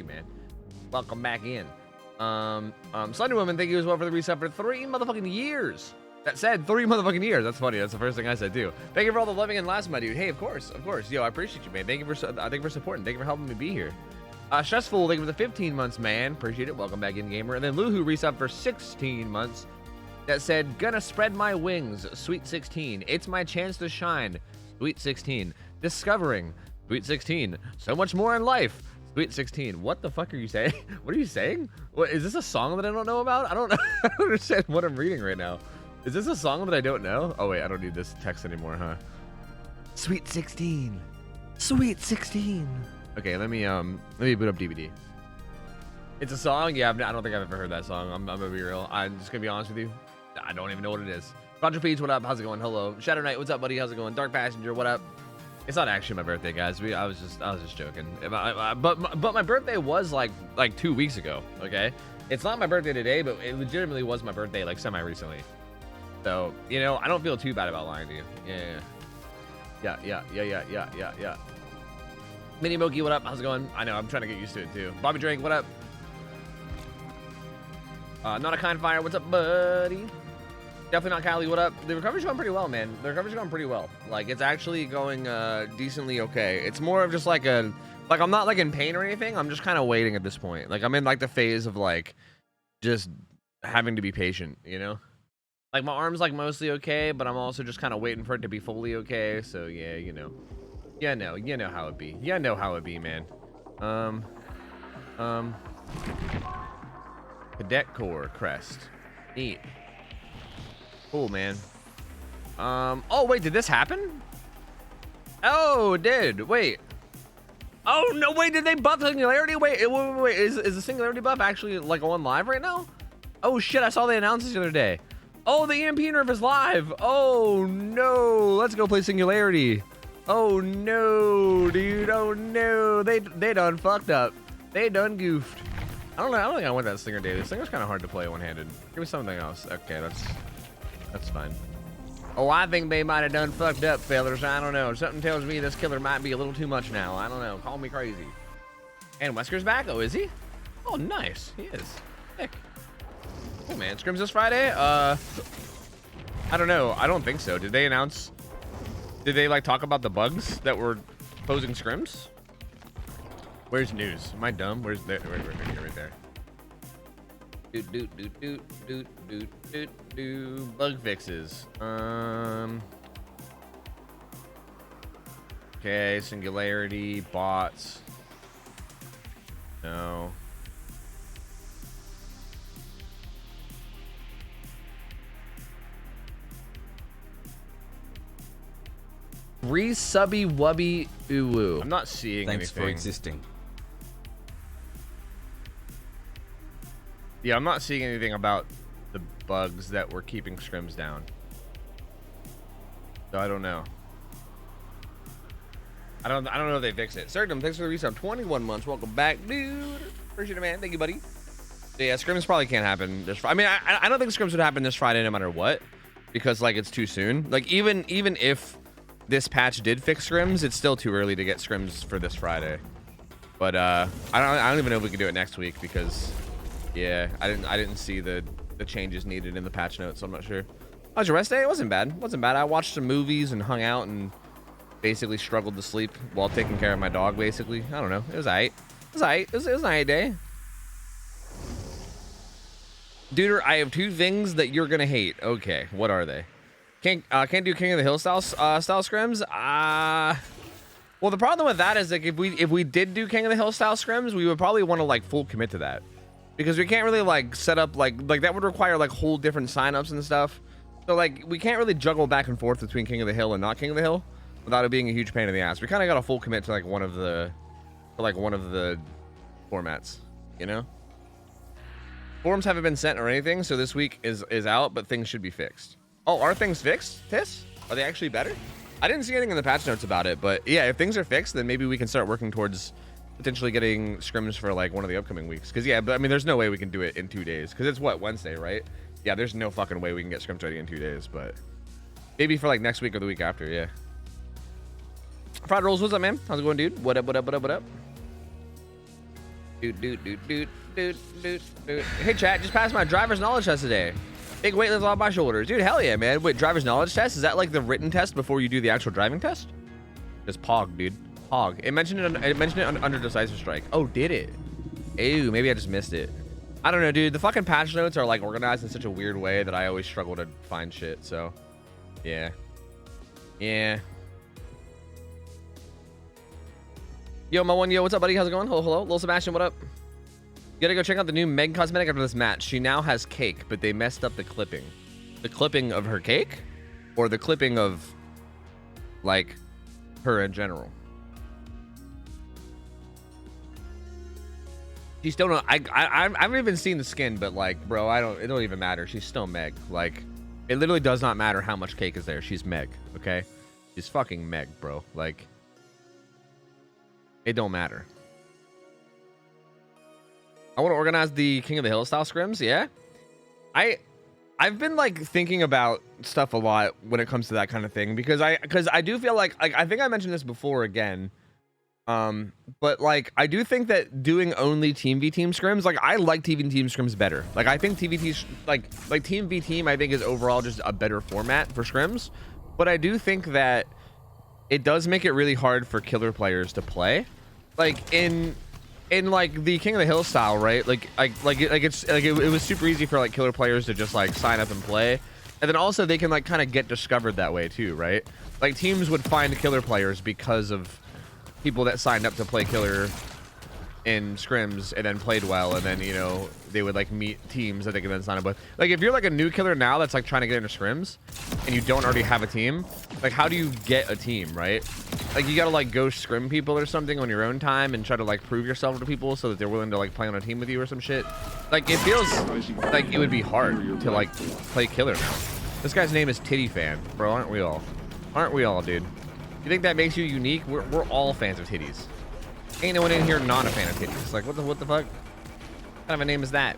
you, man. Welcome back in. Slender Woman, thank you as well for the reset for 3 motherfucking years. That said, 3 motherfucking years. That's funny. That's the first thing I said too. Thank you for all the loving and last, my dude. Hey, of course. Yo, I appreciate you, man. Thank you for supporting. Thank you for helping me be here. Stressful, thank you for the 15 months, man. Appreciate it. Welcome back in, gamer. And then Luhu reset for 16 months. That said, gonna spread my wings. Sweet 16. It's my chance to shine. Sweet 16. Discovering. Sweet 16. So much more in life. Sweet 16. What the fuck are you saying? What are you saying? What is this, a song that I don't know about? I don't know. I don't understand what I'm reading right now. Is this a song that I don't know? Oh wait, I don't need this text anymore, huh? Sweet 16. Sweet 16. Okay, let me boot up DVD. It's a song? Yeah, I don't think I've ever heard that song. I'm gonna be real. I'm just gonna be honest with you. I don't even know what it is. Roger Peach, what up? How's it going? Hello. Shadow Knight, what's up, buddy? How's it going? Dark Passenger, what up? It's not actually my birthday, guys. I was just joking. But my birthday was like 2 weeks ago. Okay, it's not my birthday today, but it legitimately was my birthday like semi recently. So you know, I don't feel too bad about lying to you. Yeah. Mini Moki, what up? How's it going? I know, I'm trying to get used to it too. Bobby Drink, what up? Not a kind fire, what's up, buddy? Definitely not Cali, what up? The recovery's going pretty well, man. The recovery's going pretty well. Like, it's actually going decently okay. It's more of just like I'm not like in pain or anything. I'm just kind of waiting at this point. Like, I'm in like the phase of like just having to be patient, you know? Like, my arm's like mostly okay, but I'm also just kind of waiting for it to be fully okay. So yeah, you know. Yeah, no, you know how it be. Yeah, know how it be, man. Cadet Corps crest. Neat. Cool, man. Oh wait, did this happen? Oh, it did. Wait. Oh no, wait, did they buff Singularity? Wait, is the Singularity buff actually like on live right now? Oh shit, I saw they announced this the other day. Oh, the EMP nerf is live. Oh no, let's go play Singularity. Oh no, dude. Oh no, they done fucked up. They done goofed. I don't think I want that Stinger Day. This Stinger's kind of hard to play one-handed. Give me something else. Okay, that's fine. Oh, I think they might have done fucked up, fellas. I don't know. Something tells me this killer might be a little too much now. I don't know. Call me crazy. And Wesker's back. Oh, is he? Oh, nice. He is. Sick. Cool, man. Scrims this Friday? I don't know. I don't think so. Did they announce? Did they like talk about the bugs that were posing scrims? Where's news? Am I dumb? Where's there? Right there. Bug fixes. Okay, Singularity, bots. No. Resubby wubby uwu. I'm not seeing Thanks anything. for existing. Yeah, I'm not seeing anything about the bugs that were keeping scrims down. So I don't know. I don't know if they fixed it. Certain, thanks for the resub. 21 months. Welcome back, dude. Appreciate it, man. Thank you, buddy. So yeah, scrims probably can't happen this Friday. I mean, I don't think scrims would happen this Friday no matter what, because like it's too soon. Like even if this patch did fix scrims, it's still too early to get scrims for this Friday. But I don't even know if we can do it next week because yeah, I didn't see the changes needed in the patch notes, so I'm not sure. How's your rest day? It wasn't bad. It wasn't bad. I watched some movies and hung out and basically struggled to sleep while taking care of my dog, basically. I don't know. It was alright. It was alright. It was an alright day. Dude, I have 2 things that you're gonna hate. Okay, what are they? Can't do King of the Hill style scrims. Well, the problem with that is like if we did do King of the Hill style scrims, we would probably want to like full commit to that, because we can't really like set up like that would require like whole different signups and stuff. So like we can't really juggle back and forth between King of the Hill and not King of the Hill without it being a huge pain in the ass. We kind of got to full commit to like one of the formats, you know. Forms haven't been sent or anything, so this week is out, but things should be fixed. Oh, are things fixed, Tiss? Are they actually better? I didn't see anything in the patch notes about it, but yeah, if things are fixed, then maybe we can start working towards potentially getting scrims for like one of the upcoming weeks. Because yeah, but I mean, there's no way we can do it in 2 days. Because it's what, Wednesday, right? Yeah, there's no fucking way we can get scrims ready in 2 days, but maybe for like next week or the week after, yeah. Fried Rolls, what's up, man? How's it going, dude? What up, what up, what up, what up? Hey chat, just passed my driver's knowledge test today. Big weight lifts off my shoulders. Dude, hell yeah, man. Wait, driver's knowledge test? Is that like the written test before you do the actual driving test? Just POG, dude. POG. It mentioned it under Decisive Strike. Oh, did it? Ew, maybe I just missed it. I don't know, dude. The fucking patch notes are like organized in such a weird way that I always struggle to find shit, so yeah. Yeah. Yo, my one, yo, what's up, buddy? How's it going? Hello, hello. Lil Sebastian, what up? You gotta go check out the new Meg cosmetic after this match. She now has cake, but they messed up the clipping. The clipping of her cake? Or the clipping of, like, her in general? She still don't, I haven't even seen the skin, but like, bro, it don't even matter. She's still Meg. Like, it literally does not matter how much cake is there. She's Meg, okay? She's fucking Meg, bro. Like, it don't matter. I want to organize the King of the Hill style scrims. Yeah, I've been like thinking about stuff a lot when it comes to that kind of thing because I do feel like I think I mentioned this before again, but like I do think that doing only team v team scrims, like I like team v team scrims better. Like I think TVT like team v team I think is overall just a better format for scrims, but I do think that it does make it really hard for killer players to play, like in like the King of the Hill style, right? It was super easy for like killer players to just like sign up and play, and then also they can like kind of get discovered that way too, right? Like teams would find killer players because of people that signed up to play killer in scrims and then played well, and then you know they would like meet teams that they can then sign up with. Like if you're like a new killer now that's like trying to get into scrims and you don't already have a team, like how do you get a team, right? Like you gotta like go scrim people or something on your own time and try to like prove yourself to people so that they're willing to like play on a team with you or some shit. Like it feels like it would be hard to like play killer now. This guy's name is Titty Fan, bro. Aren't we all? Aren't we all, dude? You think that makes you unique? We're all fans of titties. Ain't no one in here not a fan of titties. Like what the fuck? What kind of a name is that?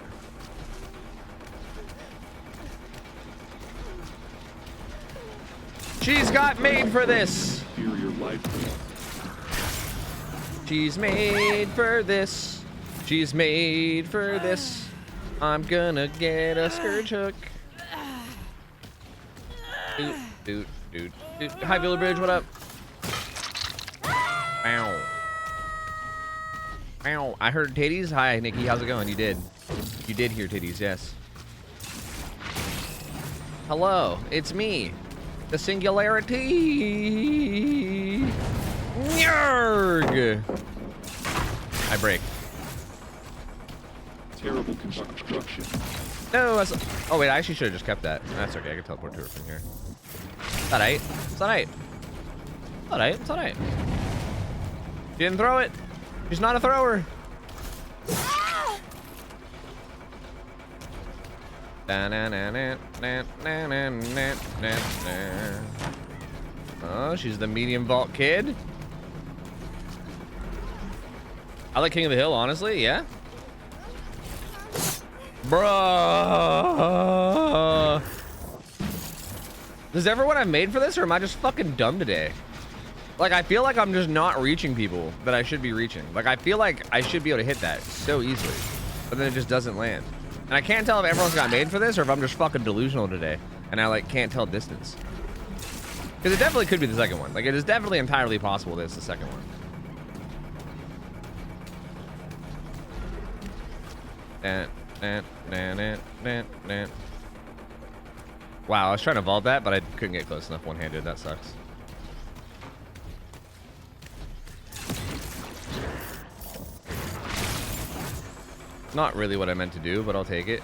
She's got made for this. She's made for this. She's made for this. I'm gonna get a scourge hook. Dude. Hi, Villa Bridge, what up? Ow. Ow. I heard titties. Hi, Nikki. How's it going? You did. You did hear titties, yes. Hello. It's me. The singularity. Nyarg. I break. Terrible construction. No, oh wait, I actually should have just kept that. That's okay, I can teleport to her from here. It's alright. It's alright. It's alright. It's alright. She didn't throw it. She's not a thrower. Oh, she's the medium vault kid. I like King of the Hill, honestly, yeah. Bruh. Does everyone have made for this, or am I just fucking dumb today? Like, I feel like I'm just not reaching people that I should be reaching. Like, I feel like I should be able to hit that so easily, but then it just doesn't land. And I can't tell if everyone's got made for this or if I'm just fucking delusional today and I like can't tell distance. Because it definitely could be the second one. Like, it is definitely entirely possible that it's the second one. Wow, I was trying to vault that, but I couldn't get close enough one-handed. That sucks. Not really what I meant to do, but I'll take it.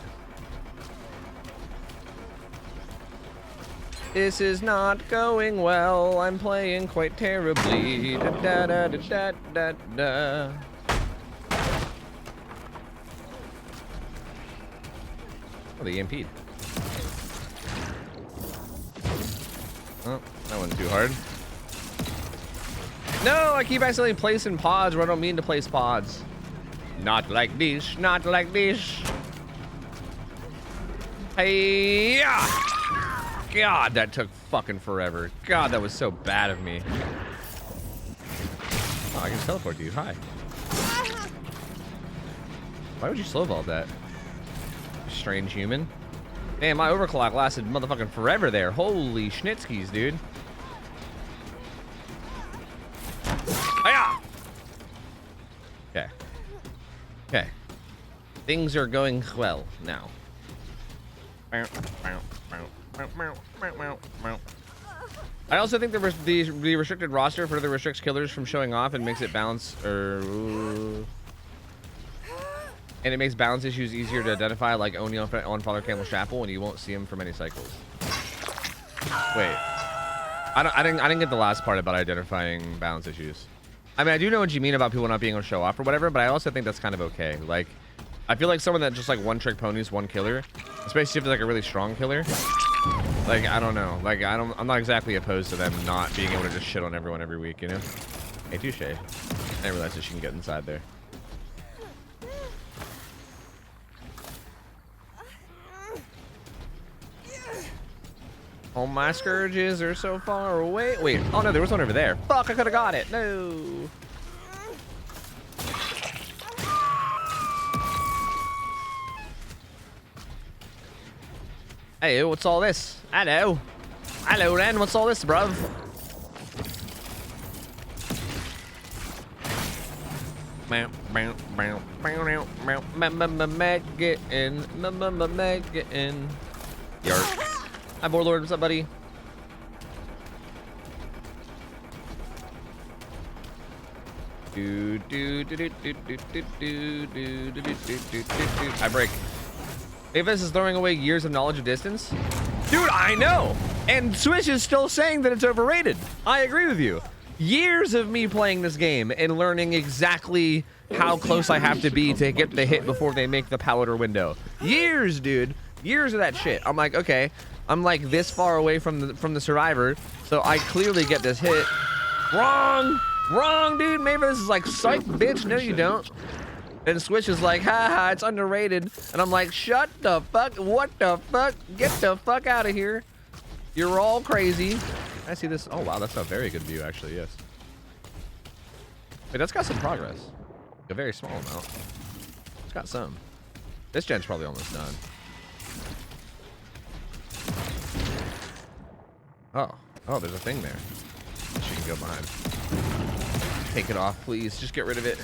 This is not going well. I'm playing quite terribly. Da da da da da da. Oh, they EMP'd. Oh, that wasn't too hard. No, I keep accidentally placing pods where I don't mean to place pods. Not like this, not like this. Hey, God, that took fucking forever. God, that was so bad of me. Oh, I can teleport to you. Hi. Why would you slow vault that? Strange human. Damn, my overclock lasted motherfucking forever there. Holy schnitzkies, dude. Hiya! Okay. Okay. Things are going well now. I also think the restricted roster further restricts killers from showing off and makes it balance and it makes balance issues easier to identify, like only on Father Camel Chapel, and you won't see him for many cycles. Wait, I didn't get the last part about identifying balance issues. I mean, I do know what you mean about people not being able to show off or whatever, but I also think that's kind of okay. Like, I feel like someone that just like one trick ponies one killer, especially if it's like a really strong killer. Like, I don't know. Like, I'm not exactly opposed to them not being able to just shit on everyone every week, you know? Hey, touche. I didn't realize that she can get inside there. Oh, my scourges are so far away. Wait, oh no, there was one over there. Fuck, I could have got it. No. Hey, what's all this? Hello. Hello, then. What's all this, bruv? Get in. Yarp. Hi, Warlord. What's up, buddy? I break. Avis is throwing away years of knowledge of distance. Dude, I know. And Switch is still saying that it's overrated. I agree with you. Years of me playing this game and learning exactly how close I have to be to get the hit before they make the powder window. Years, dude. Years of that shit. I'm like, okay, I'm like this far away from the survivor, so I clearly get this hit. Wrong. Wrong, dude. Maybe this is like, psych, bitch. No, you don't. And Switch is like, haha, it's underrated. And I'm like, shut the fuck, what the fuck? Get the fuck out of here. You're all crazy. I see this. Oh, wow, that's a very good view, actually, yes. Wait, that's got some progress. A very small amount. It's got some. This gen's probably almost done. Oh, there's a thing there. She can go behind. Take it off, please. Just get rid of it.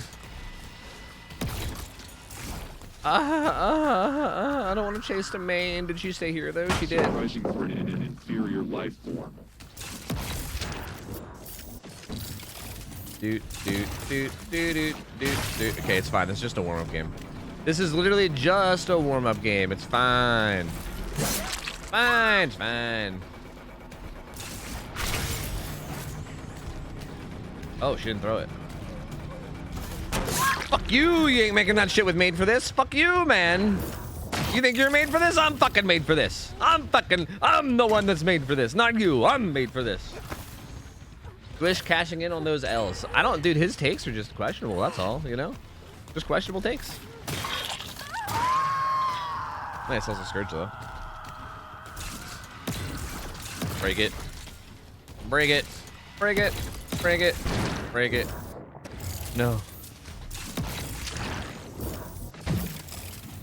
I don't want to chase the main. Did she stay here though? She did. Rising for an inferior life form. Okay, it's fine. It's just a warm-up game. This is literally just a warm-up game. It's fine. Fine, fine. Oh, she didn't throw it. Fuck you, you ain't making that shit with made for this. Fuck you, man. You think you're made for this? I'm fucking made for this. I'm the one that's made for this, not you. I'm made for this. Wish cashing in on those L's. I don't, dude, his takes are just questionable, that's all, you know? Just questionable takes. Nice, also Scourge, though. Break it. Break it. Break it. Break it. Break it. No.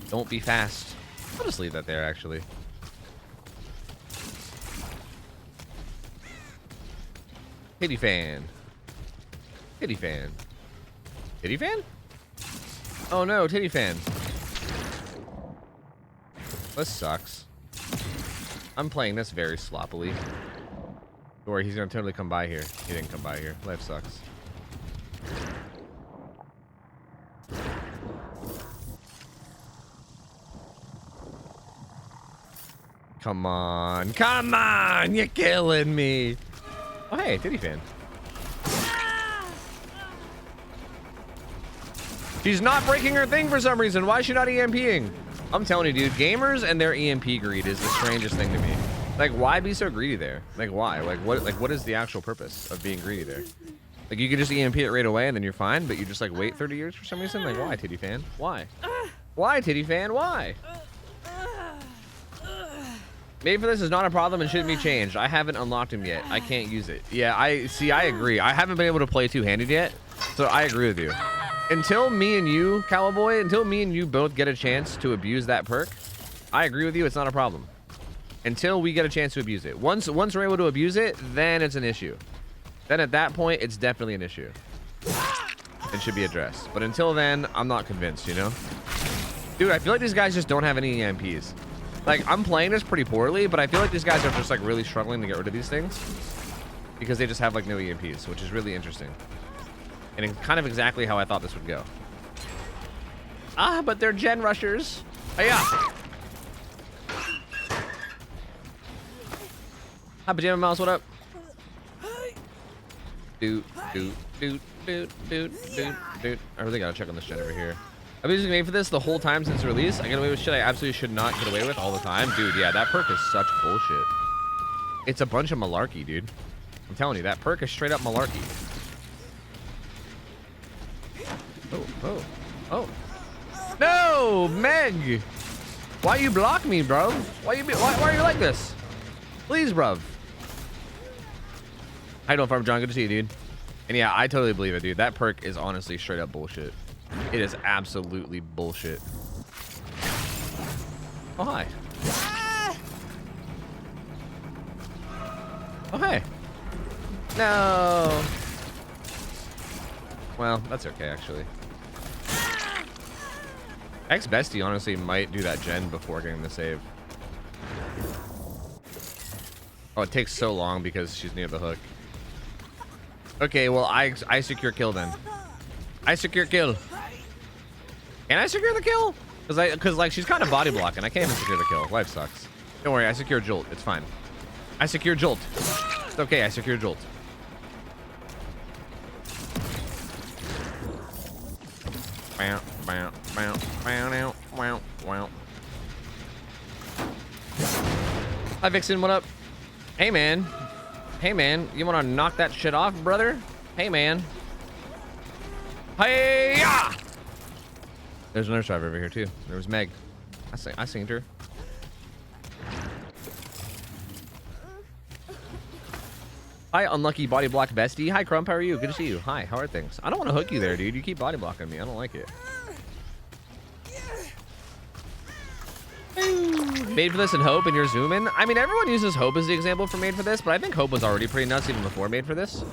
Don't be fast. I'll just leave that there, actually. Titty fan. Titty fan. Titty fan? Oh no, titty fan. This sucks. I'm playing this very sloppily. Don't worry, he's gonna totally come by here. He didn't come by here. Life sucks. Come on. Come on! You're killing me! Oh, hey, titty fan. She's not breaking her thing for some reason. Why is she not EMPing? I'm telling you, dude, gamers and their EMP greed is the strangest thing to me. Like, why be so greedy there? Like, why? Like, what is the actual purpose of being greedy there? Like, you could just EMP it right away and then you're fine, but you just, like, wait 30 years for some reason? Like, why, titty fan? Why? Why, titty fan? Why? Maybe for this is not a problem and shouldn't be changed. I haven't unlocked him yet. I can't use it. Yeah, I agree. I haven't been able to play two-handed yet, so I agree with you. until me and you, Cowboy, until me and you both get a chance to abuse that perk, I agree with you, it's not a problem. Until we get a chance to abuse it. Once we're able to abuse it, then it's an issue. Then at that point, it's definitely an issue. It should be addressed. But until then, I'm not convinced, you know? Dude, I feel like these guys just don't have any EMPs. Like, I'm playing this pretty poorly, but I feel like these guys are just, like, really struggling to get rid of these things. Because they just have, like, no EMPs, which is really interesting. And it's kind of exactly how I thought this would go. Ah, but they're gen rushers. Hiya! Hi, Pajama Mouse, what up? Dude. I really gotta check on this gen over here. I've been using made for this the whole time since release. I get away with shit I absolutely should not get away with all the time. Dude, yeah, that perk is such bullshit. It's a bunch of malarkey, dude. I'm telling you, that perk is straight up malarkey. Oh. No, Meg! Why you block me, bro? Why are you like this? Please, bruv. How you doing, Farm John? Good to see you, dude. And yeah, I totally believe it, dude. That perk is honestly straight up bullshit. It is absolutely bullshit. Oh, hi. Oh, hey. No. Well, that's okay, actually. Ex-bestie honestly might do that gen before getting the save. Oh, it takes so long because she's near the hook. Okay, well, I secure kill then. I secure kill. Can I secure the kill? Cause like she's kind of body blocking. I can't even secure the kill. Life sucks. Don't worry, I secure Jolt. It's fine. I secure Jolt. It's okay, I secure Jolt. Hi Vixen, what up? Hey man. Hey man, you wanna knock that shit off, brother? Hey man. Hey ya! There's another driver over here too. There was Meg. I seen her. Hi, unlucky body block bestie. Hi, Crump. How are you? Good to see you. Hi, how are things? I don't want to hook you there, dude. You keep body blocking me. I don't like it. Made for this and Hope, and you're zooming. I mean, everyone uses Hope as the example for made for this, but I think Hope was already pretty nuts even before made for this.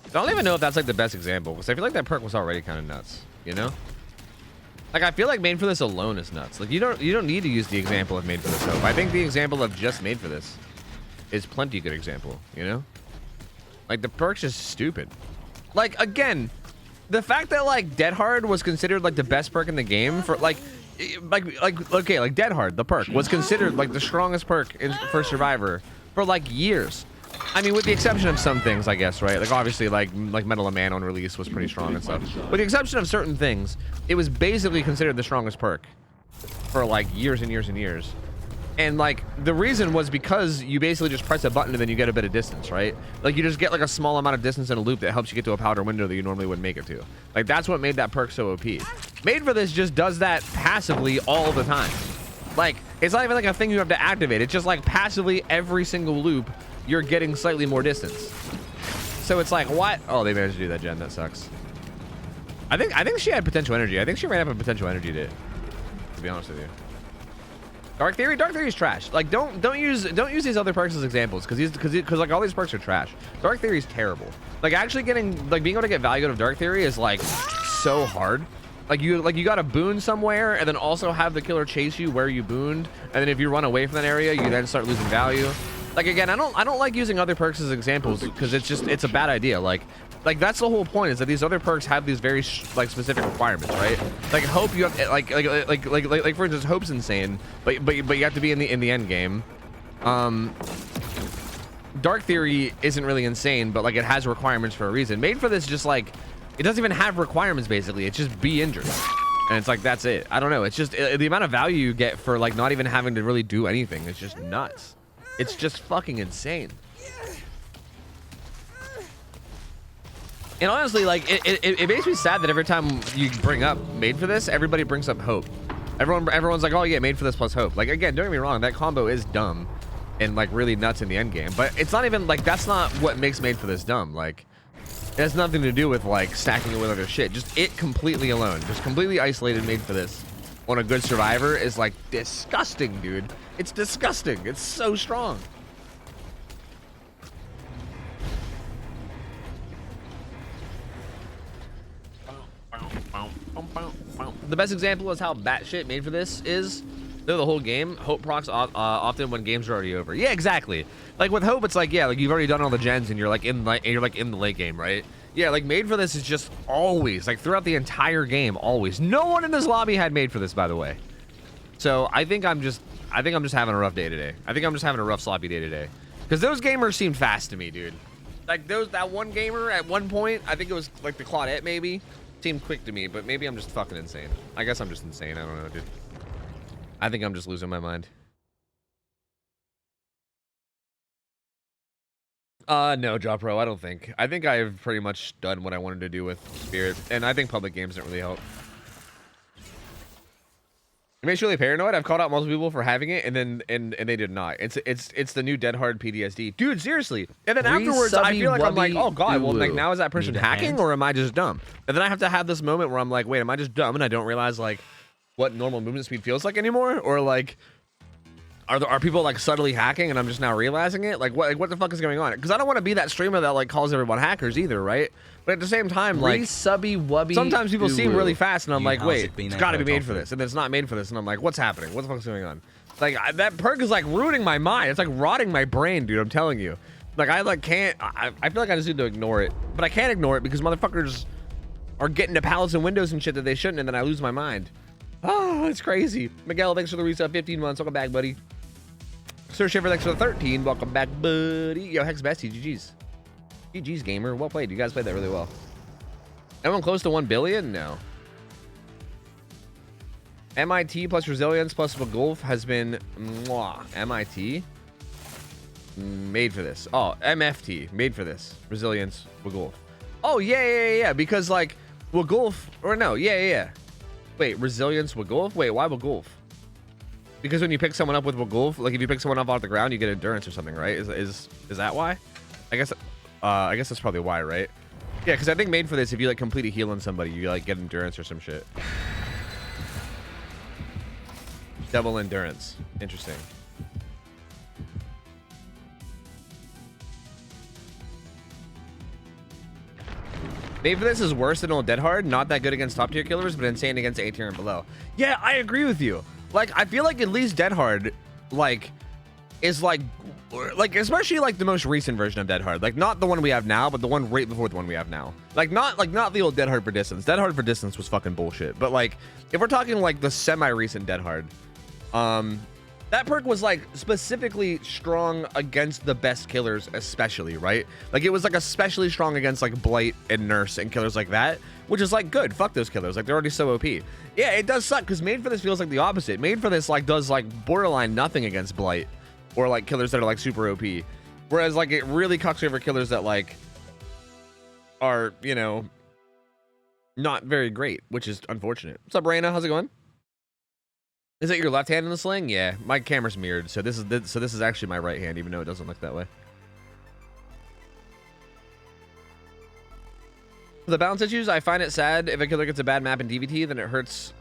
I don't even know if that's like the best example because I feel like that perk was already kind of nuts. You know? Like I feel like made for this alone is nuts. Like you don't need to use the example of made for this Hope. I think the example of just made for this is plenty good example. You know? Like the perk's just stupid. Like again, the fact that like Dead Hard was considered like the best perk in the game for like Dead Hard, the perk was considered like the strongest perk for Survivor for like years. I mean, with the exception of some things, I guess, right? Like obviously, like Metal of Man on release was pretty strong and stuff. With the exception of certain things, it was basically considered the strongest perk for like years and years and years. And like the reason was because you basically just press a button and then you get a bit of distance, right? Like you just get like a small amount of distance in a loop that helps you get to a powder window that you normally wouldn't make it to. Like that's what made that perk so OP. Made for this just does that passively all the time. Like it's not even like a thing you have to activate. It's just like passively every single loop you're getting slightly more distance. So it's like what? Oh, they managed to do that gen. That sucks. I think she had potential energy. I think she ran up a potential energy to be honest with you. Dark Theory is trash. Like don't use these other perks as examples because like all these perks are trash. Dark Theory is terrible. Like actually getting like being able to get value out of Dark Theory is like so hard. Like you got to boon somewhere and then also have the killer chase you where you booned, and then if you run away from that area, you then start losing value. Like again, I don't like using other perks as examples because it's a bad idea. Like that's the whole point is that these other perks have these very like specific requirements, right? Like Hope, you have like for instance, Hope's insane, but you have to be in the end game. Dark Theory isn't really insane, but like it has requirements for a reason. Made for this, just like it doesn't even have requirements basically. It's just be injured, and it's like that's it. I don't know. It's just the amount of value you get for like not even having to really do anything. It's just nuts. It's just fucking insane. And honestly, like it makes me sad that every time you bring up made for this, everybody brings up Hope. Everyone's like, oh yeah, made for this plus Hope. Like again, don't get me wrong, that combo is dumb and like really nuts in the end game, but it's not even like that's not what makes made for this dumb. Like It has nothing to do with like stacking it with other shit. Just it completely alone, just completely isolated, made for this. On a good survivor is like disgusting, dude. It's disgusting. It's so strong. The best example is how batshit made for this is through the whole game. Hope procs often when games are already over. Yeah, exactly. Like with Hope, it's like, yeah, like you've already done all the gens and you're like in the late game, right? Yeah, like made for this is just always like throughout the entire game, always. No one in this lobby had made for this, by the way. So I think I'm just having a rough day today. I think I'm just having a rough sloppy day today. Because those gamers seemed fast to me, dude. Like that one gamer at one point, I think it was like the Claudette maybe, seemed quick to me, but maybe I'm just fucking insane. I guess I'm just insane. I don't know, dude. I think I'm just losing my mind. No, Jaw Pro, I don't think. I think I've pretty much done what I wanted to do with Spirit, and I think public games don't really help. It makes you really paranoid. I've called out multiple people for having it, and they did not. It's the new dead hard PTSD, dude. Seriously. And then afterwards, I feel like I'm like, oh god, well, like now is that person hacking or am I just dumb? And then I have to have this moment where I'm like, wait, am I just dumb and I don't realize like what normal movement speed feels like anymore, or like are people like subtly hacking and I'm just now realizing it? Like what the fuck is going on? Because I don't want to be that streamer that like calls everyone hackers either, right? But at the same time, like sometimes people seem really fast and I'm like, wait, it's got to be made for this, and then it's not made for this, and I'm like, what's happening? What the fuck's going on? Like that perk is like ruining my mind. It's like rotting my brain, dude. I'm telling you. Like I like can't. I feel like I just need to ignore it, but I can't ignore it because motherfuckers are getting to pallets and windows and shit that they shouldn't, and then I lose my mind. Oh, it's crazy. Miguel, thanks for the reset. 15 months. Welcome back, buddy. Sir Shiver, thanks for the 13. Welcome back, buddy. Yo, Hex Bestie, GG's. GG's, gamer. Well played. You guys played that really well. Anyone close to 1 billion? No. MIT plus resilience plus Golf has been MIT made for this. Oh, MFT made for this. Resilience Golf. Oh yeah. Because like Golf or no, yeah. Wait, resilience Golf. Wait, why Golf? Because when you pick someone up with Golf, like if you pick someone up off the ground, you get endurance or something, right? Is that why? I guess that's probably why, right? Yeah, because I think made for this, if you like completely heal on somebody, you like get endurance or some shit. Double endurance. Interesting. Made for this is worse than old Dead Hard. Not that good against top tier killers, but insane against A tier and below. Yeah, I agree with you. Like, I feel like at least Dead Hard, like, is like especially like the most recent version of Dead Hard. Like, not the one we have now, but the one right before the one we have now. Like not the old Dead Hard for Distance. Dead Hard for Distance was fucking bullshit. But like, if we're talking like the semi-recent Dead Hard, that perk was like specifically strong against the best killers, especially, right? Like it was like especially strong against like Blight and Nurse and killers like that, which is like good. Fuck those killers. Like they're already so OP. Yeah, it does suck because Made for this feels like the opposite. Made for this like does like borderline nothing against Blight or like killers that are like super OP. Whereas like it really cucks over killers that like are, you know, not very great, which is unfortunate. What's up, Raina? How's it going? Is it your left hand in the sling? Yeah, my camera's mirrored, so this is actually my right hand, even though it doesn't look that way. For the balance issues, I find it sad if a killer gets a bad map in DVT, then it hurts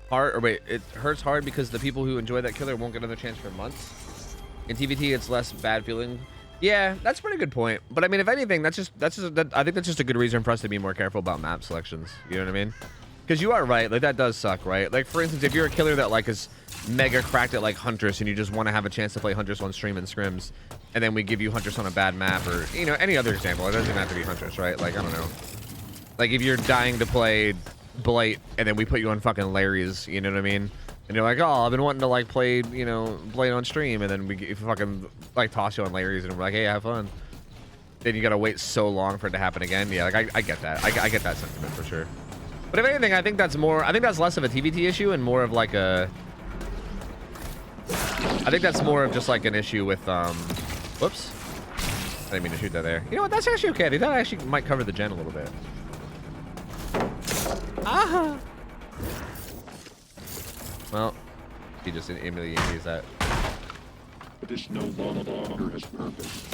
hard. Or wait, it hurts hard because the people who enjoy that killer won't get another chance for months. In TVT, it's less bad feeling. Yeah, that's a pretty good point. But I mean, if anything, I think that's just a good reason for us to be more careful about map selections. You know what I mean? Because you are right, like that does suck, right? Like for instance, if you're a killer that like is mega cracked at like Huntress and you just want to have a chance to play Huntress on stream and scrims, and then we give you Huntress on a bad map, or you know, any other example, it doesn't even have to be Huntress, right? Like I don't know, like if you're dying to play Blight and then we put you on fucking Larry's, you know what I mean? And you're like, oh, I've been wanting to like play, you know, Blight on stream, and then we fucking like toss you on Larry's and we're like, hey, have fun. Then you gotta wait so long for it to happen again. Yeah, like I get that. I get that sentiment for sure. But if anything, I think that's less of a TVT issue and more of like a... I think that's more of just like an issue with, whoops. I didn't mean to shoot that there. You know what, that's actually okay. I think that actually might cover the gen a little bit. Ah! Well, he just immediately used that. This no longer has purpose.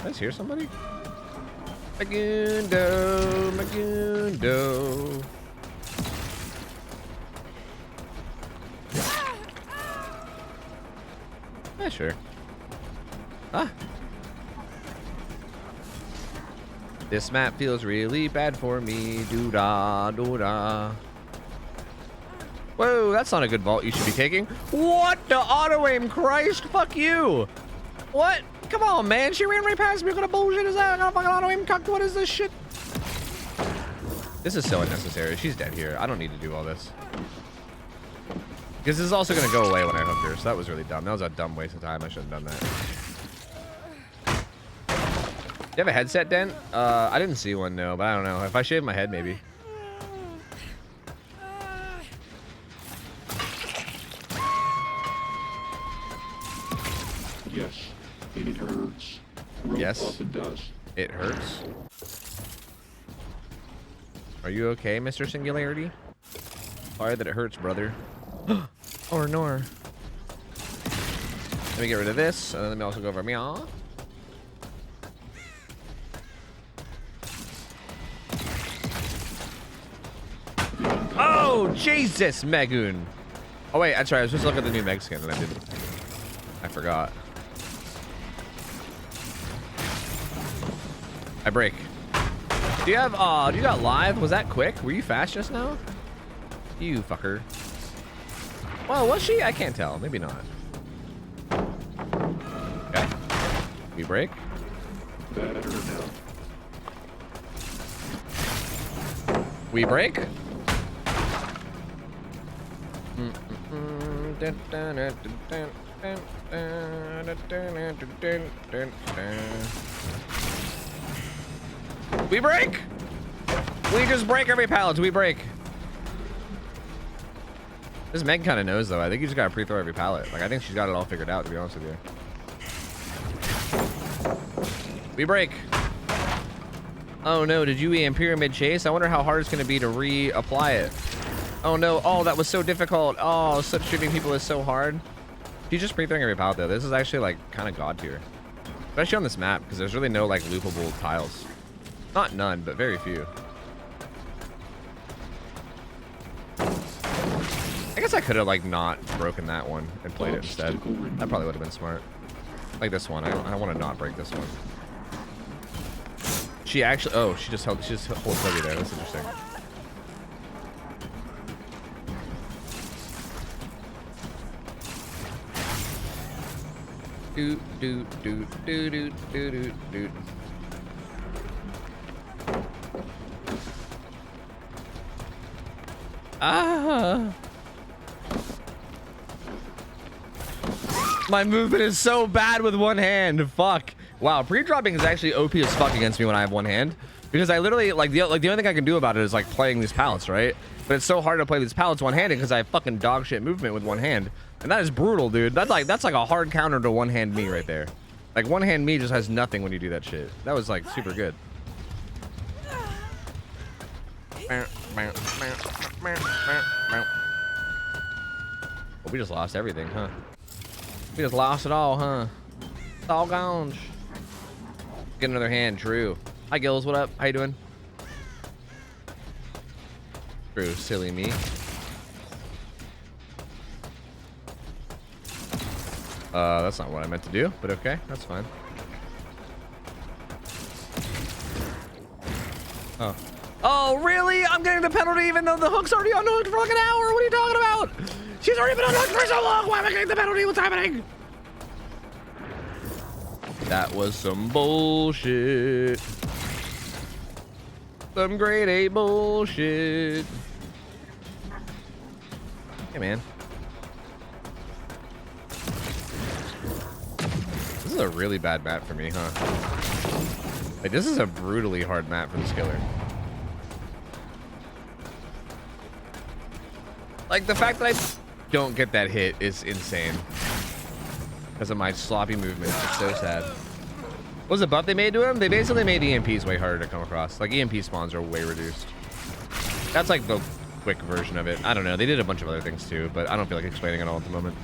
Did I just hear somebody? Magundo, Magundo. Yeah, sure. Ah. This map feels really bad for me. Doo-da, doo-da. Whoa, that's not a good vault you should be taking. What the auto-aim? Christ, fuck you. What? Come on, man. She ran right past me. What kind of bullshit is that? I got a fucking auto-aim cucked. What is this shit? This is so unnecessary. She's dead here. I don't need to do all this. Because this is also going to go away when I hook her, so that was really dumb. That was a dumb waste of time. I shouldn't have done that. Do you have a headset, Dent? I didn't see one, no, but I don't know. If I shave my head, maybe. Yes, it hurts. Yes, it does. It hurts. Are you okay, Mr. Singularity? Sorry that it hurts, brother. Or nor. Let me get rid of this, and then let me also go over meow. Oh, Jesus, Megun. Oh, wait, that's right. I was just looking at the new Meg skin, and I didn't. I forgot. I break. Do you have, do you got live? Was that quick? Were you fast just now? You fucker. Well, was she? I can't tell. Maybe not. Okay. We break. Better now. We break. We break. We just break every pallet. We break. This Meg kind of knows, though. I think you just gotta pre-throw every pallet. Like, I think she's got it all figured out, to be honest with you. We break. Oh no, did you EM Pyramid Chase? I wonder how hard it's gonna be to reapply it. Oh no, oh, that was so difficult. Oh, substituting people is so hard. She's just pre-throwing every pallet, though. This is actually, like, kind of god tier. Especially on this map, because there's really no, like, loopable tiles. Not none, but very few. I guess I could have, like, not broken that one and played it instead. That probably would have been smart. Like this one. I want to not break this one. She actually... Oh, she just holds Toby there. That's interesting. Doot, doot, doot, doot, doot, doot, doot. Ah! My movement is so bad with one hand. Fuck. Wow, pre-dropping is actually OP as fuck against me when I have one hand. Because I literally, like the only thing I can do about it is, like, playing these pallets, right? But it's so hard to play these pallets one-handed because I have fucking dog shit movement with one hand. And that is brutal, dude. That's like a hard counter to one-hand me right there. Like, one-hand me just has nothing when you do that shit. That was, like, super good. Oh, we just lost everything, huh? We just lost it all, huh? It's all gone. Get another hand, True. Hi, Gills. What up? How you doing? True, silly me. That's not what I meant to do, but okay, that's fine. Oh. Oh, really? I'm getting the penalty even though the hook's already unhooked for like an hour? What are you talking about? She's already been unhooked for so long. Why am I getting the penalty? What's happening? That was some bullshit. Some grade A bullshit. Hey, man. This is a really bad map for me, huh? Like, this is a brutally hard map for the skiller. Like, the fact that I don't get that hit is insane. Because of my sloppy movement. It's so sad. What was the buff they made to him? They basically made EMPs way harder to come across. Like, EMP spawns are way reduced. That's like the quick version of it. I don't know. They did a bunch of other things too, but I don't feel like explaining it all at the moment.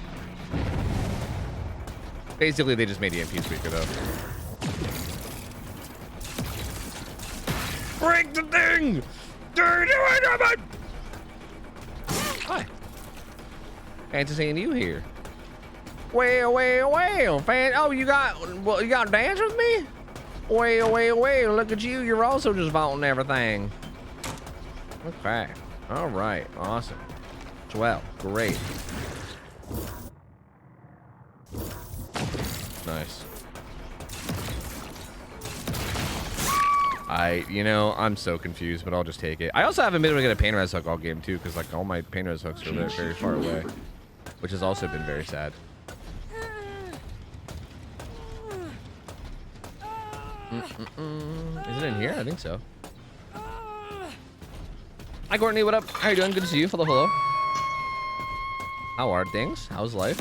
Basically, they just made EMPs weaker though. break the thing! Hi. Fancy seeing you here. Well, fan. Oh, you got to dance with me? Well, look at you. You're also just vaulting everything. Okay. All right. Awesome. Swell. Great. Nice. You know, I'm so confused, but I'll just take it. I also haven't been able to get a pain res hook all game too, because like all my pain res hooks are very, very far away, which has also been very sad. Is it in here? I think so. Hi Courtney, what up? How you doing? Good to see you. Hello. How are things? How's life?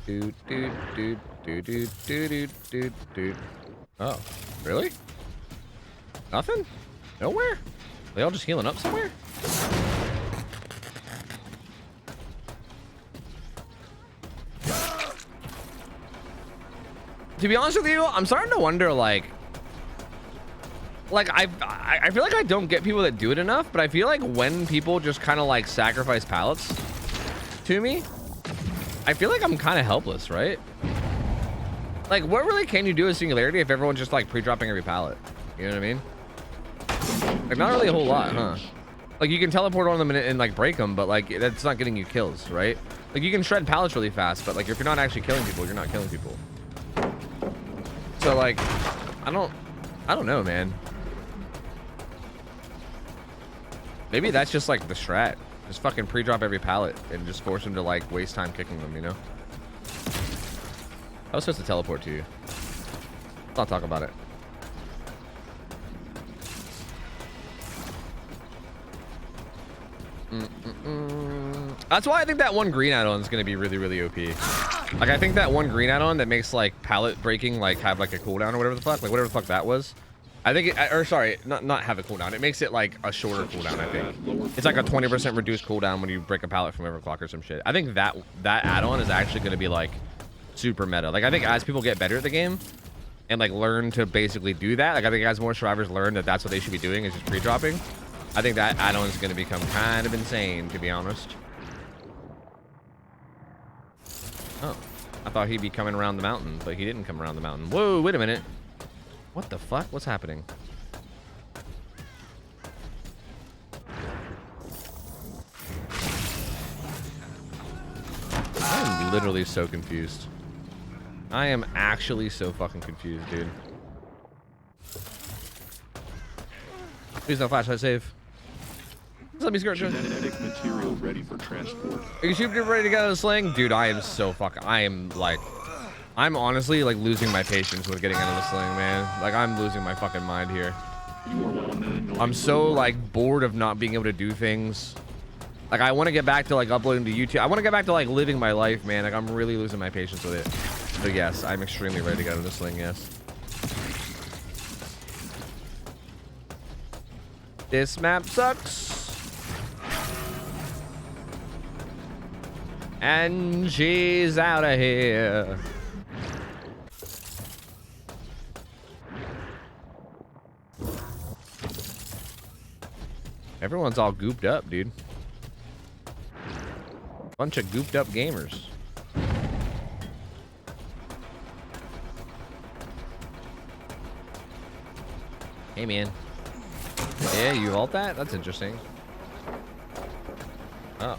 Dude. Oh, really? Nothing? Nowhere? They all just healing up somewhere? To be honest with you, I'm starting to wonder, like I feel like I don't get people that do it enough, but I feel like when people just kind of like sacrifice pallets to me, I feel like I'm kind of helpless, right? Like, what really can you do with Singularity if everyone's just like pre-dropping every pallet? You know what I mean? Like, not really a whole lot, huh? Like, you can teleport on them and like break them, but like that's not getting you kills, right? Like, you can shred pallets really fast, but like if you're not actually killing people, you're not killing people. So like, I don't know, man. Maybe that's just like the strat. Just fucking pre-drop every pallet and just force them to like waste time kicking them, you know? I was supposed to teleport to you. Let's not talk about it. That's why I think that one green add-on is going to be really, really OP. Like, I think that one green add-on that makes like pallet breaking like have like a cooldown or whatever the fuck, like whatever the fuck that was. I think it, or sorry, not have a cooldown. It makes it like a shorter cooldown, I think. It's like a 20% reduced cooldown when you break a pallet from overclock or some shit. I think that add-on is actually going to be like super meta. Like, I think as people get better at the game and like learn to basically do that, like I think as more survivors learn that that's what they should be doing, is just pre-dropping, I think that add-on is going to become kind of insane, to be honest. Oh, I thought he'd be coming around the mountain, but he didn't come around the mountain. Whoa, wait a minute. What the fuck? What's happening? I'm literally so confused. I am actually so fucking confused, dude. Please no flashlight save. Let me skirt. Genetic material ready for transport. Are you super ready to get out of the sling? Dude, I am so fucking... I'm honestly like losing my patience with getting out of the sling, man. Like, I'm losing my fucking mind here. I'm so like bored of not being able to do things. Like, I want to get back to like uploading to YouTube. I want to get back to like living my life, man. Like, I'm really losing my patience with it. So yes, I'm extremely ready to get out of the sling, yes. This map sucks. And she's out of here. Everyone's all gooped up, dude. Bunch of gooped up gamers. Hey, man. Yeah, you vault that? That's interesting. Oh.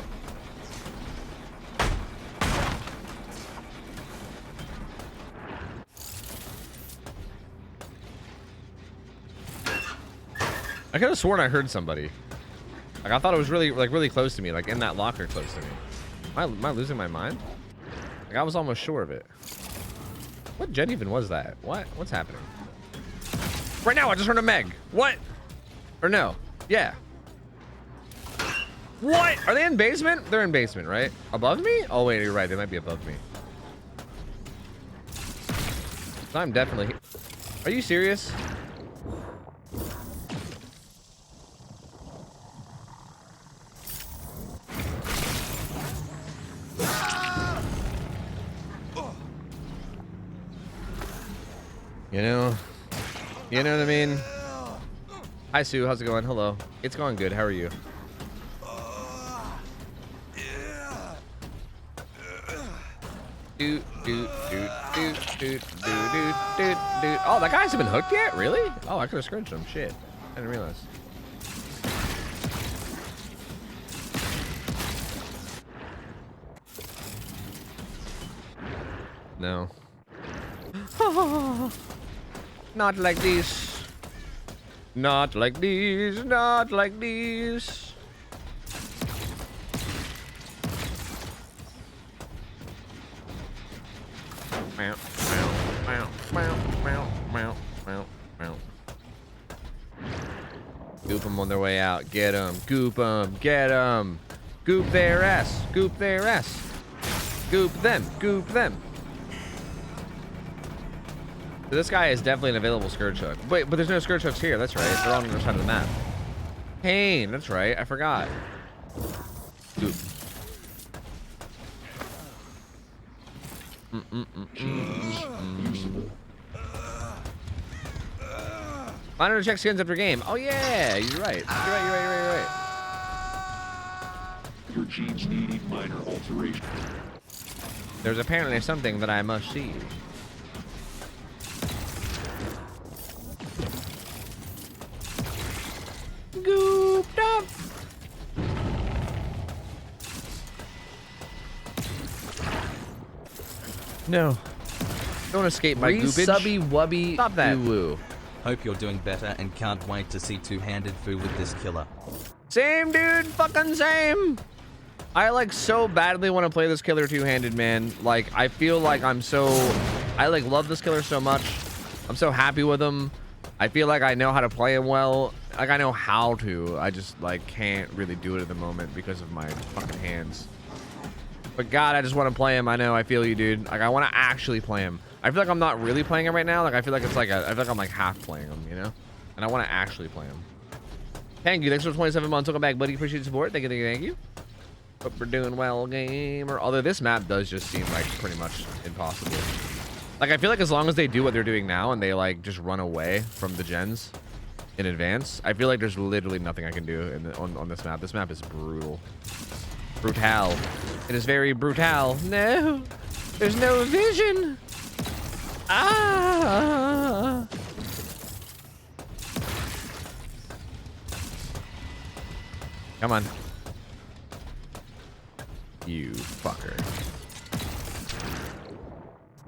I could have sworn I heard somebody. Like, I thought it was really close to me, like in that locker close to me. Am I losing my mind? Like, I was almost sure of it. What gen even was that? What's happening? Right now, I just heard a Meg. What? Or no? Yeah. What? Are they in basement? They're in basement, right? Above me? Oh wait, you're right. They might be above me. I'm definitely... Are you serious? You know what I mean? Hi Sue, how's it going? Hello. It's going good. How are you? Oh, that guy hasn't been hooked yet? Really? Oh, I could have scrunched him. Shit. I didn't realize. No. Not like this. Not like these. Not like these. Meow, meow, meow, meow, meow, meow, meow. Goop them on their way out. Get them. Goop them. Get them. Goop their ass. Goop their ass. Goop them. Goop them. So this guy is definitely an available Scourge Hook. Wait, but there's no Scourge Hooks here. That's right. They're on the other side of the map. Pain. That's right. I forgot. Goop. Why don't I check skins after game? Oh yeah, you're right. You're right. Your genes need minor alteration. There's apparently something that I must see. Gooped up. No. Don't escape my goopage. Subby wubby. Stop that. Woo. Hope you're doing better and can't wait to see two-handed Fu with this killer. Same, dude. Fucking same. I like so badly want to play this killer two-handed, man. Like I feel like I like love this killer so much. I'm so happy with him. I feel like I know how to play him well. Like I know how to. I just like can't really do it at the moment because of my fucking hands. But God, I just want to play him. I know. I feel you, dude. Like I want to actually play him. I feel like I'm not really playing him right now. Like I feel like it's like I feel like I'm like half playing him, you know? And I want to actually play him. Thank you. Thanks for 27 months. Welcome back, buddy. Appreciate the support. Thank you. Hope we're doing well, gamer. Although this map does just seem like pretty much impossible. Like I feel like as long as they do what they're doing now and they like just run away from the gens in advance, I feel like there's literally nothing I can do on this map. This map is brutal. Brutal. It is very brutal. No, there's no vision. Ah. Come on. You fucker.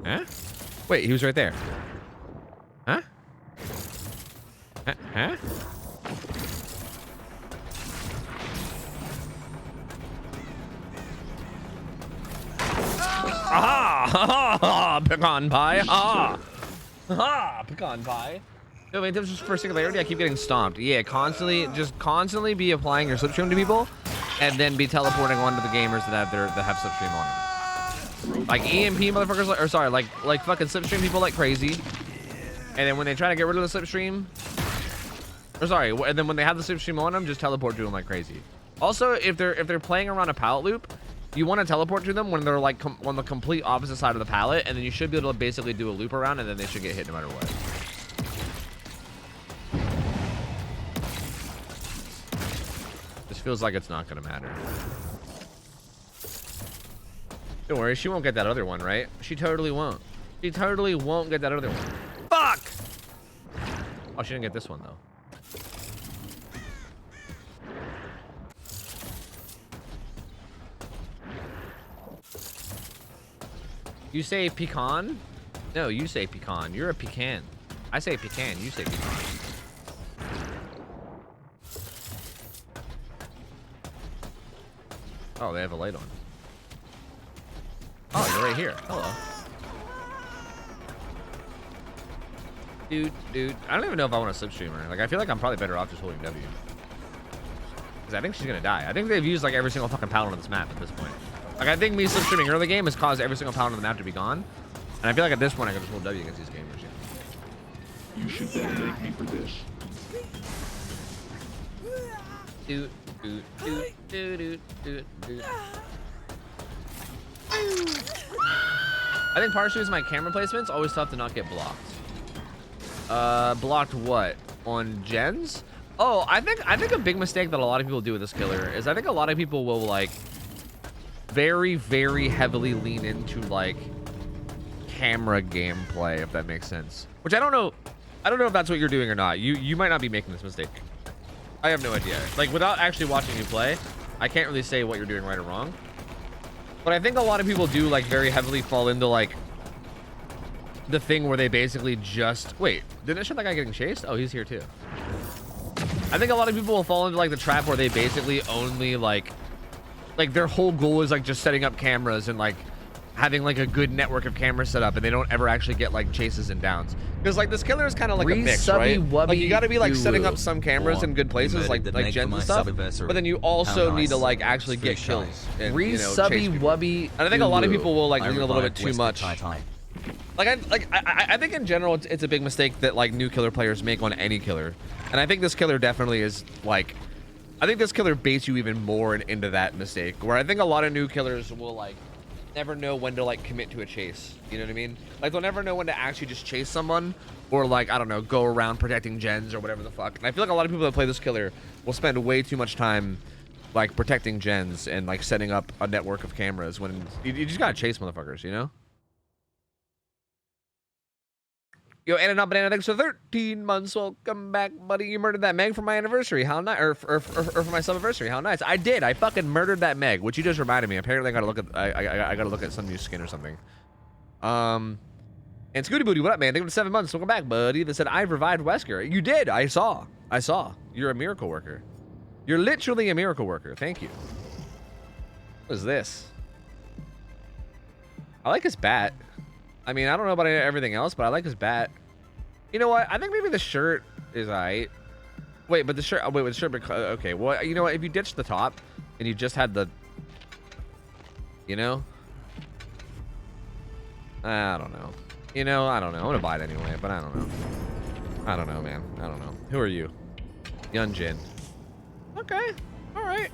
Huh? Wait, he was right there. Huh? Huh? Aha! Pecan pie. Ah! Ah! Pecan pie. No, wait, this was for singularity. I keep getting stomped. Yeah, constantly be applying your slipstream to people, and then be teleporting onto the gamers that have slipstream on them. Like EMP motherfuckers, or sorry, like fucking slipstream people like crazy. And then when they try to get rid of the slipstream, or sorry, and then when they have the slipstream on them, just teleport to them like crazy. Also, if they're playing around a pallet loop, you want to teleport to them when they're like on the complete opposite side of the pallet, and then you should be able to basically do a loop around, and then they should get hit no matter what. This feels like it's not gonna matter. Don't worry, she won't get that other one, right? She totally won't. She totally won't get that other one. Fuck! Oh, she didn't get this one though. You say pecan? No, you say pecan. You're a pecan. I say pecan. You say pecan. Oh, they have a light on. Oh, you're right here. Hello. Dude. I don't even know if I want to slipstream her. Like, I feel like I'm probably better off just holding W. Because I think she's going to die. I think they've used, like, every single fucking pallet on this map at this point. Like, I think me slipstreaming early game has caused every single pallet on the map to be gone. And I feel like at this point, I can just hold W against these gamers. Yeah. You should then thank me for this. Dude. I think partially is my camera placement's always tough to not get blocked. Blocked what? On gens? Oh, I think a big mistake that a lot of people do with this killer is I think a lot of people will like very, very heavily lean into like camera gameplay, if that makes sense. Which I don't know if that's what you're doing or not. You might not be making this mistake. I have no idea. Like, without actually watching you play, I can't really say what you're doing right or wrong. But I think a lot of people do like very heavily fall into like the thing where they basically just wait. Didn't it show that guy getting chased? Oh, he's here too. I think a lot of people will fall into like the trap where they basically only like their whole goal is like just setting up cameras and like having like a good network of cameras set up, and they don't ever actually get like chases and downs. Because like this killer is kind of like a mix, right? Like you got to be like setting up some cameras in good places, like gens and stuff. But then you also need to like actually get kills. And, you know, chase people. And I think a lot of people will like lean a little bit too much. Like I think in general it's a big mistake that like new killer players make on any killer, and I think this killer definitely is like, I think this killer baits you even more into that mistake. Where I think a lot of new killers will like never know when to like commit to a chase. You know what I mean? Like they'll never know when to actually just chase someone, or like I don't know, go around protecting gens or whatever the fuck. And I feel like a lot of people that play this killer will spend way too much time like protecting gens and like setting up a network of cameras when you just gotta chase motherfuckers, you know? Yo, Anna Not Banana, thanks for 13 months. Welcome back, buddy. You murdered that Meg for my anniversary. How nice, or for my sub-anniversary. How nice. I did. I fucking murdered that Meg, which you just reminded me. Apparently, I gotta look at. I gotta look at some new skin or something. And Scooty Booty, what up, man? Thank you for 7 months. Welcome back, buddy. They said I've revived Wesker. You did. I saw. You're a miracle worker. You're literally a miracle worker. Thank you. What is this? I like his bat. I mean, I don't know about everything else, but I like his bat. You know what? I think maybe the shirt is alright. Wait, but the shirt... Oh, wait, with the shirt... Okay, well, you know what? If you ditch the top and you just had the... You know? I don't know. You know, I don't know. I'm gonna buy it anyway, but I don't know. I don't know, man. I don't know. Who are you? Yunjin. Okay. Alright.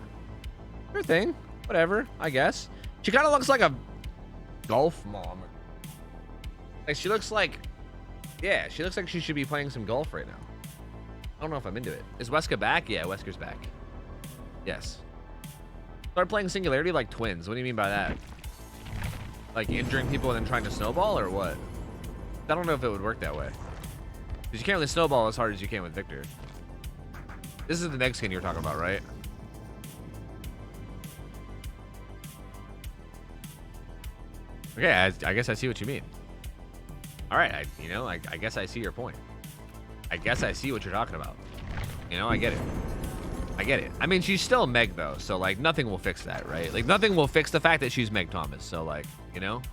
Your thing. Whatever, I guess. She kind of looks like a golf mom. Like, she looks like... Yeah, she looks like she should be playing some golf right now. I don't know if I'm into it. Is Wesker back? Yeah, Wesker's back. Yes. Start playing Singularity like twins. What do you mean by that? Like injuring people and then trying to snowball, or what? I don't know if it would work that way. Because you can't really snowball as hard as you can with Victor. This is the next skin you're talking about, right? Okay, I guess I see what you mean. All right, I guess I see your point. I guess I see what you're talking about. You know, I get it. I get it. I mean, she's still Meg, though, so, like, nothing will fix that, right? Like, nothing will fix the fact that she's Meg Thomas, so, like, you know?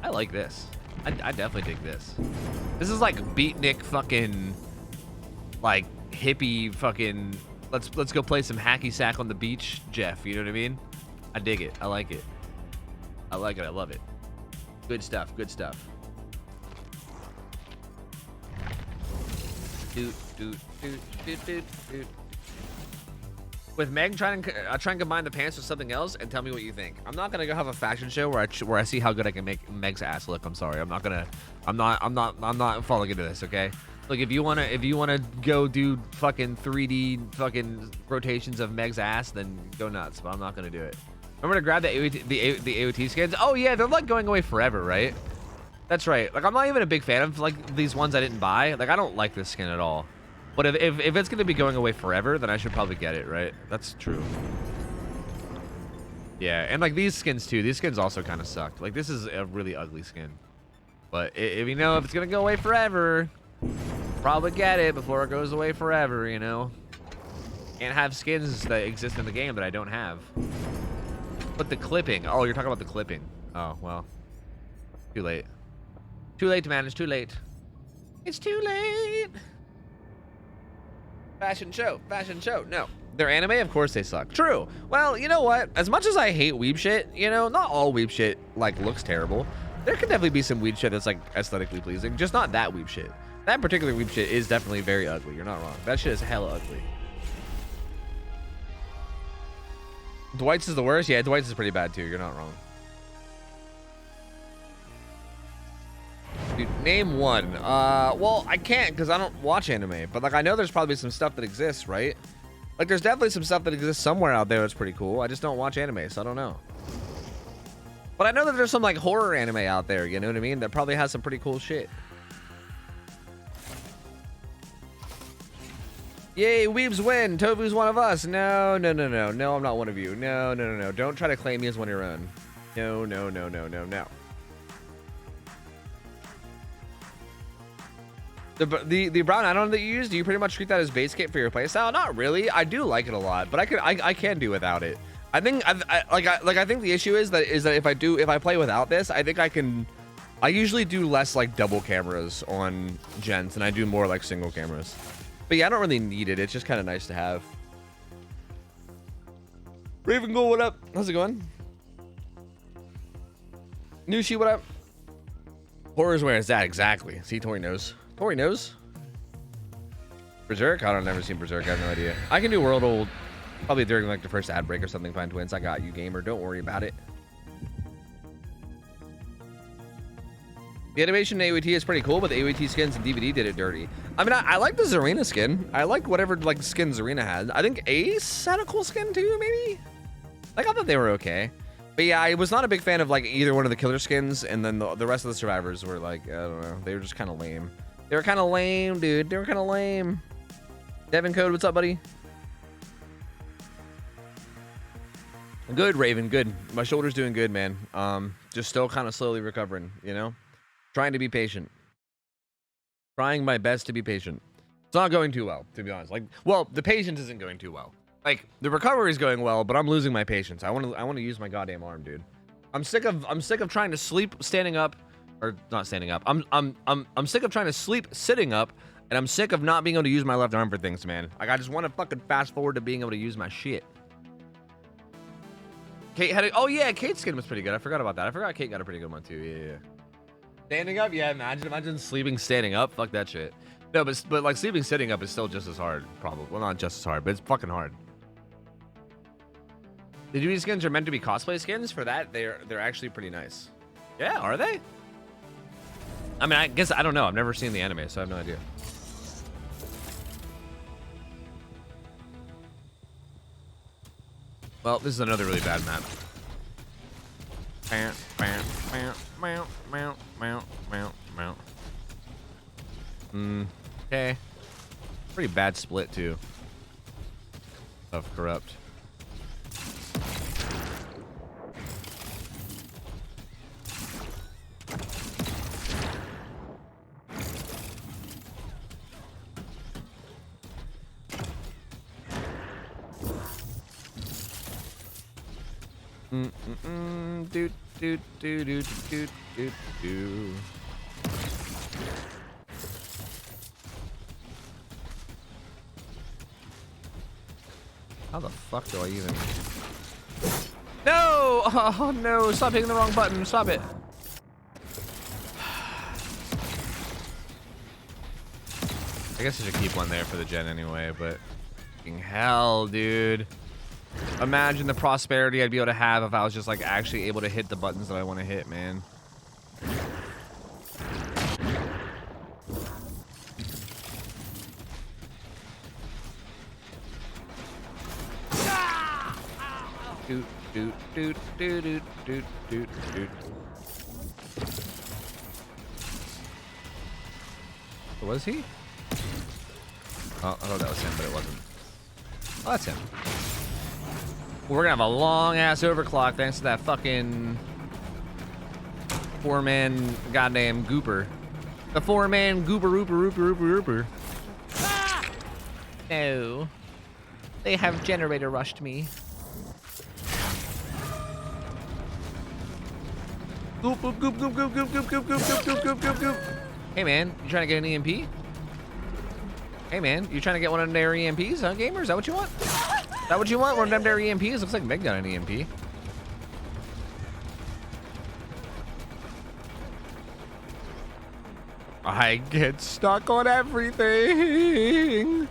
I like this. I definitely dig this. This is, like, beatnik fucking, like, hippie fucking, let's go play some hacky sack on the beach, Jeff, you know what I mean? I dig it. I like it. I like it. I love it. Good stuff. Good stuff. With Meg, try and combine the pants with something else and tell me what you think. I'm not gonna go have a fashion show where I see how good I can make Meg's ass look. I'm sorry. I'm not falling into this. Okay. Look, if you wanna go do fucking 3D fucking rotations of Meg's ass, then go nuts. But I'm not gonna do it. I'm gonna grab the AOT skins. Oh yeah, they're like going away forever, right? That's right. Like I'm not even a big fan of like these ones I didn't buy. Like I don't like this skin at all. But if it's gonna be going away forever, then I should probably get it, right? That's true. Yeah, and like these skins too. These skins also kind of suck. Like this is a really ugly skin. But if you know if it's gonna go away forever, probably get it before it goes away forever. You know, can't have skins that exist in the game that I don't have. But the clipping. Oh, you're talking about the clipping. Oh, well. Too late. Too late to manage. Too late. It's too late. Fashion show. Fashion show. No. They're anime? Of course they suck. True. Well, you know what? As much as I hate weeb shit, you know, not all weeb shit, like, looks terrible. There could definitely be some weeb shit that's, like, aesthetically pleasing. Just not that weeb shit. That particular weeb shit is definitely very ugly. You're not wrong. That shit is hella ugly. Dwight's is the worst? Yeah, Dwight's is pretty bad too. You're not wrong. Dude, name one. Well, I can't because I don't watch anime, but like I know there's probably some stuff that exists, right? Like there's definitely some stuff that exists somewhere out there that's pretty cool. I just don't watch anime, so I don't know. But I know that there's some like horror anime out there, you know what I mean? That probably has some pretty cool shit. Yay, weebs win. Tofu's one of us. No, no, no, no. No, I'm not one of you. No, no, no, no. Don't try to claim me as one of your own. No, no, no, no, no, no. The brown add-on that you use, do you pretty much treat that as base kit for your playstyle? Not really. I do like it a lot, but I can do without it. I think I think the issue is that if I play without this, I think I usually do less like double cameras on gens and I do more like single cameras. But yeah, I don't really need it. It's just kind of nice to have. Raven Gold, what up? How's it going? Nushi, what up? Horror's where is that exactly? See, Tori knows. Tori knows. Berserk? I don't never seen Berserk. I have no idea. I can do World Old probably during like the first ad break or something. Fine Twins. I got you, gamer. Don't worry about it. The animation in AOT is pretty cool, but the AOT skins and DVD did it dirty. I mean, I like the Zarina skin. I like whatever like skin Zarina had. I think Ace had a cool skin too, maybe? Like, I thought they were okay. But yeah, I was not a big fan of like either one of the killer skins, and then the rest of the survivors were like, I don't know. They were just kind of lame. They were kind of lame, dude. They were kind of lame. Devin Code, what's up, buddy? Good, Raven, good. My shoulder's doing good, man. Just still kind of slowly recovering, you know? Trying to be patient. Trying my best to be patient. It's not going too well, to be honest. Like, well, the patience isn't going too well. Like, the recovery is going well, but I'm losing my patience. I want to use my goddamn arm, dude. I'm sick of trying to sleep standing up, or not standing up. I'm sick of trying to sleep sitting up, and I'm sick of not being able to use my left arm for things, man. Like, I just want to fucking fast forward to being able to use my shit. Kate had oh yeah, Kate's skin was pretty good. I forgot about that. I forgot Kate got a pretty good one too. Yeah. Standing up, yeah. Imagine sleeping standing up. Fuck that shit. No, but like sleeping sitting up is still just as hard, probably. Well, not just as hard, but it's fucking hard. The duty skins are meant to be cosplay skins. For that, they're actually pretty nice. Yeah, are they? I mean, I guess I don't know. I've never seen the anime, so I have no idea. Well, this is another really bad map. Okay. Pretty bad split too. Of corrupt. Do. How the fuck do I even? No! Oh no! Stop hitting the wrong button. Stop it. I guess I should keep one there for the gen anyway, but fucking hell, dude. Imagine the prosperity I'd be able to have if I was just like actually able to hit the buttons that I want to hit, man. Doot. Was he? Oh, I thought that was him, but it wasn't. Oh, that's him. We're gonna have a long ass overclock thanks to that fucking 4-man goddamn gooper. The 4-man gooper rooper. Ah! No. They have generator rushed me. Goop. Hey man, you trying to get an EMP? Hey man, you trying to get one of their EMPs, huh, gamer? Is that what you want? Is that what you want? One of them their EMPs? Looks like Meg got an EMP. I get stuck on everything.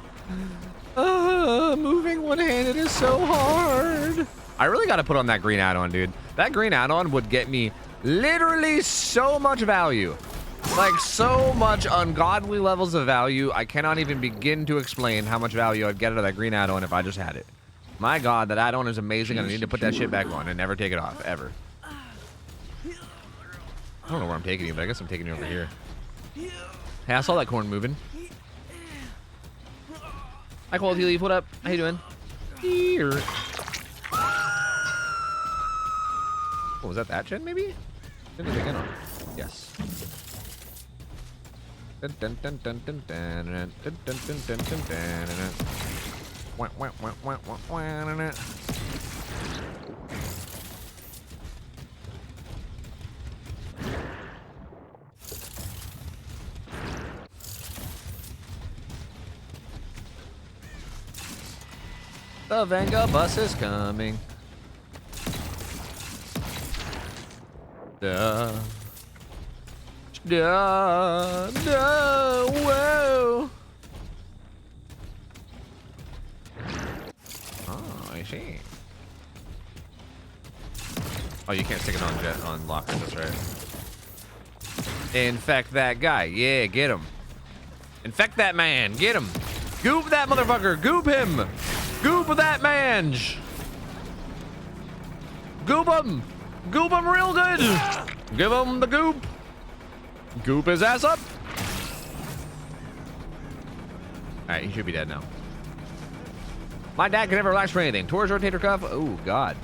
Moving one-handed is so hard. I really got to put on that green add-on, dude. That green add-on would get me literally so much value. Like, so much ungodly levels of value. I cannot even begin to explain how much value I'd get out of that green add-on if I just had it. My God, that add-on is amazing, and I need to put that shit back on and never take it off, ever. I don't know where I'm taking you, but I guess I'm taking you over here. Hey, I saw that corn moving. Hi, Quality Leaf. What up? How you doing? Here. Oh, was that gen, maybe? Didn't think on. Yes. Dun dun dun dun dun dun dun dun dun dun dun dun dun. Wah, wah, wah, wah, wah, wah, dun, dun. The Vanguard bus is coming. Duh. Duh. Duh. Whoa. Oh, I see. Oh, you can't stick it on lockers, that's right. Infect that guy. Yeah, get him. Infect that man. Get him. Goop that motherfucker. Goop him. Goop that man. Goop him. Goop him real good. Give him the goop. Goop his ass up. Alright, he should be dead now. My dad can never relax for anything. Tore his rotator cuff. Oh, God.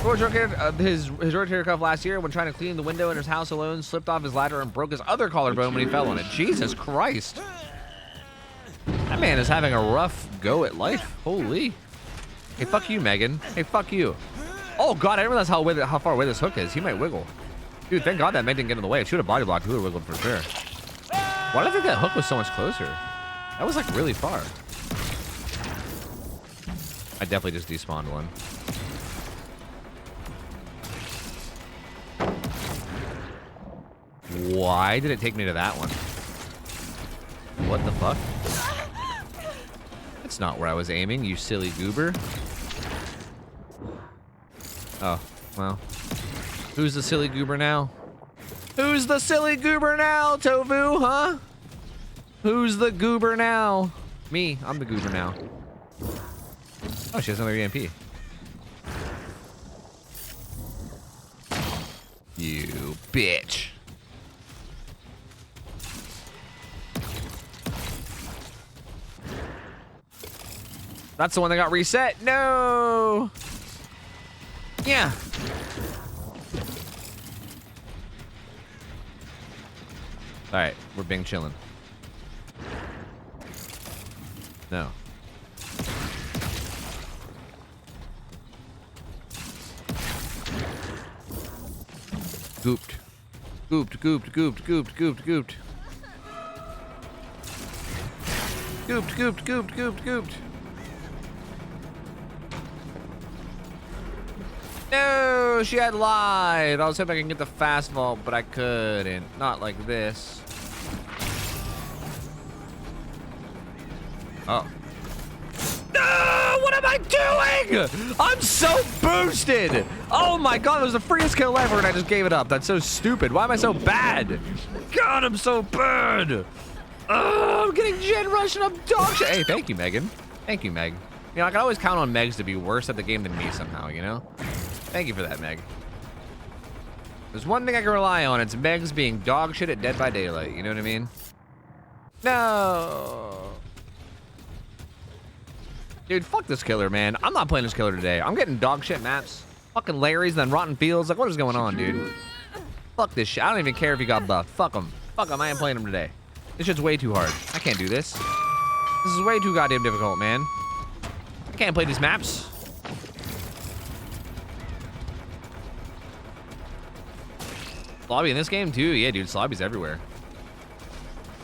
Tore his rotator cuff last year when trying to clean the window in his house alone, slipped off his ladder and broke his other collarbone when he fell on it. Jesus Christ. That man is having a rough go at life. Holy. Hey, fuck you, Megan. Hey, fuck you. Oh, God, I didn't realize how far away this hook is. He might wiggle. Dude, thank God that Meg didn't get in the way. If she would have body blocked, he would have wiggled for sure. Why did I think that hook was so much closer? That was, like, really far. I definitely just despawned one. Why did it take me to that one? What the fuck? That's not where I was aiming, you silly goober. Oh, well. Who's the silly goober now? Who's the silly goober now, Tofu, huh? Who's the goober now? Me, I'm the goober now. Oh, she has another EMP. You bitch. That's the one that got reset. No. Yeah. All right, we're being chilling. No. Gooped. Gooped, gooped, gooped, gooped, gooped, gooped. Gooped, gooped, gooped, gooped, gooped. No, she had lied. I was hoping I can get the fast vault, but I couldn't. Not like this. Oh. No, what am I doing? I'm so boosted. Oh my God, it was the freest kill ever and I just gave it up. That's so stupid. Why am I so bad? God, I'm so bad. Oh, I'm getting gen rushed and I'm dog shit. Hey, thank you, Megan. Thank you, Meg. You know, I can always count on Megs to be worse at the game than me somehow, you know? Thank you for that, Meg. There's one thing I can rely on. It's Megs being dog shit at Dead by Daylight. You know what I mean? No. Dude, fuck this killer, man. I'm not playing this killer today. I'm getting dog shit maps. Fucking Larry's, then Rotten Fields. Like, what is going on, dude? Fuck this shit. I don't even care if he got buffed. Fuck him. Fuck him. I ain't playing him today. This shit's way too hard. I can't do this. This is way too goddamn difficult, man. I can't play these maps. Slobby in this game too? Yeah, dude, Slobby's everywhere.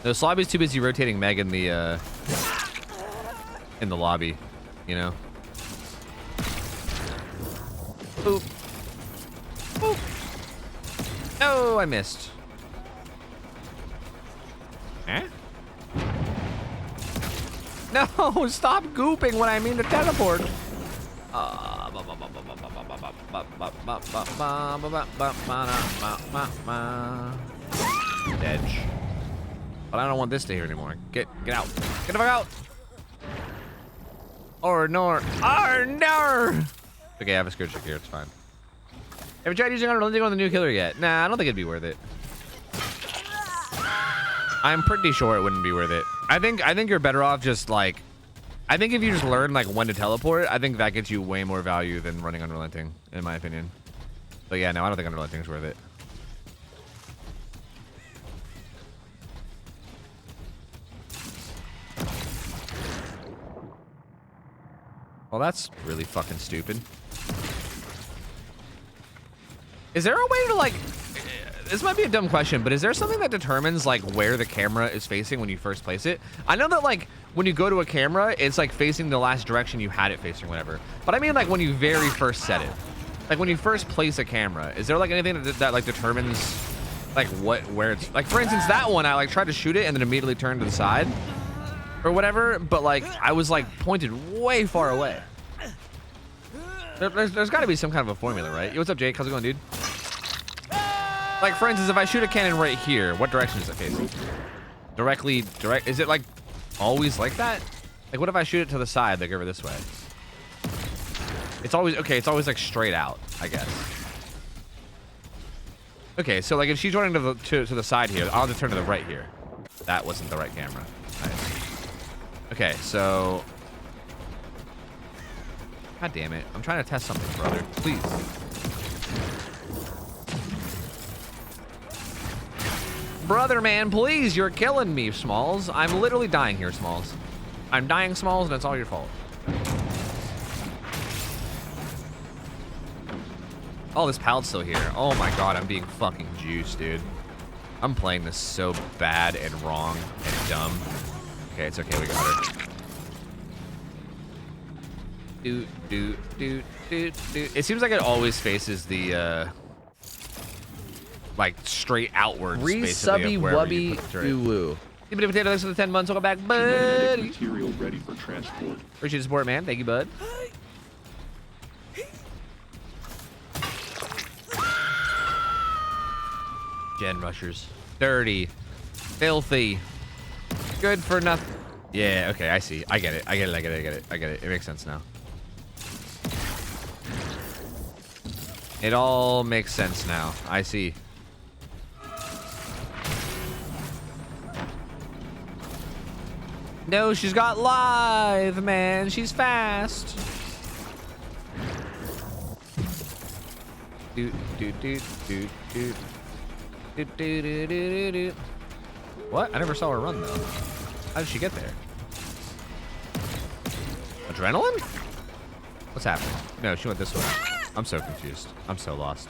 No, Slobby's too busy rotating Meg in the lobby, you know? Oop. Oop. No, I missed. Eh? No, stop gooping when I mean to teleport. edge. But I don't want this to here anymore. Get out. Get the fuck out. Or no. Okay, I have a skirt trick here. It's fine. Have you tried using unrelenting on the new killer yet? Nah, I don't think it'd be worth it. I'm pretty sure it wouldn't be worth it. I think you're better off just like, I think if you just learn like when to teleport, I think that gets you way more value than running unrelenting, in my opinion. But yeah, no, I don't think unrelenting is worth it. Well, that's really fucking stupid. Is there a way to like, this might be a dumb question, but is there something that determines like where the camera is facing when you first place it? I know that like when you go to a camera, it's like facing the last direction you had it facing, whatever. But I mean like when you very first set it, like when you first place a camera, is there like anything that like determines like where it's, like for instance, that one, I like tried to shoot it and then immediately turned to the side or whatever, but like I was like pointed way far away. There's got to be some kind of a formula, right? Yo, what's up, Jake? How's it going, dude? Like, for instance, if I shoot a cannon right here, what direction is it facing? Direct. Is it like always like that? Like, what if I shoot it to the side, like over this way? It's always, okay, it's always like straight out, I guess. Okay, so like if she's running to the side here, I'll just turn to the right here. That wasn't the right camera. Nice. Okay, so. God damn it. I'm trying to test something, brother. Please. Brother, man, please. You're killing me, Smalls. I'm literally dying here, Smalls. I'm dying, Smalls, and it's all your fault. Oh, this pallet's still here. Oh my god, I'm being fucking juiced, dude. I'm playing this so bad and wrong and dumb. Okay, it's okay. We got her. It seems like it always faces the like straight outwards. Re-subby wubby woo. Give me a potato. Thanks for the 10 months. Welcome back, Genetic buddy. material ready for transport. Appreciate the support, man. Thank you, bud. Gen rushers. Dirty. Filthy. Good for nothing. Yeah, okay, I see. I get it. I get it. It makes sense now. It all makes sense now. I see. No, she's got live, man. She's fast. What? I never saw her run though. How did she get there? Adrenaline? What's happening? No, she went this way. I'm so confused. I'm so lost.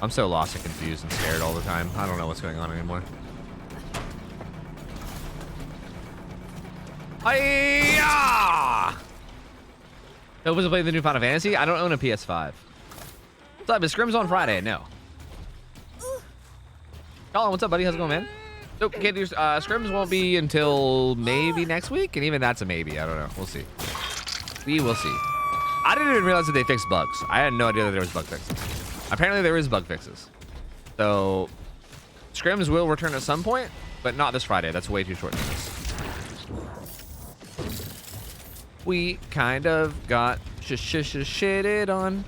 I'm so lost and confused and scared all the time. I don't know what's going on anymore. Hiya! So was it playing the new Final Fantasy? I don't own a PS5. What's up? Is Scrims on Friday? No. Colin, what's up, buddy? How's it going, man? Nope, can't do Scrims won't be until maybe next week, and even that's a maybe. I don't know. We'll see. We will see. I didn't even realize that they fixed bugs. I had no idea that there was bug fixes. Apparently there is bug fixes. So Scrims will return at some point, but not this Friday. That's way too short notice. We kind of got shitted on.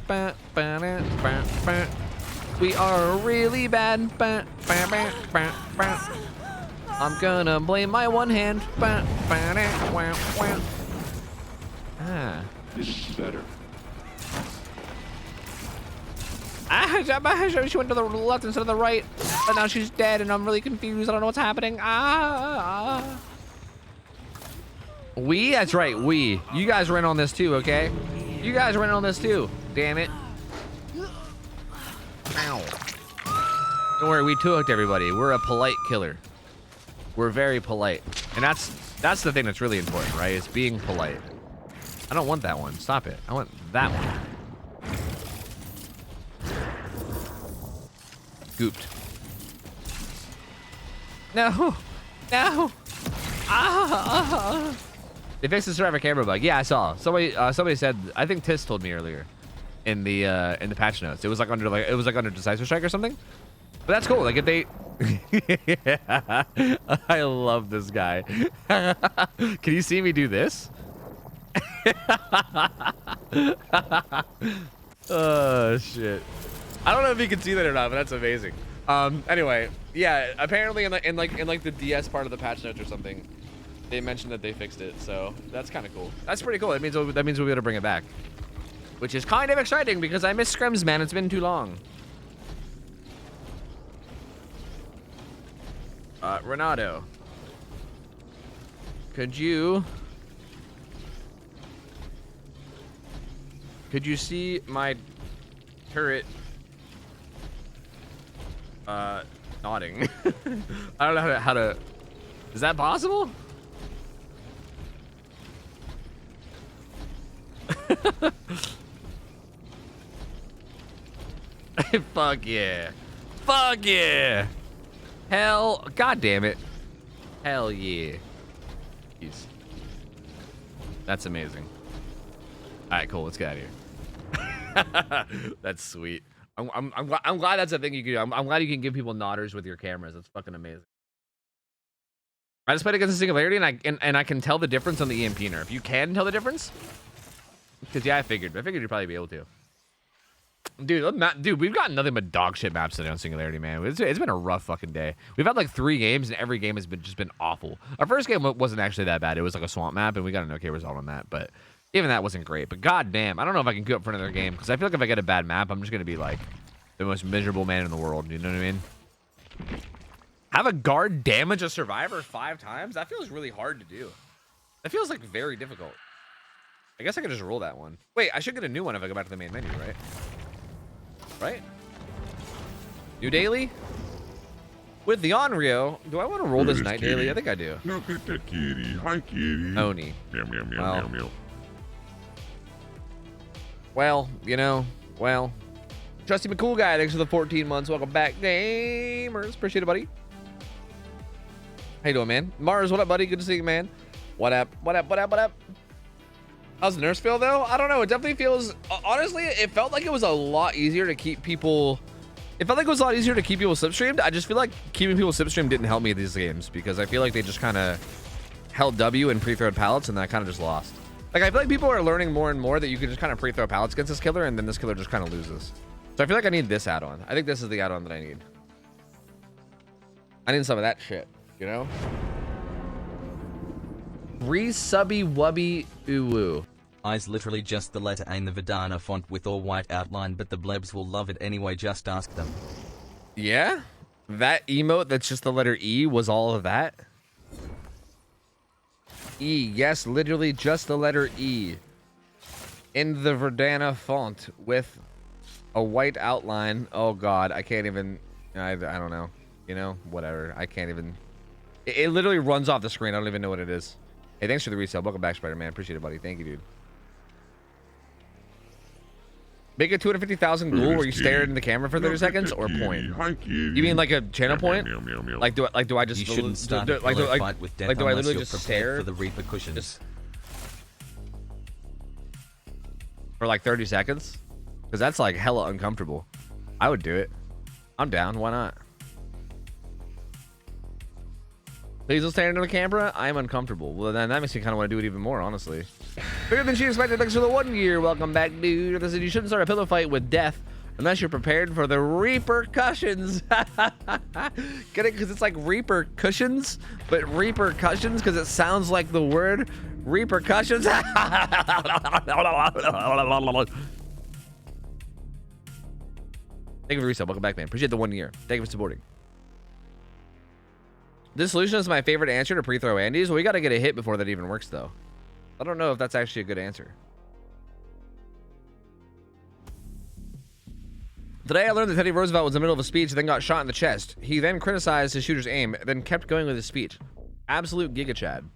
We are really bad. I'm gonna blame my one hand. Ah. This is better. She went to the left instead of the right, but now she's dead, and I'm really confused. I don't know what's happening. We? That's right, we. You guys were in on this too, okay? You guys were in on this too. Damn it. Ow. Don't worry, we two hooked everybody. We're a polite killer. We're very polite. And that's the thing that's really important, right? Is being polite. I don't want that one. Stop it. I want that one. Gooped. No. No. They fixed the survivor camera bug. Yeah, I saw. Somebody said, I think Tis told me earlier in the patch notes. It was like under decisive strike or something. But that's cool. Like if they, I love this guy. Can you see me do this? Oh shit! I don't know if you can see that or not, but that's amazing. Anyway, yeah. Apparently, in like the DS part of the patch notes or something, they mentioned that they fixed it. So that's kind of cool. That's pretty cool. That means we'll be able to bring it back, which is kind of exciting because I miss scrims, man. It's been too long. Renato, could you see my turret nodding? I don't know how to is that possible? Fuck yeah. Fuck yeah. Hell, god damn it. Hell yeah. Jeez. That's amazing. All right, cool. Let's get out of here. That's sweet. I'm glad that's a thing you can do. I'm glad you can give people nodders with your cameras. That's fucking amazing. I just played against the Singularity, and I can tell the difference on the EMP nerf. You can tell the difference? Because yeah, I figured you'd probably be able to. Dude, we've got nothing but dog shit maps today on Singularity, man. It's been a rough fucking day. We've had like 3 games, and every game has just been awful. Our first game wasn't actually that bad. It was like a swamp map, and we got an okay result on that. But even that wasn't great. But goddamn, I don't know if I can go up for another game because I feel like if I get a bad map, I'm just gonna be like the most miserable man in the world. You know what I mean? Have a guard damage a survivor 5 times? That feels really hard to do. That feels like very difficult. I guess I could just roll that one. Wait, I should get a new one if I go back to the main menu, right? Right? New daily? With the Onryo, do I want to roll this night daily? I think I do. Look at the kitty. Hi, kitty. Oni. Meow, meow, meow, Well. meow, meow. Well, you know, well. Trusty McCool guy, thanks for the 14 months. Welcome back, gamers. Appreciate it, buddy. How you doing, man? Mars, what up, buddy? Good to see you, man. What up? What up? What up? What up? How's the nurse feel, though? I don't know. It definitely feels... honestly, it felt like it was a lot easier to keep people... It felt like it was a lot easier to keep people slipstreamed. I just feel like keeping people slipstreamed didn't help me in these games because I feel like they just kind of held W and pre-throwed pallets, and then I kind of just lost. Like, I feel like people are learning more and more that you can just kind of pre-throw pallets against this killer, and then this killer just kind of loses. So I feel like I need this add-on. I think this is the add-on that I need. I need some of that shit, you know? Re-subby wubby uwu. I's literally just the letter A in the Vidana font with all white outline, but the blebs will love it anyway, just ask them. Yeah? That emote that's just the letter E was all of that? E, yes, literally just the letter E. In the Verdana font with a white outline. Oh god, I can't even... I don't know. You know, whatever. I can't even... It literally runs off the screen. I don't even know what it is. Hey, thanks for the resale. Welcome back, Spider-Man. Appreciate it, buddy. Thank you, dude. Make a 250,000 ghoul where you stare into the camera for 30 seconds or point? You mean like a channel point? Like do I just... You shouldn't start a fight with death do I unless literally you're just prepared stare for the repercussions. For like 30 seconds? Because that's like hella uncomfortable. I would do it. I'm down. Why not? Please don't stare into the camera. I'm uncomfortable. Well, then that makes me kind of want to do it even more, honestly. Bigger than she expected. Thanks for the 1 year. Welcome back, dude. This is, you shouldn't start a pillow fight with death unless you're prepared for the repercussions. Get it? Because it's like repercussions, but repercussions because it sounds like the word repercussions. Thank you for resale. Welcome back, man. Appreciate the 1 year. Thank you for supporting. This solution is my favorite answer to pre-throw Andes. Well, we got to get a hit before that even works, though. I don't know if that's actually a good answer. Today, I learned that Teddy Roosevelt was in the middle of a speech and then got shot in the chest. He then criticized his shooter's aim, then kept going with his speech. Absolute Giga Chad.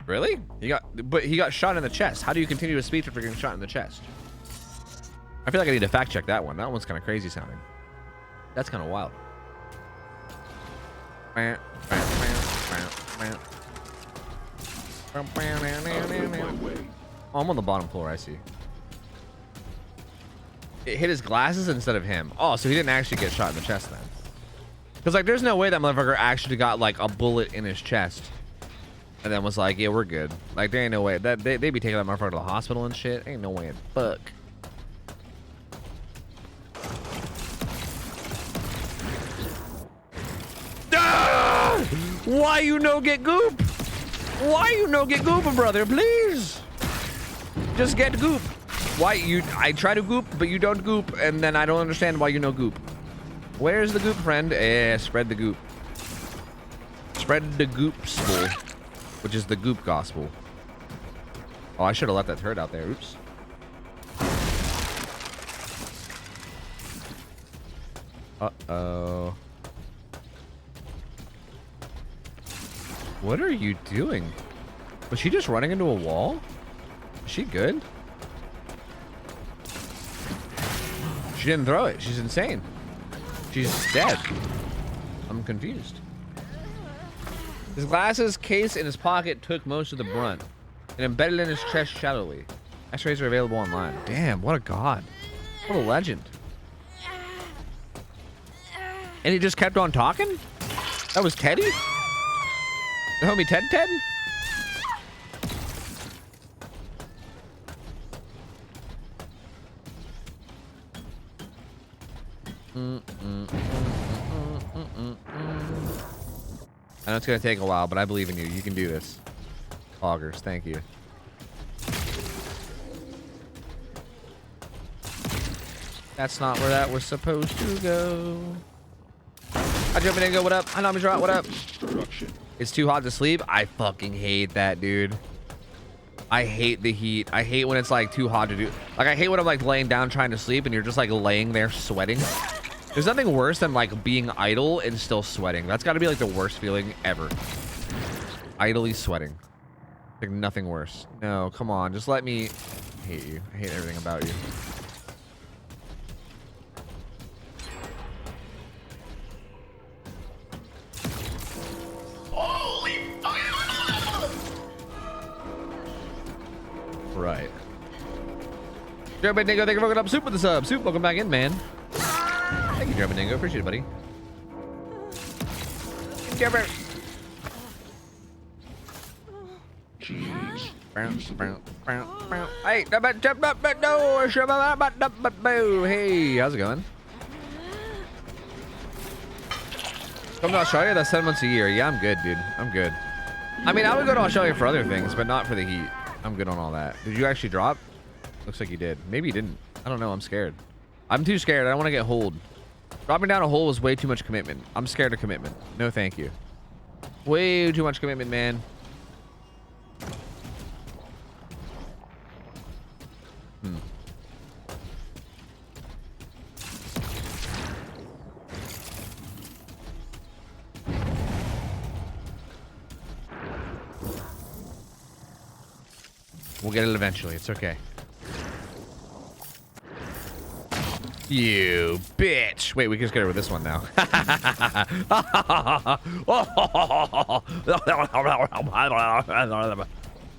Really? He got shot in the chest. How do you continue a speech after getting shot in the chest? I feel like I need to fact check that one. That one's kind of crazy sounding. That's kind of wild. Oh, I'm on the bottom floor, I see. It hit his glasses instead of him. Oh, so he didn't actually get shot in the chest then. Because, like, there's no way that motherfucker actually got, like, a bullet in his chest. And then was like, yeah, we're good. Like, there ain't no way. That they be taking that motherfucker to the hospital and shit. Ain't no way in fuck. Ah! Why you no get goop? Why you no get goop, brother? Please. Just get goop. Why you? I try to goop, but you don't goop, and then I don't understand why you no goop. Where's the goop, friend? Spread the goop. Spread the goopsful, which is the goop gospel. Oh, I should have left that turret out there. Oops. Uh-oh. What are you doing? Was she just running into a wall? Is she good? She didn't throw it. She's insane. She's dead. I'm confused. His glasses case in his pocket took most of the brunt and embedded in his chest shallowly. X-rays are available online. Damn, what a god. What a legend. And he just kept on talking? That was Teddy? The homie Ted? I know it's gonna take a while, but I believe in you. You can do this. Augers, thank you. That's not where that was supposed to go. I jump in and go, what up? I know I'm what up? It's too hot to sleep. I fucking hate that, dude. I hate the heat. I hate when it's like too hot to do. Like I hate when I'm like laying down trying to sleep and you're just like laying there sweating. There's nothing worse than like being idle and still sweating. That's got to be like the worst feeling ever. Idly sweating. Like nothing worse. No, come on. Just let me. I hate you. I hate everything about you. Right. Joe Bendigo, thank you for hooking up Soup with the sub. Soup, welcome back in, man. Thank you, Joe Bendigo. Appreciate it, buddy. Jumper. Hey, hey, how's it going? Come to Australia? That's 7 months a year. Yeah, I'm good, dude. I'm good. I mean, I would go to Australia for other things, but not for the heat. I'm good on all that. Did you actually drop? Looks like you did. Maybe you didn't. I don't know. I'm scared. I'm too scared. I don't want to get holed. Dropping down a hole was way too much commitment. I'm scared of commitment. No, thank you. Way too much commitment, man. We'll get it eventually. It's okay. You bitch. Wait, we can just get her with this one now.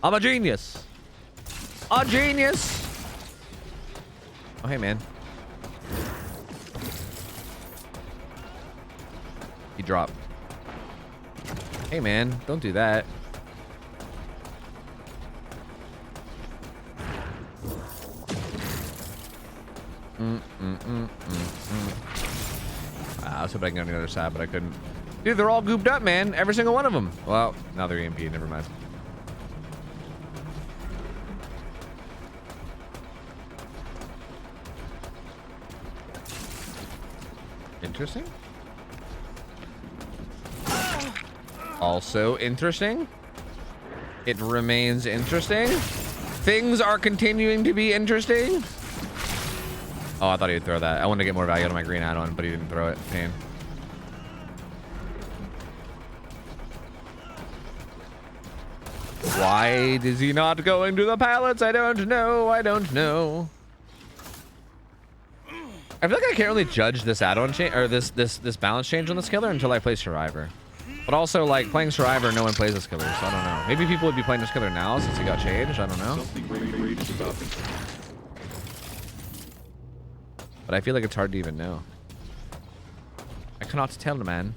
I'm a genius. A genius. Oh, hey, man. He dropped. Hey, man. Don't do that. I was hoping I could get on the other side, but I couldn't. Dude, they're all gooped up, man. Every single one of them. Well, now they're EMP. Never mind. Interesting. Also interesting. It remains interesting. Things are continuing to be interesting. Oh, I thought he'd throw that. I wanted to get more value out of my green add-on, but he didn't throw it. Pain. Why is he not going to the pallets? I don't know. I don't know. I feel like I can't really judge this add-on change or this balance change on this killer until I play Survivor. But also, like, playing Survivor, no one plays this killer, so I don't know. Maybe people would be playing this killer now since he got changed. I don't know. but I feel like it's hard to even know. I cannot tell, man.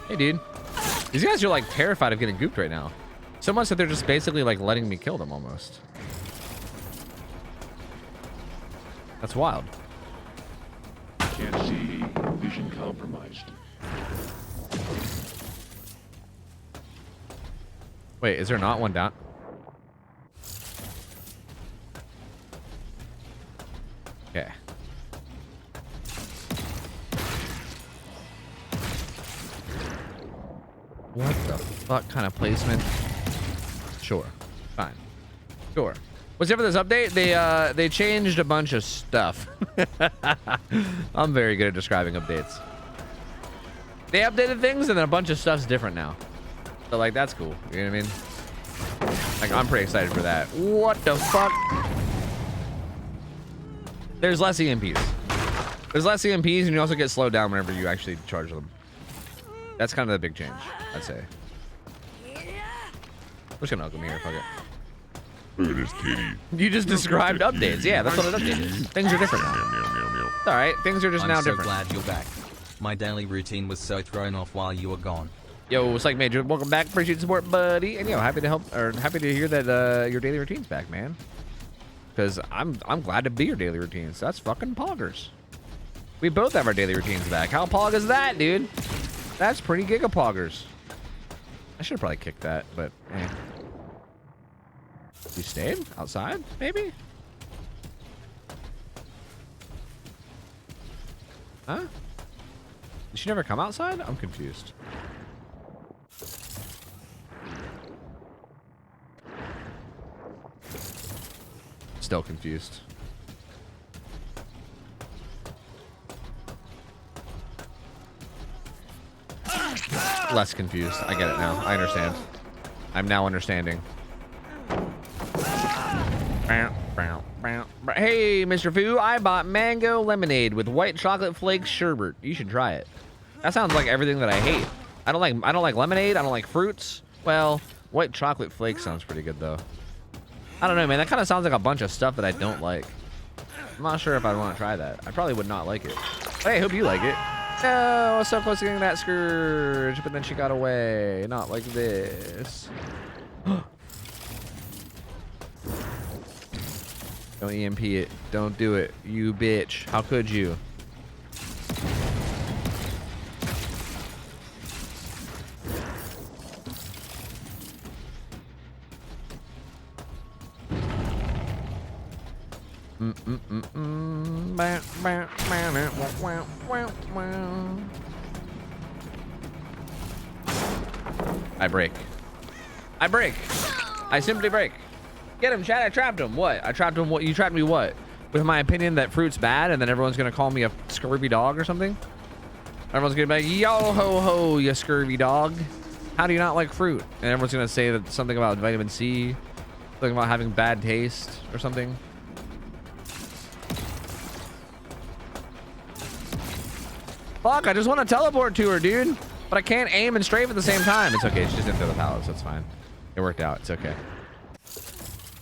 Hey, dude. These guys are like terrified of getting gooped right now. So much that they're just basically like letting me kill them almost. That's wild. Can't see. Vision compromised. Wait, is there not one down? Okay. What the fuck kind of placement? Sure. Fine. Sure. What's up for this update? They changed a bunch of stuff. I'm very good at describing updates. They updated things and then a bunch of stuff's different now. So like that's cool. You know what I mean? Like I'm pretty excited for that. What the fuck? There's less EMPs. There's less EMPs and you also get slowed down whenever you actually charge them. That's kind of the big change, I'd say. We're just gonna welcome here, fuck it. Look at this kitty. You just described updates. Yeah, that's what an update is. Things are different now. Meow, meow, meow, meow. It's alright, things are just now I'm so different. glad you're back. My daily routine was so thrown off while you were gone. Yo, what's like, Major? Welcome back. Appreciate the support, buddy. And yo, happy to help, or happy to hear that your daily routine's back, man. Because I'm glad to be your daily routines. That's fucking poggers. We both have our daily routines back. How pog is that, dude? That's pretty gigapoggers. I should have probably kicked that, but eh. You stayed outside, maybe? Huh? Did she never come outside? I'm confused. Still confused. Less confused. I get it now. I understand. I'm now understanding. Hey, Mr. Fu, I bought mango lemonade with white chocolate flake sherbet. You should try it. That sounds like everything that I hate. I don't like lemonade. I don't like fruits. Well, white chocolate flake sounds pretty good though. I don't know, man. That kind of sounds like a bunch of stuff that I don't like. I'm not sure if I'd want to try that. I probably would not like it. But hey, I hope you like it. No, I was so close to getting that scourge, but then she got away. Not like this. Don't EMP it. Don't do it. You bitch. How could you? I break. I break. I simply break. Get him, Chad. I trapped him. What? I trapped him. What? You trapped me what? With my opinion that fruit's bad and then everyone's going to call me a scurvy dog or something? Everyone's going to be like, yo ho ho, you scurvy dog. How do you not like fruit? And everyone's going to say that something about vitamin C, something about having bad taste or something. Fuck, I just want to teleport to her, dude. But I can't aim and strafe at the same time. It's okay. She just didn't throw the pallets. That's fine. It worked out. It's okay.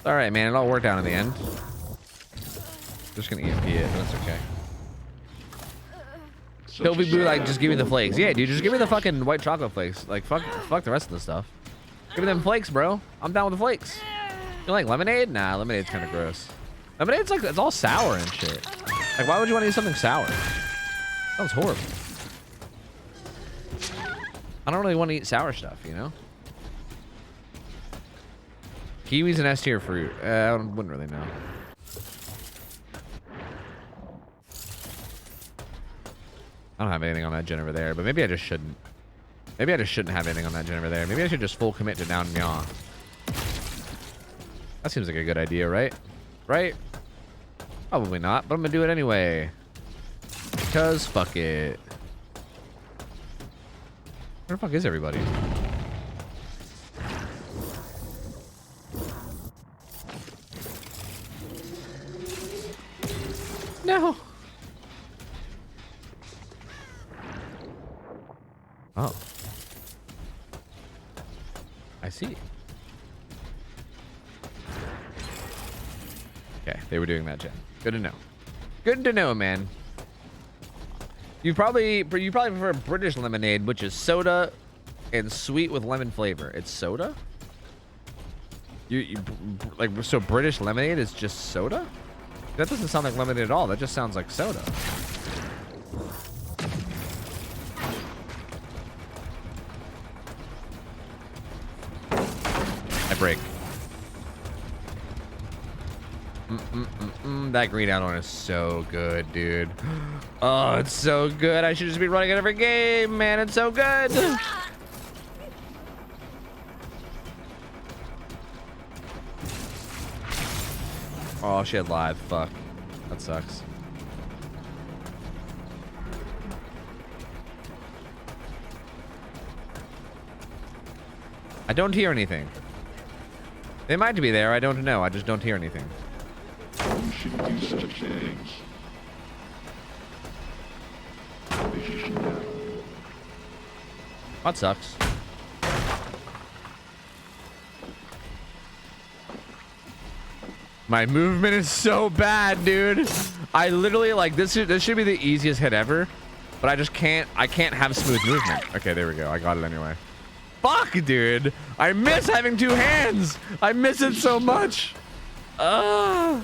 All right, man. It all worked out in the end. Just gonna EMP it, but that's okay. Toby Boo, like, just give me the flakes. Yeah, dude, just give me the fucking white chocolate flakes. Like, fuck the rest of the stuff. Give me them flakes, bro. I'm down with the flakes. You like lemonade? Nah, lemonade's kind of gross. Lemonade's like, it's all sour and shit. Like, why would you want to eat something sour? Sounds horrible. I don't really want to eat sour stuff, you know? Kiwi's an S tier fruit. I wouldn't really know. I don't have anything on that gen over there, but maybe I just shouldn't. Maybe I just shouldn't have anything on that gen over there. Maybe I should just full commit to down Myaw. That seems like a good idea, right? Right? Probably not, but I'm gonna do it anyway. Because fuck it. Where the fuck is everybody? No. Oh. I see. Okay, they were doing that, Jen. Good to know. Good to know, man. You probably prefer British lemonade, which is soda and sweet with lemon flavor. It's soda? You like, so British lemonade is just soda? That doesn't sound like lemonade at all. That just sounds like soda. I break. That green add-on is so good, dude. Oh, it's so good. I should just be running it every game, man. It's so good. Oh, she had live. Fuck. That sucks. I don't hear anything. They might be there. I don't know. I just don't hear anything. You shouldn't do such things. Position down. That sucks. My movement is so bad, dude. I literally, like, this should be the easiest hit ever, but I can't have smooth movement. Okay, there we go. I got it anyway. Fuck, dude. I miss having two hands. I miss it so much. God,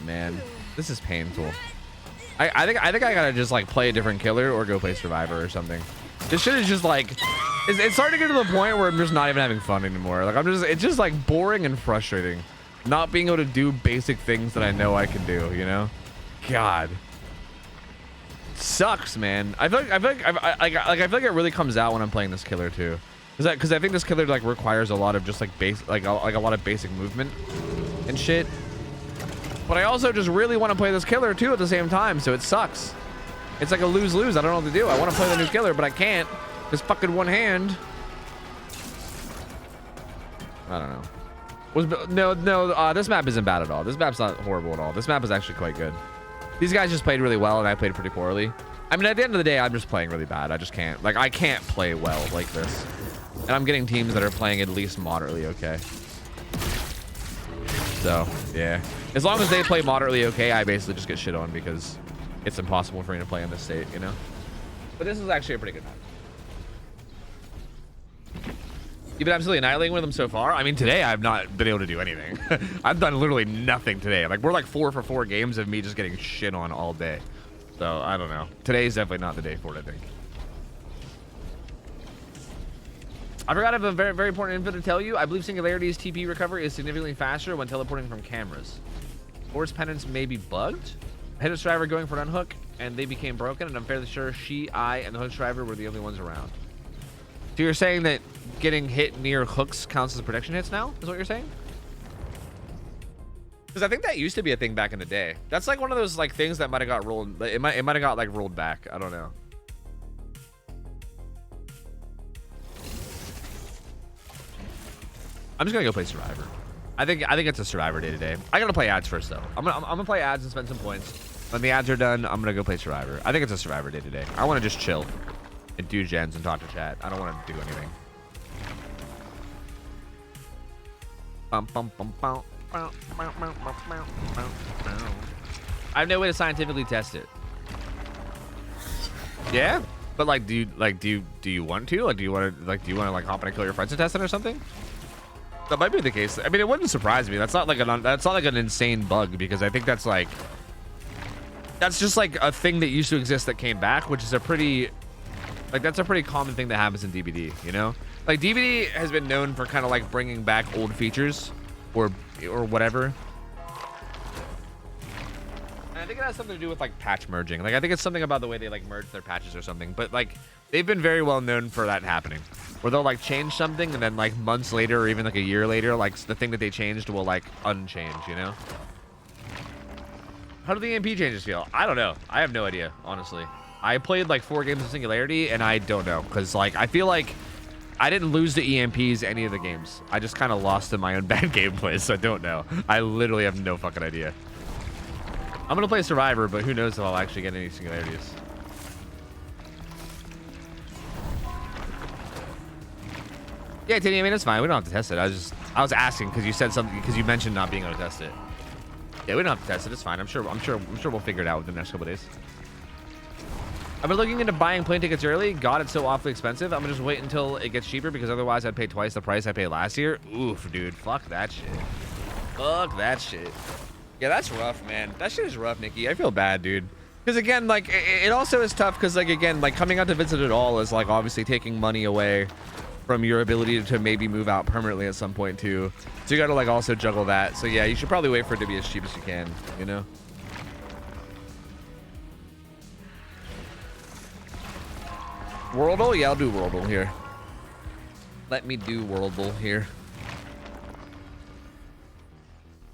man. This is painful. I think I gotta just, like, play a different killer or go play Survivor or something. This shit is just, like, it's starting to get to the point where I'm just not even having fun anymore. Like, it's just, like, boring and frustrating. Not being able to do basic things that I know I can do, you know? God. Sucks, man. I feel like it really comes out when I'm playing this killer too, because I think this killer, like, requires a lot of just, like, a lot of basic movement and shit. But I also just really want to play this killer too at the same time, so it sucks. It's like a lose-lose. I don't know what to do. I want to play the new killer, but I can't. This fucking one hand. I don't know. This map isn't bad at all. This map's not horrible at all. This map is actually quite good. These guys just played really well, and I played pretty poorly. I mean, at the end of the day, I'm just playing really bad. I just can't. Like, I can't play well like this. And I'm getting teams that are playing at least moderately okay. So, yeah. As long as they play moderately okay, I basically just get shit on because it's impossible for me to play in this state, you know? But this is actually a pretty good map. You've been absolutely annihilating with them so far. I mean, today I've not been able to do anything. I've done literally nothing today. Like, we're like 4 for 4 games of me just getting shit on all day. So, I don't know. Today's definitely not the day for it, I think. I forgot I have a very, very important info to tell you. I believe Singularity's TP recovery is significantly faster when teleporting from cameras. Force penance may be bugged. I hit a striver going for an unhook, and they became broken, and I'm fairly sure she, I, and the hook striver were the only ones around. So you're saying that getting hit near hooks counts as protection hits now? Is what you're saying? Because I think that used to be a thing back in the day. That's like one of those, like, things that might have got rolled. It might have got, like, rolled back. I don't know. I'm just gonna go play Survivor. I think it's a Survivor day today. I gotta play ads first though. I'm gonna play ads and spend some points. When the ads are done, I'm gonna go play Survivor. I think it's a Survivor day today. I want to just chill and do gens and talk to chat. I don't want to do anything. I have no way to scientifically test it. Yeah, but like, do you want to? Like, do you want to like hop on and kill your friends to test it or something? That might be the case. I mean, it wouldn't surprise me. That's not like an insane bug, because I think that's just like a thing that used to exist that came back, which is a pretty, like, that's a pretty common thing that happens in DBD, you know? Like, DBD has been known for kind of like bringing back old features or whatever. And I think it has something to do with like patch merging. Like, I think it's something about the way they like merge their patches or something, but like they've been very well known for that happening, where they'll like change something and then like months later or even like a year later, like the thing that they changed will like unchange, you know? How do the EMP changes feel? I don't know. I have no idea, honestly. I played like 4 games of Singularity and I don't know, because like I feel like I didn't lose the EMPs any of the games. I just kind of lost in my own bad gameplay, so I don't know. I literally have no fucking idea. I'm gonna play Survivor, but who knows if I'll actually get any singularities. Yeah, Titty, I mean, it's fine. We don't have to test it. I was asking because you said something, because you mentioned not being able to test it. Yeah, we don't have to test it. It's fine. I'm sure we'll figure it out within the next couple days. I've been looking into buying plane tickets early. God, it's so awfully expensive. I'm gonna just wait until it gets cheaper because otherwise I'd pay twice the price I paid last year. Oof, dude. Fuck that shit. Fuck that shit. Yeah, that's rough, man. That shit is rough, Nikki. I feel bad, dude. Because again, like, it also is tough because, like, again, like, coming out to visit at all is, like, obviously taking money away from your ability to maybe move out permanently at some point, too. So you gotta, like, also juggle that. So, yeah, you should probably wait for it to be as cheap as you can, you know? Worldle? Yeah, I'll do Worldle here. Let me do Worldle here.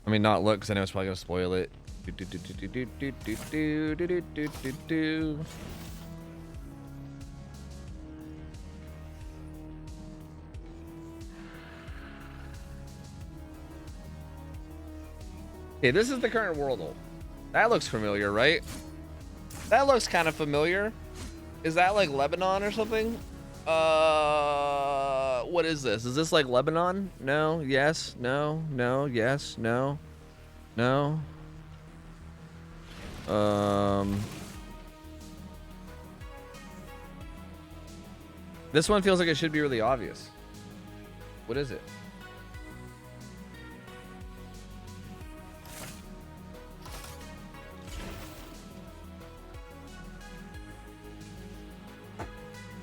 I mean, not look, because I know it's probably gonna spoil it. Okay, this is the current Worldle. That looks familiar, right? That looks kind of familiar. Is that like Lebanon or something? What is this? Is this like Lebanon? No, yes, no, no, yes, no, no. This one feels like it should be really obvious. What is it?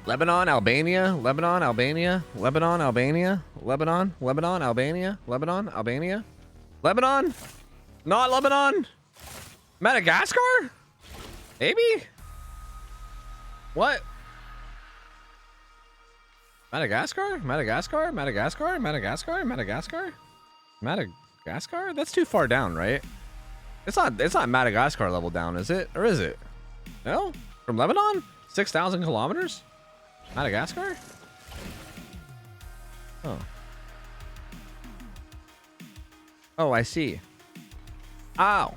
Lebanon, Albania, Lebanon, Albania, Lebanon, Albania, Lebanon, Lebanon, Albania, Lebanon, Albania, Lebanon, not Lebanon, Madagascar, maybe. What? Madagascar, Madagascar, Madagascar, Madagascar, Madagascar, Madagascar. That's too far down, right? It's not Madagascar level down, is it? Or is it? No, from Lebanon, 6,000 kilometers. Madagascar? Oh. Oh, I see. Oh.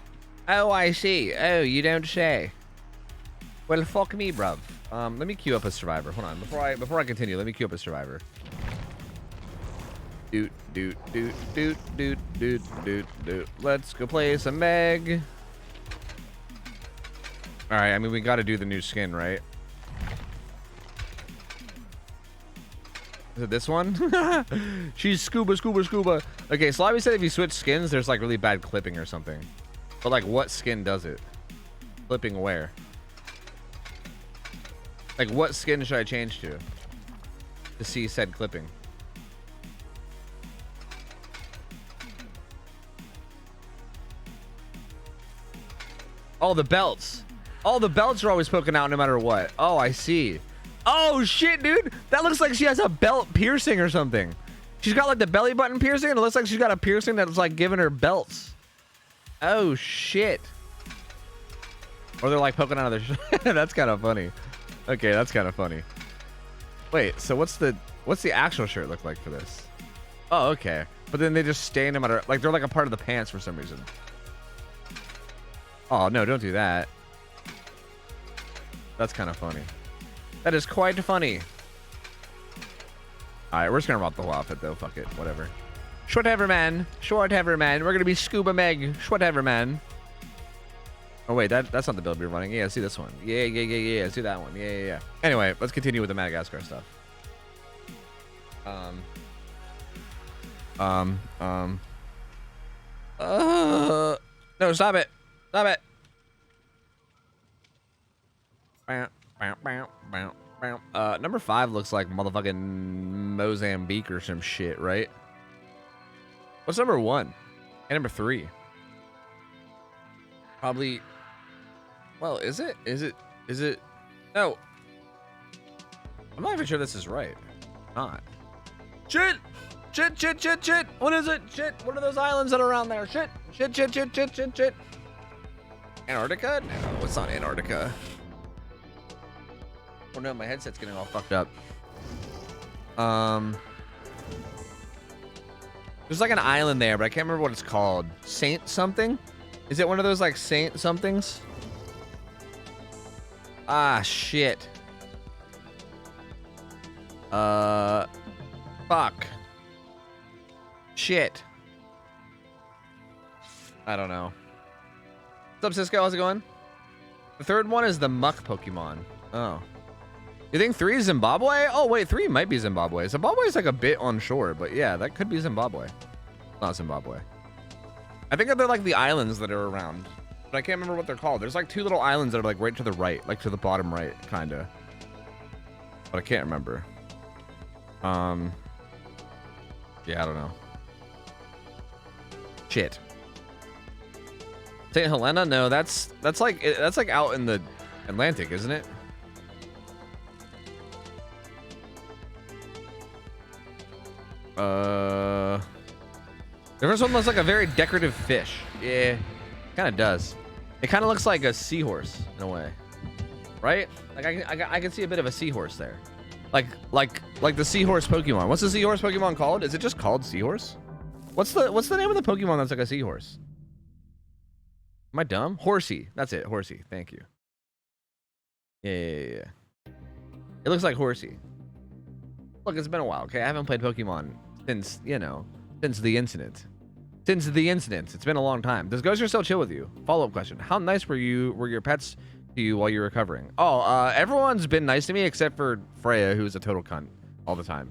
Oh, I see. Oh, you don't say. Well, fuck me, bruv. Let me queue up a survivor. Hold on. Before I continue, let me queue up a survivor. Doot, doot, doot, doot, doot, doot, doot, doot. Let's go play some Meg. Alright, I mean, we gotta do the new skin, right? Is it this one? She's scuba, scuba, scuba. Okay, Slobby said if you switch skins, there's like really bad clipping or something. But like, what skin does it? Clipping where? Like, what skin should I change to see said clipping? Oh, the belts. Oh, the belts are always poking out no matter what. Oh, I see. Oh shit, dude, that looks like she has a belt piercing or something. She's got like the belly button piercing, and it looks like she's got a piercing that's like giving her belts. Oh shit. Or they're like poking out of their that's kind of funny. Okay, that's kind of funny. Wait, so what's the actual shirt look like for this? Oh, okay. But then they just stay no matter, like, they're like a part of the pants for some reason. Oh no, don't do that. That's kind of funny. That is quite funny. Alright, we're just gonna rock the whole outfit though. Fuck it. Whatever. Shortever, man. Shortever, man. We're gonna be Scuba Meg. Shortever, man. Oh, wait. That's not the build we're running. Yeah, see this one. Yeah. Let's do that one. Yeah. Anyway, let's continue with the Madagascar stuff. No, stop it. Stop it. Number 5 looks like motherfucking Mozambique or some shit, right? What's number 1? And number 3? Probably. Well, is it? No. I'm not even sure this is right. Not. Shit! What is it? Shit! What are those islands that are around there? Shit! Antarctica? No, it's not Antarctica. Oh no, my headset's getting all fucked up. There's like an island there, but I can't remember what it's called. Saint something? Is it one of those like Saint somethings? Ah, shit. Fuck. Shit. I don't know. What's up, Cisco? How's it going? The third one is the Muck Pokemon. Oh. You think 3 is Zimbabwe? Oh, wait, 3 might be Zimbabwe. Zimbabwe is like a bit onshore, but yeah, that could be Zimbabwe. Not Zimbabwe. I think they're like the islands that are around, but I can't remember what they're called. There's like 2 little islands that are like right to the right, like to the bottom right, kind of. But I can't remember. Yeah, I don't know. Shit. St. Helena? No, that's like out in the Atlantic, isn't it? The first one looks like a very decorative fish. Yeah, kind of does. It kind of looks like a seahorse in a way, right? Like I can see a bit of a seahorse there, like the seahorse Pokemon. What's the seahorse Pokemon called? Is it just called seahorse? What's the name of the Pokemon that's like a seahorse? Am I dumb? Horsey. That's it. Horsey. Thank you. Yeah. It looks like Horsey. Look, it's been a while. Okay, I haven't played Pokemon since since the incident. It's been a long time. Does Ghoster still chill with you? Follow-up question. How nice were your pets to you while you're recovering? Oh, everyone's been nice to me except for Freya, who's a total cunt all the time.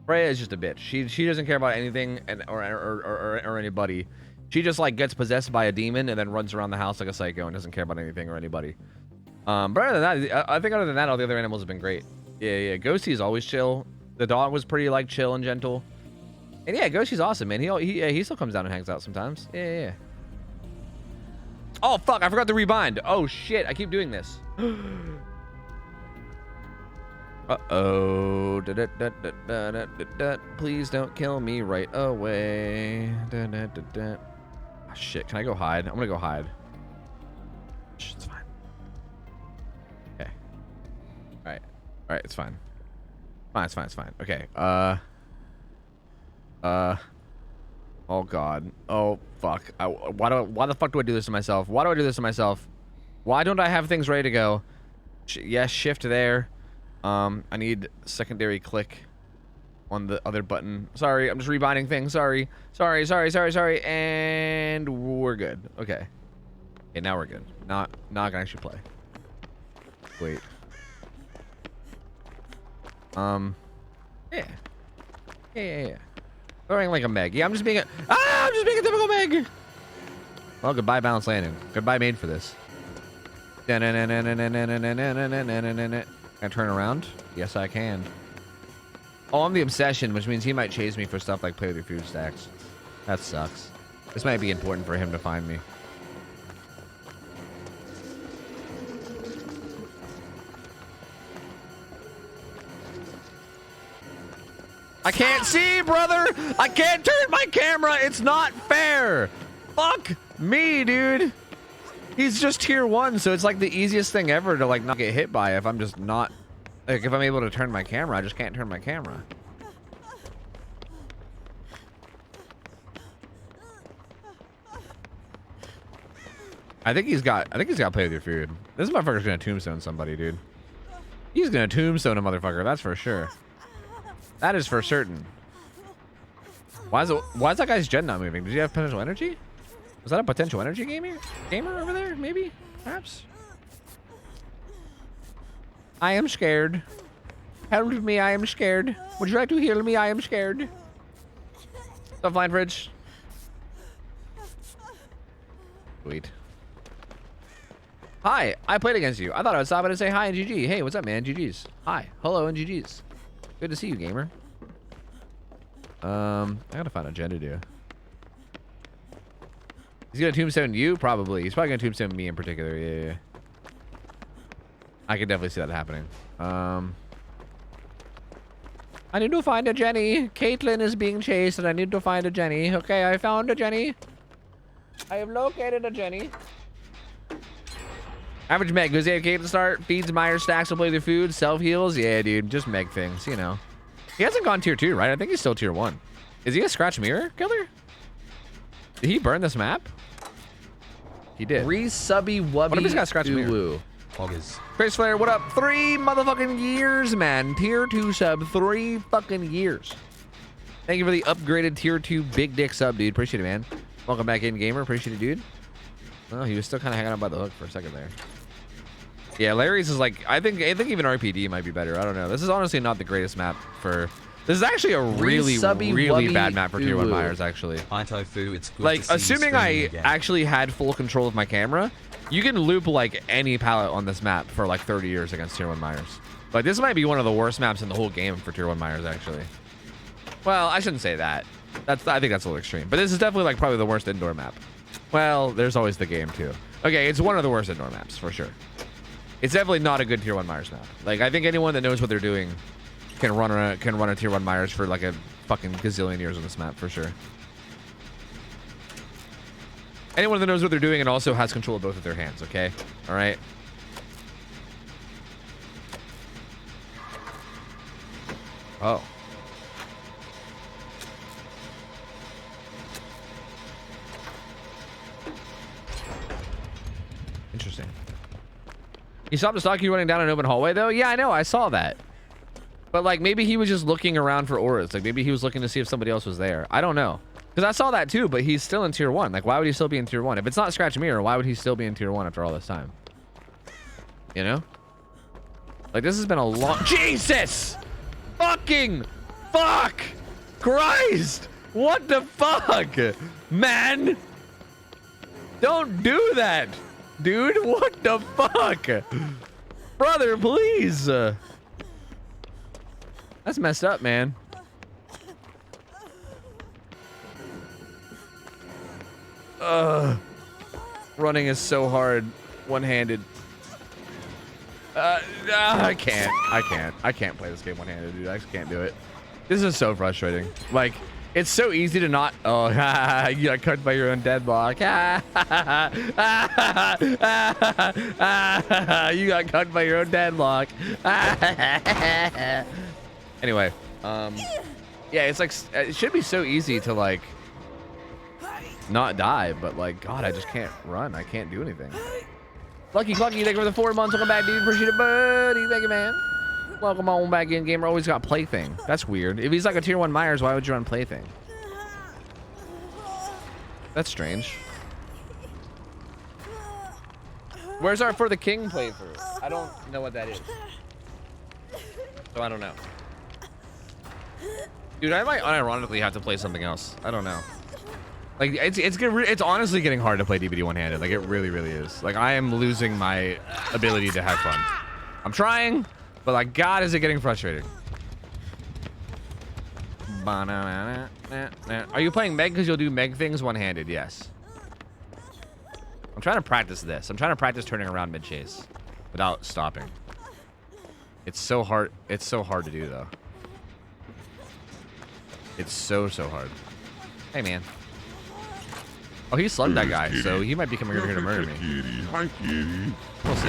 Freya is just a bitch. She doesn't care about anything or anybody. She just like gets possessed by a demon and then runs around the house like a psycho and doesn't care about anything or anybody. But other than that, I think other than that, all the other animals have been great. Yeah. Ghosty is always chill. The dog was pretty like chill and gentle. And yeah, Ghosty's awesome, man. He still comes down and hangs out sometimes. Yeah. Oh fuck! I forgot to rebind. Oh shit! I keep doing this. Uh-oh. Please don't kill me right away. Oh, shit, can I go hide? I'm gonna go hide. Shh, it's fine. Okay. Alright, it's fine. It's fine. Okay, oh god. Oh fuck. Why the fuck do I do this to myself? Why do I do this to myself? Why don't I have things ready to go? Yes, shift there. I need secondary click on the other button. Sorry, I'm just rebinding things. Sorry. And we're good. Okay, now we're good. Now I can actually play. Wait. Yeah. Throwing like a meg. Yeah, I'm just being a typical meg. Well, goodbye balance landing. Goodbye made for this. Can I turn around? Yes, I can. Oh, I'm the obsession, which means he might chase me for stuff like play with your food stacks. That sucks. This might be important for him to find me. I can't see, brother! I can't turn my camera! It's not fair! Fuck me, dude! He's just tier 1, so it's like the easiest thing ever to like not get hit by if I'm just not... Like, if I'm able to turn my camera, I just can't turn my camera. I think he's got to play with your food. This motherfucker's gonna tombstone somebody, dude. He's gonna tombstone a motherfucker, that's for sure. That is for certain. Why is that guy's gen not moving? Does he have potential energy? Was that a potential energy gamer over there? Maybe? Perhaps? I am scared. Help me, I am scared. Would you like to heal me? I am scared. What's up, Flying Fridge? Sweet. Hi, I played against you. I thought I would stop in and say hi and GG. Hey, what's up, man? GG's. Hi. Hello and GG's. Good to see you, gamer. I gotta find a gen to do. He's gonna tombstone you? Probably. He's probably gonna tombstone me in particular. Yeah. I can definitely see that happening. I need to find a Jenny. Caitlin is being chased and I need to find a Jenny. Okay, I found a Jenny. I have located a Jenny. Average Meg. Goes AFK to start. Feeds Meyer stacks will play their food. Self-heals. Yeah, dude. Just Meg things, you know. He hasn't gone tier 2, right? I think he's still tier 1. Is he a scratch mirror killer? Did he burn this map? He did. Resubby wubby. What if he's got scratch mirror? Uwu. Poggers. Chris Flair, what up? 3 motherfucking years, man. Tier 2 sub, 3 fucking years. Thank you for the upgraded tier 2 big dick sub, dude. Appreciate it, man. Welcome back in, gamer. Appreciate it, dude. Oh, he was still kind of hanging out by the hook for a second there. Yeah, Larry's is like, I think even RPD might be better. I don't know. This is honestly not the greatest map for... This is actually a really bad map for tier 1 Myers, actually. OhTofu, it's good Like, to see you assuming I streaming again. actually had full control of my camera, you can loop like any palette on this map for like 30 years against tier 1 Myers. Like, this might be one of the worst maps in the whole game for tier 1 Myers, actually. Well, I shouldn't say that. I think that's a little extreme. But this is definitely like probably the worst indoor map. Well, there's always the game too. Okay, it's one of the worst indoor maps for sure. It's definitely not a good tier 1 Myers map. Like, I think anyone that knows what they're doing can run a tier 1 Myers for like a fucking gazillion years on this map for sure. Anyone that knows what they're doing and also has control of both of their hands, okay? All right. Oh. Interesting. He stopped to stalk you running down an open hallway, though? Yeah, I know. I saw that. But, like, maybe he was just looking around for auras. Like, maybe he was looking to see if somebody else was there. I don't know. Because I saw that, too, but he's still in tier 1. Like, why would he still be in tier 1? If it's not Scratch Mirror, why would he still be in tier 1 after all this time? You know? Like, this has been a long... Jesus! Fucking... Fuck! Christ! What the fuck? Man! Don't do that! Dude, what the fuck? Brother, please! That's messed up, man. Running is so hard, one-handed. I can't play this game one-handed, dude. I just can't do it. This is so frustrating. Like, it's so easy to not. Oh, you got cut by your own deadlock. You got cut by your own deadlock. Anyway, yeah, it's like it should be so easy to like not die, but like, God, I just can't run. I can't do anything. Lucky Clucky, thank you for the 4 months. Welcome back, dude. Appreciate it, buddy. Thank you, man. Welcome on back in. Gamer always got Plaything. That's weird. If he's like a tier 1 Myers, why would you run Plaything? That's strange. Where's our For the King playthrough? I don't know what that is. So I don't know. Dude, I might unironically have to play something else. I don't know. Like, it's honestly getting hard to play DBD one-handed. Like, it really, really is. Like, I am losing my ability to have fun. I'm trying, but like, God, is it getting frustrating. Are you playing Meg because you'll do Meg things one-handed? Yes. I'm trying to practice this. I'm trying to practice turning around mid-chase without stopping. It's so hard. It's so hard to do, though. It's so hard. Hey, man. Oh, he slugged that guy, so he might be coming over here to murder me. Hi, kitty. We'll see.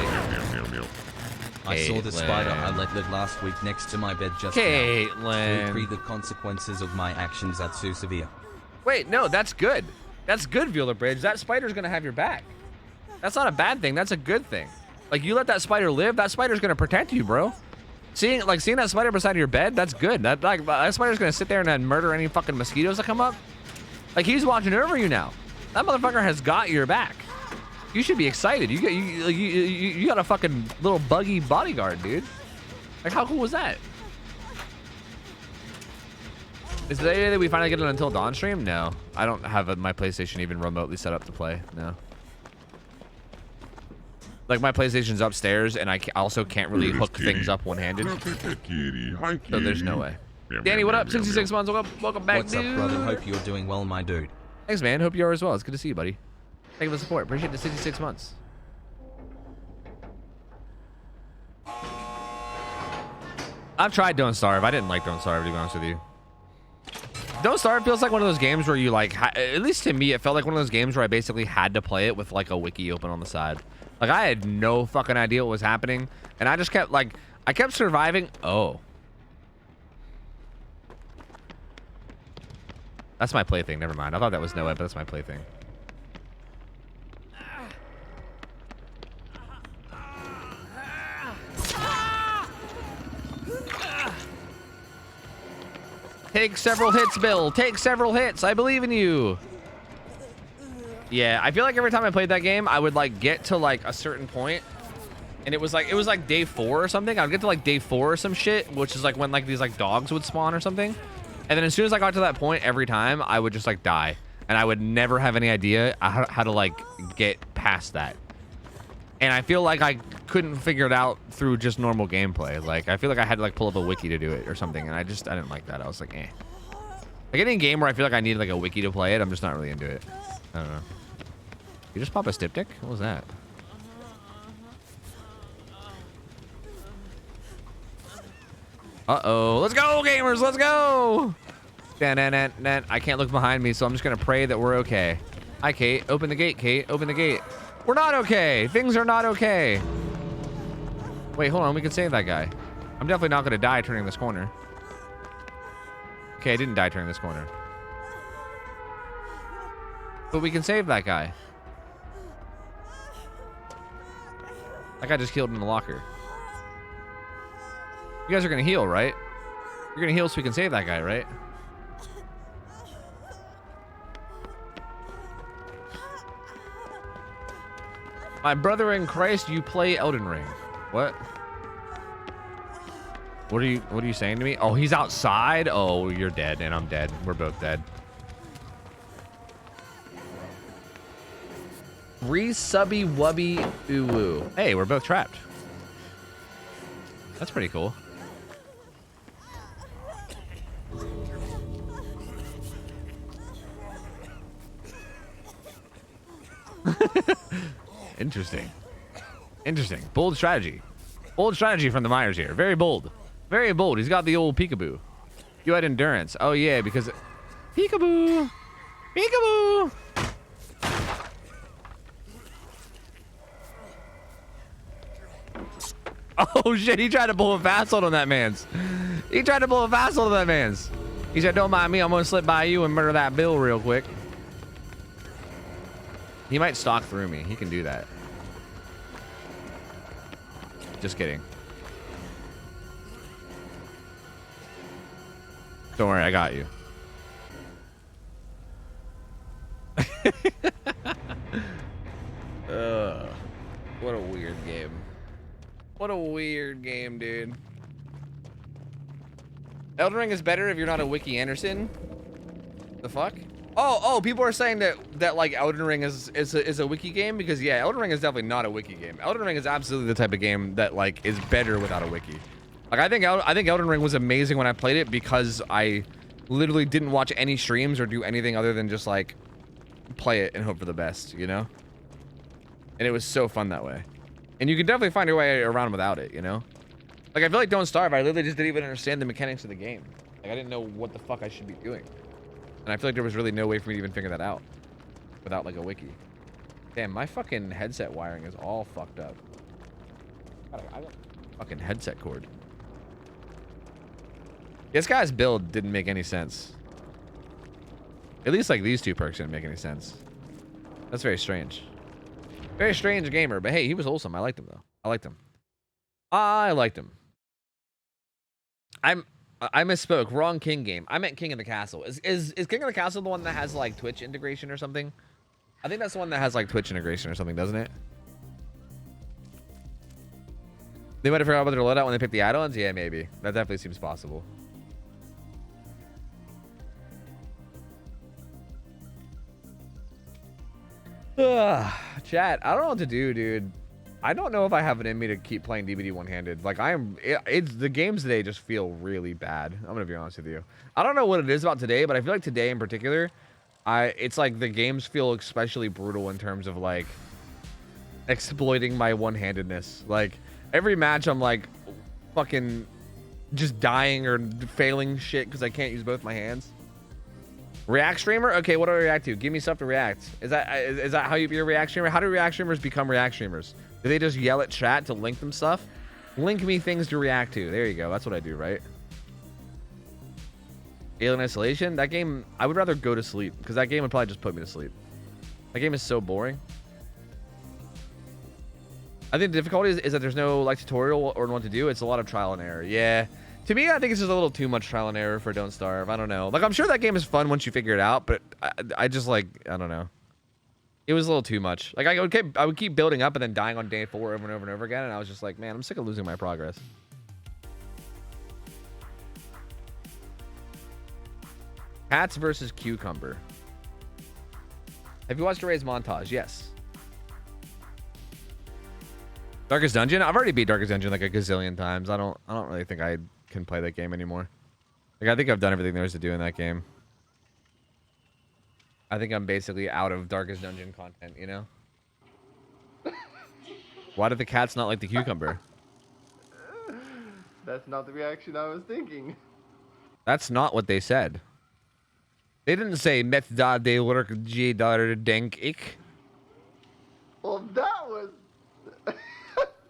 I saw the spider I let live last week next to my bed just Caitlin. now. The consequences of my actions are too severe. Wait, no, that's good. That's good, Viola Bridge. That spider's gonna have your back. That's not a bad thing. That's a good thing. Like, you let that spider live, that spider's gonna protect you, bro. Seeing that spider beside your bed, that's good. That spider's gonna sit there and then murder any fucking mosquitoes that come up. Like, he's watching over you now. That motherfucker has got your back. You should be excited. You got a fucking little buggy bodyguard, dude. Like, how cool was that? Is the day that we finally get an Until Dawn stream? No, I don't have my PlayStation even remotely set up to play. No. Like, my PlayStation's upstairs, and I also can't really hook things up one-handed. So there's no way. Danny, what up? 66 months. Welcome back, What's up, brother? Hope you're doing well, my dude. Thanks, man. Hope you are as well. It's good to see you, buddy. Thank you for the support. Appreciate the 66 months. I've tried Don't Starve. I didn't like Don't Starve, to be honest with you. Don't Starve feels like one of those games where you like, at least to me, it felt like one of those games where I basically had to play it with like a wiki open on the side. Like, I had no fucking idea what was happening, and I just kept like, I kept surviving. Oh. That's my plaything. Never mind. I thought that was Noah, but that's my plaything. Take several hits, Bill. Take several hits. I believe in you. Yeah, I feel like every time I played that game, I would like get to like a certain point, and it was like day 4 or something. I'd get to like day 4 or some shit, which is like when like these like dogs would spawn or something. And then as soon as I got to that point, every time I would just like die, and I would never have any idea how to like get past that. And I feel like I couldn't figure it out through just normal gameplay. Like, I feel like I had to like pull up a wiki to do it or something. And I didn't like that. I was like, eh. Like any game where I feel like I need like a wiki to play it, I'm just not really into it. I don't know. You just pop a styptic? What was that? Uh-oh. Let's go, gamers. Let's go. I can't look behind me, so I'm just going to pray that we're okay. Hi, Kate. Open the gate, Kate. Open the gate. We're not okay. Things are not okay. Wait, hold on. We can save that guy. I'm definitely not going to die turning this corner. Okay, I didn't die turning this corner. But we can save that guy. That guy just healed in the locker. You guys are going to heal, right? You're going to heal so we can save that guy, right? My brother in Christ, you play Elden Ring. What? What are you saying to me? Oh, he's outside? Oh, you're dead and I'm dead. We're both dead. Re-subby wubby ooh. Hey, we're both trapped. That's pretty cool. Interesting. Interesting. Bold strategy. Bold strategy from the Myers here. Very bold. Very bold. He's got the old peekaboo. You had endurance. Oh, yeah, because... Peekaboo! Peekaboo! Oh, shit. He tried to pull a fast hold on that man's. He tried to pull a fast hold on that man's. He said, don't mind me. I'm going to slip by you and murder that Bill real quick. He might stalk through me. He can do that. Just kidding. Don't worry, I got you. What a weird game. What a weird game, dude. Elden Ring is better if you're not a Wiki Anderson. The fuck? Oh, people are saying that like Elden Ring is a wiki game because yeah, Elden Ring is definitely not a wiki game. Elden Ring is absolutely the type of game that like is better without a wiki. Like I think Elden Ring was amazing when I played it because I literally didn't watch any streams or do anything other than just like play it and hope for the best, you know? And it was so fun that way. And you can definitely find your way around without it, you know? Like I feel like Don't Starve, I literally just didn't even understand the mechanics of the game. Like I didn't know what the fuck I should be doing. And I feel like there was really no way for me to even figure that out without like a wiki. Damn, my fucking headset wiring is all fucked up. I got a fucking headset cord. This guy's build didn't make any sense. At least like these two perks didn't make any sense. That's very strange. Very strange gamer, but hey, he was wholesome. I liked him though. I liked him. I liked him. I misspoke. Wrong King game. I meant King of the Castle. Is King of the Castle the one that has like Twitch integration or something? I think that's the one that has like Twitch integration or something, doesn't it? They might have figured out whether to load out when they pick the add-ons? Yeah, maybe. That definitely seems possible. Chat, I don't know what to do, dude. I don't know if I have it in me to keep playing DBD one-handed. Like it's the games today just feel really bad. I'm gonna be honest with you. I don't know what it is about today, but I feel like today in particular, it's like the games feel especially brutal in terms of like exploiting my one-handedness. Like every match, I'm like fucking just dying or failing shit because I can't use both my hands. React streamer? Okay, what do I react to? Give me stuff to react. Is that how you be a react streamer? How do react streamers become react streamers? Do they just yell at chat to link them stuff? Link me things to react to. There you go. That's what I do, right? Alien Isolation. That game, I would rather go to sleep because that game would probably just put me to sleep. That game is so boring. I think the difficulty is that there's no like tutorial or what to do. It's a lot of trial and error. Yeah. To me, I think it's just a little too much trial and error for Don't Starve. I don't know. Like, I'm sure that game is fun once you figure it out, but I just like, I don't know. It was a little too much. Like, I would keep building up and then dying on day 4 over and over and over again, and I was just like, man, I'm sick of losing my progress. Cats versus Cucumber. Have you watched Ray's montage? Yes. Darkest Dungeon? I've already beat Darkest Dungeon like a gazillion times. I don't really think I can play that game anymore. Like, I think I've done everything there is to do in that game. I think I'm basically out of Darkest Dungeon content, you know? Why did the cats not like the cucumber? That's not the reaction I was thinking. That's not what they said. They didn't say met da de work g dar denk ik. Well, that was.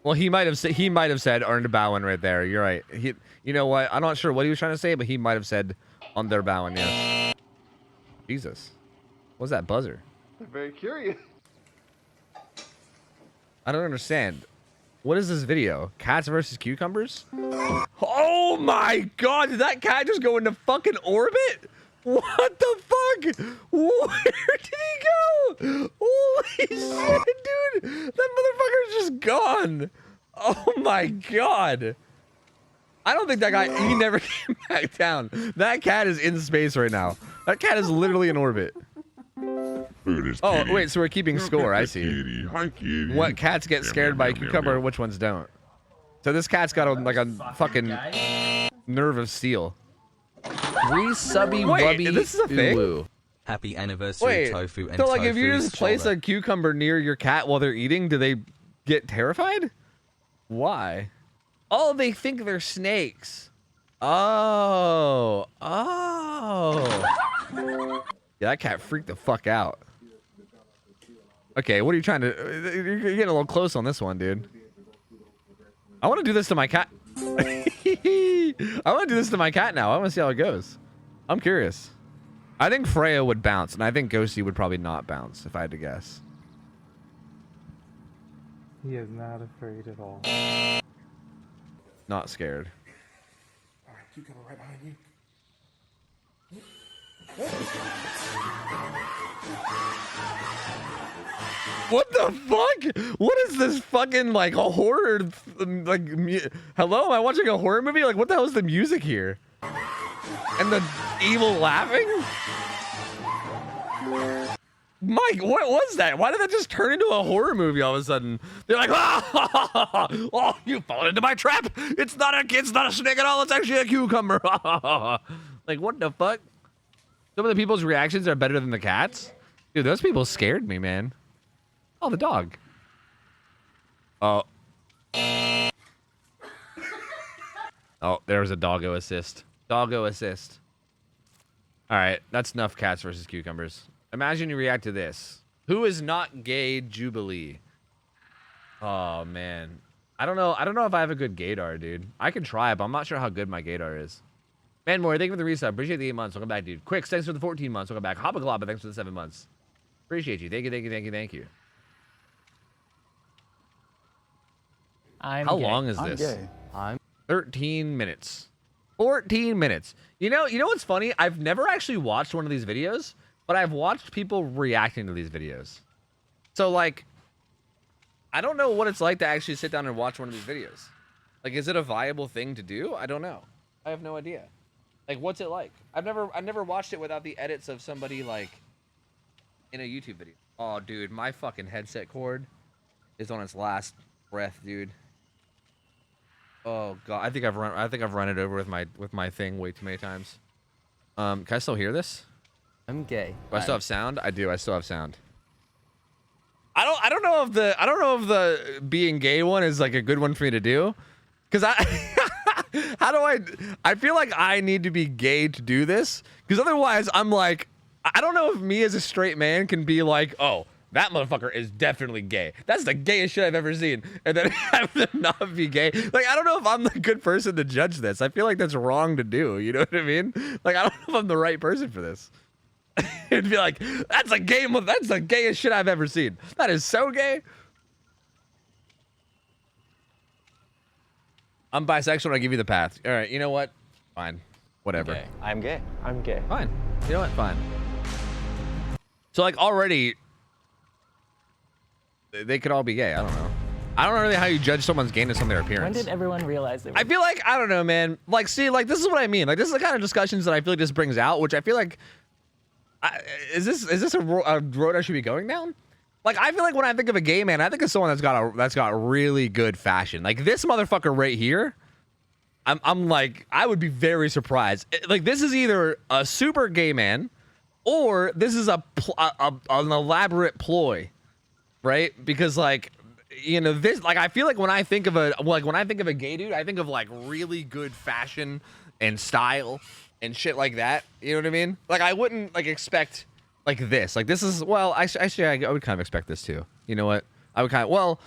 Well, he might have said earned Bowen right there. You're right. You know what? I'm not sure what he was trying to say, but he might have said on their Bowen. Yes. Jesus, what's that buzzer? I'm very curious. I don't understand. What is this video? Cats versus cucumbers? Oh my God! Did that cat just go into fucking orbit? What the fuck? Where did he go? Holy shit, dude! That motherfucker's just gone. Oh my God! I don't think that guy. He never came back down. That cat is in space right now. That cat is literally in orbit. Oh wait, so we're keeping score. I see. Kitty. Hi, kitty. What cats get scared by a cucumber? Which ones don't? So this cat's got a fucking nerve of steel. Resubby Wait, wubby this is a thing? uwu. Happy anniversary, Wait, Tofu and so like Tofu if you is just place shoulder. a cucumber near your cat while they're eating, do they get terrified? Why? Oh, they think they're snakes. Oh. Yeah, that cat freaked the fuck out. Okay, what are you trying to... You're getting a little close on this one, dude. I want to do this to my cat. I want to do this to my cat now. I want to see how it goes. I'm curious. I think Freya would bounce, and I think Ghosty would probably not bounce, if I had to guess. He is not afraid at all. Not scared. Alright, cucumber right behind you. What the fuck? What is this fucking like a horror? Like, hello? Am I watching a horror movie? Like, what the hell is the music here? And the evil laughing? Mike, what was that? Why did that just turn into a horror movie all of a sudden? They're like, oh, you fallen into my trap. It's not a snake at all. It's actually a cucumber. Like, what the fuck? Some of the people's reactions are better than the cats. Dude, those people scared me, man. Oh, the dog. Oh. Oh, there's a doggo assist. Doggo assist. All right, that's enough cats versus cucumbers. Imagine you react to this. Who is not gay Jubilee? Oh, man. I don't know if I have a good gaydar, dude. I can try, but I'm not sure how good my gaydar is. Man, more. Thank you for the resub. Appreciate the 8 months. Welcome back, dude. Quicks, thanks for the 14 months. Welcome back. Hopaglobba, thanks for the 7 months. Appreciate you. Thank you, thank you, thank you, thank you. How long is this? I'm 13 minutes. 14 minutes. You know what's funny? I've never actually watched one of these videos, but I've watched people reacting to these videos. So, like, I don't know what it's like to actually sit down and watch one of these videos. Like, is it a viable thing to do? I don't know. I have no idea. Like, what's it like? I've never watched it without the edits of somebody, like, in a YouTube video. Oh, dude, my fucking headset cord is on its last breath, dude. Oh god, I think I've run it over with my thing way too many times. Can I still hear this? I'm gay. Do I still have sound? I do. I still have sound. I don't know if the being gay one is like a good one for me to do, because I feel like I need to be gay to do this, because otherwise I'm like, I don't know if me as a straight man can be like, oh, that motherfucker is definitely gay. That's the gayest shit I've ever seen. And then have them not be gay. Like, I don't know if I'm the good person to judge this. I feel like that's wrong to do. You know what I mean? Like, I don't know if I'm the right person for this. It'd be like, that's the gayest shit I've ever seen. That is so gay. I'm bisexual and I give you the path. All right, you know what? Fine. Whatever. Gay. I'm gay. I'm gay. Fine. You know what? Fine. So, like, already, they could all be gay. I don't know. I don't know really how you judge someone's gayness on their appearance. When did everyone realize they were I feel like, I don't know, man. Like, see, like, this is what I mean. Like, this is the kind of discussions that I feel like this brings out, which I feel like, is this a road I should be going down? Like, I feel like when I think of a gay man, I think of someone that's got really good fashion. Like, this motherfucker right here, I'm like, I would be very surprised. Like, this is either a super gay man, or this is an elaborate ploy, right? Because, like, you know, this, like, I feel like when I think of a gay dude, I think of like really good fashion and style and shit like that. You know what I mean? Like, I wouldn't like expect like this. Like, this is, well, actually, I would kind of expect this too. You know what? I would kind of, well,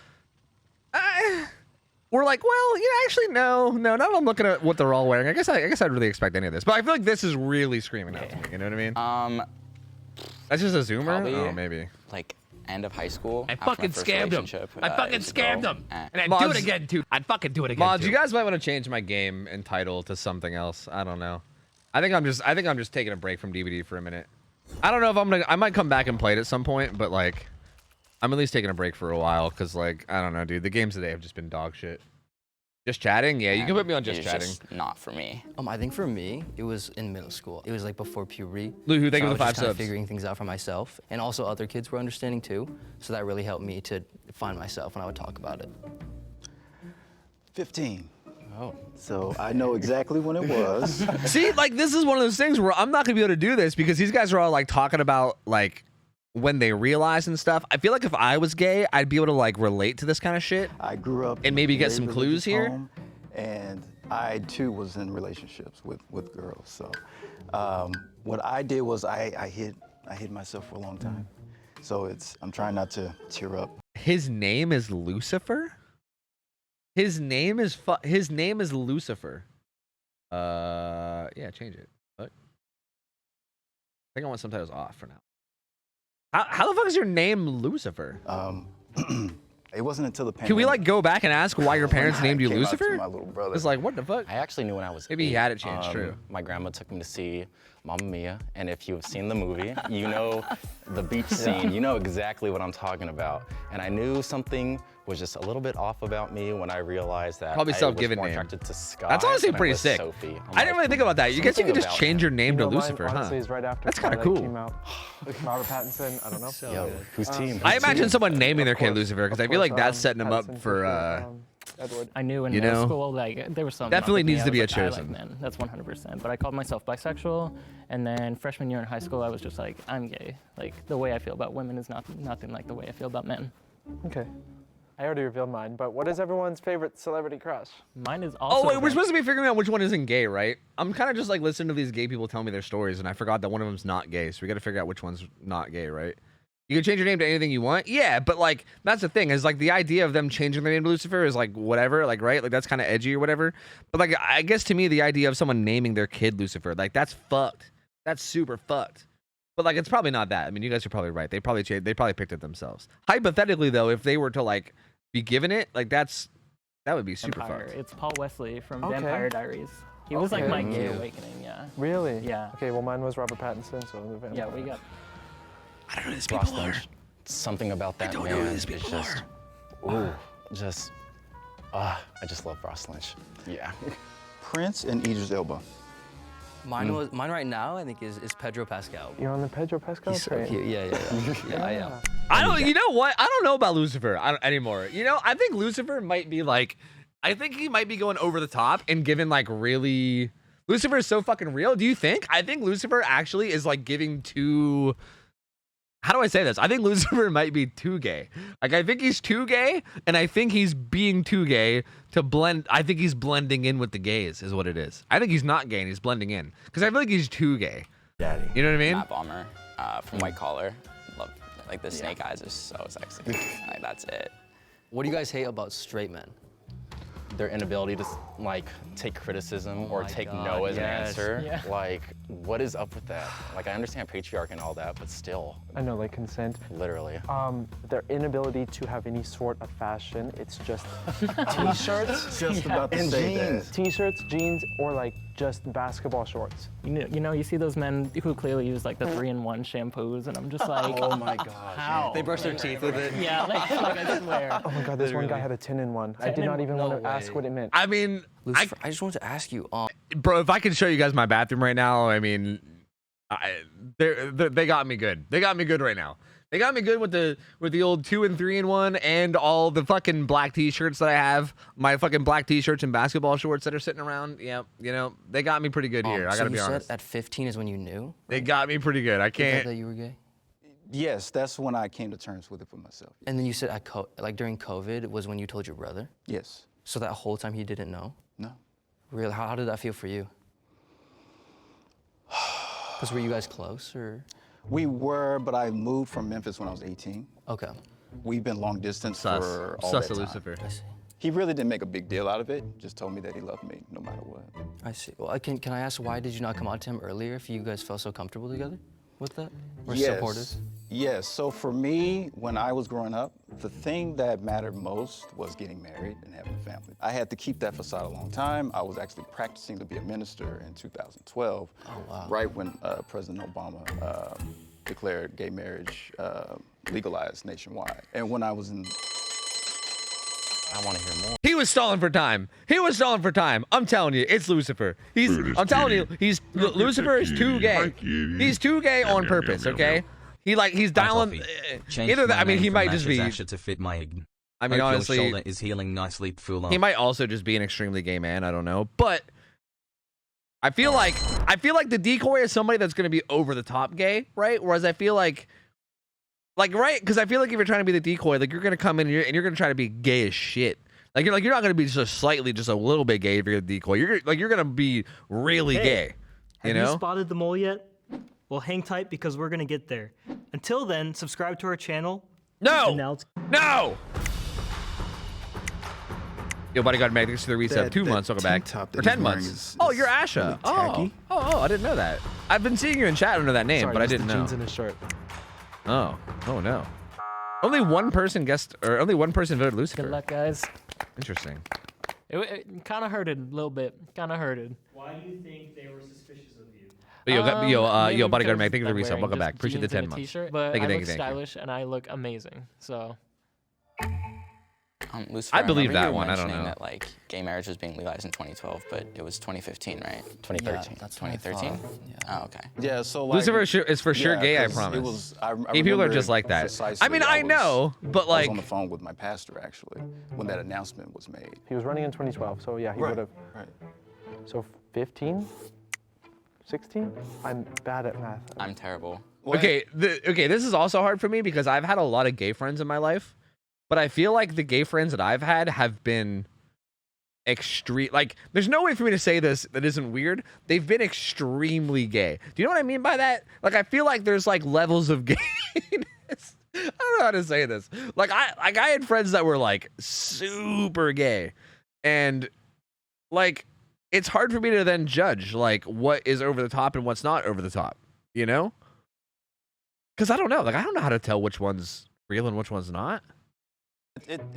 we're like, well, yeah, actually, no. Now that I'm looking at what they're all wearing, I guess I'd really expect any of this. But I feel like this is really screaming out to me. You know what I mean? That's just a zoomer. Probably, Oh, maybe. like end of high school. I after fucking my first scammed him. relationship, I fucking years scammed ago, him. and- And I'd do it Mods- again, too. I'd fucking do it again, Mods, too. you guys might want to change my game and title to something else. I don't know. I think I'm just taking a break from DVD for a minute. I don't know if I might come back and play it at some point, but like, I'm at least taking a break for a while because, like, I don't know, dude. The games today have just been dog shit. Just chatting? Yeah, you can put me on just it's chatting. Just not for me. I think for me, it was in middle school. It was like before puberty. Luhu, thank you So for the I 5 was just kind of subs. figuring things out for myself, and also other kids were understanding too. So that really helped me to find myself when I would talk about it. 15. Oh. So I know exactly when it was. See, like, this is one of those things where I'm not gonna be able to do this because these guys are all like talking about like when they realize and stuff. I feel like if I was gay, I'd be able to like relate to this kind of shit. I grew up And in maybe a get very some clues religious here? home, and I too was in relationships with girls. So what I did was I hid myself for a long time. So I'm trying not to tear up. His name is Lucifer? His name is Lucifer. Yeah, change it. What? I think I want subtitles off for now. How the fuck is your name Lucifer? It wasn't until the pandemic. Can we like go back and ask why your parents when I named you came out to Lucifer? my little brother. It's like, what the fuck? I actually knew when I was Maybe he 8, had it changed, true. My grandma took me to see Mamma Mia, and if you've seen the movie, you know the beach scene. You know exactly what I'm talking about. And I knew something was just a little bit off about me when I realized that Probably I self-given was more name. attracted to Sky. That's honestly than I pretty was sick. Sophie. I'm I like, didn't really think about that. You guess you something could just about change your name You to know, mine, Lucifer, huh? honestly, is right after That's kinda Twilight cool. Came out. With Robert Pattinson, I don't know. Yo, whose team? I Whose imagine team? someone naming their Of kid course, Lucifer because of I feel like course, that's setting him up Pattinson for Edward. I knew in You middle know? school, like, there was something Definitely up with me. needs I to was be a like, I like chosen. men. That's 100%. But I called myself bisexual, and then freshman year in high school, I was just like, I'm gay. Like, the way I feel about women is nothing like the way I feel about men. Okay. I already revealed mine, but what is everyone's favorite celebrity crush? Mine is also. Oh, wait, we're Vince. supposed to be figuring out which one isn't gay, right? I'm kind of just like listening to these gay people tell me their stories, and I forgot that one of them's not gay, so we got to figure out which one's not gay, right? You can change your name to anything you want, yeah, but like that's the thing is like the idea of them changing their name to Lucifer is like whatever, like right, like that's kind of edgy or whatever. But like I guess to me the idea of someone naming their kid Lucifer, like that's fucked. That's super fucked. But like it's probably not that. I mean, you guys are probably right. They probably picked it themselves. Hypothetically though, if they were to like be given it, like that would be super Vampire. fucked. It's Paul Wesley from Okay. Vampire Diaries. He was like my Okay. gay awakening, yeah. Really? Yeah. Okay, well mine was Robert Pattinson, so I'm the vampire. Yeah, we got. I don't know who these Ross people are. Lynch. Something about that don't man know who these is people just, ooh, just, I just love Ross Lynch. Yeah. Prince and Idris Elba. Mine right now I think is Pedro Pascal. You're on the Pedro Pascal He's so train. cute. Yeah, I am. I don't. You know what? I don't know about Lucifer anymore. You know, I think Lucifer might be like, I think he might be going over the top and giving like really. Lucifer is so fucking real. Do you think? I think Lucifer actually is like giving too. How do I say this? I think Lucifer might be too gay. Like I think he's too gay, and I think he's being too gay to blend. I think he's blending in with the gays, is what it is. I think he's not gay and he's blending in because I feel like he's too gay. Daddy. You know what I mean? Matt Bomber from White Collar. Love Like the snake eyes are so sexy. Like that's it. What do you guys hate about straight men? Their inability to like take criticism or my take God, no as an yes. answer. Yeah. Like, what is up with that? Like, I understand patriarchy and all that, but still, I know, like consent. literally. Their inability to have any sort of fashion. It's just t-shirts, Just about to say that. t-shirts, jeans, or like just basketball shorts. You see those men who clearly use like the 3-in-1 shampoos, and I'm just like, Oh my gosh. how? They brush their teeth with it. Yeah, like I swear. Oh my God, this one guy had a 10-in-1. I did not even want to ask what it meant. I mean, Lucifer, I just wanted to ask you, bro, if I could show you guys my bathroom right now, I mean, they got me good. They got me good right now. They got me good with the old 2 and 3-in-1 and all the fucking black t-shirts that I have, my fucking black t-shirts and basketball shorts that are sitting around. Yeah, you know, they got me pretty good here. I gotta be honest. Said at 15 is when you knew? They got me pretty good. I You can't. thought that you were gay? Yes, that's when I came to terms with it for myself. And then you said like during COVID was when you told your brother? Yes. So that whole time he didn't know? No. Really? How did that feel for you? Because were you guys close or? We were, but I moved from Memphis when I was 18. Okay. We've been long distance Sus. for all Sus that of time. Lucifer. I see. He really didn't make a big deal out of it. Just told me that he loved me no matter what. I see. Well, can I ask why did you not come out to him earlier if you guys felt so comfortable together with that? Or supportive? Yes. So for me, when I was growing up, the thing that mattered most was getting married and having a family. I had to keep that facade a long time. I was actually practicing to be a minister in 2012, right when President Obama declared gay marriage legalized nationwide. And when I was in I want to hear more. He was stalling for time. He was stalling for time. I'm telling you, it's Lucifer. I'm telling you, Lucifer is too gay. He's too gay on purpose, okay? He's dialing. Either that, I mean, he might just be. To fit my egg. I mean, Hope honestly, your shoulder is healing nicely. Full on. he might also just be an extremely gay man. I don't know, but I feel like the decoy is somebody that's going to be over the top gay, right? Whereas I feel like right, because I feel like if you're trying to be the decoy, like you're going to come in and you're going to try to be gay as shit. You're not going to be just a little bit gay if you're the decoy. You're going to be really gay. Have you spotted the mole yet? Well, hang tight because we're gonna get there. Until then, subscribe to our channel. No! Yo, bodyguard Mag, thanks for the reset. 2 months, welcome back. Or 10 months. Oh, you're Asha. Oh, I didn't know that. I've been seeing you in chat under that name, Sorry, but I just didn't the know. jeans and a shirt. Oh no. Only one person voted Lucifer. Good luck, guys. Interesting. It kind of hurted a little bit. Kind of hurted. Why do you think they were suspicious of you? Yo, bodyguard Mag, thank you for the I'm reset. wearing Welcome just back. Appreciate the jeans 10 and a months. T-shirt, but Thank you, I thank look you, thank you. stylish and I look amazing. So. Lucifer, I believe remember that you were one, I don't mentioning know. that like gay marriage was being legalized in 2012, but it was 2015, right? 2013. Yeah, that's what I 2013? thought. Yeah. Oh, okay. Yeah, so like Lucifer is for sure gay, I 'cause promise. It was. I Gay people are remember just like that. precisely. I mean, I know, but I was like, on the phone with my pastor actually when that announcement was made. He was running in 2012, so yeah, he would have. Right. So 15? 16? I'm bad at math. I'm terrible. okay, this is also hard for me because I've had a lot of gay friends in my life, but I feel like the gay friends that I've had have been extreme. Like, there's no way for me to say this that isn't weird. They've been extremely gay. Do you know what I mean by that? Like, I feel like there's like levels of gayness. I don't know how to say this. Like, I had friends that were like super gay, and like, it's hard for me to then judge like what is over the top and what's not over the top. You know? Because I don't know. Like, I don't know how to tell which one's real and which one's not.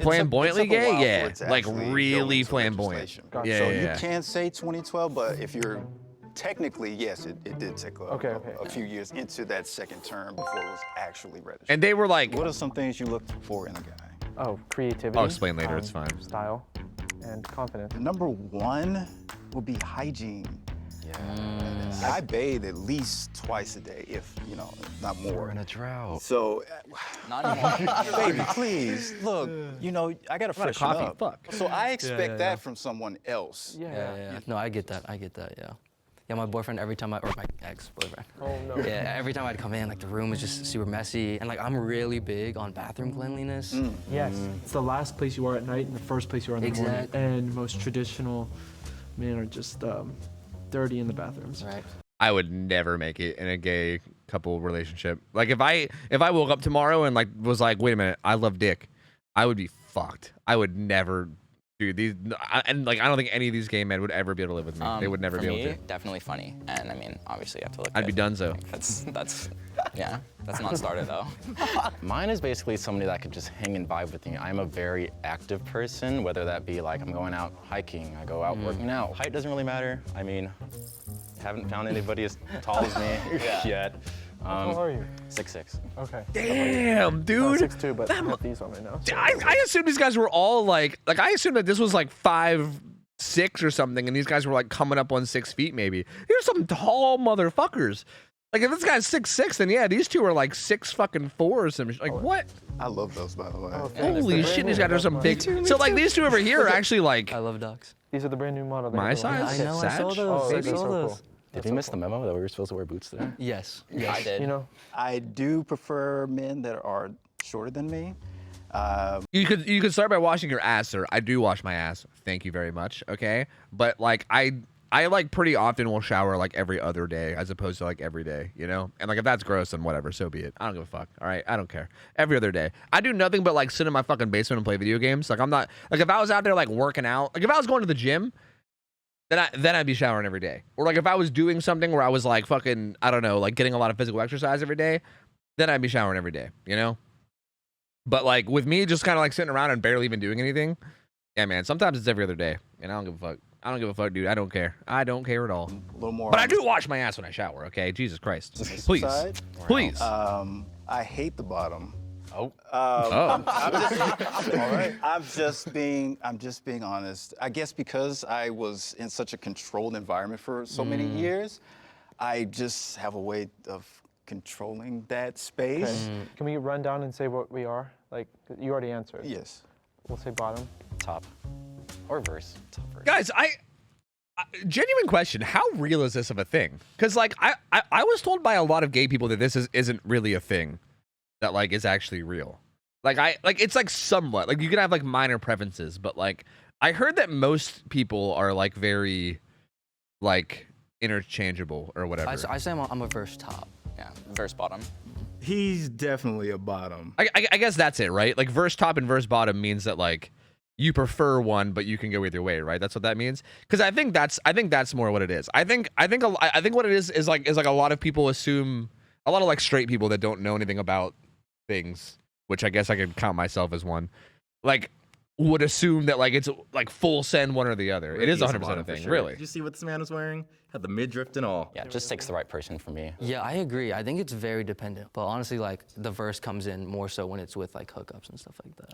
Flamboyantly gay, yeah, like really flamboyant. So you can say 2012, but if you're technically, yes, it did take a few years into that second term before it was actually registered. And they were like, what are some things you look for in a guy? Oh, creativity. I'll explain later. It's fine. Style and confidence. Number one would be hygiene. Yeah. I bathe at least twice a day, if not more. We're in a drought. So, Not anymore. baby, please look. I gotta freshen up. Fuck. So I expect that from someone else. Yeah. No, I get that. Yeah. Yeah, my boyfriend, or my ex-boyfriend. Oh no. Yeah, every time I'd come in, like the room was just super messy, and like I'm really big on bathroom cleanliness. Yes, it's the last place you are at night and the first place you are in the morning. And most traditional men are just dirty in the bathrooms. Right. I would never make it in a gay couple relationship. Like if I woke up tomorrow and like was like, wait a minute, I love dick, I would be fucked. I would never do these, and like I don't think any of these gay men would ever be able to live with me. They would never for be me, able to. Definitely funny, and I mean, obviously, you have to look. I'd be good. donezo. That's yeah. That's not started though. Mine is basically somebody that could just hang and vibe with me. I'm a very active person, whether that be like I'm going out hiking, I go out working out. Height doesn't really matter. I mean, haven't found anybody as tall as me yet. How tall are you? 6'6". Okay. Damn, dude. 6'2", but I have these on right now. So. I assumed these guys were all like I assumed that this was like 5'6" or something, and these guys were like coming up on 6 feet maybe. Here's some tall motherfuckers. Like if this guy's 6'6", then yeah, these two are like 6'4" or some like what? I love those, by the way. Holy shit, these guys are some big. So like these two over here are actually like. I love dogs. These are the brand new model. My size? I know. I saw Sag? those. I they're saw so those. cool. Did we miss the memo that we were supposed to wear boots today? Yes. I did. You know, I do prefer men that are shorter than me. You could start by washing your ass, sir. I do wash my ass. Thank you very much. Okay, but like I like pretty often will shower like every other day as opposed to like every day, you know? And like if that's gross, then whatever, so be it. I don't give a fuck. All right, I don't care. Every other day. I do nothing but like sit in my fucking basement and play video games. Like I'm not like if I was out there like working out, like if I was going to the gym, then I'd be showering every day. Or like if I was doing something where I was like fucking, I don't know, like getting a lot of physical exercise every day, then I'd be showering every day, you know? But like with me just kind of like sitting around and barely even doing anything, yeah, man, sometimes it's every other day. And I don't give a fuck. I don't give a fuck, dude. I don't care. I don't care at all. A little more. But I do wash my ass when I shower, okay? Jesus Christ. Please. Side. Please. I hate the bottom. Oh. Oh. All right. I'm just being honest. I guess because I was in such a controlled environment for so many years, I just have a way of controlling that space. okay. Can we run down and say what we are? Like, you already answered. Yes. We'll say bottom. Top. Or verse. Top verse. Guys, I genuine question, how real is this of a thing? Because like I was told by a lot of gay people that this isn't really a thing that like is actually real. Like it's like somewhat. Like you can have like minor preferences, but like I heard that most people are like very like interchangeable or whatever. I say I'm a verse top. Yeah, verse bottom. He's definitely a bottom. I guess that's it, right? Like verse top and verse bottom means that like you prefer one, but you can go either way, right? That's what that means. Because I think that's more what it is. I think what it is like a lot of people assume, a lot of like straight people that don't know anything about things, which I guess I could count myself as one, like would assume that like it's like full send one or the other. It is 100% a thing, really. Did you see what this man was wearing? Had the midriff and all. Yeah, It just takes the right person for me. Yeah, I agree. I think it's very dependent. But honestly, like the verse comes in more so when it's with like hookups and stuff like that.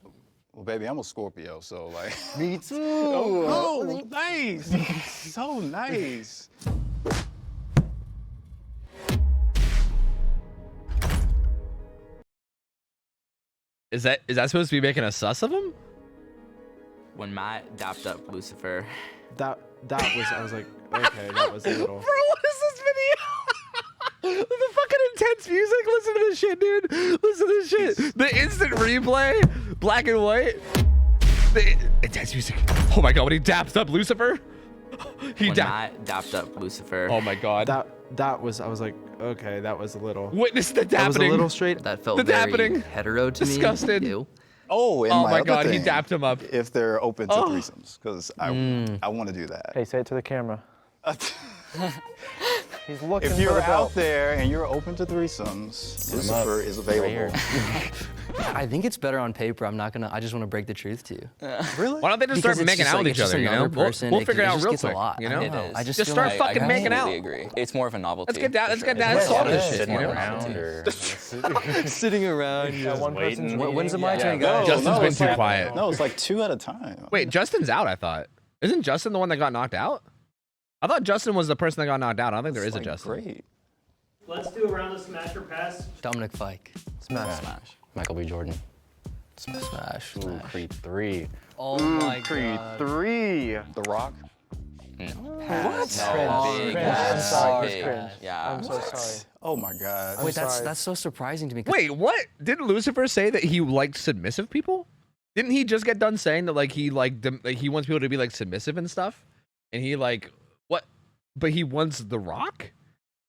Well, baby, I'm a Scorpio, so like. Me too. Oh, nice. So nice. Is that supposed to be making a sus of him? When Matt dapped up Lucifer. That was, I was like, okay, that was a little. Bro, what is this video? The fucking intense music. Listen to this shit, dude. Listen to this shit. The instant replay, black and white. The intense music. Oh my god, when he daps up Lucifer. When Matt dapped up Lucifer. Oh my god. That was, I was like, okay, that was a little. Witness the dapping. That was a little straight. That felt The very dapping. hetero to Disgusted. me. Ew. Oh, and Oh my other god, he thing, dapped him up. If they're open to threesomes, because I want to do that. Hey, say it to the camera. He's looking If for you're the belt. out there and you're open to threesomes, Lucifer is available. I think it's better on paper. I just want to break the truth to you. Really? Why don't they just Because start it's making just out like- with it's each just other, you know? another person. We'll It figure it out just real gets a quick, lot. you know? I don't know. I just feel start like- fucking making out. Completely agree. It's more of a novelty. Let's get down. Let's get for down. sure. Let's solve this Just shit, you sitting know? around or Sitting around. Yeah, one person's waiting. eating. When's it my turn, No, guys? Justin's been it's too like- quiet. No, it's like 2 at a time. Wait, Justin's out, I thought. Isn't Justin the one that got knocked out? I thought Justin was the person that got knocked out. I don't think there is a Like, Justin. Great. Let's do a round of smash or pass. Dominic Fike. Smash. Smash. Michael B. Jordan. Smash. Ooh, Smash. Creed 3. Oh my Creed god. 3. The Rock. What? No, Cringe. big I'm ass, sorry. big. Cringe. Yeah. I'm so sorry. Oh my God. Wait, sorry. that's so surprising to me. 'cause Wait, what? Didn't Lucifer say that he liked submissive people? Didn't he just get done saying that like he he wants people to be like submissive and stuff? And he like what? But he wants The Rock?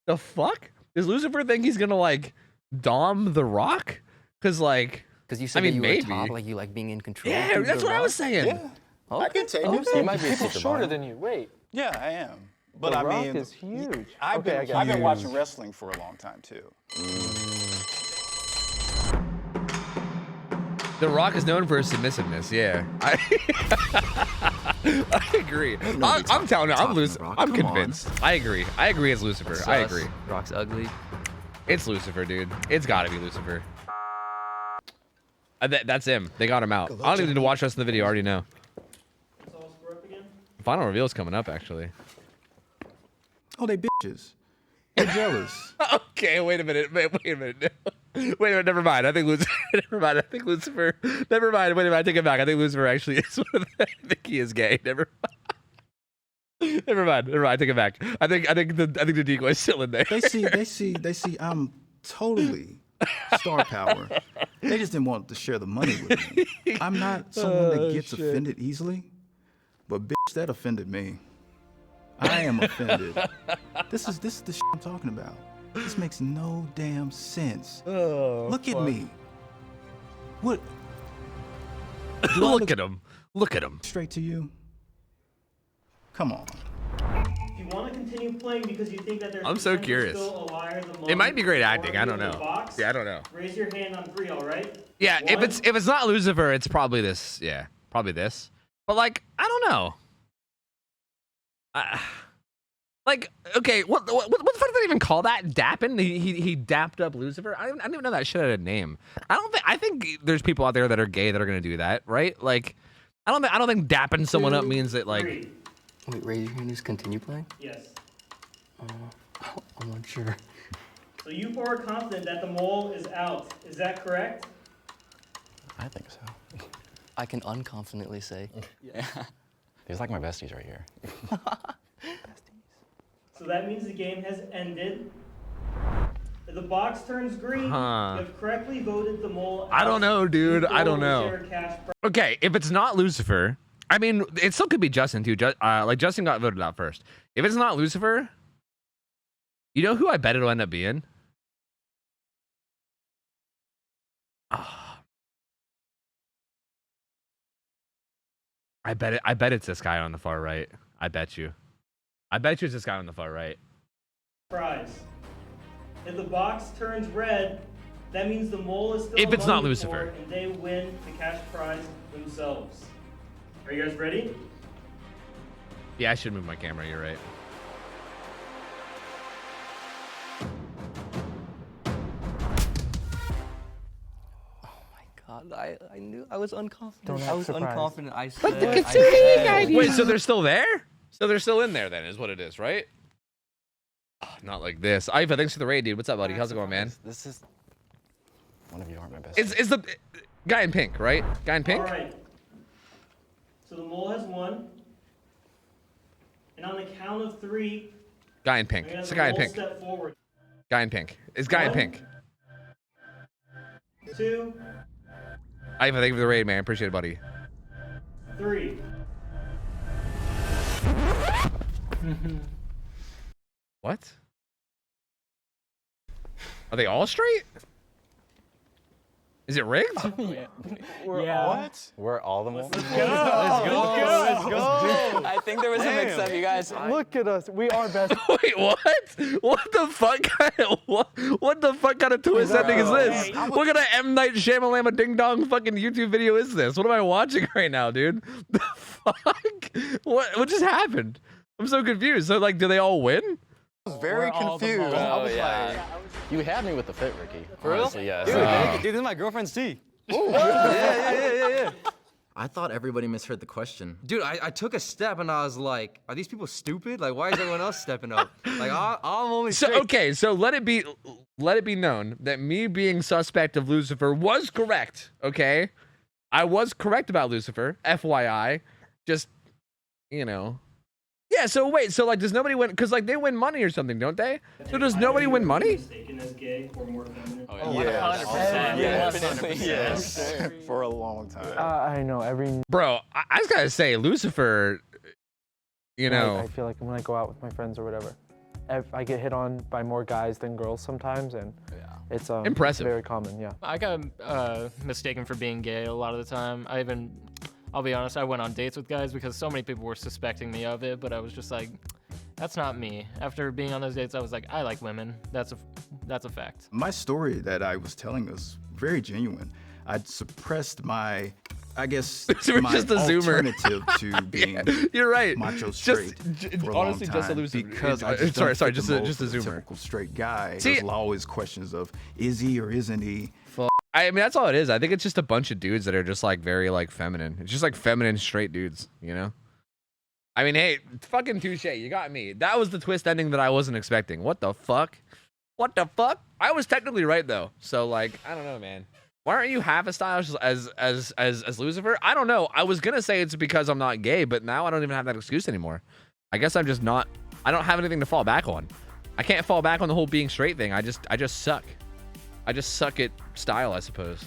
The fuck? Does Lucifer think he's gonna like dom The Rock? Cause like, Because you said I mean, that you maybe. were top, like you like being in control. Yeah, through that's The what I Rock? was saying. Yeah, I can take him. He might be a People secret shorter body. than you. Wait. Yeah, I am. But The I Rock mean, is huge. I've Okay, I been, get I've been it. watching wrestling for a long time too. The Rock is known for his submissiveness. Yeah, I agree. I'm telling you, I'm Lucifer. I'm convinced. I agree. I agree. It's Lucifer. I agree. Rock's ugly. It's Lucifer, dude. It's got to be Lucifer. That's him. They got him out. I don't even need to watch the rest of the video. I already know. Final reveal's coming up, actually. Oh, they bitches. They're jealous. Okay, wait a minute. Wait a minute. Wait a minute. Never mind. I think Lucifer. Never mind. I think Lucifer. Never mind. Wait a minute. I take it back. I think Lucifer actually is one of the. I think he is gay. Never mind. Never mind. Never mind. I take it back. I think the decoy's still in there. They see. I'm totally star power. They just didn't want to share the money with me. I'm not someone that gets offended easily, but bitch, that offended me. I am offended. This is the shit I'm talking about. This makes no damn sense. Oh, look at me. What? Look at him. Look at him. Straight to you. Come on. If you want to continue playing because you think that there's I'm so potential curious. still a liar the It moment might be great before acting. I don't revealing the know. box, Yeah, I don't know. Raise your hand on 3, all right? Yeah, if 1, it's not Lucifer, it's probably this. Yeah, probably this. But like, I don't know. Like, okay, what the fuck did they even call that? Dapping? He dapped up Lucifer. I didn't even know that shit had a name. I think there's people out there that are gay that are gonna do that, right? Like, I don't think dapping someone up means that like. 3. Wait, raise your hand. Just continue playing. Yes. I'm not sure. So you 4 are confident that the mole is out. Is that correct? I think so. I can unconfidently say. These are like my besties right here. So that means the game has ended. If the box turns green, you have correctly voted the mole out. I don't know, dude. You I don't will know. share cash prize. Okay, if it's not Lucifer, I mean, it still could be Justin too. Like Justin got voted out first. If it's not Lucifer, you know who I bet it'll end up being? I bet it's this guy on the far right. I bet you it's this guy on the far right. Prize. If the box turns red, that means the mole is still If it's not voted Lucifer. for, and they win the cash prize themselves. Are you guys ready? Yeah, I should move my camera. You're right. God, I knew I was unconfident. Don't I act was surprised. unconfident. I said. Wait, so they're still there? So they're still in there then, is what it is, right? Oh, not like this. Iva, thanks for the raid, dude. What's up, buddy? How's it going, man? This is one of you aren't my besties. It's the guy in pink, right? Guy in pink? All right. So the mole has won. And on the count of 3, Guy in pink. I'm gonna It's have the guy in the mole pink. step forward. Guy in pink. It's guy in 1, pink. 2, Iva, thank you for the raid, man. Appreciate it, buddy. 3. What? Are they all straight? Is it rigged? What? We're all the moles? Let's go. I think there was a mix-up, you guys. Look at us. We are best. Wait, what? What the fuck kind of what the fuck kind of twist ending is this? What kind of M Night Shyamalama Ding Dong fucking YouTube video is this? What am I watching right now, dude? The fuck? What just happened? I'm so confused. So like, do they all win? I was very confused. Oh, yeah. You had me with the fit, Ricky. For real? Honestly, yes. Dude, this is my girlfriend's tea. Yeah. I thought everybody misheard the question. Dude, I took a step and I was like, are these people stupid? Like, why is everyone else stepping up? Like, I'm only So straight. okay, so let it be known that me being suspect of Lucifer was correct. Okay, I was correct about Lucifer. FYI, just you know. Yeah. So wait. So like, does nobody win? Because like they win money or something, don't they? So does nobody win money? Mistaken as gay or more feminine. Oh, yeah. 100%. Yes. For a long time. I know every. Bro, I just gotta say, Lucifer. You know. I feel like when I go out with my friends or whatever, I get hit on by more guys than girls sometimes, and it's Impressive. very common. Yeah. I got mistaken for being gay a lot of the time. I'll be honest, I went on dates with guys because so many people were suspecting me of it, but I was just like, that's not me. After being on those dates, I was like, I like women. That's a fact. My story that I was telling was very genuine. I'd suppressed my, I guess, my just a zoomer. alternative to being You're right. macho straight for a honestly, long just time elusive. because I just sorry, don't fit just the a mold for the zoomer. typical straight guy. See- There's always questions of, is he or isn't he? I mean, that's all it is. I think it's just a bunch of dudes that are just like very like feminine. It's just like feminine straight dudes, you know? I mean, hey, fucking touche. You got me. That was the twist ending that I wasn't expecting. What the fuck? What the fuck? I was technically right though. So like, I don't know, man. Why aren't you half as stylish as Lucifer? I don't know. I was gonna say it's because I'm not gay, but now I don't even have that excuse anymore. I guess I'm just not. I don't have anything to fall back on. I can't fall back on the whole being straight thing. I just suck. I just suck at style, I suppose.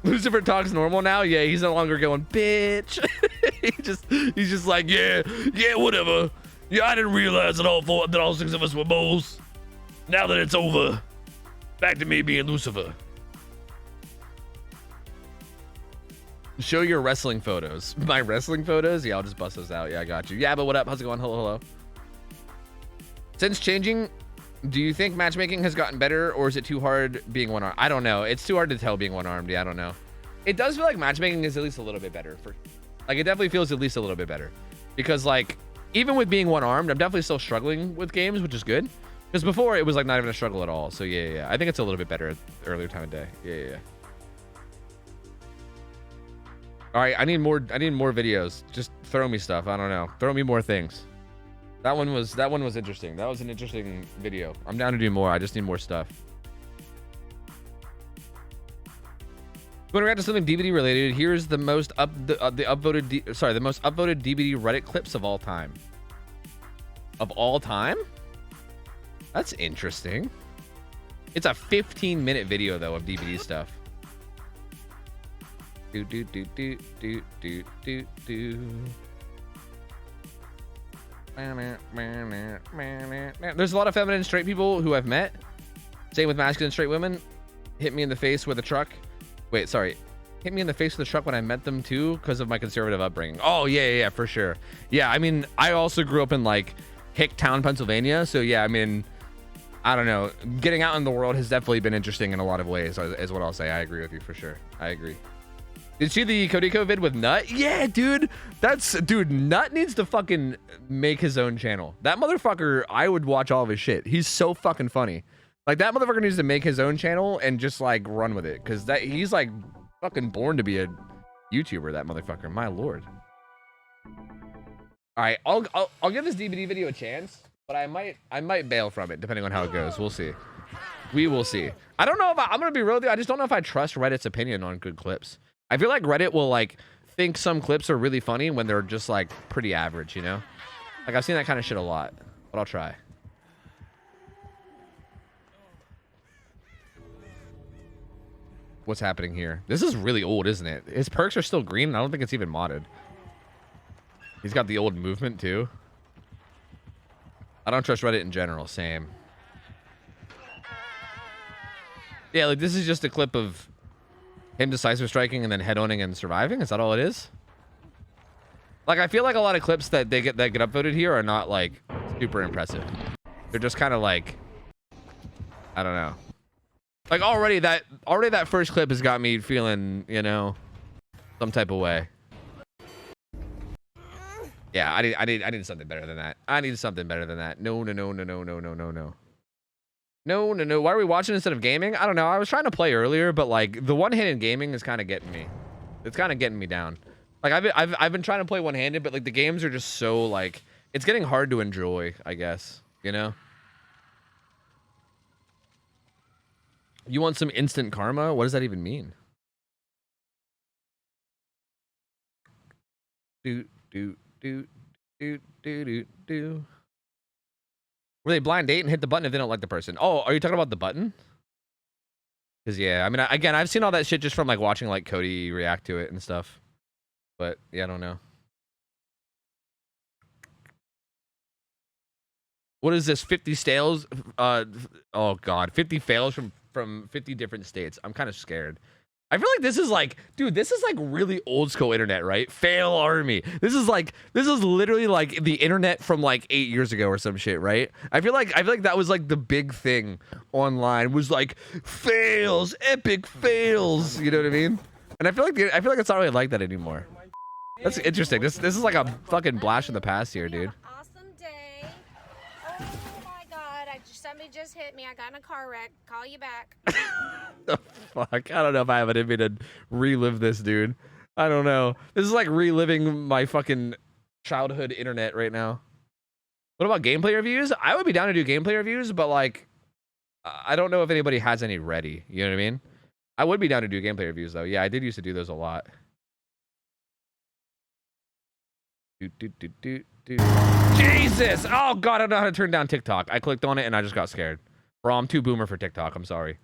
Lucifer talks normal now. Yeah, he's no longer going, bitch. he's just like, yeah, whatever. Yeah, I didn't realize that all six of us were moles. Now that it's over, back to me being Lucifer. Show your wrestling photos. My wrestling photos? Yeah, I'll just bust those out. Yeah, I got you. Yeah, but what up? How's it going? Hello. Since changing, do you think matchmaking has gotten better, or is it too hard being one-armed? I don't know. It's too hard to tell being one-armed. Yeah, I don't know. It does feel like matchmaking is at least a little bit better. Like, it definitely feels at least a little bit better. Because, like, even with being one-armed, I'm definitely still struggling with games, which is good. Because before, it was, like, not even a struggle at all. So, yeah. I think it's a little bit better at earlier time of day. Yeah. All right, I need more videos. Just throw me stuff. I don't know. Throw me more things. That one was interesting. That was an interesting video. I'm down to do more. I just need more stuff. When we react to something DVD related, here's the most upvoted DVD Reddit clips of all time. Of all time? That's interesting. It's a 15-minute video though of DVD stuff. There's a lot of feminine straight people who I've met. Same with masculine straight women. Hit me in the face with a truck. Wait, sorry. Hit me in the face with a truck when I met them too because of my conservative upbringing. Oh, yeah, for sure. Yeah, I mean, I also grew up in like Hicktown, Pennsylvania. So yeah, I mean, I don't know. Getting out in the world has definitely been interesting in a lot of ways, is what I'll say. I agree with you for sure. I agree. Did you see the Kodiko vid with Nut? Yeah, dude. Dude, Nut needs to fucking make his own channel. That motherfucker, I would watch all of his shit. He's so fucking funny. Like, that motherfucker needs to make his own channel and just, like, run with it. Because he's, like, fucking born to be a YouTuber, that motherfucker. My lord. All right, I'll give this DVD video a chance, but I might bail from it, depending on how it goes. We'll see. We will see. I don't know if I'm going to be real with you. I just don't know if I trust Reddit's opinion on good clips. I feel like Reddit will, like, think some clips are really funny when they're just, like, pretty average, you know? Like, I've seen that kind of shit a lot, but I'll try. What's happening here? This is really old, isn't it? His perks are still green. I don't think it's even modded. He's got the old movement, too. I don't trust Reddit in general. Same. Yeah, like, this is just a clip of him decisive striking and then head-owning and surviving? Is that all it is? Like, I feel like a lot of clips that get upvoted here are not, like, super impressive. They're just kind of like, I don't know. Like, already that first clip has got me feeling, you know, some type of way. Yeah, I need something better than that. I need something better than that. No. No. Why are we watching instead of gaming? I don't know. I was trying to play earlier, but like the one-handed gaming is kind of getting me. It's kind of getting me down. Like I've been trying to play one-handed, but like the games are just so like it's getting hard to enjoy, I guess, you know? You want some instant karma? What does that even mean? Do. Where they blind date and hit the button if they don't like the person. Oh, are you talking about the button? Because, yeah, I mean, again, I've seen all that shit just from, like, watching, like, Cody react to it and stuff. But, yeah, I don't know. What is this? 50 fails? Oh god, 50 fails from 50 different states. I'm kind of scared. I feel like this is like, dude, this is like really old school internet, right? Fail army. This is literally like the internet from like 8 years ago or some shit, right? I feel like that was like the big thing online, was like fails, epic fails. You know what I mean? And I feel like it's not really like that anymore. That's interesting. This is like a fucking blast from the past here, dude. Awesome day. Oh my god, somebody just hit me. I got in a car wreck. Call you back. The fuck? I don't know if I have it in me to relive this, dude. I don't know. This is like reliving my fucking childhood internet right now. What about gameplay reviews? I would be down to do gameplay reviews, but like, I don't know if anybody has any ready. You know what I mean? I would be down to do gameplay reviews though. Yeah, I did used to do those a lot. Jesus! Oh god, I don't know how to turn down TikTok. I clicked on it and I just got scared. Bro, I'm too boomer for TikTok. I'm sorry.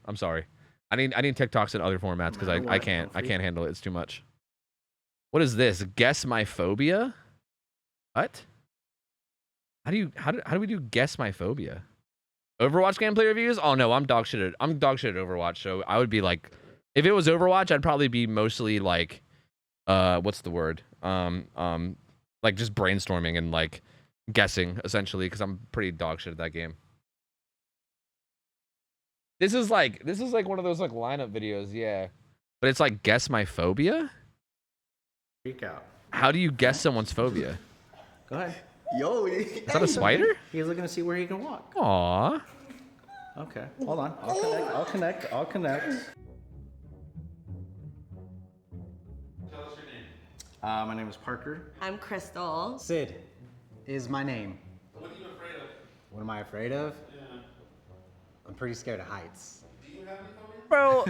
I need TikToks in other formats because I can't handle it. It's too much. What is this? Guess my phobia? What? How do we do guess my phobia? Overwatch gameplay reviews? Oh no, I'm dog shit at Overwatch. So I would be like, if it was Overwatch, I'd probably be mostly like, what's the word? Like just brainstorming and like guessing essentially, because I'm pretty dog shit at that game. This is like one of those like lineup videos, yeah. But it's like guess my phobia? Freak out. How do you guess someone's phobia? Go ahead. Yo, is that a spider? He's looking to see where he can walk. Aww. Okay, hold on. I'll connect. Tell us your name. My name is Parker. I'm Crystal. Sid is my name. What are you afraid of? What am I afraid of? Yeah. I'm pretty scared of heights. Do you have any phobias? Bro,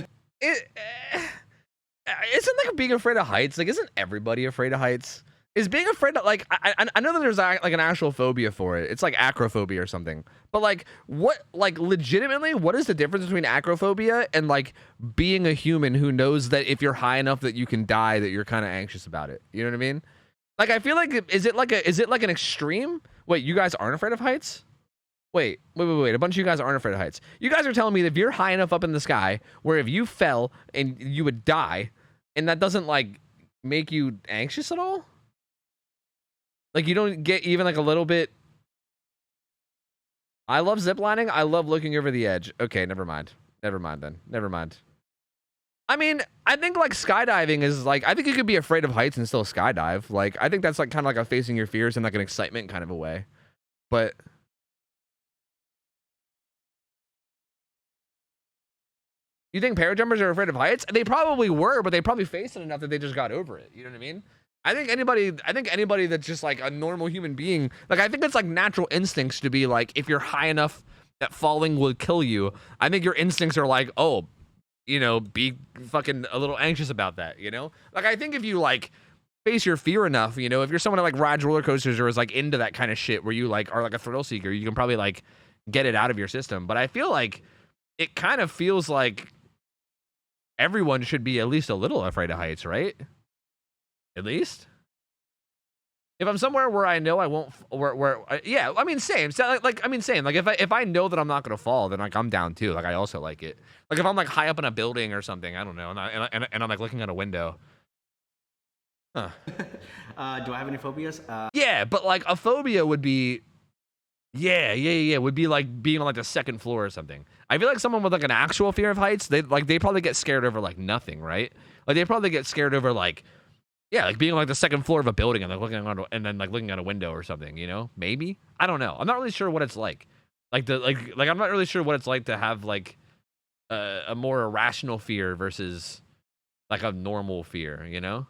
isn't like being afraid of heights? Like, isn't everybody afraid of heights? Is being afraid of, like, I know that there's like an actual phobia for it. It's like acrophobia or something. But like, what, like, legitimately, what is the difference between acrophobia and like being a human who knows that if you're high enough that you can die, that you're kind of anxious about it? You know what I mean? Like, I feel like, is it like an extreme? Wait, you guys aren't afraid of heights? Wait. A bunch of you guys aren't afraid of heights. You guys are telling me that if you're high enough up in the sky where if you fell and you would die, and that doesn't like make you anxious at all? Like, you don't get even like a little bit. I love ziplining. I love looking over the edge. Okay, never mind then. Never mind. I mean, I think like skydiving is like, I think you could be afraid of heights and still skydive. Like, I think that's like kind of like a facing your fears in like an excitement kind of a way. But you think parajumpers are afraid of heights? They probably were, but they probably faced it enough that they just got over it. You know what I mean? I think anybody that's just like a normal human being, like, I think it's like natural instincts to be like, if you're high enough that falling will kill you, I think your instincts are like, oh, you know, be fucking a little anxious about that, you know? Like, I think if you like face your fear enough, you know, if you're someone that like rides roller coasters or is like into that kind of shit where you like are like a thrill seeker, you can probably like get it out of your system. But I feel like it kind of feels like everyone should be at least a little afraid of heights, right? At least if I'm somewhere where I know I won't, yeah, I mean, same. So, like, I mean, same. Like, if I know that I'm not gonna fall, then like I'm down too. Like, I also like it. Like, if I'm like high up in a building or something, I don't know, and I'm like looking out a window. Huh. Do I have any phobias? Yeah, but like a phobia would be, yeah, would be like being on like the second floor or something. I feel like someone with like an actual fear of heights, they probably get scared over like nothing, right? Like they probably get scared over like, yeah, like being on like the second floor of a building and like looking out a window or something, you know? Maybe, I don't know. I'm not really sure what it's like. Like I'm not really sure what it's like to have like a more irrational fear versus like a normal fear, you know?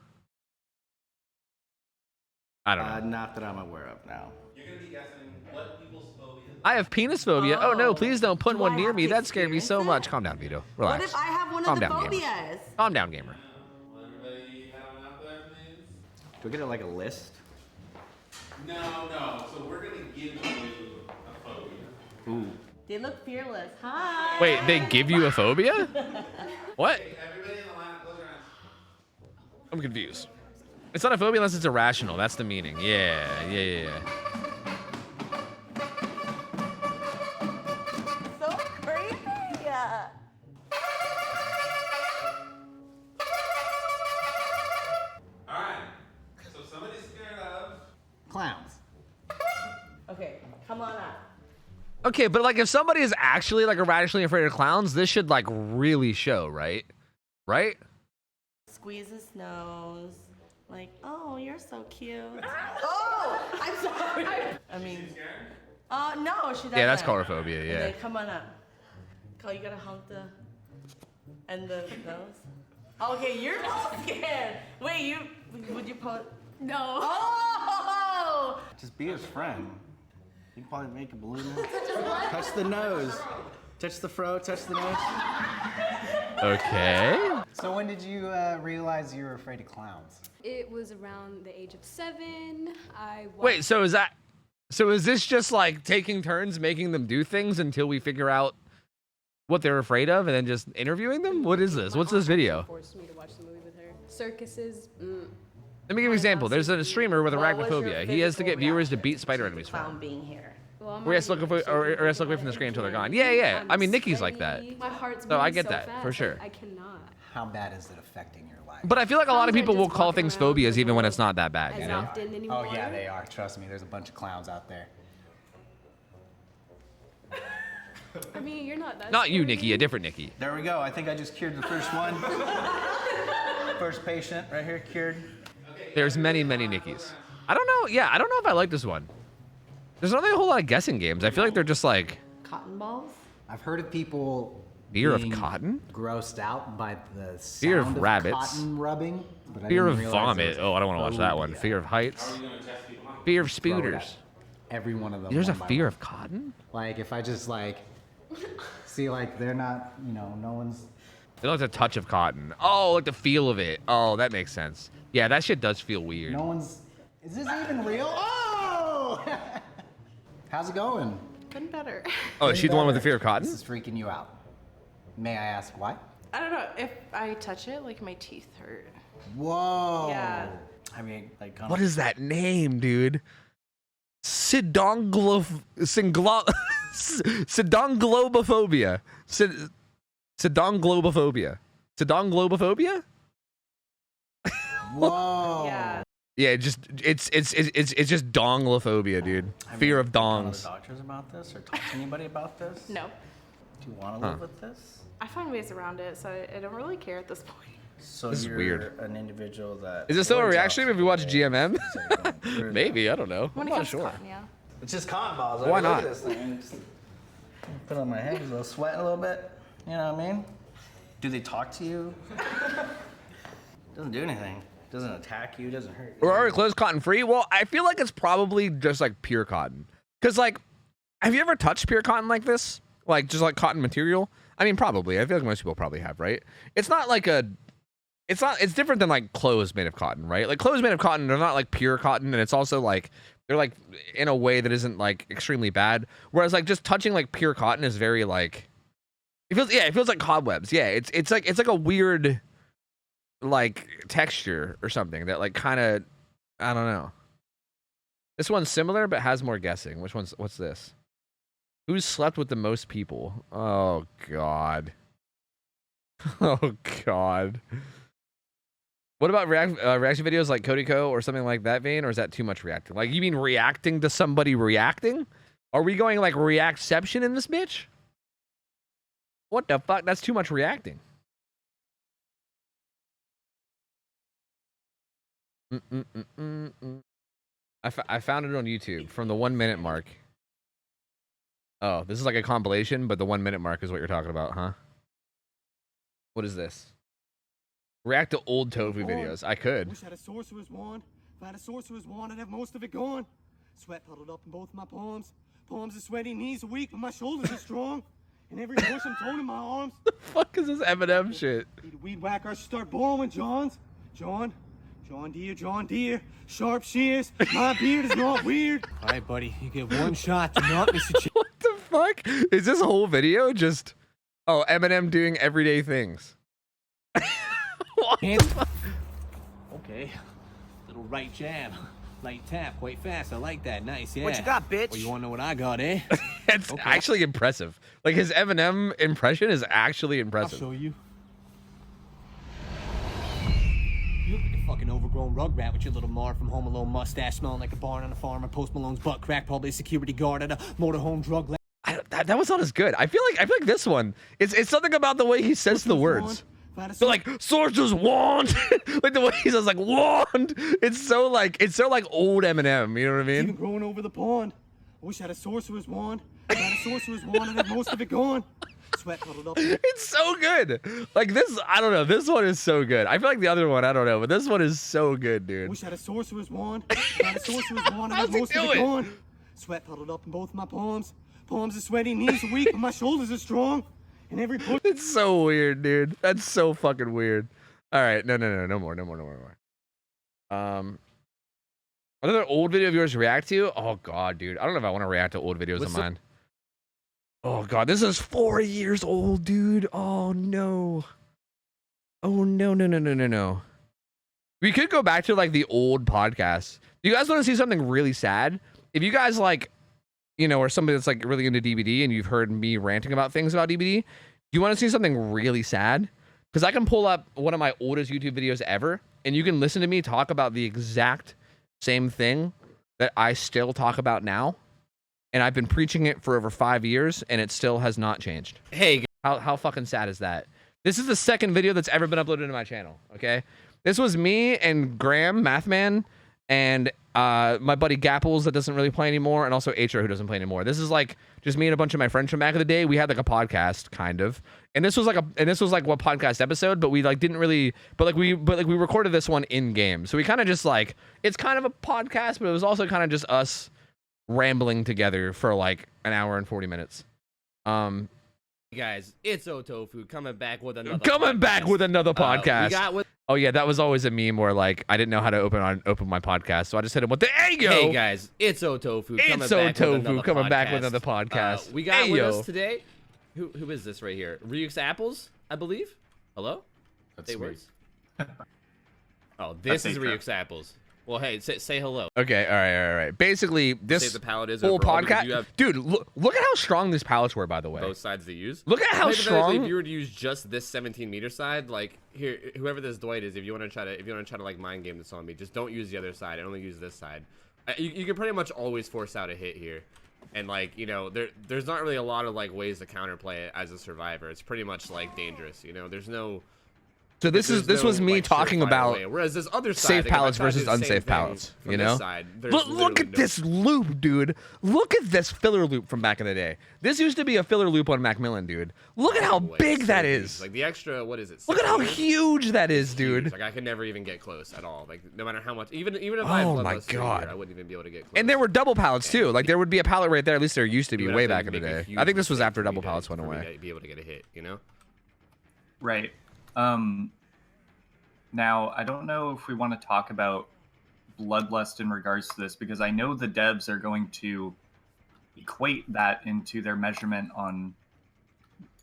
I don't know. Not that I'm aware of now. You're gonna be guessing what people's phobias I have penis phobia. Oh no, please don't put one near me. That scared me so much. Calm down, Vito. Relax. What if I have one Calm of the down, phobias? gamer. Calm down, gamer. Do I get like a list? No. So we're gonna give you a phobia. Ooh. They look fearless. Hi. Wait, they give you a phobia? What? Everybody in the line, close your eyes. I'm confused. It's not a phobia unless it's irrational. That's the meaning. Yeah. Alright. So somebody's scared of Clowns. Okay, come on up. Okay, but like if somebody is actually like irrationally afraid of clowns, this should like really show, right? Right? Squeeze his nose. Like, oh, you're so cute. Oh, I'm sorry. I mean, no, she doesn't. Yeah, that's coulrophobia, And yeah. then come on up. Cole, you gotta honk the and the nose. Okay, you're not scared. Wait, would you put? No. Oh! Just be his friend. You can probably make a balloon. Touch the nose. Touch the fro, touch the nose. Okay. So when did you realize you were afraid of clowns? It was around the age of 7. Wait, so is this just like taking turns making them do things until we figure out what they're afraid of and then just interviewing them? What is this? What's this video? Forced me to watch the movie with her. Circuses. Let me give you an example. There's a streamer with What was your arachnophobia. He has to get physical viewers to beat spider enemies for Clown him. being here. Well, Or he has to look away from the screen until they're gone. Yeah, yeah. I mean, Nikki's like that. My heart's So I beating get so that, fast, for sure. like, I cannot. How bad is it affecting your life? But I feel like a lot of Clowns are people will just call walking things around phobias even when the it's not that bad, as you know? often anymore. Oh yeah, they are. Trust me, there's a bunch of clowns out there. I mean, you're not that. Not you, scary. Nikki, a different Nikki. There we go. I think I just cured the first one. First patient right here cured. There's many, many Nikkis. I don't know. Yeah, I don't know if I like this one. There's not really a whole lot of guessing games. I feel like they're just like Cotton balls? I've heard of people fear of being cotton, grossed out by the sound fear of rabbits, cotton rubbing. But I fear didn't of realize vomit. there was Oh, I don't want to watch that one. phobia. Fear of heights, fear of Throw it spooters. at every one of them. There's a one by fear one. of cotton. Like if I just like see like they're not, no one's. They like the touch of cotton. Oh, like the feel of it. Oh, that makes sense. Yeah, that shit does feel weird. No one's. Is this even real? Oh! How's it going? Been better. Oh, is she the one with the fear of cotton? This is freaking you out. May I ask why? I don't know. If I touch it, like my teeth hurt. Whoa. Yeah. I mean, like. What is that name, dude? Sidonglobophobia. Sidonglobophobia. Sidonglobophobia? Whoa. Yeah. Yeah, it's just donglophobia, dude. Fear of Talk to dongs. doctors about this or talk to anybody about this? No. Do you want to live with this? I find ways around it, so I don't really care at this point. So This is you're weird. an individual that. Is it still a avoids reaction stream if we watch GMM? Sure. Maybe, I don't know. I'm When it not comes to sure. cotton, yeah. It's just cotton balls. Why Look not? at this thing. Just put it on my head, just a little sweating a little bit. You know what I mean? Do they talk to you? Doesn't do anything. Doesn't attack you. Doesn't hurt you. Or are we clothes cotton free? Well, I feel like it's probably just like pure cotton. Cause like, have you ever touched pure cotton like this? Like just like cotton material? I mean, probably. I feel like most people probably have, right? It's not like it's different than like clothes made of cotton, right? Like clothes made of cotton, they're not like pure cotton, and it's also like, they're like in a way that isn't like extremely bad. Whereas like just touching like pure cotton is very like, it feels like cobwebs. Yeah, it's like a weird like texture or something that like kind of, I don't know. This one's similar but has more guessing. What's this? Who's slept with the most people? Oh god. Oh god. What about reaction videos like Kodiko or something like that vein, or is that too much reacting? Like you mean reacting to somebody reacting? Are we going like reactception in this bitch? What the fuck? That's too much reacting. I found it on YouTube from the 1 minute mark. Oh, this is like a compilation, but the 1 minute mark is what you're talking about, huh? What is this? React to old tofu videos. I could. Wish I had a sorcerer's wand. If I had a sorcerer's wand, I'd have most of it gone. Sweat puddled up in both my palms. Palms are sweaty, knees are weak, but my shoulders are strong. And every push I'm throwing in my arms. The fuck is this Eminem shit? Need a weed whacker, I should start borrowing John's. John Deere, sharp shears. My beard is not weird. All right, buddy, you get one shot. Do not miss a chance. What the fuck? Is this whole video just, oh, Eminem doing everyday things? What the fuck? Okay, little right jab. Light tap, quite fast. I like that. Nice, yeah. What you got, bitch? Well, you wanna know what I got, eh? It's actually impressive. Like his Eminem impression is actually impressive. I'll show you. You look like a fucking overgrown rugrat with your little Mar from Home Alone mustache, smelling like a barn on a farm, or Post Malone's butt crack, probably a security guard at a motorhome drug lab. That was not as good. I feel like this one. It's something about the way he says the words. So like sources wand, like the way he says like wand. It's so like old Eminem. You know what I mean? Even growing over the pond. I wish I had a sorcerer's wand. I had a sorcerer's wand and had most of it gone. Sweat huddled up. It's so good. Like this, I don't know. This one is so good. I feel like the other one, I don't know, but this one is so good, dude. Wish I had a sorcerer's wand. I had a sorcerer's wand and had most of it gone. Sweat huddled up in both my palms. Palms are sweaty, knees are weak, but my shoulders are strong. And every push. It's so weird, dude. That's so fucking weird. All right, no more. Another old video of yours to react to? Oh god, dude. I don't know if I want to react to old videos of mine. Oh god, this is 4 years old, dude. Oh no. Oh no. We could go back to like the old podcasts. Do you guys want to see something really sad? If you guys like, you know, or somebody that's like really into DVD and you've heard me ranting about things about DVD, you want to see something really sad? Because I can pull up one of my oldest YouTube videos ever and you can listen to me talk about the exact same thing that I still talk about now. And I've been preaching it for over 5 years and it still has not changed. Hey, how fucking sad is that? This is the second video that's ever been uploaded to my channel, okay? This was me and Graham, Mathman, and my buddy Gapples that doesn't really play anymore, and also Atro who doesn't play anymore. This is like just me and a bunch of my friends from back in the day. We had like a podcast, kind of, and this was like what podcast episode, but we like didn't really, but we recorded this one in game, so we kind of just like it's kind of a podcast, but it was also kind of just us rambling together for like an hour and 40 minutes. Hey guys, it's OhTofu coming back with another podcast. Oh yeah, that was always a meme where like I didn't know how to open my podcast, so I just hit him with the Ayo. Hey guys, it's OhTofu. Coming back with another podcast. We got with us today. Who is this right here? Ryuk's Apples, I believe. Hello. That's words. Oh, this is Ryuk's Apples. Well, hey, say hello. Okay, all right. Basically, this the palette is whole overall, podcast, dude. Look at how strong these pallets were, by the way. Both sides they use. Look at how strong. If you were to use just this 17-meter side, like here, whoever this Dwight is, if you want to try to like mind game this on me, just don't use the other side. And only use this side. You can pretty much always force out a hit here, and like you know, there's not really a lot of like ways to counterplay it as a survivor. It's pretty much like dangerous. You know, there's no. So this was me talking about whereas this other side, safe pallets versus unsafe pallets. You know, look at this loop, dude. Look at this filler loop from back in the day. This used to be a filler loop on Macmillan, dude. Look at how big that is. Like the extra, what is it? Look at how huge that is, dude. Like I could never even get close at all. Like no matter how much, even if I had bloodlust here, I wouldn't even be able to get close. And there were double pallets too. Like there would be a pallet right there. At least there used to be way back in the day. I think this was after double pallets went away. Be able to get a hit, you know? Right. Now, I don't know if we want to talk about bloodlust in regards to this, because I know the devs are going to equate that into their measurement on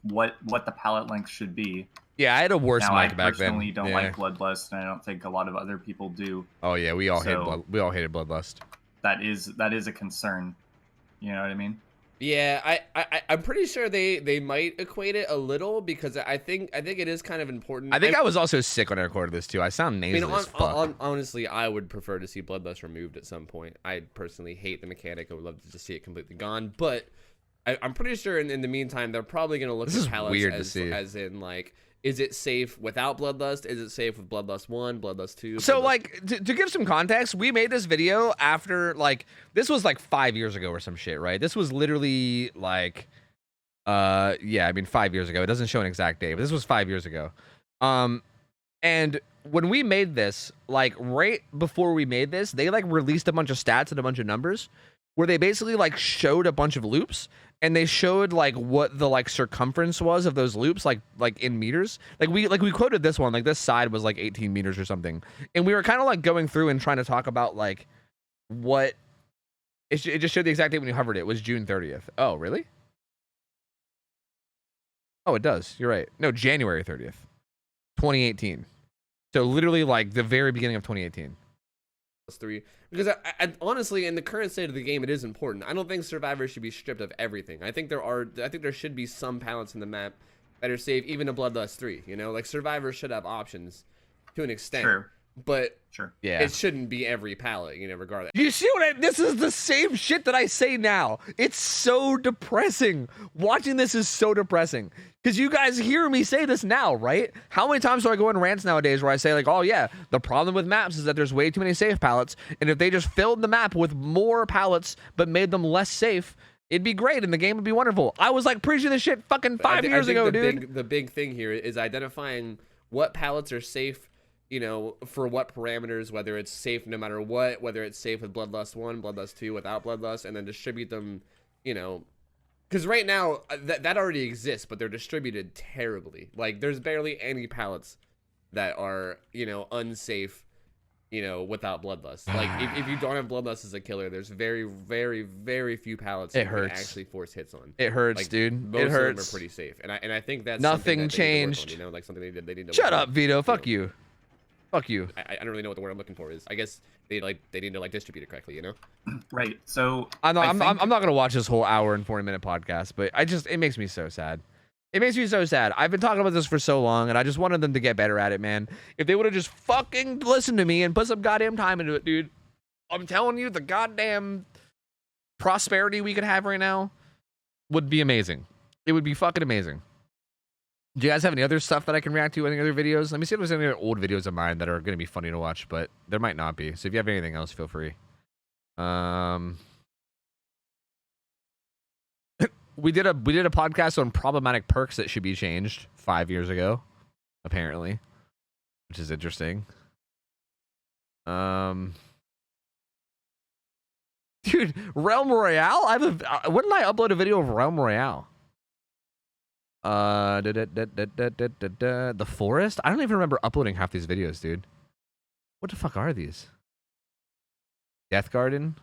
what the palette length should be. Yeah, I had a worse mic back then. I personally don't like bloodlust, and I don't think a lot of other people do. Oh yeah, we all hated bloodlust. That is a concern. You know what I mean? Yeah, I'm pretty sure they might equate it a little, because I think it is kind of important. I think I was also sick when I recorded this too. I sound nasally as fuck. Honestly, I would prefer to see bloodlust removed at some point. I personally hate the mechanic. I would love to just see it completely gone. But I'm pretty sure in the meantime they're probably gonna look at pallets as in like, is it safe without bloodlust? Is it safe with bloodlust 1, bloodlust 2? So like to give some context, we made this video after like this was like 5 years ago or some shit, right? This was literally like yeah, I mean 5 years ago. It doesn't show an exact date, but this was 5 years ago. And when we made this, like right before we made this, they like released a bunch of stats and a bunch of numbers where they basically like showed a bunch of loops. And they showed like what the like circumference was of those loops, like in meters. Like we quoted this one, like this side was like 18 meters or something. And we were kind of like going through and trying to talk about like what it just showed the exact date when you hovered. It was June 30th. Oh, really? Oh, it does. You're right. No, January 30th, 2018. So literally like the very beginning of 2018. 3, because I honestly, in the current state of the game, it is important. I don't think survivors should be stripped of everything. I think there should be some pallets in the map that are safe, even in Bloodlust 3. You know, like survivors should have options to an extent. Sure. But yeah, it shouldn't be every pallet, you know, regardless. You see what this is the same shit that I say now. It's so depressing. Watching this is so depressing. Because you guys hear me say this now, right? How many times do I go in rants nowadays where I say like, oh yeah, the problem with maps is that there's way too many safe pallets, and if they just filled the map with more pallets but made them less safe, it'd be great and the game would be wonderful. I was like preaching this shit fucking 5 years ago, dude. The big thing here is identifying what pallets are safe, you know, for what parameters, whether it's safe no matter what, whether it's safe with Bloodlust 1, Bloodlust 2, without Bloodlust, and then distribute them, you know, because right now that already exists, but they're distributed terribly. Like there's barely any pallets that are, you know, unsafe, you know, without Bloodlust. Like if you don't have Bloodlust as a killer, there's very, very, very few pallets that you can actually force hits on. It hurts, like, dude. Most It of them hurts. are pretty safe, and I think that's nothing something that they need to work changed. on, you know, like something they need to Shut work up, on. Vito. Fuck you. Fuck you. I don't really know what the word I'm looking for is. I guess they need to like distribute it correctly, you know? Right. So I'm not gonna watch this whole hour and 40-minute podcast, but it makes me so sad. It makes me so sad. I've been talking about this for so long, and I just wanted them to get better at it, man. If they would have just fucking listened to me and put some goddamn time into it, dude, I'm telling you, the goddamn prosperity we could have right now would be amazing. It would be fucking amazing. Do you guys have any other stuff that I can react to? Any other videos? Let me see if there's any other old videos of mine that are going to be funny to watch, but there might not be. So if you have anything else, feel free. We did a podcast on problematic perks that should be changed 5 years ago, apparently, which is interesting. Dude, Realm Royale? When did I upload a video of Realm Royale? The forest? I don't even remember uploading half these videos, dude. What the fuck are these? Death Garden?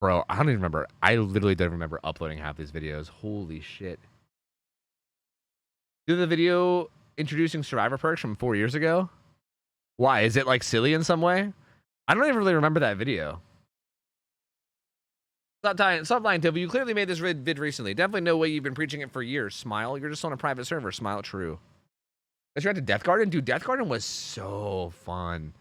Bro, I don't even remember. I literally don't remember uploading half these videos. Holy shit. Do the video introducing survivor perks from 4 years ago? Why? Is it like silly in some way? I don't even really remember that video. Stop lying, Toby. You clearly made this vid recently. Definitely no way you've been preaching it for years. Smile. You're just on a private server. Smile. True. Let's try to Death Garden. Dude, Death Garden was so fun.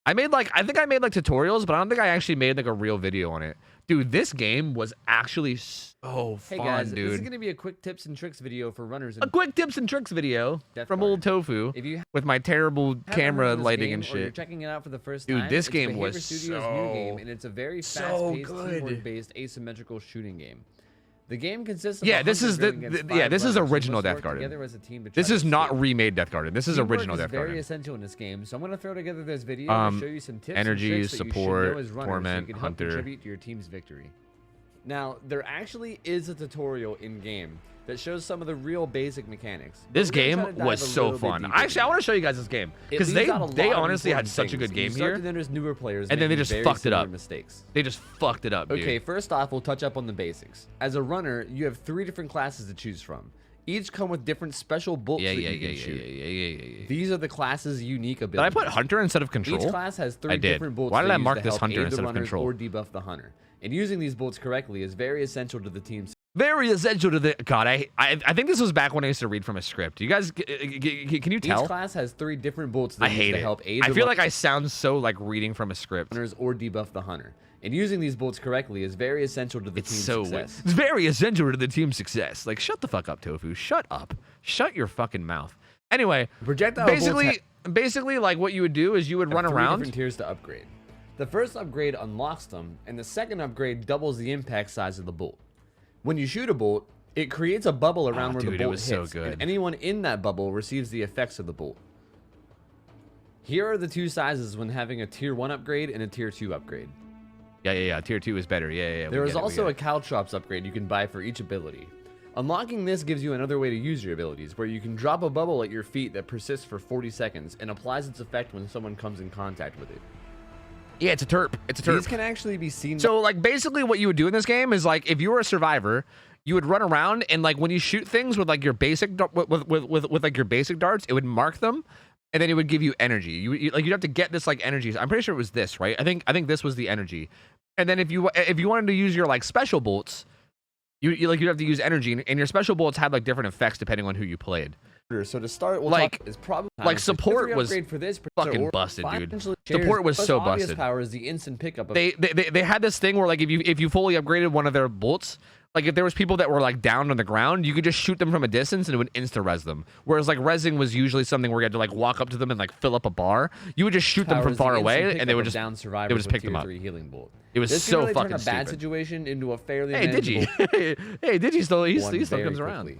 I think I made like tutorials, but I don't think I actually made like a real video on it. Dude, this game was actually so fun, hey guys, dude. this is gonna be a quick tips and tricks video for runners. A quick tips and tricks video from OhTofu If you with my terrible camera heard of this lighting game and or you're shit. checking it out for the first Dude, time, this it's game Behavior was Studios' so new game, and it's a very so fast-paced, good. teamwork-based asymmetrical shooting game. The game consists of This is this is original Death Garden. As a team to This try is to not escape. remade Death Garden. This is Teamwork original Death very Garden. essential in this game, so I'm gonna throw together this video to show you some tips energy, and tricks that you should support, know as runners torment, so you can help hunter. contribute to your team's victory. Now, there actually is a tutorial in game that shows some of the real basic mechanics. This We're gonna game try to dive was a so little bit fun. deeper Actually, I into want it. to show you guys this game It because leaves out a they lot of honestly had important such a things, good and you game start here, to notice newer players and then they making just very fucked it similar up. Mistakes. They just fucked it up, dude. Okay, first off, we'll touch up on the basics. As a runner, you have 3 different classes to choose from. Each come with different special bolts that you can shoot. These are the class's unique abilities. Did I put Hunter instead of Control? Each class has 3 I did. different bolts. Why did they I use mark to this help Hunter aid the instead of runners Control? or debuff the hunter. And using these bolts correctly is very essential to the team's. Very essential to the God. I think this was back when I used to read from a script. You guys, can you tell? Each class has 3 different bolts that I hate to it. help aid I the feel like I sound so like reading from a script. runners or debuff the hunter. And using these bolts correctly is very essential to the team's success. It's very essential to the team's success. Like, shut the fuck up, Tofu. Shut up. Shut your fucking mouth. Anyway, projectile basically, like what you would do is you would run 3 around. different tiers to upgrade. The first upgrade unlocks them, and the second upgrade doubles the impact size of the bolt. When you shoot a bolt, it creates a bubble around where dude, the it bolt was hits, so good. and anyone in that bubble receives the effects of the bolt. Here are the 2 sizes when having a tier 1 upgrade and a tier 2 upgrade. Yeah. Tier 2 is better. Yeah. There is also a Caltrops upgrade you can buy for each ability. Unlocking this gives you another way to use your abilities, where you can drop a bubble at your feet that persists for 40 seconds and applies its effect when someone comes in contact with it. Yeah, it's a terp. It's a terp. These can actually be seen. So, like, basically what you would do in this game is, like, if you were a survivor, you would run around and, like, when you shoot things with, like, your basic with like your basic darts, it would mark them. and then it would give you energy. Like you'd have to get this like energy. I'm pretty sure it was this, right? I think this was the energy. And then if you wanted to use your like special bolts, you'd have to use energy, and your special bolts had like different effects depending on who you played. So to start, we'll like talk is probably like support was for this fucking busted, dude. Support was so busted. Power is the instant pickup. Of They had this thing where like if you fully upgraded one of their bolts, like if there was people that were like down on the ground, you could just shoot them from a distance and it would insta res them. Whereas like resing was usually something where you had to like walk up to them and like fill up a bar. You would just shoot them from far away and they would just down survivors. It would just pick them up. Healing bolt. It was this so really fucking turn a bad stupid. situation into a fairly Hey, Digi. Hey, Digi still he still comes around.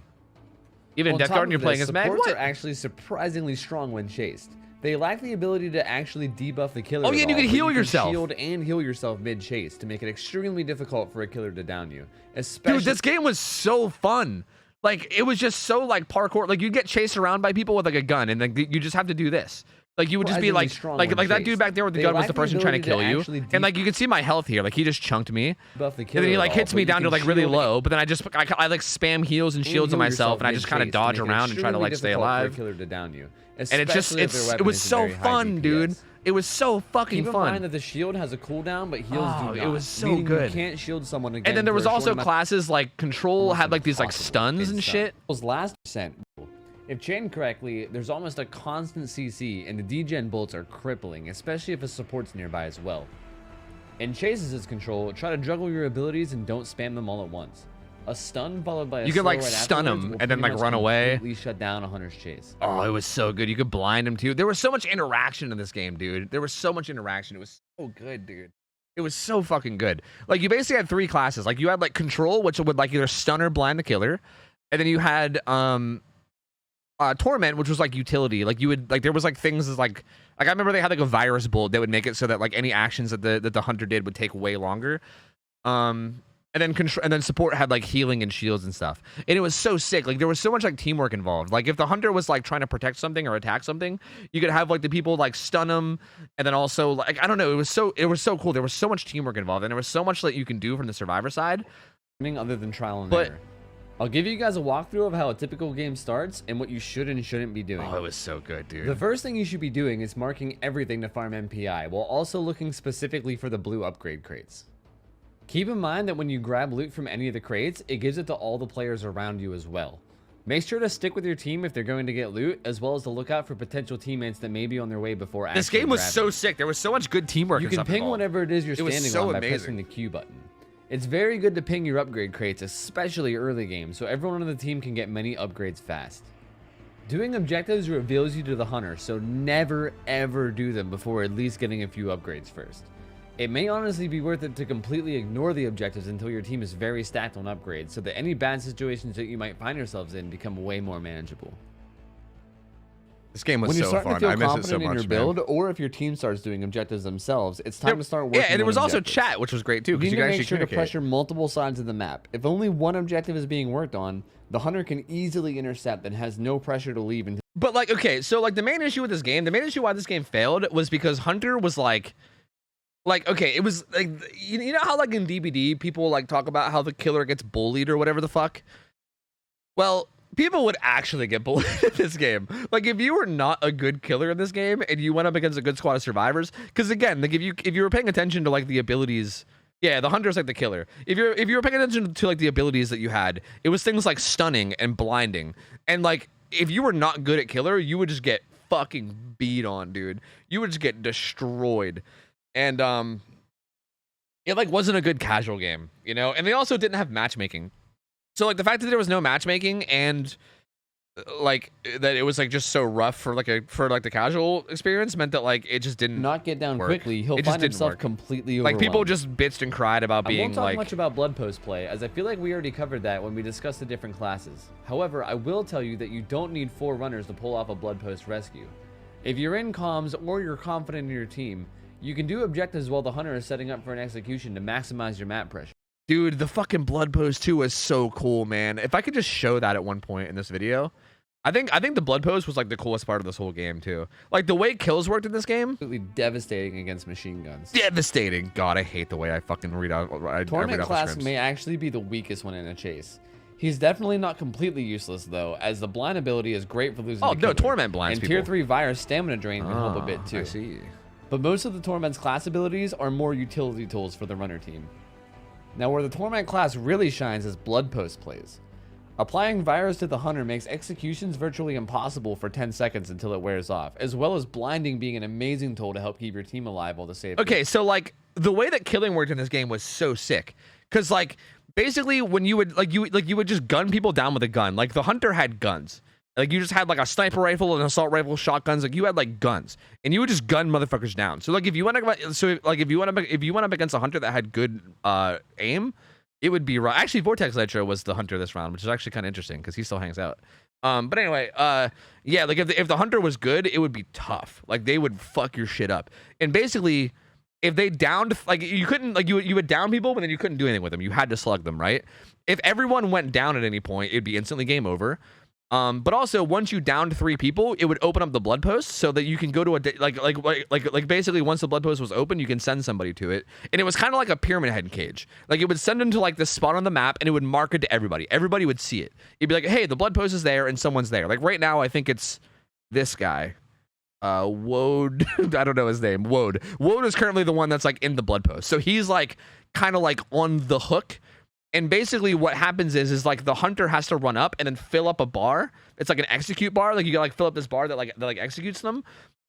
Even in Death Garden, you're playing as Mag. Supports What? are actually surprisingly strong when chased. They lack the ability to actually debuff the killer. Oh yeah, at and you all, can but heal yourself. Shield and heal yourself mid-chase to make it extremely difficult for a killer to down you. Especially Dude, this game was so fun. Like it was just so like parkour. Like you get chased around by people with like a gun, and like you just have to do this. Like you would just be like that dude back there with the gun was the person trying to kill you, and like you can see my health here. Like he just chunked me, buff the and killer then he like at all, hits but me you down to can like really shield low. But then I like spam heals and shields on heal myself, yourself and I just kind of mid-chase to dodge make it around and try to like stay extremely difficult for a alive. killer to down you. And it just Especially if their it weapon was is so very high fun, DPS. dude. It was so fucking Keep in fun. mind that the shield has a cooldown, but heals do not. It was so meaning good. You can't shield someone again. And then there for was a short also amount- classes like Control had like these like stuns and shit. Last percent. If chained correctly, there's almost a constant CC, and the degen bolts are crippling, especially if a support's nearby as well. In chases as Control, try to juggle your abilities and don't spam them all at once. A stun followed by a You could, slow like, right stun afterwards him will and then, pretty like, much run away. completely shut down a hunter's chase. Oh, it was so good. You could blind him too. There was so much interaction in this game, dude. There was so much interaction. It was so good, dude. It was so fucking good. Like you basically had three classes. Like you had like Control, which would like either stun or blind the killer, and then you had Torment, which was like utility. Like you would like there was like things as like I remember they had like a virus bolt that would make it so that like any actions that the hunter did would take way longer. And then support had like healing and shields and stuff. And it was so sick. Like there was so much like teamwork involved. Like if the hunter was like trying to protect something or attack something, you could have like the people like stun them, and then also like I don't know. It was so cool. There was so much teamwork involved, and there was so much that you can do from the survivor side. Other than trial and error. I'll give you guys a walkthrough of how a typical game starts and what you should and shouldn't be doing. Oh, it was so good, dude. The first thing you should be doing is marking everything to farm MPI, while also looking specifically for the blue upgrade crates. Keep in mind that when you grab loot from any of the crates, it gives it to all the players around you as well. Make sure to stick with your team if they're going to get loot, as well as to look out for potential teammates that may be on their way before This game was so sick. There was so much good teamwork. You and can stuff ping involved. whatever it is you're It was standing so on by amazing. pressing the Q button. It's very good to ping your upgrade crates, especially early game, so everyone on the team can get many upgrades fast. Doing objectives reveals you to the hunter, so never ever do them before at least getting a few upgrades first. It may honestly be worth it to completely ignore the objectives until your team is very stacked on upgrades, so that any bad situations that you might find yourselves in become way more manageable. This game was When you're so starting fun. to feel I miss it confident so in much, your build, or if your team starts doing objectives themselves, it's time to start working. Yeah, and there on was also objectives. chat, which was great too, You because need you to guys make actually sure to communicate. pressure multiple sides of the map. If only one objective is being worked on, the hunter can easily intercept and has no pressure to leave. But like, okay, so like the main issue with this game, the main issue why this game failed was because Hunter was like okay, it was like you know how like in DBD people like talk about how the killer gets bullied or whatever the fuck. Well, people would actually get bullied in this game. Like if you were not a good killer in this game and you went up against a good squad of survivors, because again, like if you were paying attention to like the abilities. Yeah, the hunter's like the killer. If you were paying attention to like the abilities that you had, it was things like stunning and blinding. And like if you were not good at killer, you would just get fucking beat on, dude. You would just get destroyed. And it like wasn't a good casual game, you know? And they also didn't have matchmaking. So like the fact that there was no matchmaking and like that it was like just so rough for like the casual experience meant that like it just didn't not get down work. quickly. He'll It just find didn't himself work. completely like people overwhelmed. just bitched and cried about I being won't talk like much about blood post play, as I feel like we already covered that when we discussed the different classes. However, I will tell you that you don't need 4 runners to pull off a blood post rescue. If you're in comms or you're confident in your team, you can do objectives while the hunter is setting up for an execution to maximize your map pressure. Dude, the fucking blood post 2 was so cool, man. If I could just show that at one point in this video. I think the blood post was like the coolest part of this whole game too. Like the way kills worked in this game. Absolutely devastating against machine guns. Devastating. God, I hate the way I fucking read out. Torment class may actually be the weakest one in a chase. He's definitely not completely useless though, as the blind ability is great for losing. Oh, the no, killer. Torment blinds and Tier people. 3 Virus stamina drain can help a bit too. I see. But most of the Torment's class abilities are more utility tools for the runner team. Now where the Torment class really shines is Blood Post plays. Applying Virus to the Hunter makes executions virtually impossible for 10 seconds until it wears off, as well as blinding being an amazing tool to help keep your team alive while the save. Okay, so like the way that killing worked in this game was so sick, because like basically when you would you would just gun people down with a gun. Like the Hunter had guns. Like you just had like a sniper rifle, an assault rifle, shotguns. Like you had like guns, and you would just gun motherfuckers down. So like if you went up, if you went up against a Hunter that had good aim, it would be right. Actually, Vortex Nitro was the Hunter this round, which is actually kind of interesting because he still hangs out. But anyway, yeah, like if the Hunter was good, it would be tough. Like they would fuck your shit up. And basically, if they downed, like you couldn't, like you would down people, but then you couldn't do anything with them. You had to slug them, right? If everyone went down at any point, it'd be instantly game over. But also once you downed 3 people, it would open up the blood post so that you can go to a like basically once the blood post was open, you can send somebody to it, and it was kind of like a pyramid head cage. Like it would send them to like this spot on the map, and it would mark it to everybody. Everybody would see it. It'd be like, hey, the blood post is there, and someone's there. Like right now, I think it's this guy, Wode. I don't know his name. Wode is currently the one that's like in the blood post, so he's like kind of like on the hook. And basically what happens is like the Hunter has to run up and then fill up a bar. It's like an execute bar. Like you gotta like fill up this bar that executes them.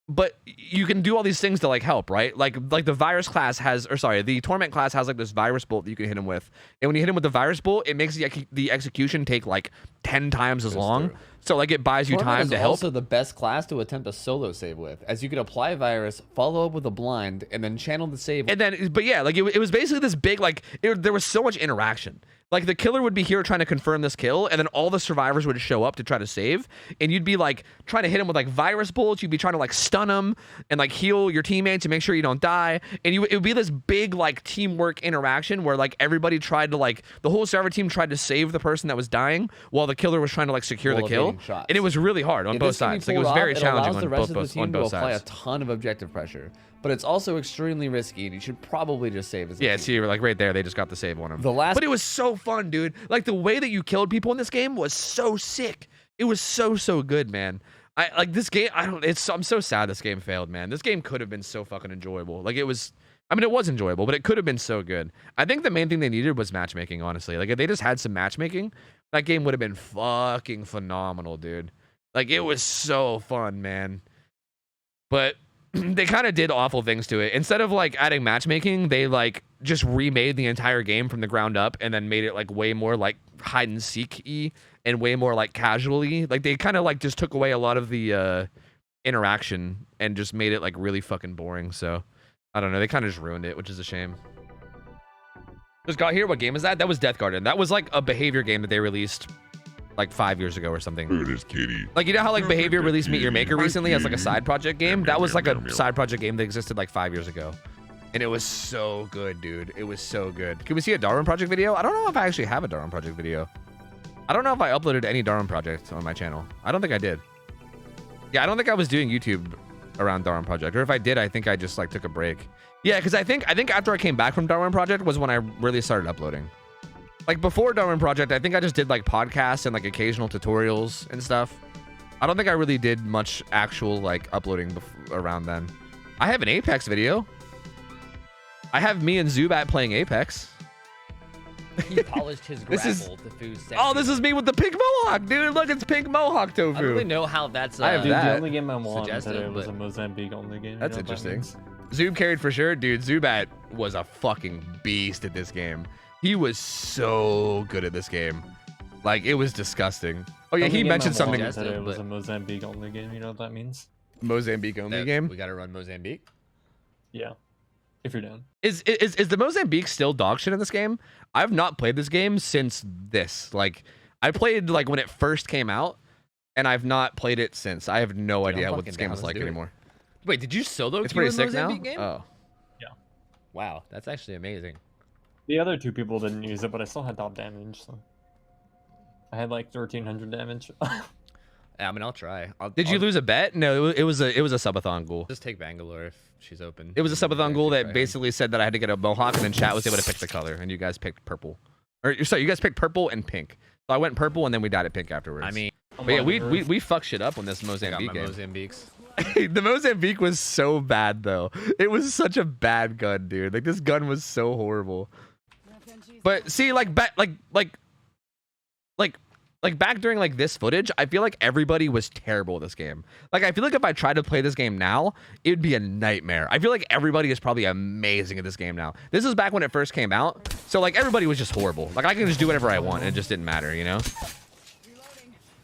But you can do all these things to like help, right? Like the virus class has, or sorry, the torment class has like this virus bolt that you can hit him with. And when you hit him with the virus bolt, it makes the execution take like 10 times as long. So like it buys you time to help. Also the best class to attempt a solo save with, as you could apply virus, follow up with a blind, and then channel the save. And then, but yeah, like it was basically this big, like there was so much interaction. Like the killer would be here trying to confirm this kill, and then all the survivors would show up to try to save, and you'd be like trying to hit him with like virus bullets. You'd be trying to like stun him and like heal your teammates to make sure you don't die. And it would be this big like teamwork interaction where like everybody tried to like the whole server team tried to save the person that was dying while the killer was trying to like secure the kill. And it was really hard on both sides. Like it was very challenging on both sides. Apply a ton of objective pressure, but it's also extremely risky, and you should probably just save as a yeah, team. see, like right there, they just got the save on him. But it was so fun, dude. Like the way that you killed people in this game was so sick. It was so good, man. I like this game. I'm so sad this game failed, man. This game could have been so fucking enjoyable. Like it was. I mean, it was enjoyable, but it could have been so good. I think the main thing they needed was matchmaking, honestly. Like if they just had some matchmaking, that game would have been fucking phenomenal, dude. Like it was so fun, man. But they kind of did awful things to it. Instead of like adding matchmaking, they like just remade the entire game from the ground up and then made it like way more like hide and seek-y and way more like casually. Like they kind of like just took away a lot of the interaction and just made it like really fucking boring. So I don't know. They kind of just ruined it, which is a shame. Just got here. What game is that? That was Death Garden. That was like a behavior game that they released like 5 years ago or something. Look at this kitty. Like, you know how like Behavior released Meet Your Maker recently as like a side project game? That was like a side project game that existed like 5 years ago. And it was so good, dude. It was so good. Can we see a Darwin Project video? I don't know if I actually have a Darwin Project video. I don't know if I uploaded any Darwin Project on my channel. I don't think I did. Yeah, I don't think I was doing YouTube around Darwin Project. Or if I did, I think I just like took a break. Yeah, because I think after I came back from Darwin Project was when I really started uploading. Like before Darwin Project, I think I just did like podcasts and like occasional tutorials and stuff. I don't think I really did much actual like uploading around then. I have an Apex video. I have me and Zubat playing Apex. He polished his This is- grapple to Fu's Oh, this is me with the pink mohawk, dude. Look, it's pink mohawk tofu. I don't really know how that's I have dude, that. The only game I won Suggestive, today was but- a Mozambique only game. That's you know what that interesting. means? Zoob carried for sure, dude. Zubat was a fucking beast at this game. He was so good at this game. Like, it was disgusting. Oh, yeah, The only he game mentioned I something. won today was a Mozambique only game. You know what that means? Mozambique only game? We gotta run Mozambique. Yeah. If you're down. Is the Mozambique still dog shit in this game? I've not played this game since this. Like, I played like when it first came out, and I've not played it since. I have no idea what this game is like anymore. Wait, did you solo It's queue pretty in sick now. Mozambique game? Oh, Yeah. Wow, that's actually amazing. The other two people didn't use it, but I still had top damage, so I had like 1,300 damage. Yeah, I mean, I'll try. did you lose a bet? No, it was a subathon goal. Just take Bangalore if she's open. It was a subathon goal that basically said that I had to get a mohawk, and then chat was able to pick the color, and you guys picked purple. Or sorry, you guys picked purple and pink. So I went purple and then we dyed it pink afterwards. I mean, but yeah, we fucked shit up on this Mozambique game. Mozambiques. The Mozambique was so bad though. It was such a bad gun, dude. Like this gun was so horrible. But see, like back during like this footage, I feel like everybody was terrible at this game. Like I feel like if I tried to play this game now, it would be a nightmare. I feel like everybody is probably amazing at this game now. This is back when it first came out, so like everybody was just horrible. Like I can just do whatever I want, and it just didn't matter, you know?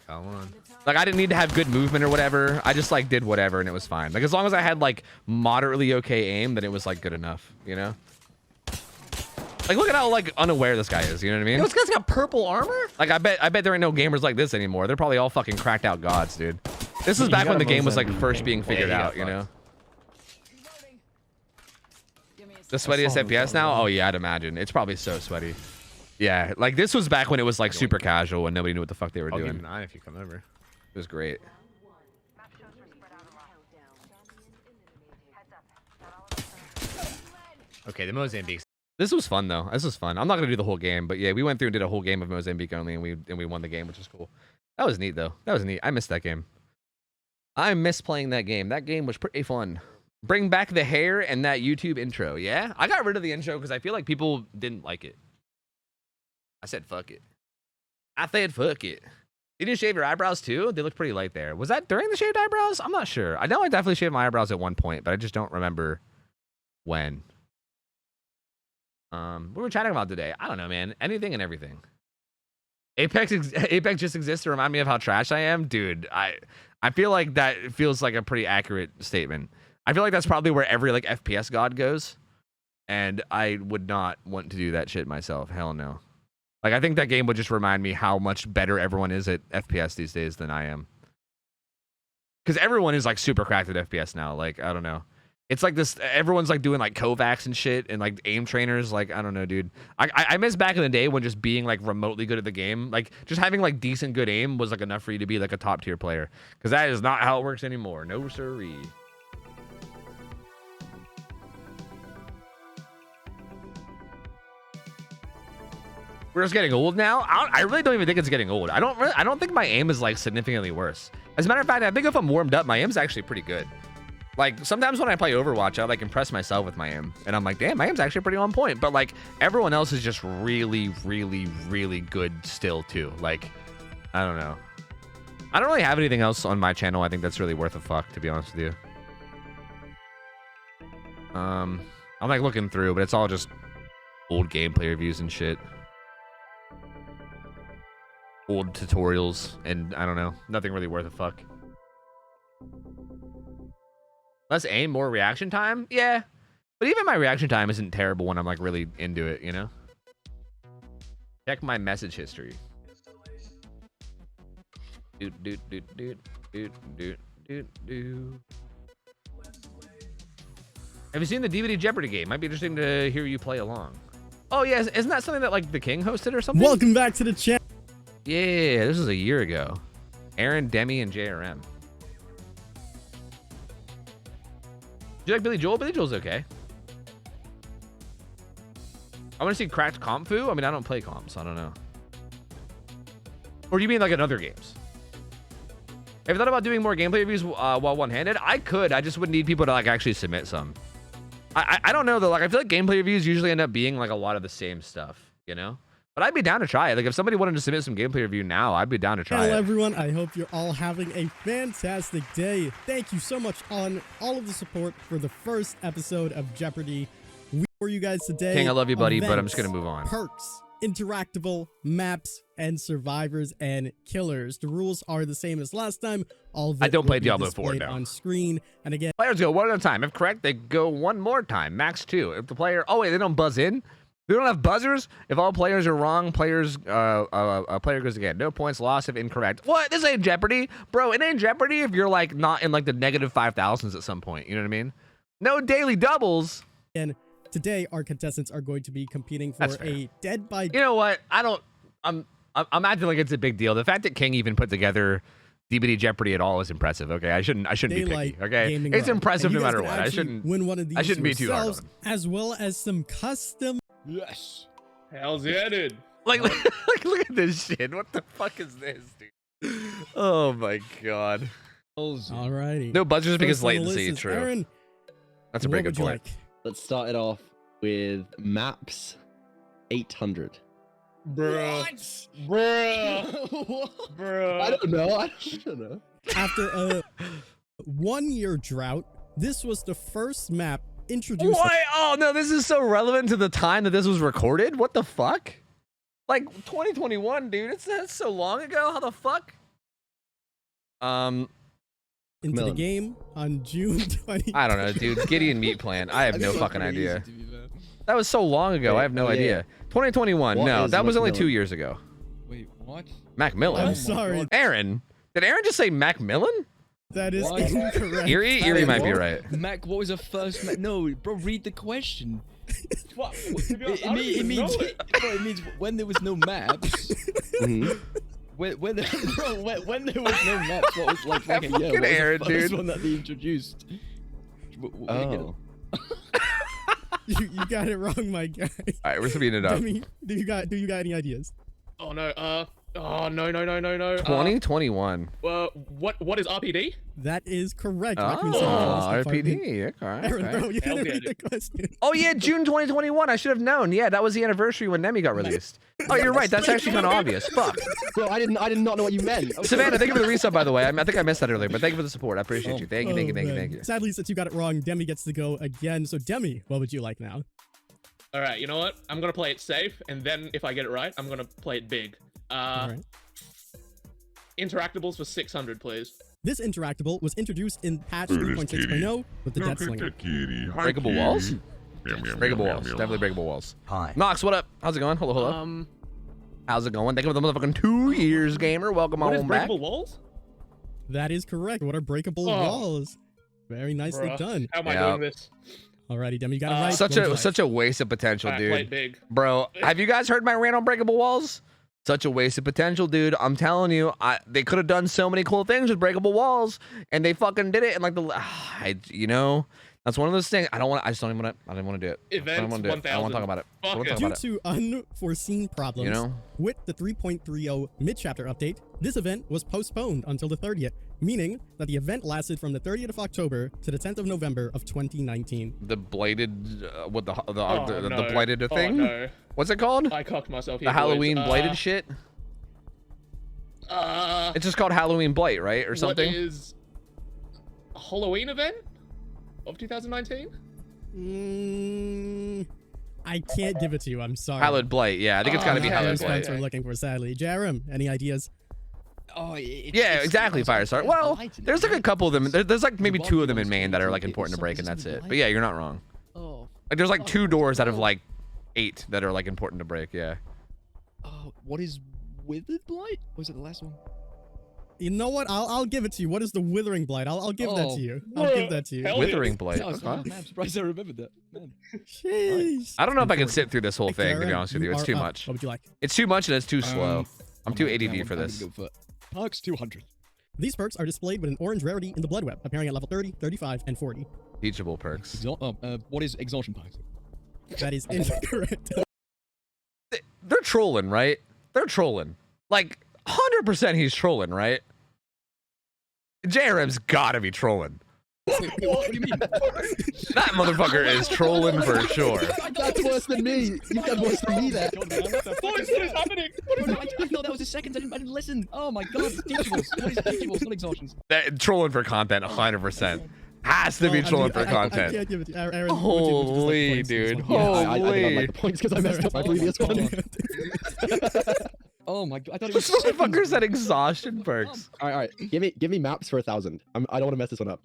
Come on. Like I didn't need to have good movement or whatever. I just like did whatever and it was fine. Like as long as I had like moderately okay aim, then it was like good enough, you know? Like look at how like unaware this guy is, you know what I mean? Yo, this guy's got purple armor? Like I bet there ain't no gamers like this anymore. They're probably all fucking cracked out gods, dude. This is back when the game was like first being figured out, you know? The sweatiest FPS now? Oh yeah, I'd imagine. It's probably so sweaty. Yeah, like this was back when it was like super casual and nobody knew what the fuck they were doing. I'll give you an eye if you come over. It was great. Okay, the Mozambique. This was fun though. This was fun. I'm not gonna do the whole game, but yeah, we went through and did a whole game of Mozambique only, and we won the game, which is cool. That was neat though. That was neat. I missed that game. I miss playing that game. That game was pretty fun. Bring back the hair and that YouTube intro. Yeah, I got rid of the intro because I feel like people didn't like it. I said fuck it. I said fuck it. Did you shave your eyebrows too? They look pretty light there. Was that during the shaved eyebrows? I'm not sure. I know I definitely shaved my eyebrows at one point, but I just don't remember when. What were we chatting about today? I don't know, man. Anything and everything. Apex just exists to remind me of how trash I am, dude. I feel like that feels like a pretty accurate statement. I feel like that's probably where every like FPS god goes, and I would not want to do that shit myself. Hell no. Like, I think that game would just remind me how much better everyone is at FPS these days than I am. Because everyone is, like, super cracked at FPS now. Like, I don't know. It's like this, everyone's, like, doing, like, Kovacs and shit and, like, aim trainers. Like, I don't know, dude. I miss back in the day when just being, like, remotely good at the game, like, just having, like, decent good aim was, like, enough for you to be, like, a top-tier player. Because that is not how it works anymore. No siree. We're just getting old now. I really don't even think it's getting old. I don't think my aim is like significantly worse. As a matter of fact, I think if I'm warmed up, my aim's actually pretty good. Like sometimes when I play Overwatch, I like impress myself with my aim, and I'm like, damn, my aim's actually pretty on point. But like everyone else is just really, really, really good still too. Like, I don't know. I don't really have anything else on my channel I think that's really worth a fuck, to be honest with you. I'm like looking through, but it's all just old gameplay reviews and shit. Old tutorials, and I don't know, nothing really worth a fuck. Less aim, more reaction time? Yeah. But even my reaction time isn't terrible when I'm like really into it, you know? Check my message history. Doot doot doot doot doot doot doot doot. Have you seen the DVD Jeopardy game? Might be interesting to hear you play along. Oh yeah, isn't that something that like the King hosted or something? Welcome back to the channel. Yeah, this was a year ago. Aaron, Demi, and JRM. Do you like Billy Joel? Billy Joel's okay. I want to see cracked comp fu. I mean, I don't play comps. I don't know. Or do you mean like in other games? Have you thought about doing more gameplay reviews while one-handed? I could. I just would need people to like actually submit some. I don't know though. Like I feel like gameplay reviews usually end up being like a lot of the same stuff, you know? But I'd be down to try it. Like, if somebody wanted to submit some gameplay review now, I'd be down to try it. Hello, everyone. I hope you're all having a fantastic day. Thank you so much on all of the support for the first episode of Jeopardy. We for you guys today. King, I love you, buddy, events, but I'm just going to move on. Perks, interactable, maps, and survivors and killers. The rules are the same as last time. All of I don't play Diablo 4 now. On screen. And again, players go one at a time. If correct, they go one more time, max 2. If the player, oh wait, they don't buzz in. We don't have buzzers. If all players are wrong, player goes again. No points lost if incorrect. What? This ain't Jeopardy, bro. It ain't Jeopardy if you're like not in like the negative 5,000s at some point. You know what I mean? No daily doubles. And today our contestants are going to be competing for a Dead by. You know what? I'm acting like it's a big deal. The fact that King even put together DBD Jeopardy at all is impressive. Okay, I shouldn't be picky. Okay, it's impressive no matter what. I shouldn't win one of these. I shouldn't be too hard on. As well as some custom. Yes. How's it, dude? Like, look at this shit. What the fuck is this, dude? Oh my god. Alrighty. No buzzers because First on the latency. list is True. Aaron. That's a What pretty would good you point. like? Let's start it off with maps 800. Bruh. I don't know. I don't know. After a 1-year drought, this was the first map introduced. What? Oh no, this is so relevant to the time that this was recorded. What the fuck? Like 2021, dude. That's so long ago. How the fuck? Into the game on June 20. I don't know, dude. Gideon Meat Plant. I have no fucking idea. That was so long ago. I have no idea. 2021. What No, is that was only Macmillan? 2 years ago. Wait, what? Macmillan. I'm sorry. Aaron. Did Aaron just say Macmillan? That is What? incorrect. Erie might be right. Mac, what was the first Mac? No, bro, read the question. What? It means bro, it means when there was no maps. When there was no maps, what was like a year? What was Aaron, the first dude. one that they introduced? Oh. You got it wrong, my guy. All right, we're speeding it up. Demi, do you got any ideas? Oh no. Oh no. 2021. What is RPD? That is correct. Oh, RPD. Okay. Aaron, bro, you Hell didn't yeah, read the question. Oh yeah, June 2021. I should have known. Yeah, that was the anniversary when Nemi got released. Oh, you're right. That's actually kind of obvious. Fuck. Bro, I did not know what you meant. Savannah, thank you for the resub, by the way. I think I missed that earlier, but thank you for the support. I appreciate you. Thank you. Man. Sadly, since you got it wrong, Demi gets to go again. So Demi, what would you like now? All right. You know what? I'm gonna play it safe, and then if I get it right, I'm gonna play it big. All right. Interactables for 600, please. This interactable was introduced in patch 3.6.0 with the Death Slinger. Breakable walls? Breakable walls. Definitely breakable walls. Hi. Nox, what up? How's it going? Hello. How's it going? Thank you for the motherfucking 2 years, gamer. Welcome What is on back. breakable walls? That is correct. What are breakable Oh. walls? Very nicely Bruh. done. How am I doing this? Alrighty, Demi, you got it right. Such a waste of potential, Alright, play dude. it big. Bro, have you guys heard my rant on breakable walls? Such a waste of potential, dude. I'm telling you, they could have done so many cool things with breakable walls, and they fucking did it. And like that's one of those things. I didn't want to do it. Events I don't want to 1000. talk about it. I don't wanna talk Due about it. to unforeseen problems, You know? with the 3.30 mid-chapter update, this event was postponed until the 30th, meaning that the event lasted from the 30th of October to the 10th of November of 2019. The bladed, the no. bladed Oh, thing? no. What's it called? I cocked myself here, The Halloween boys. blighted shit? It's just called Halloween Blight, right? Or something? What is a Halloween event of 2019? I can't give it to you. I'm sorry. Hallowed Blight. Yeah, I think it's got to be Hallowed Blight. We're looking for, sadly. Jarom, any ideas? Oh, Yeah, exactly, Firestar. Well, there's like a couple of them. There's like maybe 2 of them in Maine that are like important to break, and that's it. But yeah, you're not wrong. Oh. Like there's like 2 doors out of like 8 that are like important to break. Yeah. Oh, what is Withered Blight? Or was it the last one? You know what? I'll give it to you. What is the Withering Blight? I'll give that to you. I'll give that to you. Withering Blight. I'm surprised I remembered that. Man. Jeez. I don't know if I can sit through this whole thing, to be Aaron, honest with you. you It's are too up. much. What would you like? It's too much and it's too slow. I'm too ADD for this. Perks 200. These perks are displayed with an orange rarity in the Blood Web, appearing at level 30, 35, and 40. Teachable perks. What is Exhaustion Perks? That is incorrect. They're trolling, right? They're trolling. Like 100% he's trolling, right? JRM's gotta be trolling. What do you mean? That motherfucker is trolling for sure. That's worse than me. You said worse than me there. What is happening? I thought that was a second. I didn't listen. Oh my god, it's teachables. What is teachables? Not exhaustions. That trolling for content, 100%. Has to be trolling for I content. can't give it to you. Aaron, Holy, dude. Yeah, Holy. I did not like the points because I messed up my previous one. Oh my god, I thought it was This motherfucker said exhaustion perks. All right. Give me maps for 1,000. I don't want to mess this one up.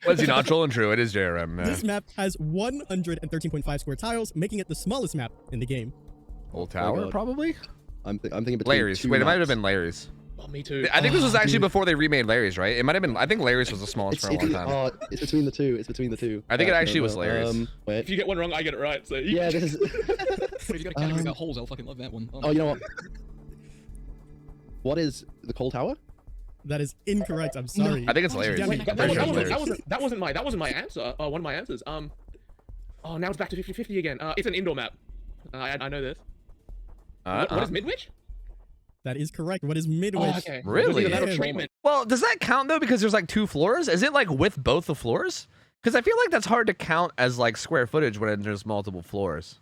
Was he not trolling? True, it is JRM. This map has 113.5 square tiles, making it the smallest map in the game. Old Tower, God. probably? I'm thinking between Larry's. two Wait, it might have maps. been Larry's. Oh, me too. I think this was actually before they remade Larry's, right? It might have been. I think Larry's was the smallest for a long time. Oh, it's between the two. It's between the two. I think it actually was Larry's. Wait. If you get one wrong, I get it right. So Yeah, this is. If you got a category about holes, I'll fucking love that one. Oh, you know what? What is the Cold Tower? That is incorrect. I'm sorry. I think it's Larry's. Demi, That wasn't my answer. One of my answers. Oh, now it's back to 50-50 again. It's an indoor map. I know this. What is midwich? That is correct. What is midwich? Oh, okay. Really? Treatment. Well, does that count though? Because there's like 2 floors. Is it like with both the floors? Because I feel like that's hard to count as like square footage when there's multiple floors.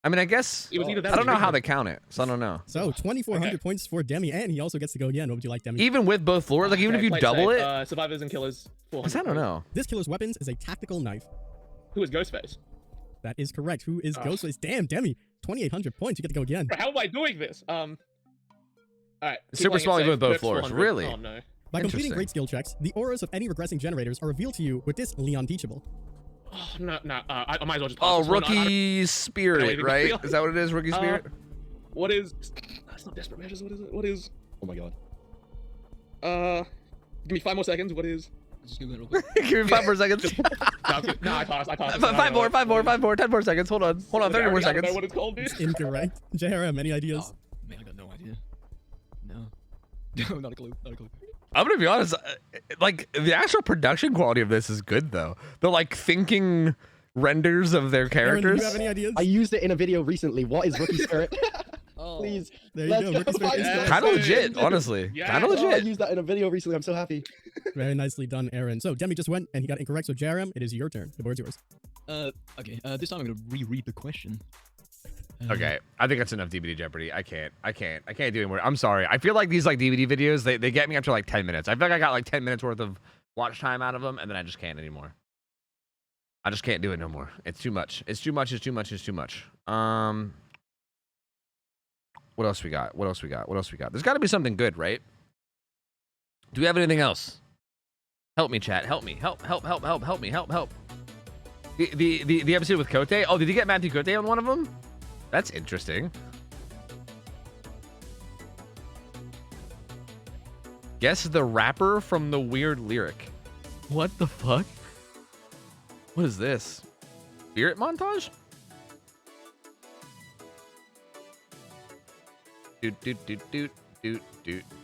I mean, I guess I don't know how they count it, so I don't know. So 2,400 points for Demi, and he also gets to go again. What would you like, Demi? Even with both floors, like even if you double it. Survivors and killers. I don't know. This killer's weapons is a tactical knife. Who is Ghostface? That is correct. Who is Ghostface? Damn, Demi, 2,800 points. You get to go again. How am I doing this? All right. Super small even with both floors. Really? Oh no. By completing great skill checks, the auras of any regressing generators are revealed to you with this Leon Teachable. Oh, no. I might as well just. Oh, rookie spirit, right? Is that what it is? Rookie spirit. What is? That's not desperate measures. What is it? What is? Oh my god. Give me 5 more seconds. What is? Just give me real quick. Give me 5 more seconds. No, I paused. 5 more, 10 more seconds. Hold on, 30 more seconds. I don't know what it's called, dude. It's incorrect. JRM, any ideas? Man, I got no idea. No. Not a clue. I'm gonna be honest, like the actual production quality of this is good though. The like thinking renders of their characters. Aaron, do you have any ideas? I used it in a video recently. What is Rookie Spirit? Please. There you go. Rookie Spirit. Kind of legit, honestly. Kind of legit. I used that in a video recently. I'm so happy. Very nicely done, Aaron. So Demi just went and he got incorrect. So JRM, it is your turn. The board's yours. Okay. This time I'm gonna reread the question. Okay, I think that's enough DVD Jeopardy. I can't do anymore. I'm sorry. I feel like these like DVD videos, they get me after like 10 minutes. I feel like I got like 10 minutes worth of watch time out of them, and then I just can't anymore. I just can't do it no more. It's too much. It's too much. What else we got? There's got to be something good, right? Do we have anything else? Help me, chat. Help me. Help me. The episode with Kote. Oh, did you get Matthew Kote on one of them? That's interesting. Guess the rapper from the weird lyric. What the fuck? What is this? Spirit montage?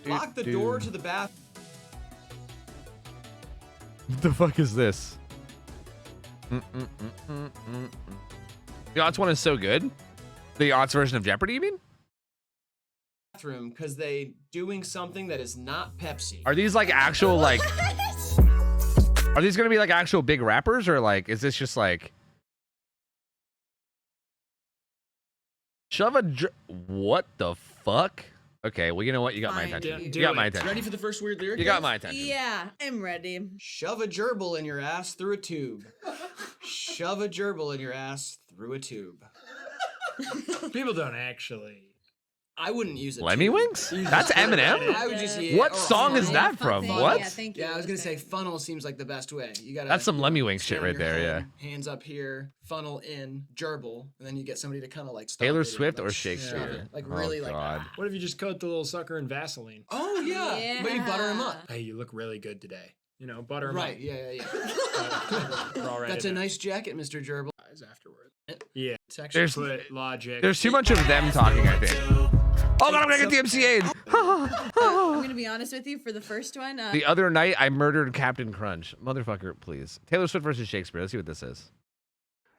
Lock the door to the bath. What the fuck is this? The odds one is so good. The odds version of Jeopardy, you mean? Bathroom because they doing something that is not Pepsi. Are these like actual like? Are these gonna be like actual big rappers or like? Is this just like? What the fuck? Okay, well you know what? You got my attention. You got my attention. Ready for the first weird lyric? You got my attention. Yeah, I'm ready. Shove a gerbil in your ass through a tube. Shove a gerbil in your ass through a tube. People don't actually. I wouldn't use it. Lemmy Winks? That's Eminem? I would just What song is that from? What? Yeah, I was gonna say funnel seems like the best way. You gotta. That's some Lemmy Winks shit right there, yeah. Hands up here, funnel in, gerbil, and then you get somebody to kind of like. Taylor Swift or Shakespeare? Like really like. What if you just coat the little sucker in Vaseline? Oh yeah, but you butter him up. Hey, you look really good today. You know, butter him up. Right? Yeah. That's a nice jacket, Mr. Gerbil. Afterward. Yeah. There's logic. There's too much of them talking, I think. Oh god, I'm gonna get DMCA'd. I'm gonna be honest with you. For the first one, the other night I murdered Captain Crunch. Motherfucker, please. Taylor Swift versus Shakespeare. Let's see what this is.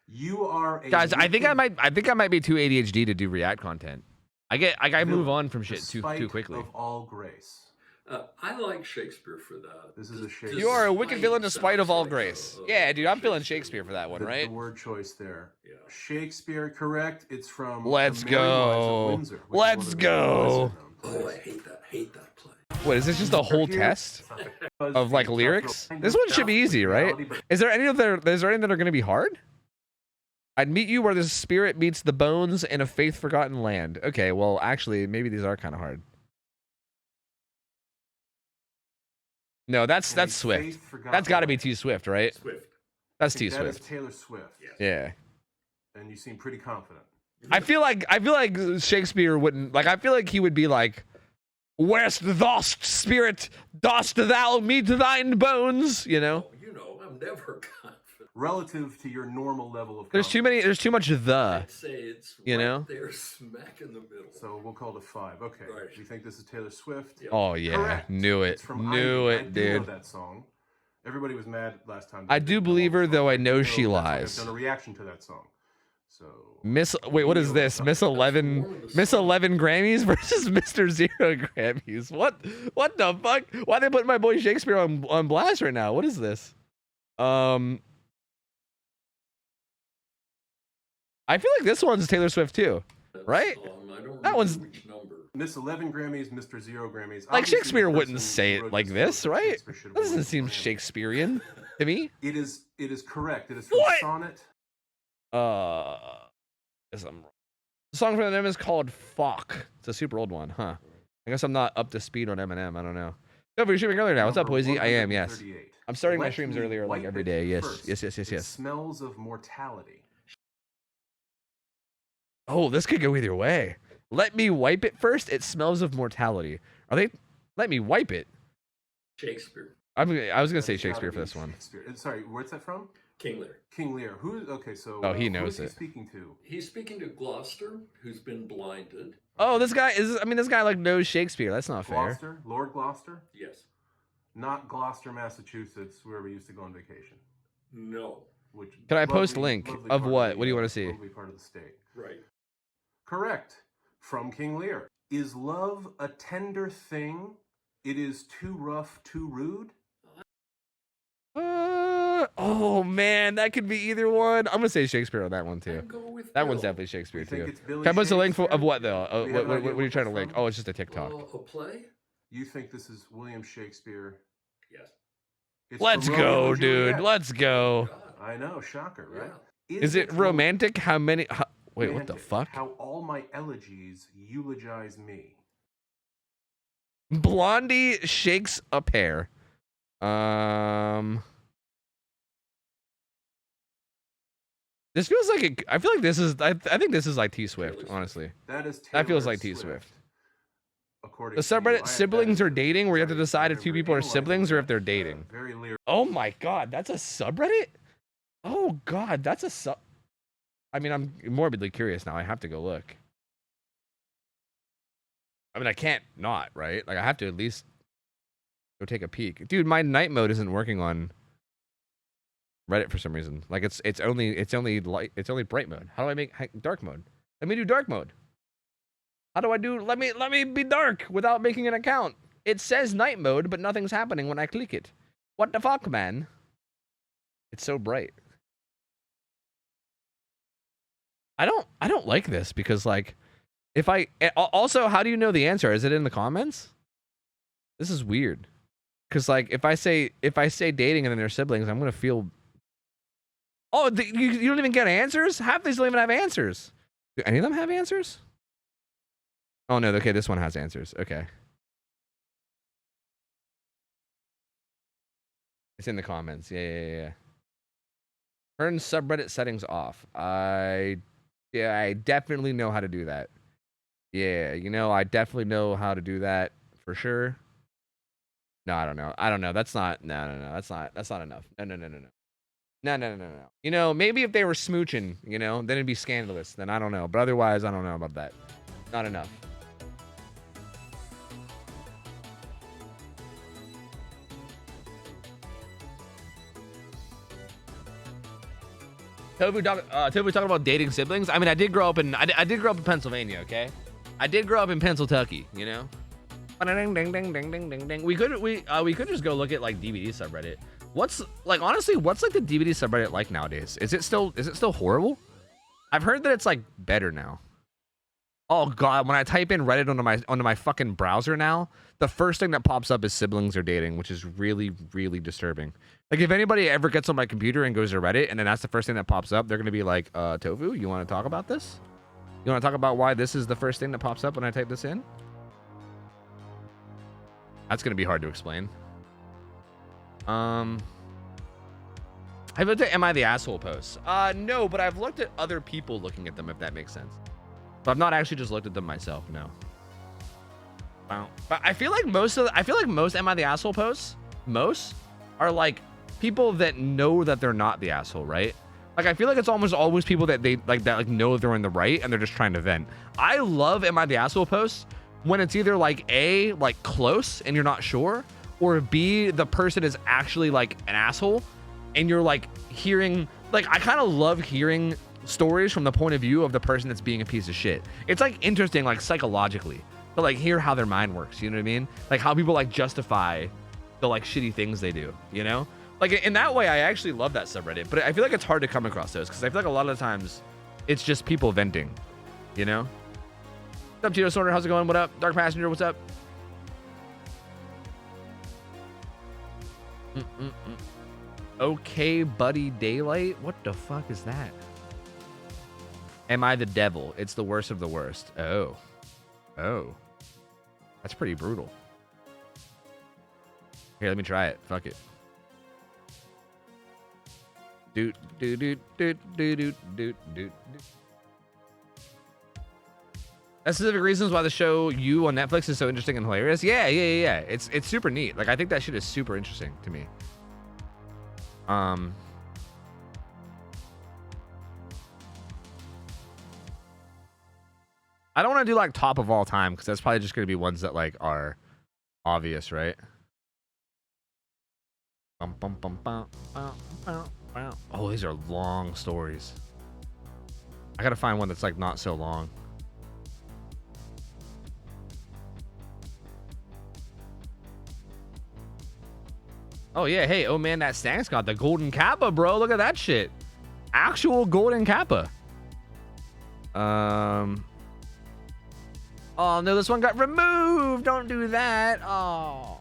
You are guys. I think I might be too ADHD to do React content. I move on from shit too quickly. Of all grace. I like Shakespeare for that. This is a Shakespeare. You are a wicked villain despite of all grace. Yeah, dude, I'm feeling Shakespeare for that one, right? The word choice there. Yeah. Shakespeare, correct? It's from. Let's The Merry Wives of go. Windsor, which is Let's one of the go. Oh, I hate that play. What is this? Just a whole test of like lyrics? This one should be easy, right? Is there any that are going to be hard? I'd meet you where the spirit meets the bones in a faith forgotten land. Okay, well, actually, maybe these are kind of hard. No, that's Swift. That's got to be too Swift, right? Swift. That's I too think that is Swift. Taylor Swift. Yeah. And you seem pretty confident. I feel like Shakespeare wouldn't like. I feel like he would be like, "Where's dost spirit? Dost thou meet thine bones?" You know. You know, I'm never confident. Relative to your normal level of. There's too many. There's too much the. I'd say it's you right know. there, smack in the middle. So we'll call it a 5. Okay. Right. You think this is Taylor Swift? Oh yeah, Correct. knew it, It's from knew I it, do know dude. that song. Everybody was mad last time. I do believe her, though I know she That's why lies. I've done a reaction to that song. Wait, what is this? Miss 11 Grammys versus Mr. 0 Grammys. What the fuck? Why they putting my boy Shakespeare on blast right now? What is this? I feel like this one's Taylor Swift too, right? That one's Miss 11 Grammys, Mr. 0 Grammys. like Obviously, Shakespeare the wouldn't person say who it wrote like this this, book, right? Shakespeare should have That doesn't won seem for it. Shakespearean to me. It is correct. It is from What? Sonnet. Guess I'm wrong. The song from Eminem is called Fuck. It's a super old one, huh? I guess I'm not up to speed on Eminem. I don't know. No, but you're streaming earlier now. What's up, Poisey? I am, yes. 138. I'm starting my Let streams me earlier, like wipe every it day. Yes, first. It yes. smells of mortality. Oh, this could go either way. Let me wipe it first. It smells of mortality. Are they? Let me wipe it. Shakespeare. I was gonna say That's gotta Shakespeare for be this one. Shakespeare. Sorry, where's that from? King Lear. King Lear. Who? Okay, so. Oh, he who knows is he it. speaking to? He's speaking to Gloucester, who's been blinded. Oh, this guy is. I mean, this guy like knows Shakespeare. That's not fair. Gloucester, Lord Gloucester. Yes. Not Gloucester, Massachusetts, where we used to go on vacation. No. Which Can I post lovely- link lovely of part what? the, What do you want to see? Lovely part of the state. Right. Correct. From King Lear. Is love a tender thing? It is too rough, too rude? Oh man, that could be either one. I'm gonna say Shakespeare on that one too. That one's definitely Shakespeare think too. it's Billy Can I post a link of what though? Do you have an What idea are you trying to what link? that's Oh, it's just a TikTok. A play? You think this is William Shakespeare? Yes. It's Let's from Romeo go, and dude. Juliet. Let's go. I know, shocker, right? Is it romantic? How many? Wait, what the romantic? fuck? How all my elegies eulogize me. Blondie shakes a pear. This feels like I feel like this is. I think this is like T Swift. Honestly, That is that feels Taylor like T Swift. According The to you. subreddit siblings are dating, where you have to decide if two people are siblings or if they're dating. Very Lear. Oh my god, that's a subreddit? Oh god, that's a sub. I mean, I'm morbidly curious now. I have to go look. I mean, I can't not, right? Like, I have to at least go take a peek. Dude, my night mode isn't working on Reddit for some reason. Like, it's only bright mode. How do I make dark mode? Let me do dark mode. How do I do? Let me be dark without making an account. It says night mode, but nothing's happening when I click it. What the fuck, man? It's so bright. I don't like this because, like, if I also, how do you know the answer? Is it in the comments? This is weird. Cause like if I say dating and then they're siblings, I'm gonna feel. Oh, you don't even get answers? Half these don't even have answers. Do any of them have answers? Oh no, okay, this one has answers. Okay. It's in the comments. Yeah. Turn subreddit settings off. I definitely know how to do that. Yeah, I definitely know how to do that for sure. No, I don't know. That's not. No. That's not enough. No. Maybe if they were smooching, then it'd be scandalous. Then I don't know. But otherwise, I don't know about that. Not enough. Tofu talking about dating siblings. I mean, I did grow up in Pennsylvania. Okay, I did grow up in Pennsylvania. Ding, ding, ding, ding, ding, ding, ding. We could just go look at like DVD subreddit. What's like the DVD subreddit like nowadays? Is it still horrible? I've heard that it's like better now. Oh god, when I type in Reddit onto my fucking browser now, the first thing that pops up is siblings are dating, which is really, really disturbing. Like if anybody ever gets on my computer and goes to Reddit and then that's the first thing that pops up, they're gonna be like, Tofu, you wanna talk about this? You wanna talk about why this is the first thing that pops up when I type this in? That's gonna be hard to explain. Have you looked at Am I the Asshole posts? No, but I've looked at other people looking at them, if that makes sense. But I've not actually just looked at them myself, no. Wow. But I feel like most Am I the Asshole posts, are like people that know that they're not the asshole, right? Like I feel like it's almost always people that know they're in the right and they're just trying to vent. I love Am I the Asshole posts when it's either like A, like close and you're not sure, or B, the person is actually like an asshole and you're like hearing, like I kind of love hearing stories from the point of view of the person that's being a piece of shit. It's like interesting, like psychologically, to like hear how their mind works. You know what I mean? Like how people like justify the like shitty things they do. You know? Like in that way, I actually love that subreddit. But I feel like it's hard to come across those because I feel like a lot of the times it's just people venting. You know? What's up, Tito Sorter? How's it going? What up, Dark Passenger? What's up? Okay, buddy. Daylight. What the fuck is that? Am I the devil? It's the worst of the worst. Oh. That's pretty brutal. Here, let me try it. Fuck it. Doot doot doot doot doot doot doot doot. That's specific reasons why the show You on Netflix is so interesting and hilarious. Yeah. It's super neat. Like I think that shit is super interesting to me. I don't want to do like top of all time because that's probably just going to be ones that like are obvious, right? Oh, these are long stories. I gotta find one that's like not so long. Oh yeah, hey, oh man, that Stang's got the golden kappa, bro. Look at that shit. Actual golden kappa. Oh no, this one got removed. Don't do that. Oh.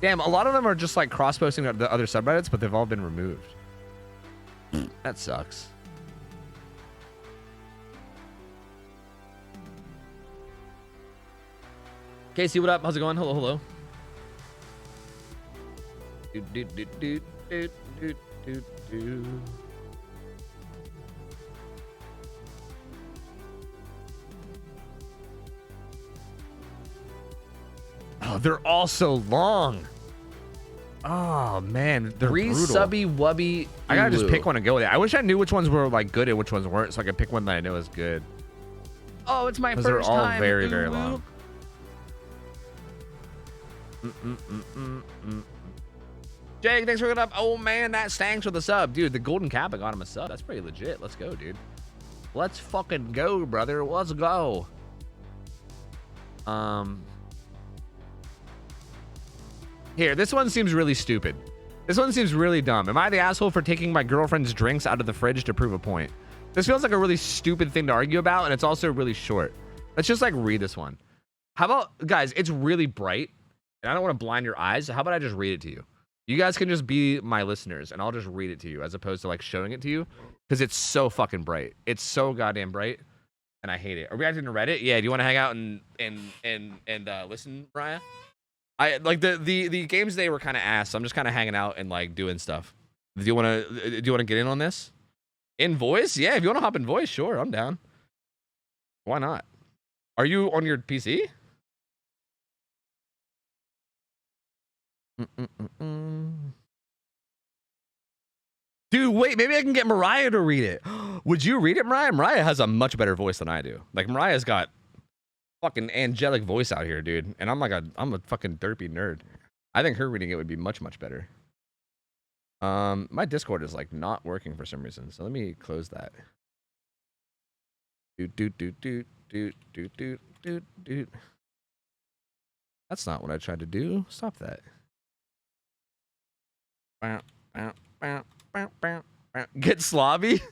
Damn, a lot of them are just like cross-posting the other subreddits, but they've all been removed. That sucks. Casey, what up? How's it going? Hello. Oh, they're all so long. Oh man, they're brutal. Subby wubby. I gotta just pick one and go with it. I wish I knew which ones were like good and which ones weren't, so I could pick one that I know is good. Oh, it's my first time. They're all very, very long. Jake, thanks for hooking up. Oh man, that stanks with a sub, dude. The golden kappa got him a sub. That's pretty legit. Let's go, dude. Let's fucking go, brother. Let's go. Here, this one seems really stupid. This one seems really dumb. Am I the asshole for taking my girlfriend's drinks out of the fridge to prove a point? This feels like a really stupid thing to argue about, and it's also really short. Let's just like read this one. How about, guys, it's really bright, and I don't want to blind your eyes. So how about I just read it to you? You guys can just be my listeners, and I'll just read it to you as opposed to like showing it to you, because it's so fucking bright. It's so goddamn bright, and I hate it. Are we acting to Reddit? Yeah. Do you want to hang out and listen, Mariah? I like the games today were kind of ass, so I'm just kind of hanging out and like doing stuff. Do you want to get in on this? In voice? Yeah, if you want to hop in voice, sure, I'm down. Why not? Are you on your PC? Dude, wait, maybe I can get Mariah to read it. Would you read it, Mariah? Mariah has a much better voice than I do. Like Mariah's got fucking angelic voice out here, dude, and I'm a fucking derpy nerd. I think her reading it would be much better. My Discord is like not working for some reason, so let me close that. That's not what I tried to do. Stop that. Get slobby,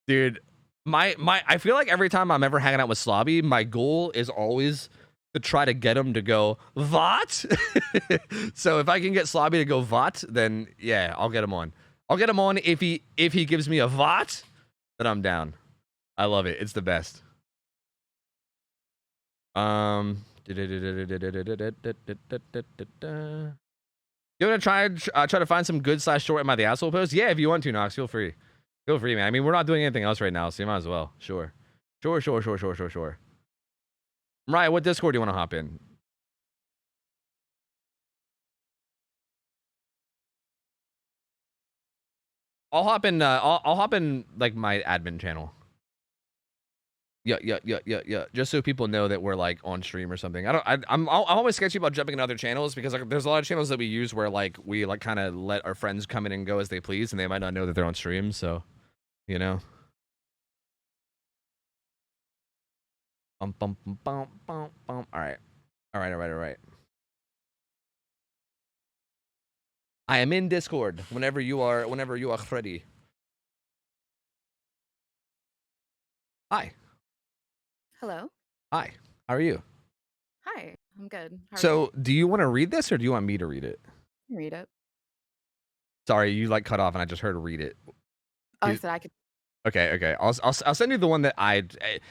dude. I feel like every time I'm ever hanging out with Slobby, my goal is always to try to get him to go VOT. So if I can get Slobby to go VOT, then yeah, I'll get him on. I'll get him on if he gives me a VOT, then I'm down. I love it. It's the best. You want to try to find some good / short Am I the Asshole post? Yeah, if you want to, Nox, feel free. Feel free, man. I mean, we're not doing anything else right now, so you might as well. Sure. Mariah, what Discord do you want to hop in? I'll hop in like my admin channel. Yeah. Just so people know that we're like on stream or something. I'm always sketchy about jumping in other channels because like there's a lot of channels that we use where like we like kind of let our friends come in and go as they please, and they might not know that they're on stream. So, you know. Bum. All right. I am in Discord whenever you are ready. Hi. Hello. Hi. How are you? Hi. I'm good. How are So, do you want to read this or do you want me to read it? you? Read it. Sorry, you like cut off and I just heard read it. Oh, I said I could. Okay. I'll send you the one that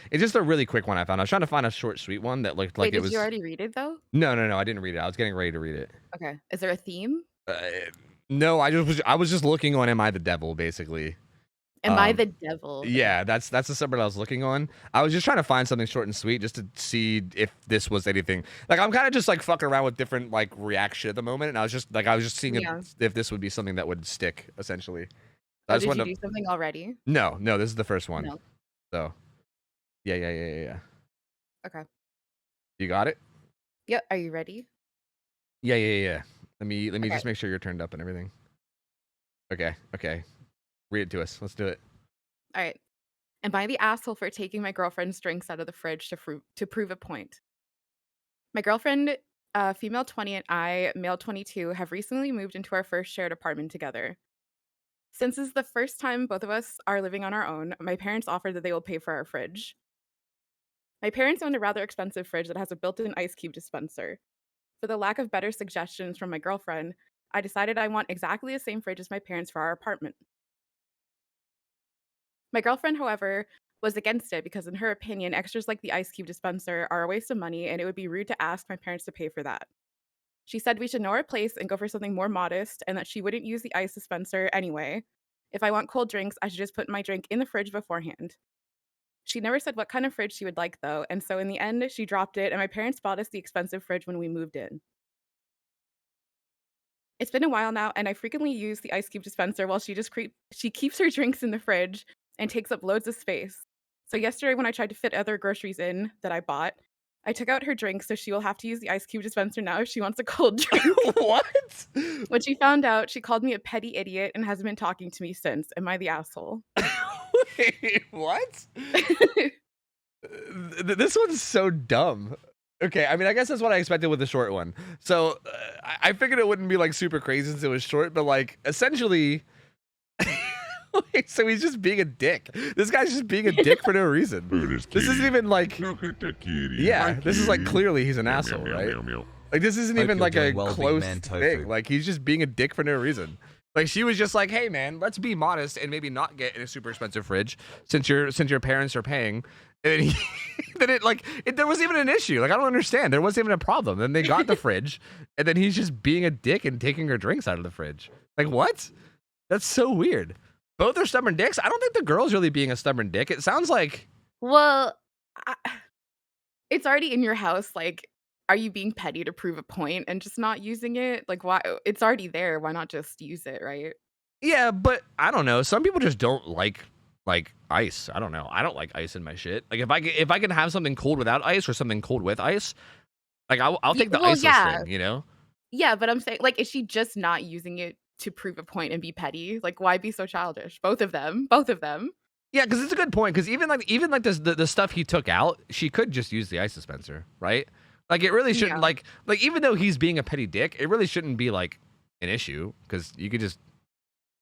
it's just a really quick one I found. I was trying to find a short, sweet one that looked like Wait, it was. did you already read it though? No, I didn't read it. I was getting ready to read it. Okay. Is there a theme? No, I was just looking on Am I the Devil, basically. Am I the devil? Yeah, that's the subreddit I was looking on. I was just trying to find something short and sweet just to see if this was anything. Like I'm kind of just like fucking around with different like reaction at the moment, and I was just seeing if this would be something that would stick essentially. Oh, did you do something already? No, this is the first one. No. So, yeah. Okay. You got it? Yep. Are you ready? Yeah. Let me just make sure you're turned up and everything. Okay. Read it to us. Let's do it. All right. Am I the asshole for taking my girlfriend's drinks out of the fridge to prove a point? My girlfriend, female 20, and I, male 22, have recently moved into our first shared apartment together. Since this is the first time both of us are living on our own, my parents offered that they will pay for our fridge. My parents own a rather expensive fridge that has a built-in ice cube dispenser. For the lack of better suggestions from my girlfriend, I decided I want exactly the same fridge as my parents for our apartment. My girlfriend, however, was against it because in her opinion, extras like the ice cube dispenser are a waste of money and it would be rude to ask my parents to pay for that. She said we should know our place and go for something more modest and that she wouldn't use the ice dispenser anyway. If I want cold drinks, I should just put my drink in the fridge beforehand. She never said what kind of fridge she would like though, and so in the end, she dropped it and my parents bought us the expensive fridge when we moved in. It's been a while now and I frequently use the ice cube dispenser while she keeps her drinks in the fridge and takes up loads of space. So yesterday when I tried to fit other groceries in that I bought, I took out her drink, so she will have to use the ice cube dispenser now if she wants a cold drink. What? When she found out, she called me a petty idiot and hasn't been talking to me since. Am I the asshole? Wait, what? This one's so dumb. Okay, I mean, I guess that's what I expected with the short one. So I figured it wouldn't be like super crazy since it was short, but like essentially. So he's just being a dick. This guy's just being a dick for no reason. This isn't even like, yeah, this is like clearly he's an asshole, right? Like this isn't even like a close thing. Like he's just being a dick for no reason. Like she was just like, hey man, let's be modest and maybe not get in a super expensive fridge since your parents are paying. And there wasn't even an issue. Like I don't understand. There wasn't even a problem. Then they got the fridge, and then he's just being a dick and taking her drinks out of the fridge. Like what? That's so weird. Both are stubborn dicks. I don't think the girl's really being a stubborn dick. It sounds like. Well, it's already in your house. Like, are you being petty to prove a point and just not using it? Like, why? It's already there. Why not just use it, right? Yeah, but I don't know. Some people just don't like ice. I don't know. I don't like ice in my shit. Like if I can have something cold without ice or something cold with ice, like I'll take the iceless thing. You know? Yeah, but I'm saying, like, is she just not using it to prove a point and be petty? Like, why be so childish? Both of them. Yeah, because it's a good point. Because even like the stuff he took out, she could just use the ice dispenser, right? Like it really shouldn't like even though he's being a petty dick, it really shouldn't be like an issue because you could just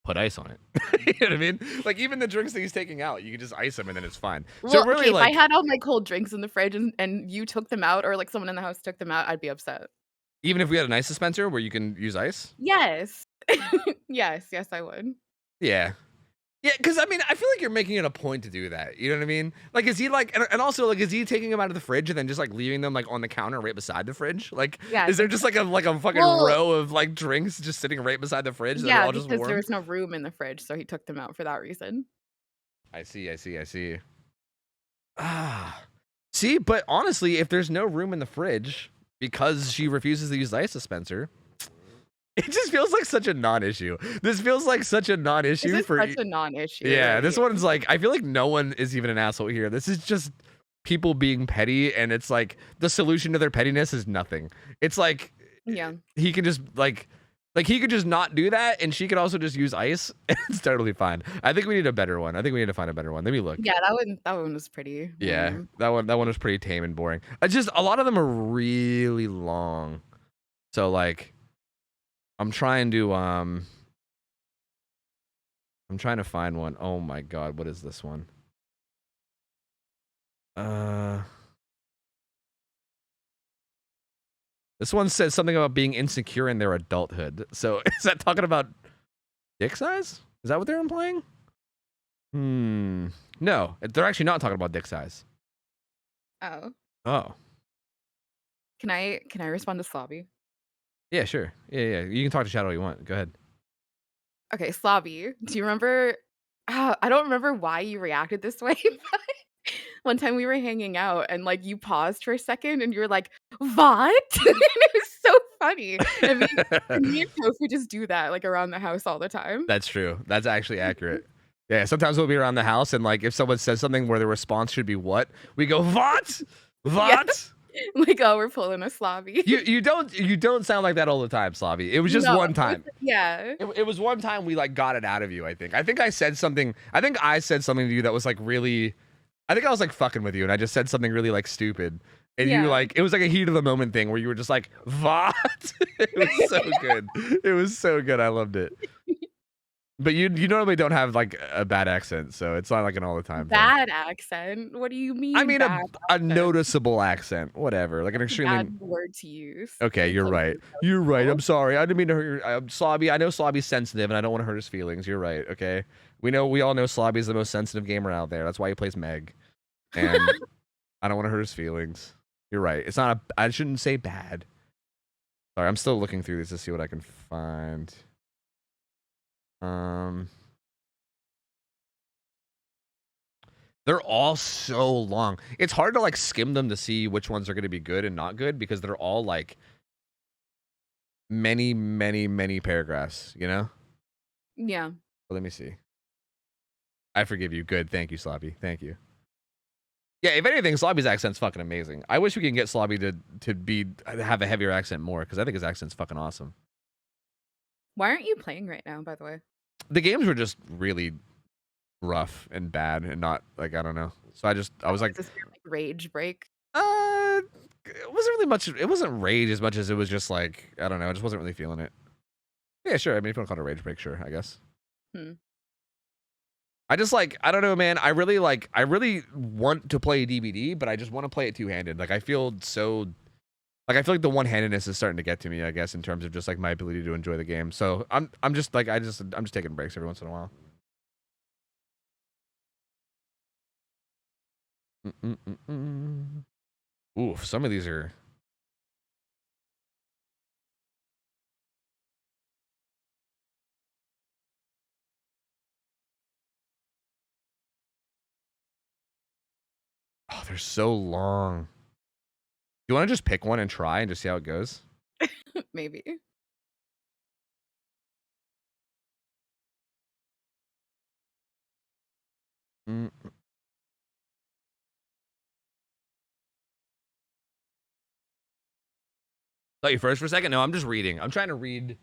put ice on it. You know what I mean? Like even the drinks that he's taking out, you can just ice them and then it's fine. Well, So really, okay, if like I had all my cold drinks in the fridge and you took them out, or like someone in the house took them out, I'd be upset. even if we had an ice dispenser where you can use ice. Yes. yes, I would. Yeah. Yeah, because I mean, I feel like you're making it a point to do that. You know what I mean? Like, is he like, and also like, is he taking them out of the fridge and then just like leaving them like on the counter right beside the fridge? Like, Yeah, is there just like a fucking row of like drinks just sitting right beside the fridge? That are Yeah, all just because warm? there was no room in the fridge, so he took them out for that reason. I see. Ah, see, but honestly, if there's no room in the fridge because she refuses to use the ice dispenser, it just feels like such a non-issue. This feels like such a non-issue This is for such a non-issue. Yeah, right? this one's like, I feel like no one is even an asshole here. This is just people being petty, and it's like the solution to their pettiness is nothing. It's like Yeah. he can just like he could just not do that, and she could also just use ice. It's totally fine. I think we need a better one. I think we need to find a better one. Let me look. Yeah, that one was pretty. Yeah, lame. that one was pretty tame and boring. It's just a lot of them are really long. So like, I'm trying to find one. Oh my god, what is this one? This one says something about being insecure in their adulthood. So is that talking about dick size? Is that what they're implying? No, they're actually not talking about dick size. Oh. Oh. Can I respond to Slobby? Yeah, sure. Yeah. You can talk to Shadow all you want. Go ahead. Okay, Slobby, do you remember? I don't remember why you reacted this way. But one time we were hanging out and like you paused for a second and you were like, "What?" And it was so funny. And me and Tofu just do that like around the house all the time. That's true. That's actually accurate. Yeah, sometimes we'll be around the house and like if someone says something where the response should be what, we go, "What? What?" Like, oh, we're pulling a Slobby. You don't sound like that all the time, Slavi. It was just one time. Yeah. It was one time we like got it out of you, I think. I think I said something to you that was like really, I think I was like fucking with you and I just said something really like stupid. And you like, it was like a heat of the moment thing where you were just like, "What?" It was so good. It was so good. I loved it. But you normally don't have like a bad accent, so it's not like an all the time thing. Bad accent? What do you mean? I mean bad a noticeable accent, whatever, like an That's a extremely bad word to use. Okay, you're right. You're right. I'm sorry. I didn't mean to hurt your Slobby. I know Slobby's sensitive, and I don't want to hurt his feelings. You're right. Okay, we all know Slobby's the most sensitive gamer out there. That's why he plays Meg, and I don't want to hurt his feelings. You're right. It's not. I shouldn't say bad. Sorry, I'm still looking through this to see what I can find. They're all so long. It's hard to like skim them to see which ones are going to be good and not good because they're all like many paragraphs, you know? Yeah. Well, let me see. I forgive you. Good. Thank you, Slobby. Thank you. Yeah, if anything, Slobby's accent's fucking amazing. I wish we can get Slobby to have a heavier accent more because I think his accent's fucking awesome. Why aren't you playing right now, by the way? The games were just really rough and bad and not like, I don't know. So I was like, Is this your like rage break? It wasn't really much. It wasn't rage as much as it was just like, I don't know. I just wasn't really feeling it. Yeah, sure. I mean, if you want to call it a rage break, sure, I guess. I just like, I don't know, man. I really want to play DVD, but I just want to play it two-handed. Like I feel like the one-handedness is starting to get to me, I guess, in terms of just like my ability to enjoy the game. So I'm just taking breaks every once in a while. Oof, some of these are. Oh, they're so long. You want to just pick one and try and just see how it goes? Maybe. Thought you first for a second? No, I'm just reading. I'm trying to read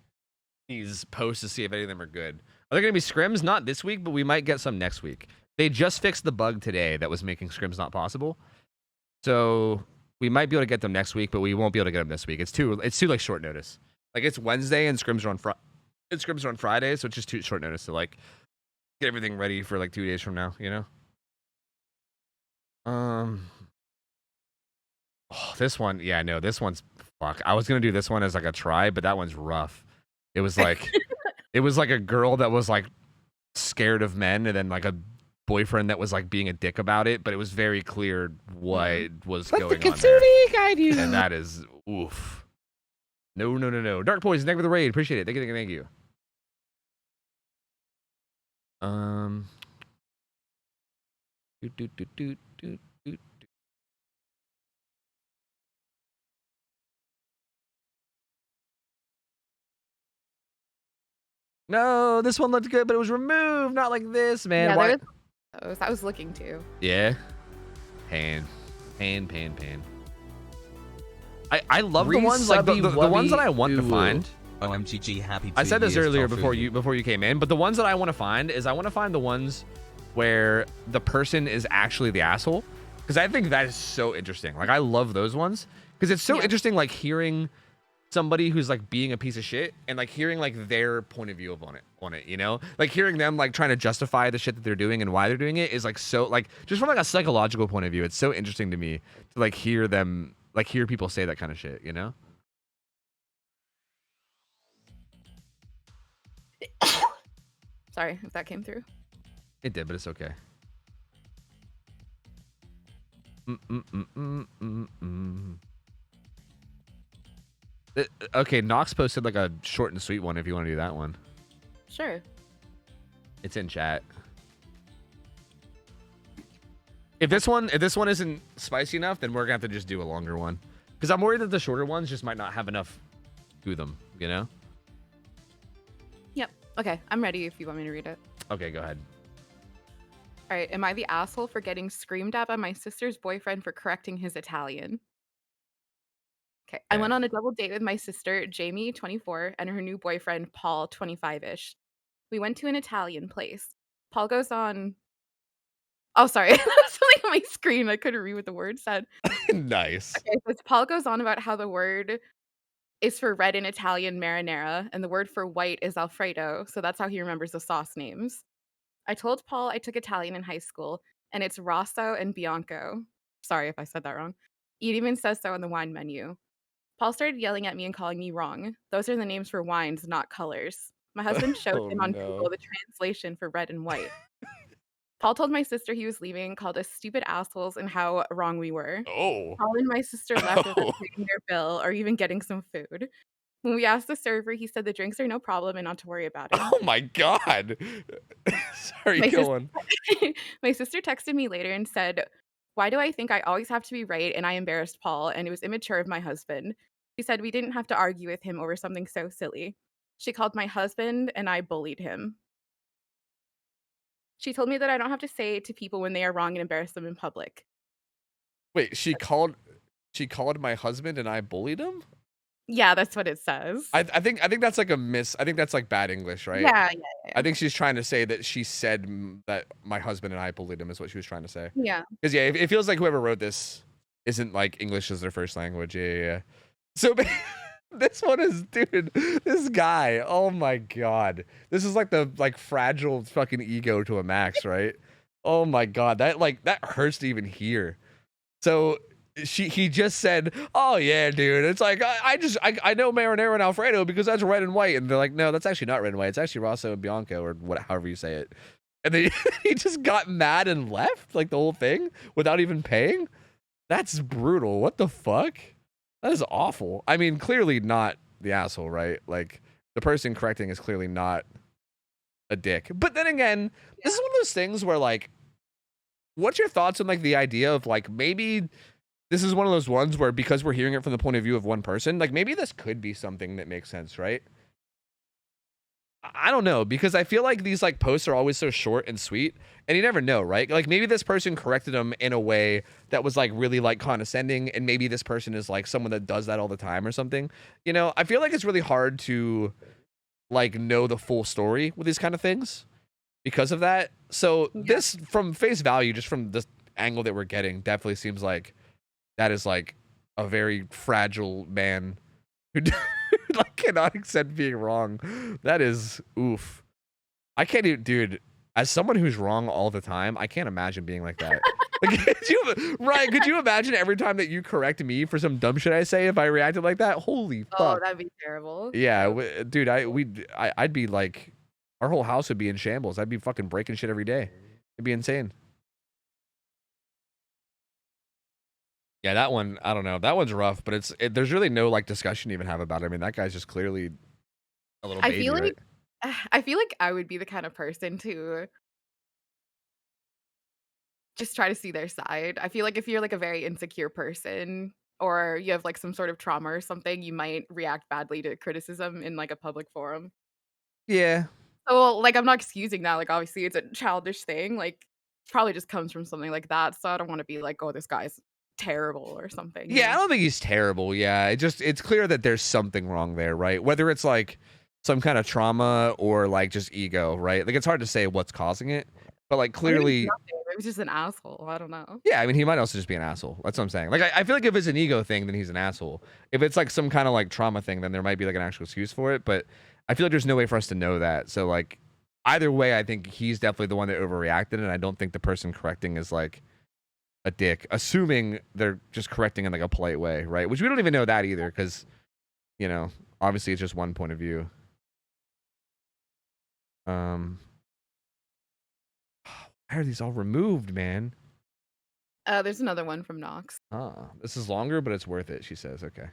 these posts to see if any of them are good. Are there going to be scrims? Not this week, but we might get some next week. They just fixed the bug today that was making scrims not possible. So we might be able to get them next week, but we won't be able to get them this week. It's too like short notice. Like it's Wednesday and scrims are on Friday, so it's just too short notice to like get everything ready for like 2 days from now, you know? Oh, this one, yeah, no, this one's fuck. I was gonna do this one as like a try, but that one's rough. It was like it was like a girl that was like scared of men and then like a boyfriend that was like being a dick about it, but it was very clear what was going on there. And that is oof. No. Dark Poison, thank you for the raid. Appreciate it. Thank you. No, this one looked good, but it was removed. Not like this, man. Yeah, Why? I was looking too. Yeah. Pain. Pain. I love the ones like the ones that I want to find. OMGG happy. I said this 2 years, earlier Tofu. before you came in, but the ones that I want to find is I want to find the ones where the person is actually the asshole, because I think that is so interesting. Like I love those ones because it's so interesting, like hearing somebody who's like being a piece of shit and like hearing like their point of view on it, you know, like hearing them like trying to justify the shit that they're doing and why they're doing it is like so like just from like a psychological point of view, it's so interesting to me to like hear them, like hear people say that kind of shit, you know. Sorry if that came through. It did, but it's okay. Okay, Nox posted like a short and sweet one if you want to do that one. Sure. It's in chat. If this one isn't spicy enough, then we're gonna have to just do a longer one. Because I'm worried that the shorter ones just might not have enough to them, you know? Yep. Okay, I'm ready if you want me to read it. Okay, go ahead. All right. Am I the asshole for getting screamed at by my sister's boyfriend for correcting his Italian? Okay. I went on a double date with my sister, Jamie, 24, and her new boyfriend, Paul, 25-ish. We went to an Italian place. Paul goes on. Oh, sorry. That was something on my screen. I couldn't read what the word said. Nice. Okay, so Paul goes on about how the word is for red in Italian marinara, and the word for white is Alfredo. So that's how he remembers the sauce names. I told Paul I took Italian in high school, and it's Rosso and Bianco. Sorry if I said that wrong. It even says so on the wine menu. Paul started yelling at me and calling me wrong. Those are the names for wines, not colors. My husband showed him on Google the translation for red and white. Paul told my sister he was leaving, called us stupid assholes, and how wrong we were. Oh. Paul and my sister left without paying their bill or even getting some food. When we asked the server, he said the drinks are no problem and not to worry about it. Oh my god. Sorry, My go on. My sister texted me later and said, "Why do I think I always have to be right?" And I embarrassed Paul, and it was immature of my husband. She said we didn't have to argue with him over something so silly. She called my husband, and I bullied him. She told me that I don't have to say it to people when they are wrong and embarrass them in public. Wait, she called my husband and I bullied him? Yeah, that's what it says. I think that's like I think that's like bad English, right? Yeah. I think she's trying to say that she said that my husband and I bullied him is what she was trying to say. Yeah. Because yeah, it feels like whoever wrote this isn't like English as their first language. Yeah. So this one is, dude, this guy. Oh my god, this is like the fragile fucking ego to a max, right? Oh my god, that hurts to even hear. So he just said, "Oh yeah, dude, it's like I know marinara and Alfredo because that's red and white," and they're like, "No, that's actually not red and white. It's actually Rosso and Bianco or however you say it." And then he just got mad and left, like the whole thing without even paying. That's brutal. What the fuck? That is awful. I mean, clearly not the asshole, right? Like the person correcting is clearly not a dick. But then again, this is one of those things where like, what's your thoughts on like the idea of like maybe this is one of those ones where because we're hearing it from the point of view of one person, like maybe this could be something that makes sense, right? I don't know, because I feel like these like posts are always so short and sweet, and you never know, right? Like maybe this person corrected them in a way that was like really like condescending, and maybe this person is like someone that does that all the time or something. You know, I feel like it's really hard to like know the full story with these kind of things because of that. So this, from face value, just from this angle that we're getting, definitely seems like that is like a very fragile man who like cannot accept being wrong. That is oof. I can't even, dude. As someone who's wrong all the time, I can't imagine being like that. Like, Ryan, could you imagine every time that you correct me for some dumb shit I say if I reacted like that? Holy fuck. Oh, that'd be terrible. Yeah, dude, I'd be like, our whole house would be in shambles. I'd be fucking breaking shit every day. It'd be insane. Yeah, that one, I don't know. That one's rough, but there's really no like discussion to even have about it. I mean, that guy's just clearly a little baby, right? I feel like I would be the kind of person to just try to see their side. I feel like if you're like a very insecure person or you have like some sort of trauma or something, you might react badly to criticism in like a public forum. Yeah. So like I'm not excusing that. Like obviously it's a childish thing. Like probably just comes from something like that. So I don't want to be like, oh, this guy's terrible or something. Yeah, I don't think he's terrible. Yeah, it's clear that there's something wrong there, right? Whether it's like some kind of trauma or like just ego, right? Like it's hard to say what's causing it, but like clearly, It was just an asshole. I don't know. yeah. I mean, he might also just be an asshole. That's what I'm saying. Like I feel like if it's an ego thing, then he's an asshole. If it's like some kind of like trauma thing, then there might be like an actual excuse for it. But I feel like there's no way for us to know that. So like either way, I think he's definitely the one that overreacted, and I don't think the person correcting is like a dick, assuming they're just correcting in like a polite way, right? Which we don't even know that either, because you know, obviously it's just one point of view. Why are these all removed, man? There's another one from Knox. This is longer, but it's worth it, she says. Okay.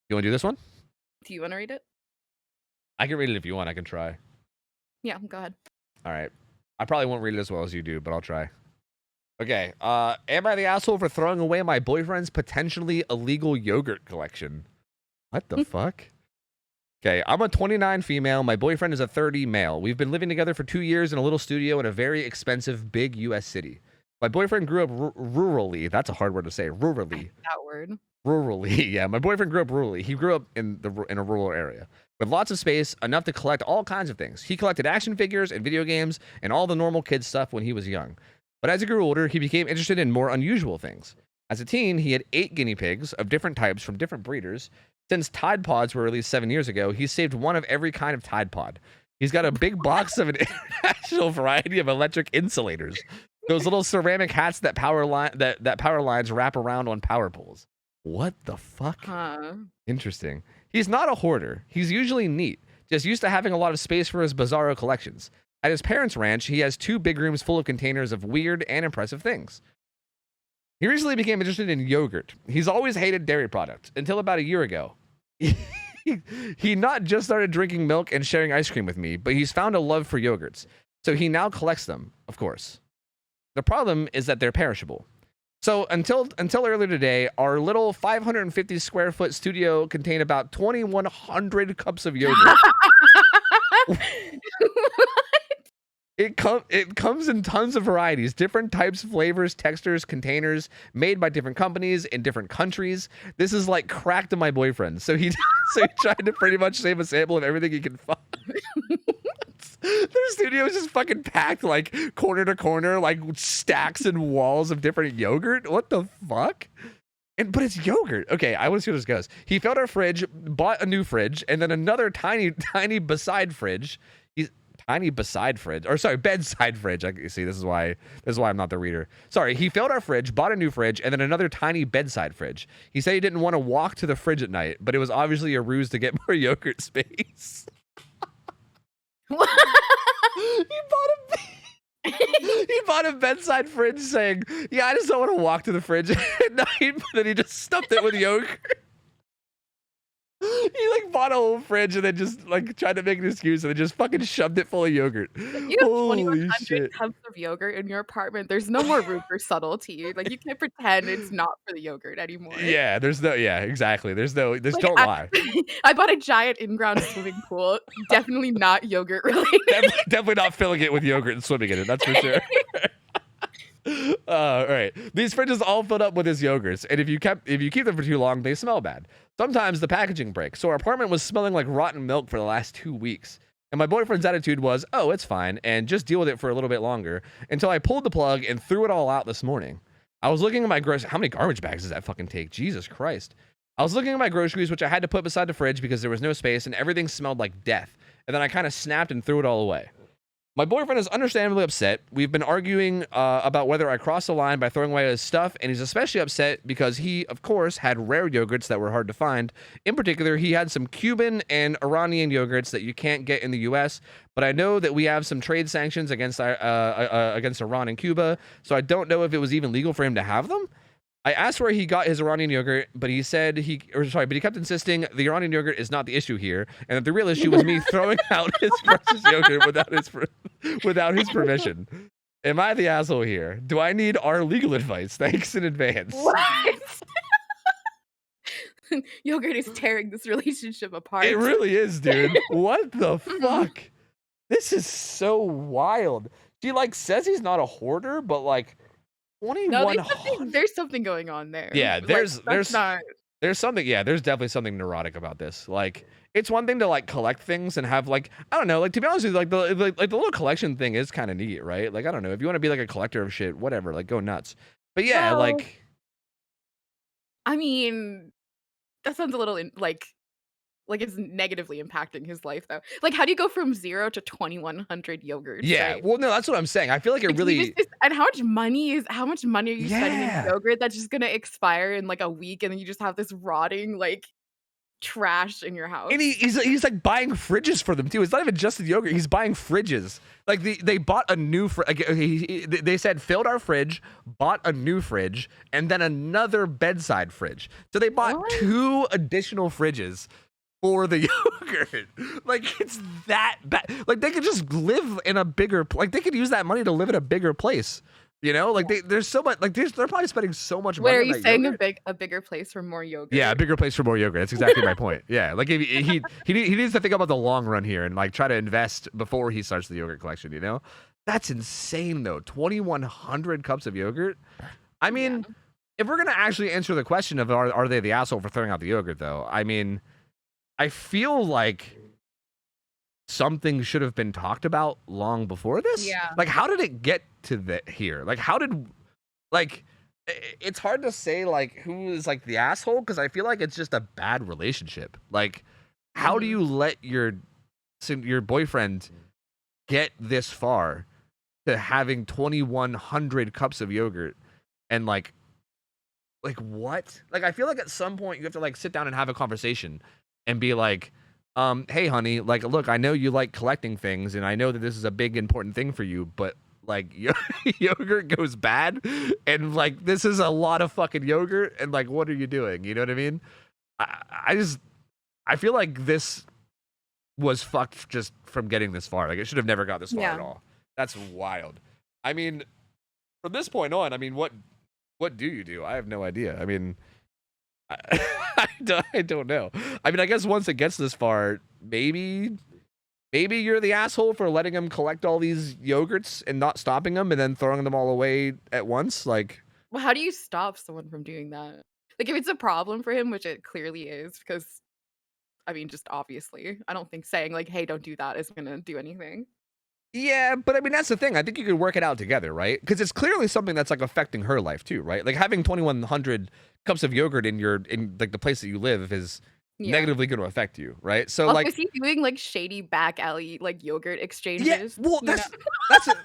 You want to do this one? Do you want to read it? I can read it if you want. I can try. Yeah, go ahead. All right. I probably won't read it as well as you do, but I'll try. Okay. Am I the asshole for throwing away my boyfriend's potentially illegal yogurt collection? What the fuck? Okay, I'm a 29 female. My boyfriend is a 30 male. We've been living together for 2 years in a little studio in a very expensive, big U.S. city. My boyfriend grew up rurally. That's a hard word to say. Rurally. That word. Rurally, yeah. My boyfriend grew up rurally. He grew up in a rural area with lots of space, enough to collect all kinds of things. He collected action figures and video games and all the normal kid stuff when he was young. But as he grew older, he became interested in more unusual things. As a teen, he had 8 guinea pigs of different types from different breeders. Since Tide Pods were released 7 years ago, he's saved one of every kind of Tide Pod. He's got a big box of an international variety of electric insulators. Those little ceramic hats that power lines wrap around on power poles. What the fuck? Huh. Interesting. He's not a hoarder. He's usually neat, just used to having a lot of space for his bizarro collections. At his parents' ranch, he has 2 big rooms full of containers of weird and impressive things. He recently became interested in yogurt. He's always hated dairy products, until about a year ago. He not just started drinking milk and sharing ice cream with me, but he's found a love for yogurts. So he now collects them, of course. The problem is that they're perishable. So until earlier today, our little 550 square foot studio contained about 2,100 cups of yogurt. It comes in tons of varieties, different types, flavors, textures, containers, made by different companies in different countries. This is like crack to my boyfriend. So he tried to pretty much save a sample of everything he can find. Their studio is just fucking packed like corner to corner, like stacks and walls of different yogurt. What the fuck? But it's yogurt. Okay, I want to see where this goes. He filled our fridge, bought a new fridge, and then another tiny bedside fridge. Bedside fridge. You see, this is why I'm not the reader. Sorry, he filled our fridge, bought a new fridge, and then another tiny bedside fridge. He said he didn't want to walk to the fridge at night, but it was obviously a ruse to get more yogurt space. He bought a bedside fridge saying, yeah, I just don't want to walk to the fridge at night, but then he just stuffed it with yogurt. He like bought a whole fridge and then just like tried to make an excuse and then just fucking shoved it full of yogurt. You have Holy 2,100 shit. cups of yogurt in your apartment. There's no more room for subtlety. Like you can't pretend it's not for the yogurt anymore. Yeah, exactly. Don't lie. I bought a giant in-ground swimming pool. Definitely not yogurt related. Definitely not filling it with yogurt and swimming in it. That's for sure. All right. These fridges all filled up with his yogurts, and if you keep them for too long, they smell bad. Sometimes the packaging breaks. So our apartment was smelling like rotten milk for the last 2 weeks. And my boyfriend's attitude was, oh, it's fine, and just deal with it for a little bit longer, until I pulled the plug and threw it all out this morning. I was looking at my groceries. How many garbage bags does that fucking take? Jesus Christ. I was looking at my groceries, which I had to put beside the fridge because there was no space, and everything smelled like death. And then I kind of snapped and threw it all away. My boyfriend is understandably upset. We've been arguing about whether I crossed the line by throwing away his stuff, and he's especially upset because he, of course, had rare yogurts that were hard to find. In particular, he had some Cuban and Iranian yogurts that you can't get in the U.S., but I know that we have some trade sanctions against Iran and Cuba, so I don't know if it was even legal for him to have them. I asked where he got his Iranian yogurt, but he kept insisting the Iranian yogurt is not the issue here, and that the real issue was me throwing out his precious yogurt without his permission. Am I the asshole here? Do I need our legal advice? Thanks in advance. What? Yogurt is tearing this relationship apart. It really is, dude. What the fuck? This is so wild. She like says he's not a hoarder, but like No, 2100. there's something going on there. Yeah, Like, there's that's not. there's something. Yeah, there's definitely something neurotic about this. Like, it's one thing to like collect things and have like, I don't know, like to be honest with you, like the little collection thing is kind of neat, right? Like, I don't know, if you want to be like a collector of shit, whatever, like go nuts. But yeah, Well, like, I mean, that sounds a little like it's negatively impacting his life though. Like, how do you go from 0 to 2,100 yogurts? yeah, Right? well, no, that's what I'm saying. I feel like it Like, you really, and how much money are you spending in yeah. yogurt that's just gonna expire in like a week, and then you just have this rotting like trash in your house? And he's like buying fridges for them too. It's not even just the yogurt. He's buying fridges. Like they bought a new fridge. They said filled our fridge, bought a new fridge, and then another bedside fridge. So they bought 2 additional fridges for the yogurt. Like, it's that bad. Like, they could just live in a bigger. Like, they could use that money to live in a bigger place. You know, like there's so much. Like, they're probably spending so much money. Where are on you that saying yogurt. a bigger place for more yogurt? Yeah, a bigger place for more yogurt. That's exactly my point. Yeah, like if he needs to think about the long run here and like try to invest before he starts the yogurt collection. You know, that's insane though. 2,100 cups of yogurt. I mean, if we're gonna actually answer the question of are they the asshole for throwing out the yogurt though, I mean, I feel like something should have been talked about long before this. Yeah. Like, how did it get to here? Like, how did like? It's hard to say like who is like the asshole because I feel like it's just a bad relationship. Like, how do you let your boyfriend get this far to having 2,100 cups of yogurt and like what? Like, I feel like at some point you have to like sit down and have a conversation and be like, hey honey, like look, I know you like collecting things and I know that this is a big important thing for you, but like yogurt goes bad and like this is a lot of fucking yogurt and like what are you doing? You know what I mean? I feel like this was fucked just from getting this far. Like, it should have never got this far at all. That's wild. I mean, from this point on, I mean, what do you do? I have no idea. I mean, I don't know. I mean, I guess once it gets this far, maybe you're the asshole for letting him collect all these yogurts and not stopping them and then throwing them all away at once. Like, Well, how do you stop someone from doing that? Like, if it's a problem for him, which it clearly is, because I mean, just obviously, I don't think saying like, "Hey, don't do that," is gonna do anything. yeah, but I mean, that's the thing. I think you could work it out together, right? Because it's clearly something that's like affecting her life too, right? Like having 2,100 cups of yogurt in like the place that you live is negatively going to affect you, right? So Also, like, is he doing like shady back alley like yogurt exchanges? yeah, well, you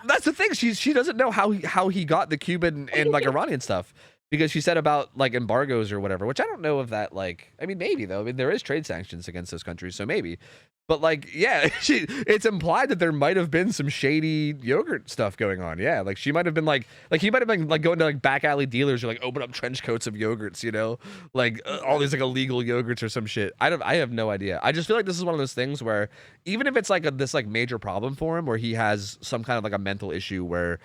that's the thing. She doesn't know how he got the Cuban and like Iranian stuff because she said about like embargoes or whatever, which I don't know if that like, I mean, maybe though. I mean, there is trade sanctions against those countries, so maybe. But like, yeah, it's implied that there might have been some shady yogurt stuff going on. Yeah, like she might have been like he might have been like going to like back alley dealers or like open up trench coats of yogurts, you know, like all these like illegal yogurts or some shit. I have no idea. I just feel like this is one of those things where even if it's like this like major problem for him, where he has some kind of like a mental issue where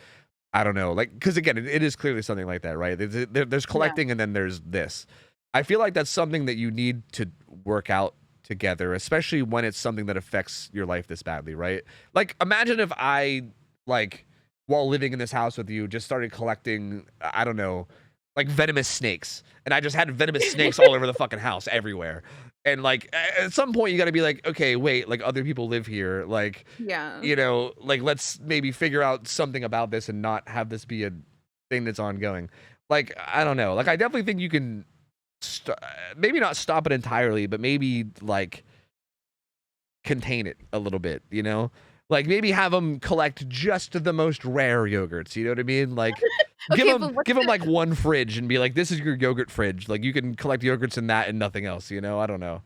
I don't know, like because again, it is clearly something like that, right? There's collecting and then there's this. I feel like that's something that you need to work out together, especially when it's something that affects your life this badly, right? Like, imagine if I, like, while living in this house with you, just started collecting, I don't know, like venomous snakes, and I just had venomous snakes all over the fucking house, everywhere. And like, at some point, you got to be like, okay, wait, like other people live here, like, you know, like let's maybe figure out something about this and not have this be a thing that's ongoing. Like, I don't know, like I definitely think you can. Maybe not stop it entirely, but maybe like contain it a little bit, you know, like maybe have them collect just the most rare yogurts, you know what I mean? Like give them like one fridge and be like, this is your yogurt fridge, like you can collect yogurts in that and nothing else, you know? I don't know.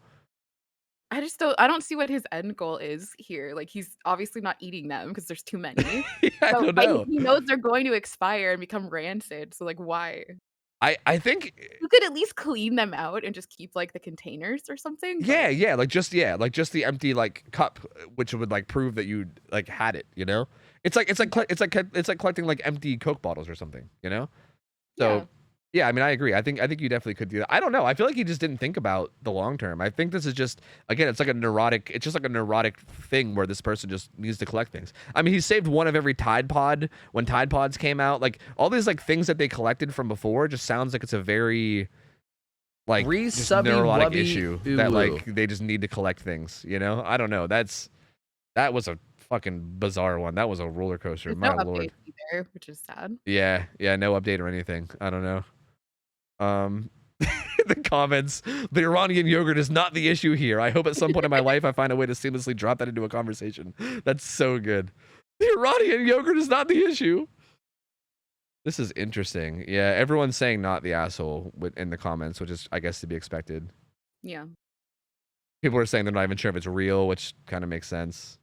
I don't see what his end goal is here. Like, he's obviously not eating them because there's too many. I don't know. He knows they're going to expire and become rancid. So like, why? I think you could at least clean them out and just keep like the containers or something. yeah, like just the empty like cup, which would like prove that you like had it, you know? It's like collecting like empty Coke bottles or something, you know? So Yeah, I mean, I agree. I think you definitely could do that. I don't know. I feel like he just didn't think about the long term. I think this is just, again, it's like a neurotic. It's just like a neurotic thing where this person just needs to collect things. I mean, he saved one of every Tide Pod when Tide Pods came out. Like all these like things that they collected from before just sounds like it's a very like just neurotic issue that like they just need to collect things. You know, I don't know. That was a fucking bizarre one. That was a roller coaster. There's My no lord. update either, which is sad. Yeah, no update or anything. I don't know. The comments, the Iranian yogurt is not the issue here. I hope at some point in my life I find a way to seamlessly drop that into a conversation. That's so good. The Iranian yogurt is not the issue. This is interesting. Yeah, everyone's saying not the asshole in the comments, which is, I guess, to be expected. Yeah. People are saying they're not even sure if it's real, which kind of makes sense.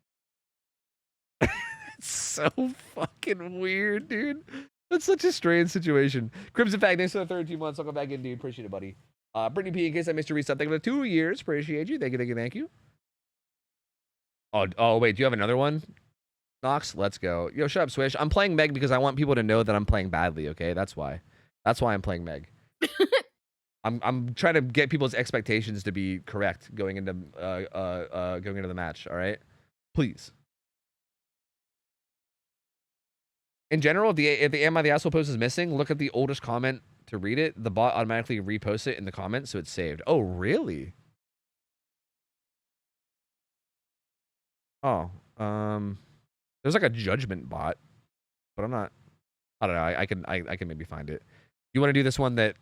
It's so fucking weird, dude. That's such a strange situation. Crimson Fact, thanks for the 32 months. Welcome back in, dude. Appreciate it, buddy. Brittany P, in case I missed your reset, thank you for the 2 years. Appreciate you. Thank you. Oh, wait. Do you have another one? Nox, let's go. Yo, shut up, Swish. I'm playing Meg because I want people to know that I'm playing badly, okay? That's why. That's why I'm playing Meg. I'm trying to get people's expectations to be correct going into the match, all right? Please. In general, if the Am I the Asshole post is missing, look at the oldest comment to read it. The bot automatically reposts it in the comments, so it's saved. Oh, really? Oh, there's like a judgment bot, but I don't know. I can maybe find it. You want to do this one that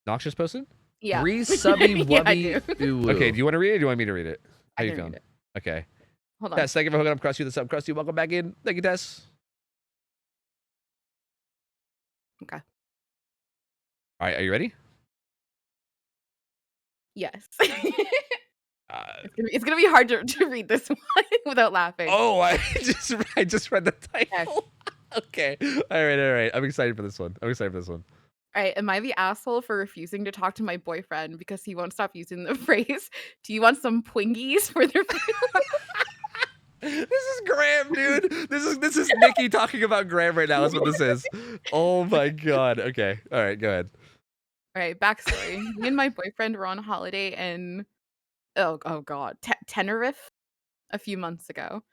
Nox just posted? Yeah. Re-subby Yeah, I wubby. do. Okay, do you want to read it or do you want me to read it? How I you can feeling? read Okay. Hold on. Tess, thank you for hooking up Krusty. The sub Krusty. Welcome back in. Thank you, Tess. Okay. All right, are you ready? Yes. It's gonna be hard to read this one without laughing. Oh, I just read the title. Okay. All right. I'm excited for this one. All right, am I the asshole for refusing to talk to my boyfriend because he won't stop using the phrase, "Do you want some Twingies for their food?" This is Graham, dude. This is Nikki talking about Graham right now. Is what this is. Oh my god. Okay. All right. Go ahead. All right, backstory. Me and my boyfriend were on holiday in oh god, Tenerife a few months ago.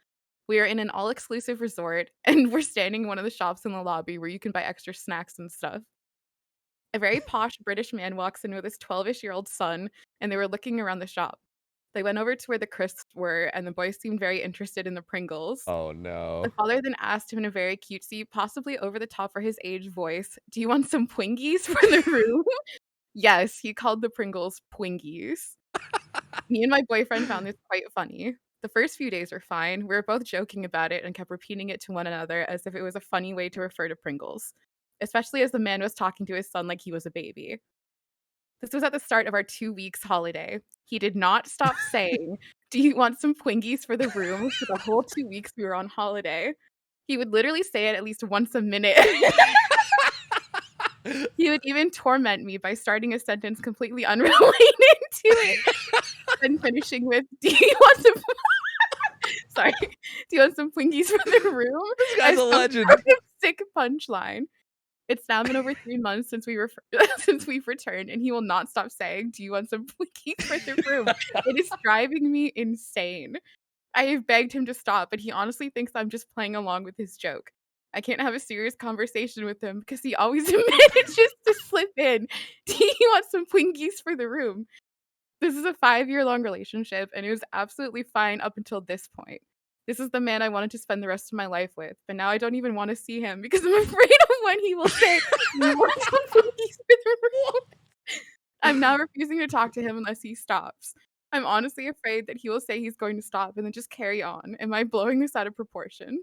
We are in an all-exclusive resort, and we're standing in one of the shops in the lobby where you can buy extra snacks and stuff. A very posh British man walks in with his 12-ish-year-old son, and they were looking around the shop. They went over to where the crisps were, and the boy seemed very interested in the Pringles. Oh no. The father then asked him in a very cutesy, possibly over the top for his age voice, "Do you want some Twingies for the room?" Yes, he called the Pringles Twingies. Me and my boyfriend found this quite funny. The first few days were fine. We were both joking about it and kept repeating it to one another as if it was a funny way to refer to Pringles, especially as the man was talking to his son like he was a baby. This was at the start of our 2 weeks holiday. He did not stop saying, "Do you want some Twingies for the room?" for the whole 2 weeks we were on holiday. He would literally say it at least once a minute. He would even torment me by starting a sentence completely unrelated to it and finishing with, "Do you want some sorry, do you want some Twingies for the room?" This guy's a legend. Sick punchline. It's now been over 3 months since since we've returned, and he will not stop saying, "Do you want some Twinkies for the room?" It is driving me insane. I have begged him to stop, but he honestly thinks I'm just playing along with his joke. I can't have a serious conversation with him because he always manages to slip in, "Do you want some Twinkies for the room?" This is a 5-year-long relationship, and it was absolutely fine up until this point. This is the man I wanted to spend the rest of my life with, but now I don't even want to see him because I'm afraid of when he will say, "You want some Twinkies for the room?" I'm now refusing to talk to him unless he stops. I'm honestly afraid that he will say he's going to stop and then just carry on. Am I blowing this out of proportion?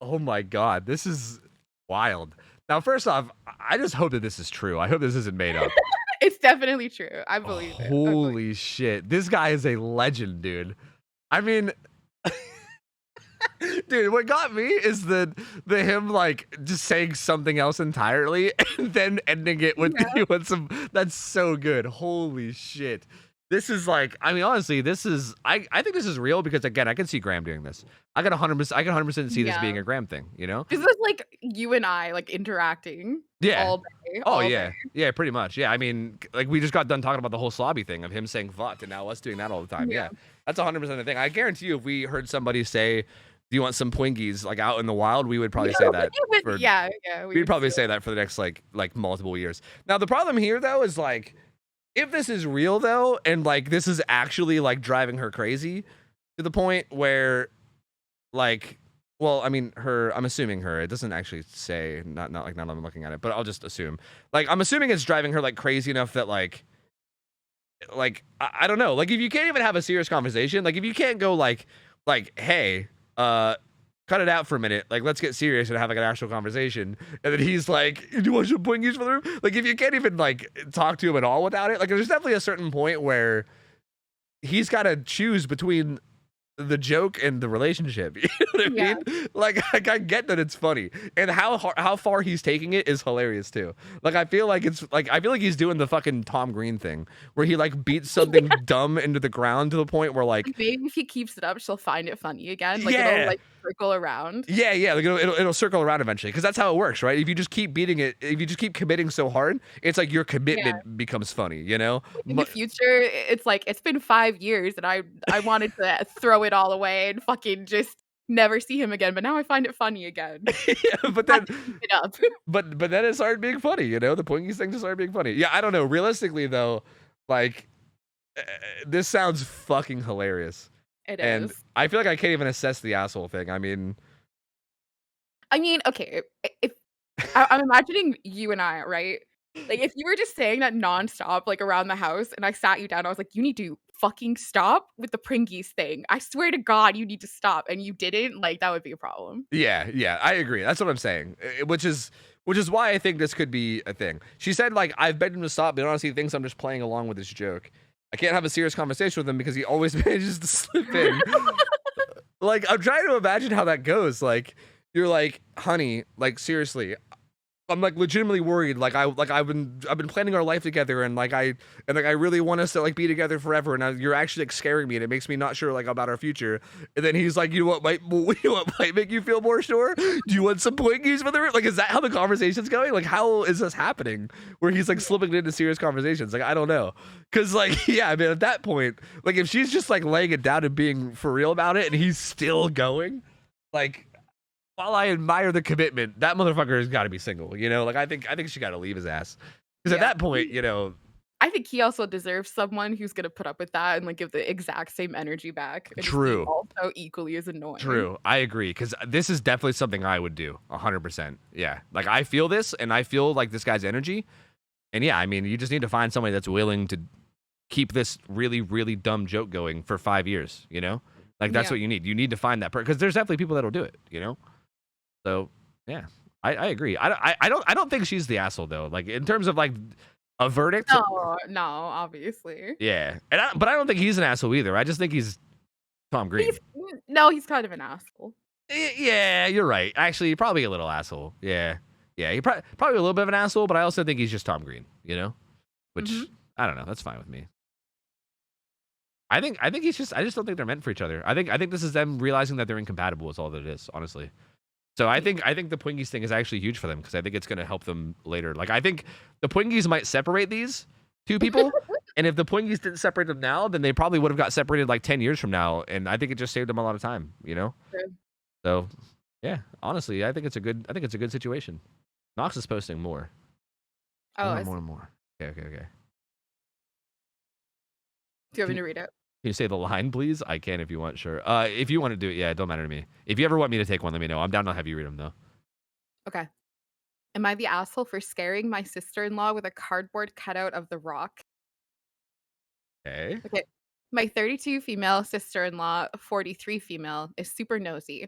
Oh my god, this is wild. Now, first off, I just hope that this is true. I hope this isn't made up. It's definitely true. I believe it. Holy shit. This guy is a legend, dude. I mean, dude, what got me is the him like just saying something else entirely and then ending it with you with some. That's so good. Holy shit. This is like, I mean, honestly, this is, I think this is real because again, I can see Graham doing this. I can 100% see this Yeah. being a Graham thing, you know? This is like you and I like interacting Yeah. all day. Oh all yeah. day. Yeah, pretty much. Yeah, I mean, like we just got done talking about the whole slobby thing of him saying "fuck" and now us doing that all the time. Yeah, that's 100% the thing. I guarantee you, if we heard somebody say, "Do you want some Twinkies?" like out in the wild, we would probably say that. Yeah, We'd probably say that for the next like multiple years. Now the problem here though is like, if this is real though, and like this is actually like driving her crazy to the point where, like, well, I mean, I'm assuming her. It doesn't actually say, not like now that I'm looking at it, but I'll just assume. Like, I'm assuming it's driving her like crazy enough that like I don't know. Like, if you can't even have a serious conversation, like if you can't go like, hey, cut it out for a minute. Like, let's get serious and have like an actual conversation. And then he's like, "Do you want some Twinkies for the room?" Like, if you can't even like talk to him at all without it, like, there's definitely a certain point where he's got to choose between the joke and the relationship. You know what I mean? Like I get that it's funny, and how far he's taking it is hilarious too. Like I feel like he's doing the fucking Tom Green thing where he like beats something dumb into the ground to the point where like maybe if he keeps it up, she'll find it funny again. Like it'll like circle around. Yeah, like it'll circle around eventually, because that's how it works, right? If you just keep beating it, if you just keep committing so hard, it's like your commitment becomes funny, you know? In the future, it's like it's been 5 years and I wanted to throw it all away and fucking just never see him again, but now I find it funny again. Yeah, but then keep it up. but then it started being funny, you know? The Twinkies thing just started being funny. Yeah, I don't know. Realistically though, like this sounds fucking hilarious. It and is. I feel like I can't even assess the asshole thing. I mean, okay, if I'm imagining you and I, right? Like if you were just saying that nonstop, like around the house, and I sat you down, I was like, you need to fucking stop with the Pringies thing. I swear to God, you need to stop, and you didn't. Like that would be a problem. yeah, I agree. That's what I'm saying. Which is why I think this could be a thing. She said like, I've begged him to stop, but honestly thinks I'm just playing along with this joke. I can't have a serious conversation with him because he always manages to slip in. Like, I'm trying to imagine how that goes. Like, you're like, honey, like seriously, I'm like legitimately worried. Like I've been planning our life together, and I really want us to like be together forever. And you're actually like scaring me, and it makes me not sure like about our future. And then he's like, you know what might make you feel more sure? Do you want some Twinkies for the room? Like, is that how the conversation's going? Like, how is this happening? Where he's like slipping into serious conversations? Like, I don't know. Cause like, yeah, I mean, at that point, like if she's just like laying it down and being for real about it, and he's still going, like. While I admire the commitment, that motherfucker has got to be single, you know? Like, I think she got to leave his ass. Because at that point, you know... I think he also deserves someone who's going to put up with that and, like, give the exact same energy back. And True. Also equally as annoying. True. I agree. Because this is definitely something I would do. 100%. Yeah. Like, I feel this, and I feel, like, this guy's energy. And, yeah, I mean, you just need to find somebody that's willing to keep this really, really dumb joke going for 5 years, you know? Like, that's what you need. You need to find that person. Because there's definitely people that'll do it, you know? So yeah, I agree. I don't think she's the asshole though. Like in terms of like a verdict. No, obviously. Yeah, but I don't think he's an asshole either. I just think he's Tom Green. He's kind of an asshole. Yeah, you're right. Actually, probably a little asshole. Yeah, he probably a little bit of an asshole. But I also think he's just Tom Green. You know, which I don't know. That's fine with me. I think he's just. I just don't think they're meant for each other. I think this is them realizing that they're incompatible. Is all that it is, honestly. So I think the Twinkies thing is actually huge for them because I think it's going to help them later. Like I think the Twinkies might separate these two people, and if the Twinkies didn't separate them now, then they probably would have got separated like 10 years from now, and I think it just saved them a lot of time. You know. True. So yeah, honestly, I think it's a good situation. Knox is posting more. Oh, more. Okay. Do you want me to read it? Can you say the line, please? I can if you want, sure. If you want to do it, yeah, it don't matter to me. If you ever want me to take one, let me know. I'm down to have you read them, though. Okay. Am I the asshole for scaring my sister-in-law with a cardboard cutout of The Rock? Okay. My 32 female sister-in-law, 43 female, is super nosy.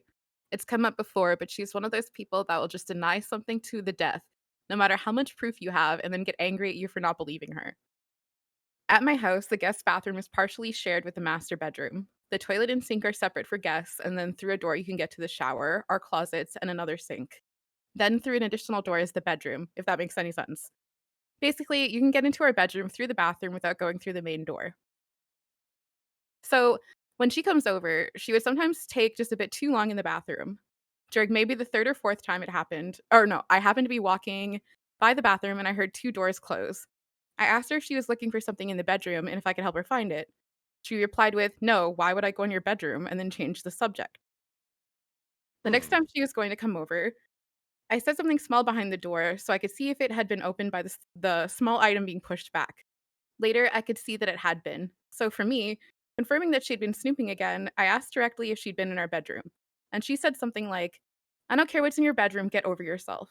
It's come up before, but she's one of those people that will just deny something to the death, no matter how much proof you have, and then get angry at you for not believing her. At my house, the guest bathroom is partially shared with the master bedroom. The toilet and sink are separate for guests, and then through a door you can get to the shower, our closets, and another sink. Then through an additional door is the bedroom, if that makes any sense. Basically, you can get into our bedroom through the bathroom without going through the main door. So when she comes over, she would sometimes take just a bit too long in the bathroom. During maybe the third or fourth time it happened, or no, I happened to be walking by the bathroom and I heard 2 doors close. I asked her if she was looking for something in the bedroom and if I could help her find it. She replied with, "No, why would I go in your bedroom?" and then changed the subject. The next time she was going to come over, I said something small behind the door so I could see if it had been opened by the small item being pushed back. Later, I could see that it had been. So for me, confirming that she'd been snooping again, I asked directly if she'd been in our bedroom. And she said something like, "I don't care what's in your bedroom, get over yourself."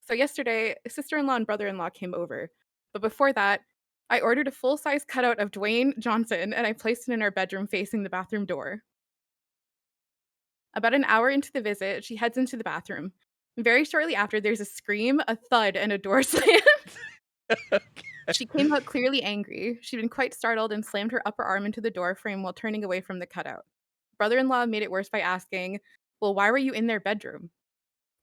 So yesterday, sister-in-law and brother-in-law came over. But before that, I ordered a full-size cutout of Dwayne Johnson and I placed it in our bedroom facing the bathroom door. About an hour into the visit, she heads into the bathroom. Very shortly after, there's a scream, a thud, and a door slam. She came out clearly angry. She'd been quite startled and slammed her upper arm into the door frame while turning away from the cutout. Brother-in-law made it worse by asking, "Well, why were you in their bedroom?"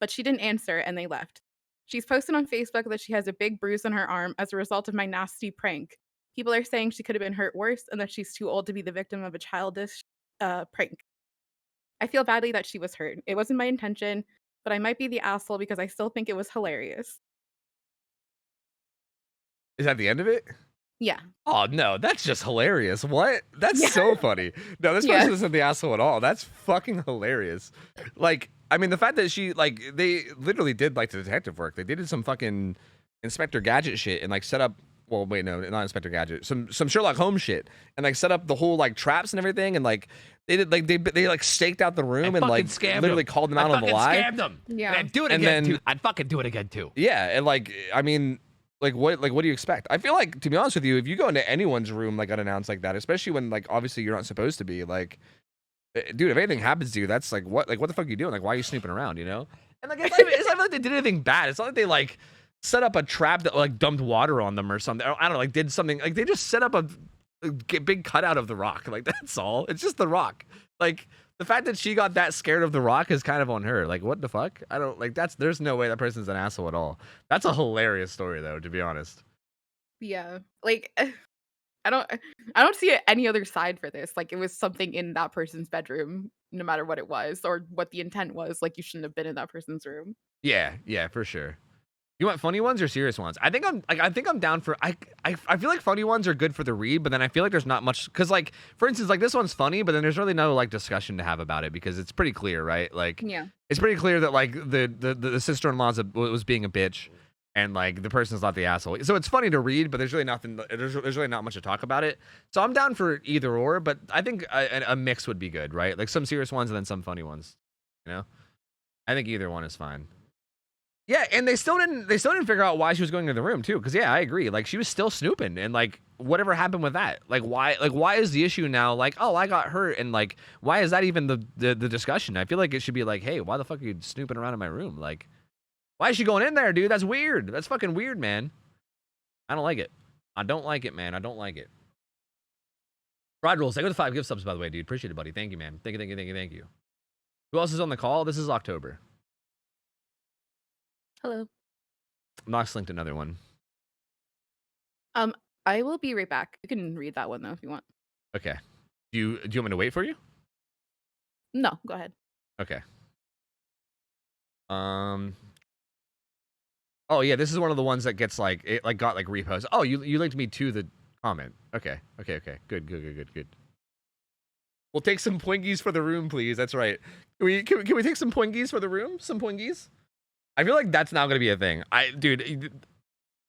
But she didn't answer and they left. She's posted on Facebook that she has a big bruise on her arm as a result of my nasty prank. People are saying she could have been hurt worse and that she's too old to be the victim of a childish prank. I feel badly that she was hurt. It wasn't my intention, but I might be the asshole because I still think it was hilarious. Is that the end of it? Yeah. Oh no, that's just hilarious. What? That's so funny. No, this Yeah. person isn't the asshole at all. That's fucking hilarious. Like, I mean, the fact that she like they literally did like the detective work. They did some fucking Inspector Gadget shit and like set up. Well, wait, no, not Inspector Gadget. Some Sherlock Holmes shit and like set up the whole like traps and everything and like they did like they like staked out the room and like literally called them out on the lie. Scammed them. Yeah. And I'd do it And again then- too. I'd fucking do it again too. Yeah, and like I mean, like what do you expect? I feel like, to be honest with you, if you go into anyone's room like unannounced like that, especially when like obviously you're not supposed to be, like, dude, if anything happens to you, that's like what the fuck are you doing? Like, why are you snooping around? You know? And like it's not like they did anything bad. It's not like they like set up a trap that like dumped water on them or something. I don't know, like did something like they just set up a big cutout of the Rock. Like that's all. It's just the Rock. Like the fact that she got that scared of the Rock is kind of on her. Like what the fuck? I don't like there's no way that person's an asshole at all. That's a hilarious story though, to be honest. Yeah. Like I don't see any other side for this. Like it was something in that person's bedroom, no matter what it was or what the intent was. Like you shouldn't have been in that person's room. Yeah, for sure. You want funny ones or serious ones? I think I'm down for I feel like funny ones are good for the read, but then I feel like there's not much because like for instance like this one's funny, but then there's really no like discussion to have about it because it's pretty clear, right? Like Yeah. it's pretty clear that like the sister-in-law was being a bitch and like the person's not the asshole. So it's funny to read, but there's really nothing. There's really not much to talk about it. So I'm down for either or, but I think a mix would be good, right? Like some serious ones and then some funny ones. You know, I think either one is fine. Yeah, and they still didn't figure out why she was going to the room too. Because yeah, I agree. Like she was still snooping, and like whatever happened with that? Like why is the issue now? Like oh, I got hurt, and like why is that even the discussion? I feel like it should be like, hey, why the fuck are you snooping around in my room? Like why is she going in there, dude? That's weird. That's fucking weird, man. I don't like it. I don't like it, man. I don't like it. Rod Rules, thank you for the 5 gift subs, by the way, dude. Appreciate it, buddy. Thank you, man. Thank you. Who else is on the call? This is October. Hello. Nox linked another one. I will be right back. You can read that one though if you want. Okay. Do you want me to wait for you? No, go ahead. Okay. Oh yeah, this is one of the ones that gets like it like got like reposts. Oh, you linked me to the comment. Okay. Good. We'll take some poingies for the room, please. That's right. Can we take some poingies for the room? Some poingies? I feel like that's now gonna be a thing. Dude,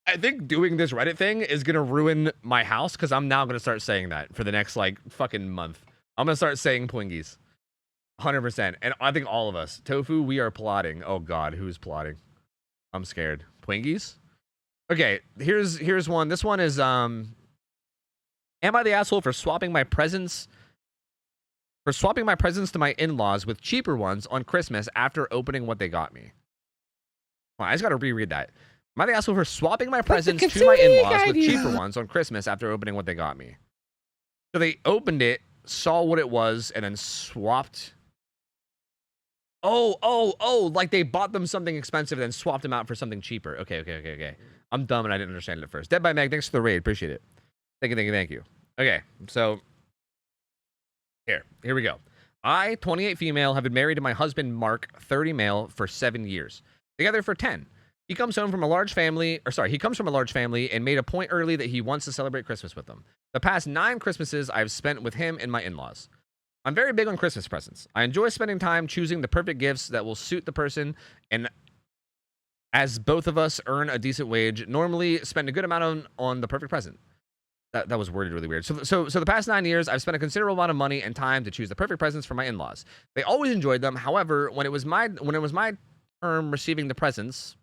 I think doing this Reddit thing is gonna ruin my house because I'm now gonna start saying that for the next like fucking month. I'm gonna start saying poingies. 100%. And I think all of us. Tofu, we are plotting. Oh god, who's plotting? I'm scared. Poingies? Okay, here's one. This one is am I the asshole for swapping my presents to my in-laws with cheaper ones on Christmas after opening what they got me? Well, I just gotta reread that. Am I the asshole for swapping my presents to my in-laws with cheaper ones on Christmas after opening what they got me? So they opened it, saw what it was, and then swapped. Oh, like they bought them something expensive and then swapped them out for something cheaper. Okay. I'm dumb and I didn't understand it at first. Dead by Meg, thanks for the raid. Appreciate it. Thank you. Okay, so Here we go. I, 28 female, have been married to my husband, Mark, 30 male, for 7 years. Together for 10. He comes from a large family and made a point early that he wants to celebrate Christmas with them. The past 9 Christmases I've spent with him and my in-laws. I'm very big on Christmas presents. I enjoy spending time choosing the perfect gifts that will suit the person, and as both of us earn a decent wage, normally spend a good amount on the perfect present. That was worded really weird. So the past 9 years, I've spent a considerable amount of money and time to choose the perfect presents for my in-laws. They always enjoyed them. However, when it was my turn receiving the presents,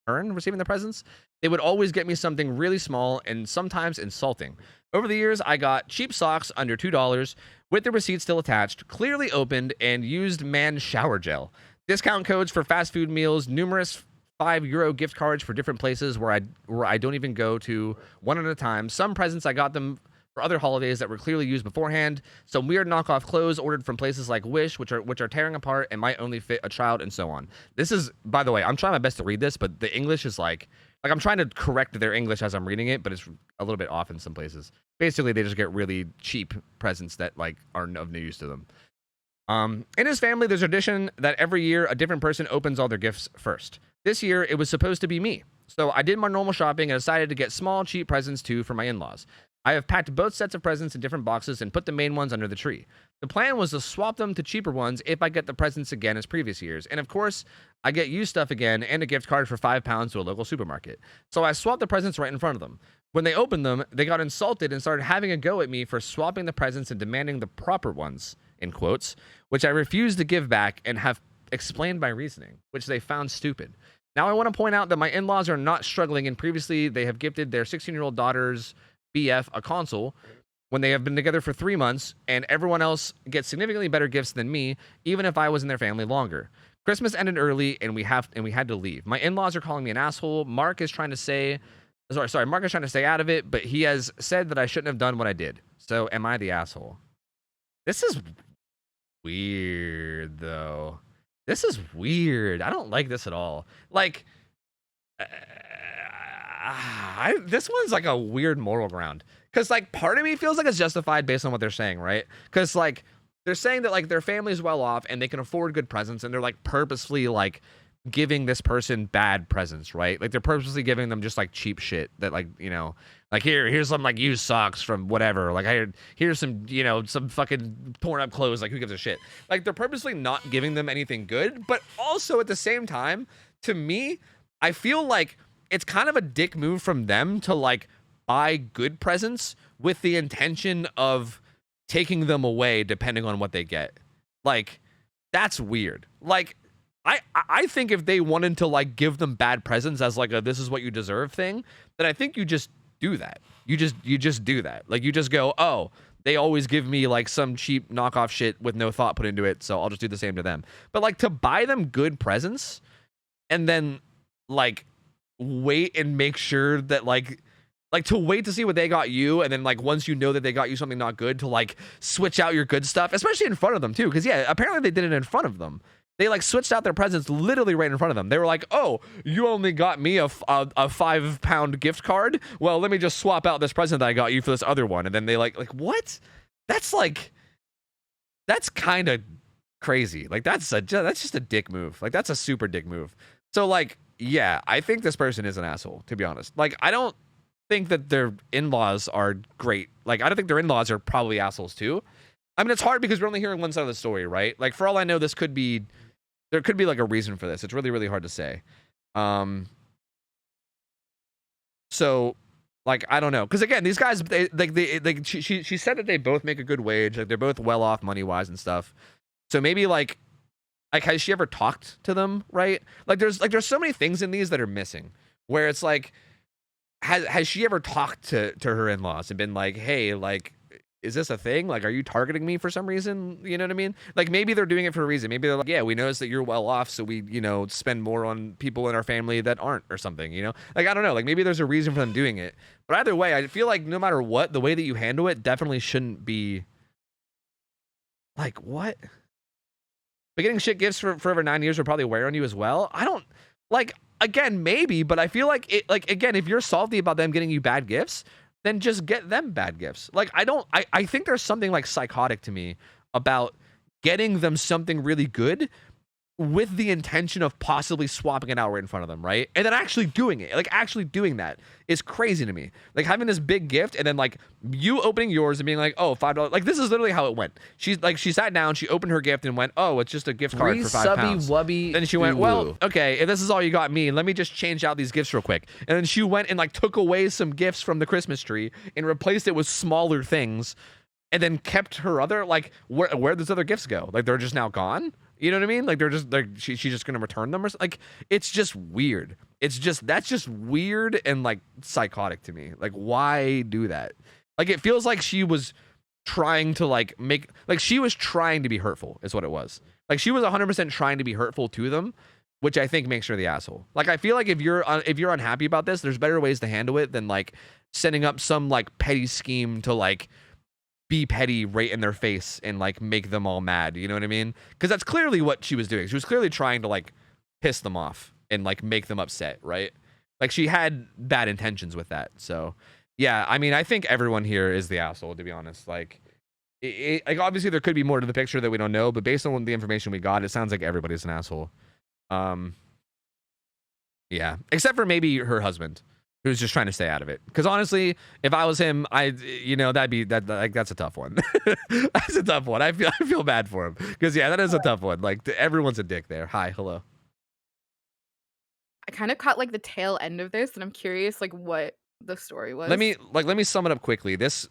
they would always get me something really small and sometimes insulting. Over the years, I got cheap socks under $2 with the receipt still attached, clearly opened, and used man shower gel. Discount codes for fast food meals, numerous €5 gift cards for different places where I don't even go to one at a time. Some presents I got them for other holidays that were clearly used beforehand. Some weird knockoff clothes ordered from places like Wish, which are tearing apart and might only fit a child, and so on. This is, by the way, I'm trying my best to read this, but the English is like I'm trying to correct their English as I'm reading it, but it's a little bit off in some places. Basically, they just get really cheap presents that like are of no use to them. In his family, there's a tradition that every year a different person opens all their gifts first. This year, it was supposed to be me. So I did my normal shopping and decided to get small, cheap presents too for my in-laws. I have packed both sets of presents in different boxes and put the main ones under the tree. The plan was to swap them to cheaper ones if I get the presents again as previous years. And of course, I get used stuff again and a gift card for £5 to a local supermarket. So I swapped the presents right in front of them. When they opened them, they got insulted and started having a go at me for swapping the presents and demanding the proper ones, in quotes, which I refused to give back and have explained my reasoning, which they found stupid. Now I want to point out that my in-laws are not struggling, and previously they have gifted their 16-year-old daughter's BF a console when they have been together for 3 months, and everyone else gets significantly better gifts than me, even if I was in their family longer. Christmas ended early, and we had to leave. My in-laws are calling me an asshole. Mark is trying to stay out of it, but he has said that I shouldn't have done what I did. So am I the asshole? This is weird, though. This is weird. I don't like this at all. Like, this one's like a weird moral ground. Because, like, part of me feels like it's justified based on what they're saying, right? Because, like, they're saying that, like, their family's well off and they can afford good presents, and they're, like, purposefully, like, giving this person bad presents, right? Like, they're purposely giving them just, like, cheap shit that, like, you know, like, here's some, like, used socks from whatever. Like, here's some, you know, some fucking torn up clothes. Like, who gives a shit? Like, they're purposely not giving them anything good, but also at the same time, to me, I feel like it's kind of a dick move from them to, like, buy good presents with the intention of taking them away depending on what they get. Like, that's weird. Like, I think if they wanted to, like, give them bad presents as, like, a this is what you deserve thing, then I think you just do that. You just do that. Like, you just go, oh, they always give me, like, some cheap knockoff shit with no thought put into it, so I'll just do the same to them. But, like, to buy them good presents and then, like, wait and make sure that, like to wait to see what they got you, and then, like, once you know that they got you something not good, to, like, switch out your good stuff, especially in front of them too, because yeah, apparently they did it in front of them. They, like, switched out their presents literally right in front of them. They were like, oh, you only got me a £5 gift card? Well, let me just swap out this present that I got you for this other one. And then they like what? That's kind of crazy. Like, that's just a dick move. Like, that's a super dick move. So, like, yeah, I think this person is an asshole, to be honest. Like, I don't think that their in-laws are great. Like, I don't think their in-laws are probably assholes too. I mean, it's hard because we're only hearing one side of the story, right? Like, for all I know, there could be like a reason for this. It's really, really hard to say. So, like, I don't know. Because again, these guys, she said that they both make a good wage. Like, they're both well off money wise and stuff. So maybe like has she ever talked to them, right? Like, there's so many things in these that are missing, where it's like, has she ever talked to her in-laws and been like, hey, like, is this a thing? Like, are you targeting me for some reason? You know what I mean? Like, maybe they're doing it for a reason. Maybe they're like, yeah, we noticed that you're well off, so we, you know, spend more on people in our family that aren't, or something, you know? Like, I don't know. Like, maybe there's a reason for them doing it. But either way, I feel like no matter what, the way that you handle it definitely shouldn't be... Like, what? But getting shit gifts for over 9 years would probably wear on you as well. I don't... Like, again, maybe, but I feel like, again, if you're salty about them getting you bad gifts, then just get them bad gifts. Like, I think there's something, like, psychotic to me about getting them something really good with the intention of possibly swapping it out right in front of them, right? And then actually doing it, like actually doing that is crazy to me. Like having this big gift and then like you opening yours and being like, oh, $5. Like this is literally how it went. She sat down, she opened her gift and went, oh, it's just a gift card for £5. Then she went, well, okay, if this is all you got me, let me just change out these gifts real quick. And then she went and like took away some gifts from the Christmas tree and replaced it with smaller things, and then kept her other, like where those other gifts go? Like they're just now gone? You know what I mean? Like she's just gonna return them or something. Like it's just weird. That's just weird and like psychotic to me. Like why do that? Like it feels like she was trying to she was trying to be hurtful is what it was. Like she was 100% trying to be hurtful to them, which I think makes her the asshole. Like I feel like if you're unhappy about this, there's better ways to handle it than like setting up some like petty scheme to like be petty right in their face and like make them all mad. You know what I mean? Because that's clearly what she was doing. She was clearly trying to like piss them off and like make them upset, right? Like she had bad intentions with that. So yeah, I mean, I think everyone here is the asshole, to be honest. Like, like obviously there could be more to the picture that we don't know, but based on the information we got, it sounds like everybody's an asshole. Yeah, except for maybe her husband, who's just trying to stay out of it. Because honestly, if I was him, that's a tough one. That's a tough one. I feel bad for him. Because yeah, that is a tough one. Like everyone's a dick there. Hi, hello. I kind of caught like the tail end of this, and I'm curious like what the story was. Let me sum it up quickly. This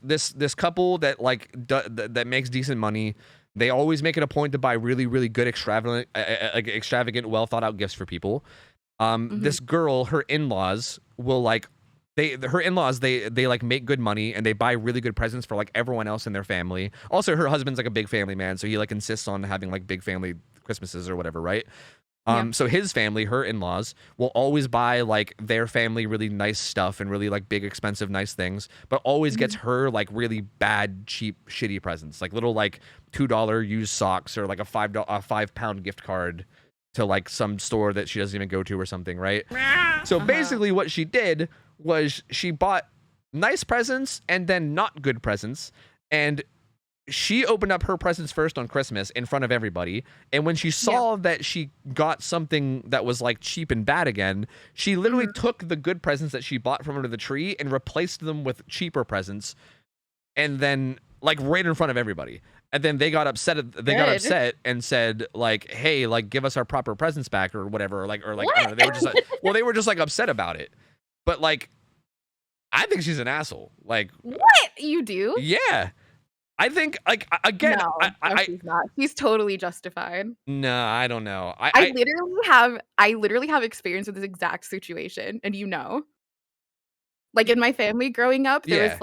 couple that that makes decent money, they always make it a point to buy really, really good extravagant, well thought out gifts for people. This girl, her in-laws will like they like make good money and they buy really good presents for like everyone else in their family. Also, her husband's like a big family man, so he like insists on having like big family Christmases or whatever, right? So his family, her in-laws, will always buy like their family really nice stuff and really like big, expensive, nice things, but always gets her like really bad, cheap, shitty presents, like little like $2 used socks or like a £5 gift card to like some store that she doesn't even go to or something, right? So basically what she did was she bought nice presents and then not good presents, and she opened up her presents first on Christmas in front of everybody, and when she saw that she got something that was like cheap and bad again, she literally took the good presents that she bought from under the tree and replaced them with cheaper presents, and then like right in front of everybody. And then they got upset and said like, hey, like give us our proper presents back or whatever, or I don't know, they were just like, well, they were just like upset about it. But like I think she's an asshole. Like what? You do? Yeah. I think, like, again, no, she's not. She's totally justified. No, I don't know. I literally have experience with this exact situation, and you know, like in my family growing up, there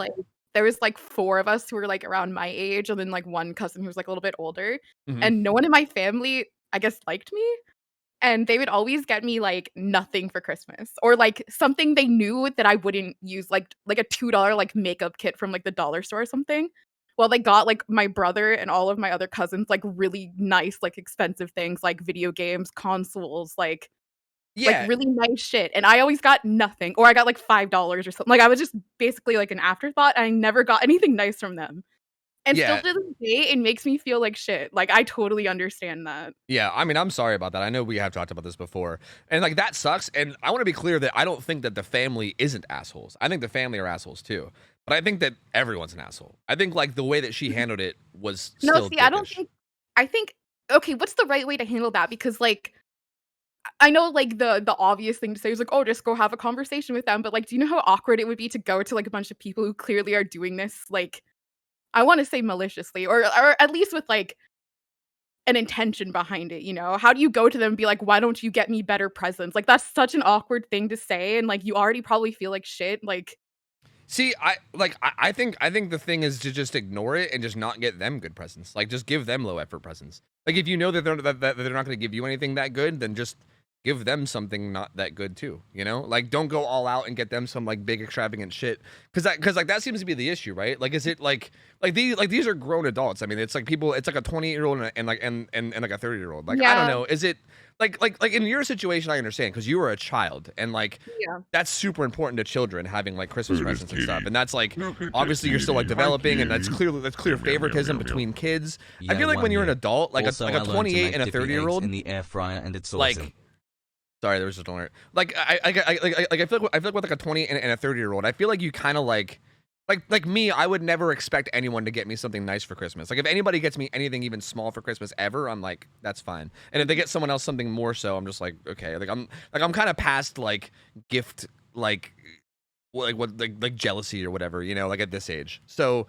was like 4 of us who were like around my age, and then like one cousin who was like a little bit older, and no one in my family, I guess, liked me. And they would always get me like nothing for Christmas, or like something they knew that I wouldn't use, like a $2 like makeup kit from like the dollar store or something. Well, they got like my brother and all of my other cousins like really nice, like expensive things like video games, consoles, like really nice shit. And I always got nothing, or I got like $5 or something. Like I was just basically like an afterthought. And I never got anything nice from them. And still to this day, it makes me feel like shit. Like I totally understand that. Yeah, I mean, I'm sorry about that. I know we have talked about this before. And like that sucks. And I want to be clear that I don't think that the family isn't assholes. I think the family are assholes too. But I think that everyone's an asshole. I think like the way that she handled it was still dickish. I think okay, what's the right way to handle that? Because like I know like the obvious thing to say is like, oh, just go have a conversation with them. But like, do you know how awkward it would be to go to like a bunch of people who clearly are doing this, like, I want to say maliciously, or at least with like an intention behind it, you know? How do you go to them and be like, why don't you get me better presents? Like that's such an awkward thing to say, and like you already probably feel like shit. Like see, I think the thing is to just ignore it and just not get them good presents. Like just give them low effort presents. Like if you know that they're not going to give you anything that good, then just give them something not that good too, you know? Like, don't go all out and get them some like big extravagant shit, because like that seems to be the issue, right? Like, is it like these are grown adults? I mean, it's like people, it's like a 28-year-old and like a 30-year-old. Like, I don't know, is it like in your situation, I understand because you were a child and like that's super important to children having like Christmas presents and stuff, and that's like obviously you're still like developing, and that's clear favoritism between kids. I feel like when you're an adult, like a 28 and a 30-year-old in the air fryer, and it's awesome. like. Sorry, there was just an alert. Like I feel like with like a 20 and a 30-year-old, I feel like you kind of like me. I would never expect anyone to get me something nice for Christmas. Like if anybody gets me anything even small for Christmas ever, I'm like, that's fine. And if they get someone else something more so, I'm just like, okay. Like I'm kind of past like gift like jealousy or whatever, you know, like at this age. So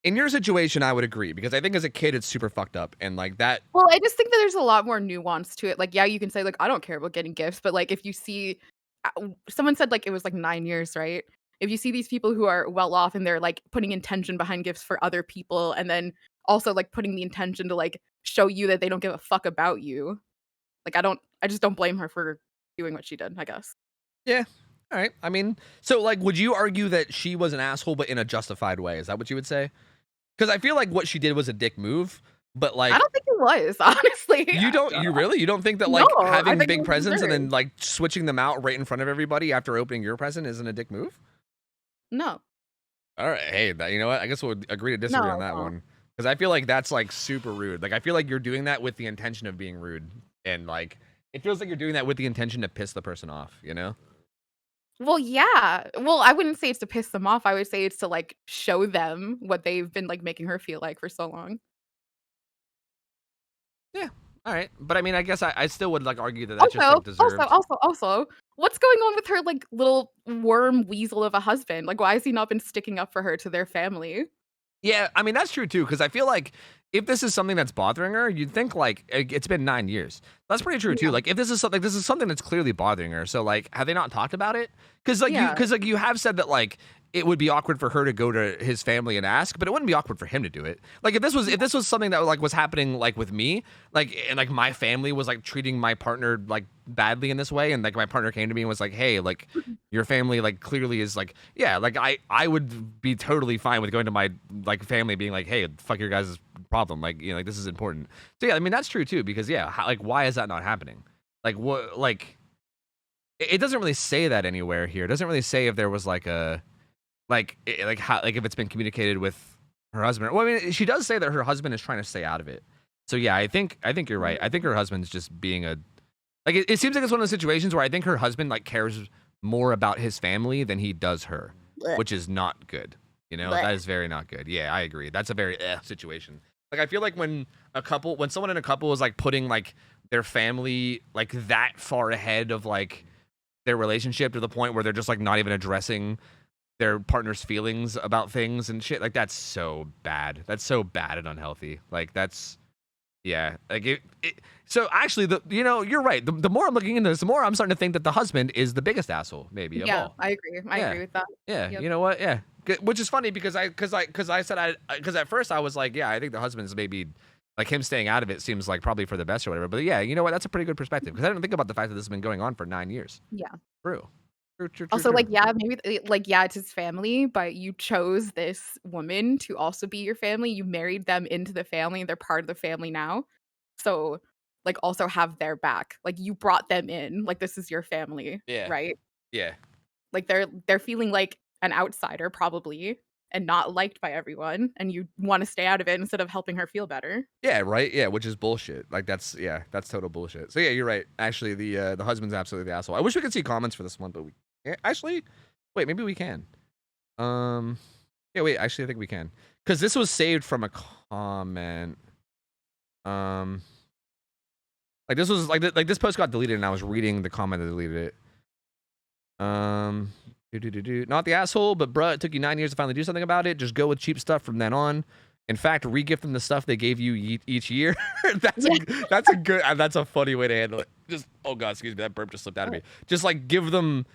in your situation, I would agree, because I think as a kid, it's super fucked up, and like that. Well, I just think that there's a lot more nuance to it. Like, yeah, you can say like, I don't care about getting gifts, but like if you see, someone said like it was like 9 years, right? If you see these people who are well off and they're like putting intention behind gifts for other people, and then also like putting the intention to like show you that they don't give a fuck about you, like I just don't blame her for doing what she did, I guess. Yeah. All right. I mean, so like, would you argue that she was an asshole, but in a justified way? Is that what you would say? Because I feel like what she did was a dick move, but like I don't think it was, honestly. you don't think that like No, I having think it big was presents and then deserved. like switching them out right in front of everybody after opening your present isn't a dick move? No. All right. Hey, you know what? I guess we'll agree to disagree on that one, because I feel like that's like super rude. Like I feel like you're doing that with the intention of being rude, and like it feels like you're doing that with the intention to piss the person off, you know? Well, yeah. Well, I wouldn't say it's to piss them off. I would say it's to like show them what they've been like making her feel like for so long. Yeah. All right. But I mean, I guess I still would like argue that that's just like deserved. Also, what's going on with her like little worm weasel of a husband? Like, why has he not been sticking up for her to their family? Yeah, I mean, that's true too, because I feel like if this is something that's bothering her, you'd think like it's been 9 years. That's pretty true too. Like if this is something that's clearly bothering her, so like have they not talked about it? Because like you have said that like it would be awkward for her to go to his family and ask, but it wouldn't be awkward for him to do it. Like if this was something that like was happening like with me, like and like my family was like treating my partner like badly in this way, and like my partner came to me and was like, hey, like your family like clearly is like, yeah, like I would be totally fine with going to my like family being like, hey, fuck your guys' problem, like, you know, like this is important. So yeah, I mean that's true too, because yeah, like why is that not happening? Like what, like it doesn't really say that anywhere here. It doesn't really say if there was like a like if it's been communicated with her husband. Well, I mean, she does say that her husband is trying to stay out of it. So yeah, I think you're right. I think her husband's just being a like. It seems like it's one of those situations where I think her husband like cares more about his family than he does her, which is not good. You know, that is very not good. Yeah, I agree. That's a very situation. Like I feel like when someone in a couple is like putting like their family like that far ahead of like their relationship to the point where they're just like not even addressing their partner's feelings about things and shit, like that's so bad. That's so bad and unhealthy. Like that's, yeah. Like so actually, you're right. The more I'm looking into this, the more I'm starting to think that the husband is the biggest asshole, maybe. Of all. I agree. I agree with that. Yeah. Yep. You know what? Yeah. Which is funny because at first I was like, yeah, I think the husband's maybe like him staying out of it seems like probably for the best or whatever. But yeah, you know what? That's a pretty good perspective, because I didn't think about the fact that this has been going on for 9 years. Yeah. True. Also, like, yeah, maybe like, yeah, it's his family, but you chose this woman to also be your family. You married them into the family. They're part of the family now. So, like, also have their back. Like, you brought them in. Like, this is your family. Yeah. Right? Yeah. Like, they're feeling like an outsider, probably, and not liked by everyone. And you want to stay out of it instead of helping her feel better. Yeah, right. Yeah, which is bullshit. Like that's total bullshit. So yeah, you're right. Actually, the husband's absolutely the asshole. I wish we could see comments for this one, but we can't. Actually, wait, maybe we can. Yeah, wait. Actually, I think we can, because this was saved from a comment. Like this was like this post got deleted, and I was reading the comment that deleted it. Not the asshole, but bruh, it took you 9 years to finally do something about it. Just go with cheap stuff from then on. In fact, re-gift them the stuff they gave you each year. That's a funny way to handle it. Just, oh god, excuse me, that burp just slipped out of me. Just like give them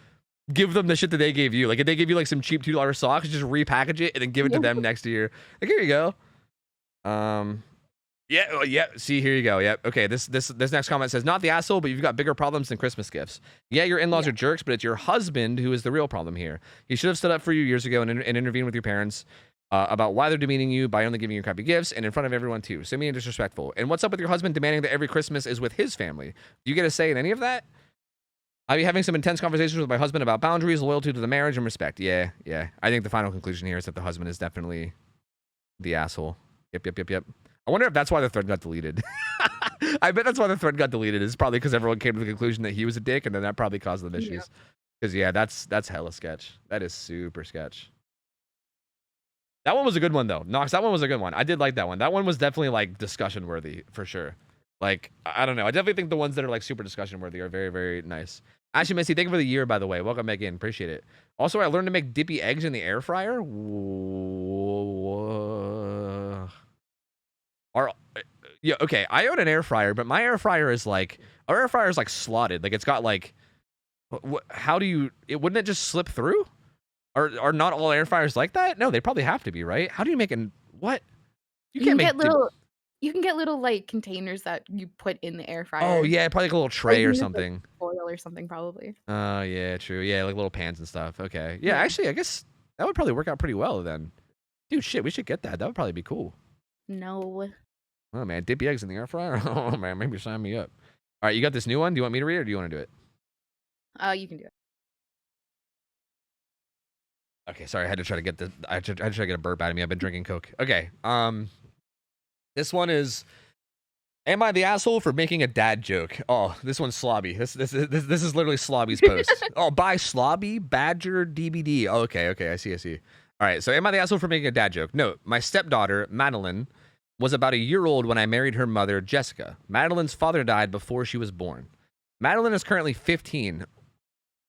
the shit that they gave you. Like if they give you like some cheap $2 socks, just repackage it and then give it to them next year. Like here you go. Yeah, yeah. See, here you go. Yep. Okay. This next comment says, not the asshole, but you've got bigger problems than Christmas gifts. Yeah, your in-laws are jerks, but it's your husband who is the real problem here. He should have stood up for you years ago and intervened with your parents about why they're demeaning you by only giving you crappy gifts and in front of everyone too. So mean and disrespectful. And what's up with your husband demanding that every Christmas is with his family? Do you get a say in any of that? I'll be having some intense conversations with my husband about boundaries, loyalty to the marriage, and respect. Yeah, yeah. I think the final conclusion here is that the husband is definitely the asshole. Yep. I wonder if that's why the thread got deleted. I bet that's why the thread got deleted. It's probably because everyone came to the conclusion that he was a dick, and then that probably caused them issues. Because yeah, that's hella sketch. That is super sketch. That one was a good one though. Nox, that one was a good one. I did like that one. That one was definitely like discussion worthy for sure. Like, I don't know. I definitely think the ones that are like super discussion worthy are very, very nice. Actually, Missy, thank you for the year, by the way. Welcome back in. Appreciate it. Also, I learned to make dippy eggs in the air fryer. Yeah, okay. I own an air fryer, but my air fryer is like, our air fryer is like slotted. Like it's got like, how do you? Wouldn't it just slip through? Are not all air fryers like that? No, they probably have to be, right? How do you make an what? You can get little. You can get little like containers that you put in the air fryer. Oh yeah, probably like a little tray or something. Like foil or something, probably. Oh yeah, true. Yeah, like little pans and stuff. Okay. Yeah, actually, I guess that would probably work out pretty well then. Dude, shit, we should get that. That would probably be cool. No. Oh man, dip your eggs in the air fryer. Oh man, maybe sign me up. All right, you got this new one. Do you want me to read it or do you want to do it? You can do it. Okay, sorry, I had to try to get the. I had to try to get a burp out of me. I've been drinking Coke. Okay. This one is. Am I the asshole for making a dad joke? Oh, this one's Slobby. This is literally Slobby's post. Oh, by Slobby Badger DBD. Oh, okay, I see. All right, so am I the asshole for making a dad joke? No, my stepdaughter Madeline was about a year old when I married her mother Jessica. Madeline's father died before she was born. Madeline is currently 15,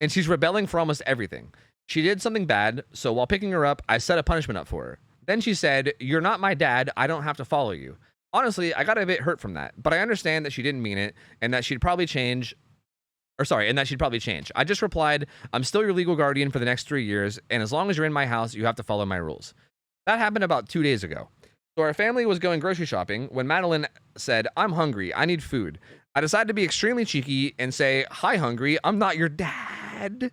and she's rebelling for almost everything. She did something bad, so while picking her up, I set a punishment up for her. Then she said, "You're not my dad. I don't have to follow you." Honestly, I got a bit hurt from that, but I understand that she didn't mean it and that she'd probably change. I just replied, "I'm still your legal guardian for the next 3 years, and as long as you're in my house, you have to follow my rules." That happened about 2 days ago. So our family was going grocery shopping when Madeline said, "I'm hungry. I need food." I decided to be extremely cheeky and say, "Hi, hungry. I'm not your dad."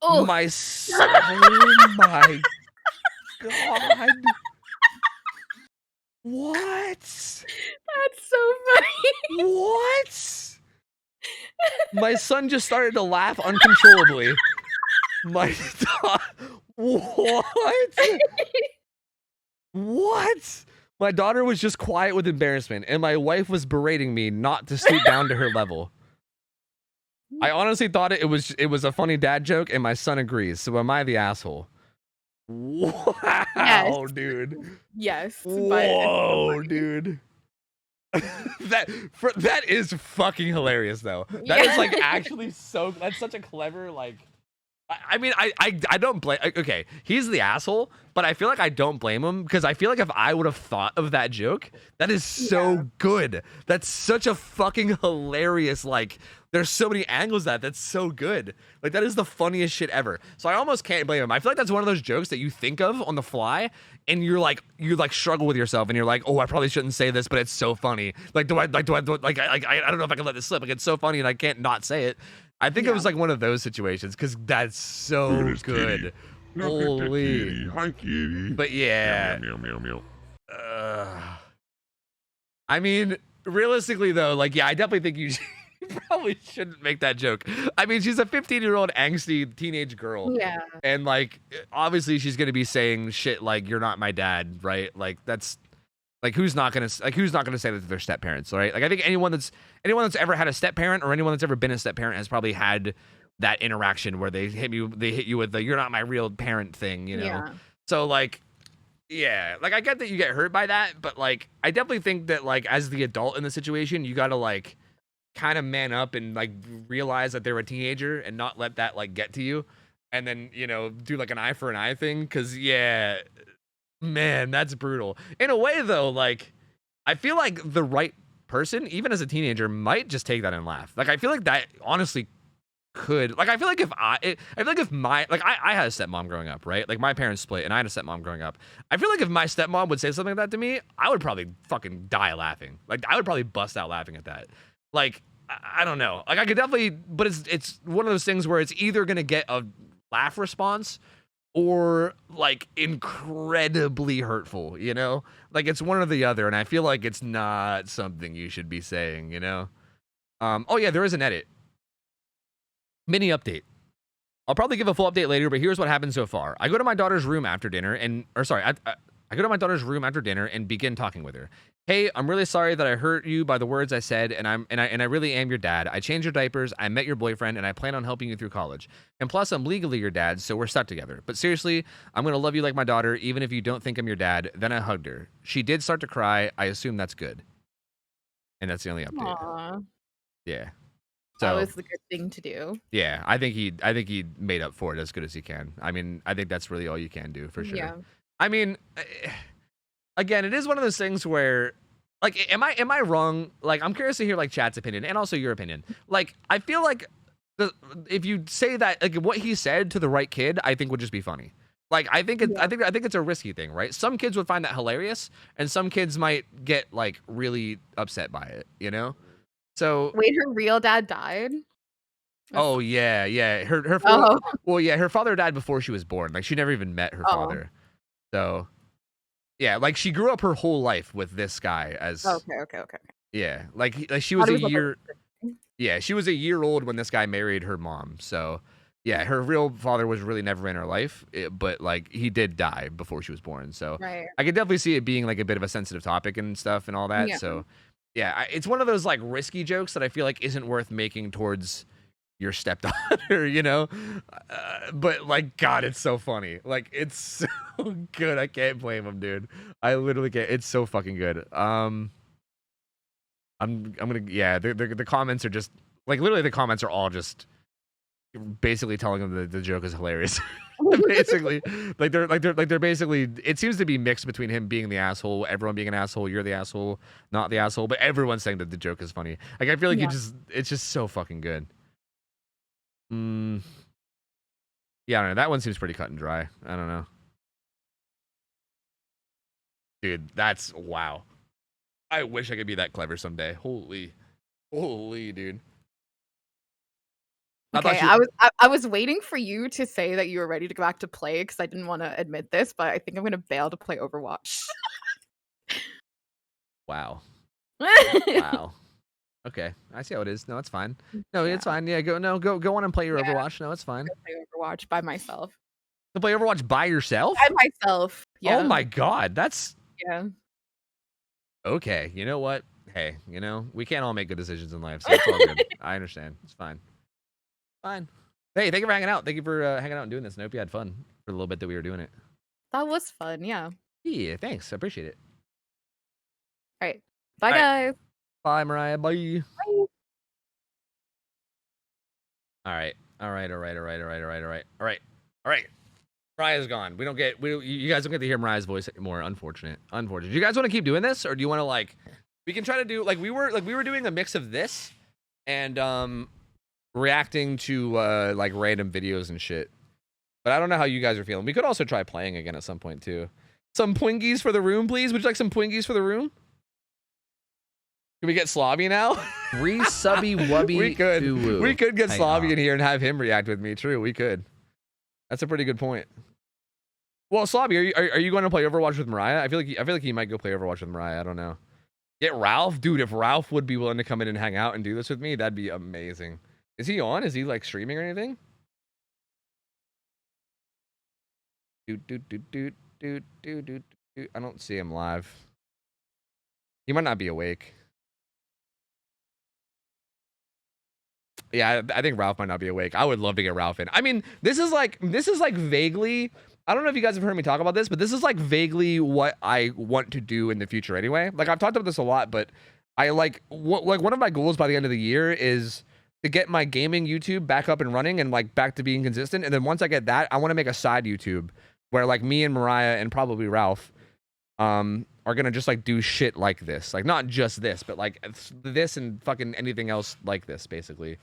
Oh my God. What? That's so funny. What? My son just started to laugh uncontrollably. What? My daughter was just quiet with embarrassment, and my wife was berating me not to stoop down to her level. I honestly thought it was a funny dad joke, and my son agrees. So am I the asshole? Wow, yes. Dude. Yes. Whoa, dude. that is fucking hilarious though. That is like actually so. That's such a clever like. I mean, I don't blame. Okay, he's the asshole, but I feel like I don't blame him because I feel like if I would have thought of that joke, that is so good. That's such a fucking hilarious like. There's so many angles that's so good. Like that is the funniest shit ever. So I almost can't blame him. I feel like that's one of those jokes that you think of on the fly and you struggle with yourself and you're like, "Oh, I probably shouldn't say this, but it's so funny." Like I don't know if I can let this slip. Like it's so funny and I can't not say it. I think it was like one of those situations because that's so good. Holy. Hi, kitty. But yeah. Meow, meow, meow, meow. I mean, realistically though, like I definitely think you probably shouldn't make that joke. I mean, she's a 15-year-old angsty teenage girl. Yeah. And like obviously she's going to be saying shit like "you're not my dad," right? Like that's like who's not going to say that to their step parents, right? Like I think anyone that's ever had a step parent or anyone that's ever been a step parent has probably had that interaction where they hit you with the "you're not my real parent" thing, you know. Yeah. So like yeah, like I get that you get hurt by that, but like I definitely think that like as the adult in the situation, you got to like kind of man up and like realize that they're a teenager and not let that like get to you, and then do like an eye for an eye thing, because yeah, man, that's brutal. In a way though, like I feel like the right person, even as a teenager, might just take that and laugh. Like I feel like that honestly could, like, I feel like if my, like, I had a stepmom growing up, right? Like, my parents split, and I had a stepmom growing up. I feel like if my stepmom would say something like that to me, I would probably fucking die laughing. Like, I would probably bust out laughing at that. Like, I don't know. Like, I could definitely, but it's one of those things where it's either gonna get a laugh response or like incredibly hurtful, you know? Like, it's one or the other, and I feel like it's not something you should be saying, you know? Oh yeah, there is an edit. Mini update. I'll probably give a full update later, but here's what happened so far. I go to my daughter's room after dinner and, or sorry, I go to my daughter's room after dinner and begin talking with her. Hey, I'm really sorry that I hurt you by the words I said, and I really am your dad. I changed your diapers, I met your boyfriend, and I plan on helping you through college. And plus, I'm legally your dad, so we're stuck together. But seriously, I'm gonna love you like my daughter, even if you don't think I'm your dad. Then I hugged her. She did start to cry. I assume that's good. And that's the only update. Aww. Yeah. That So was the good thing to do. yeah, I think he made up for it as good as he can. I mean, I think that's really all you can do for sure. Yeah. I mean, again, it is one of those things where, like, am I wrong? Like, I'm curious to hear like chat's opinion and also your opinion. Like, I feel like if you say that, like, what he said to the right kid, I think would just be funny. Like, I think it's a risky thing, right? Some kids would find that hilarious, and some kids might get like really upset by it, you know? So Wait, her real dad died? oh yeah. Her Oh. well, yeah, her father died before she was born. Like, she never even met her father. So yeah, like, she grew up her whole life with this guy as Okay. yeah, like she was Thought it a was like a year yeah, she was a year old when this guy married her mom. So yeah, her real father was really never in her life, but like, he did die before she was born. So Right. I could definitely see it being like a bit of a sensitive topic and stuff and all that. Yeah. So yeah, it's one of those like risky jokes that I feel like isn't worth making towards your stepdaughter, you know? But like, God, it's so funny. Like, it's so good. I can't blame him, dude. I literally can't. It's so fucking good. I'm gonna, yeah, the comments are just like, literally the comments are all just basically telling him that the joke is hilarious. Basically, they're basically, it seems to be mixed between him being the asshole, everyone being an asshole, you're the asshole, not the asshole, but everyone's saying that the joke is funny. Like, I feel like it's just so fucking good. Yeah, I don't know. That one seems pretty cut and dry. I don't know. Dude, that's wow. I wish I could be that clever someday. Holy, dude. Okay, I was waiting for you to say that you were ready to go back to play because I didn't want to admit this, but I think I'm gonna bail to play Overwatch. Wow. Wow. Okay, I see how it is. No, it's fine. No, it's fine. Yeah, go on and play your Overwatch. No, it's fine. Play Overwatch by myself. To play Overwatch by yourself? By myself. Yeah. Oh my God, that's Yeah. okay. You know what? Hey, you know, we can't all make good decisions in life, so it's all good. I understand. It's fine. Fine. Hey, thank you for hanging out. Thank you for hanging out and doing this. I hope you had fun for the little bit that we were doing it. That was fun. Yeah. Yeah, thanks. I appreciate it. All right. Bye, All right. guys. Bye, Mariah. Bye. Bye. All right. Mariah's gone. You guys don't get to hear Mariah's voice anymore. Unfortunate. Do you guys want to keep doing this, or do you want to like? We can try to do like we were doing a mix of this and reacting to like random videos and shit. But I don't know how you guys are feeling. We could also try playing again at some point too. Some Twinkies for the room, please. Would you like some Twinkies for the room? Can we get Slobby now? Subby wubby. We could. doo-woo. We could get Hey, Slobby in here and have him react with me. True, we could. That's a pretty good point. Well, Slobby, are you going to play Overwatch with Mariah? I feel like he might go play Overwatch with Mariah. I don't know. Get Ralph, dude. If Ralph would be willing to come in and hang out and do this with me, that'd be amazing. Is he on? Is he like streaming or anything? I don't see him live. He might not be awake. Yeah, I think Ralph might not be awake. I would love to get Ralph in. I mean, this is like vaguely, I don't know if you guys have heard me talk about this, but this is like vaguely what I want to do in the future anyway. Like, I've talked about this a lot, but I like one of my goals by the end of the year is to get my gaming YouTube back up and running and like back to being consistent. And then once I get that, I want to make a side YouTube where like me and Mariah and probably Ralph are gonna just like do shit like this. Like, not just this, but like this and fucking anything else like this, basically.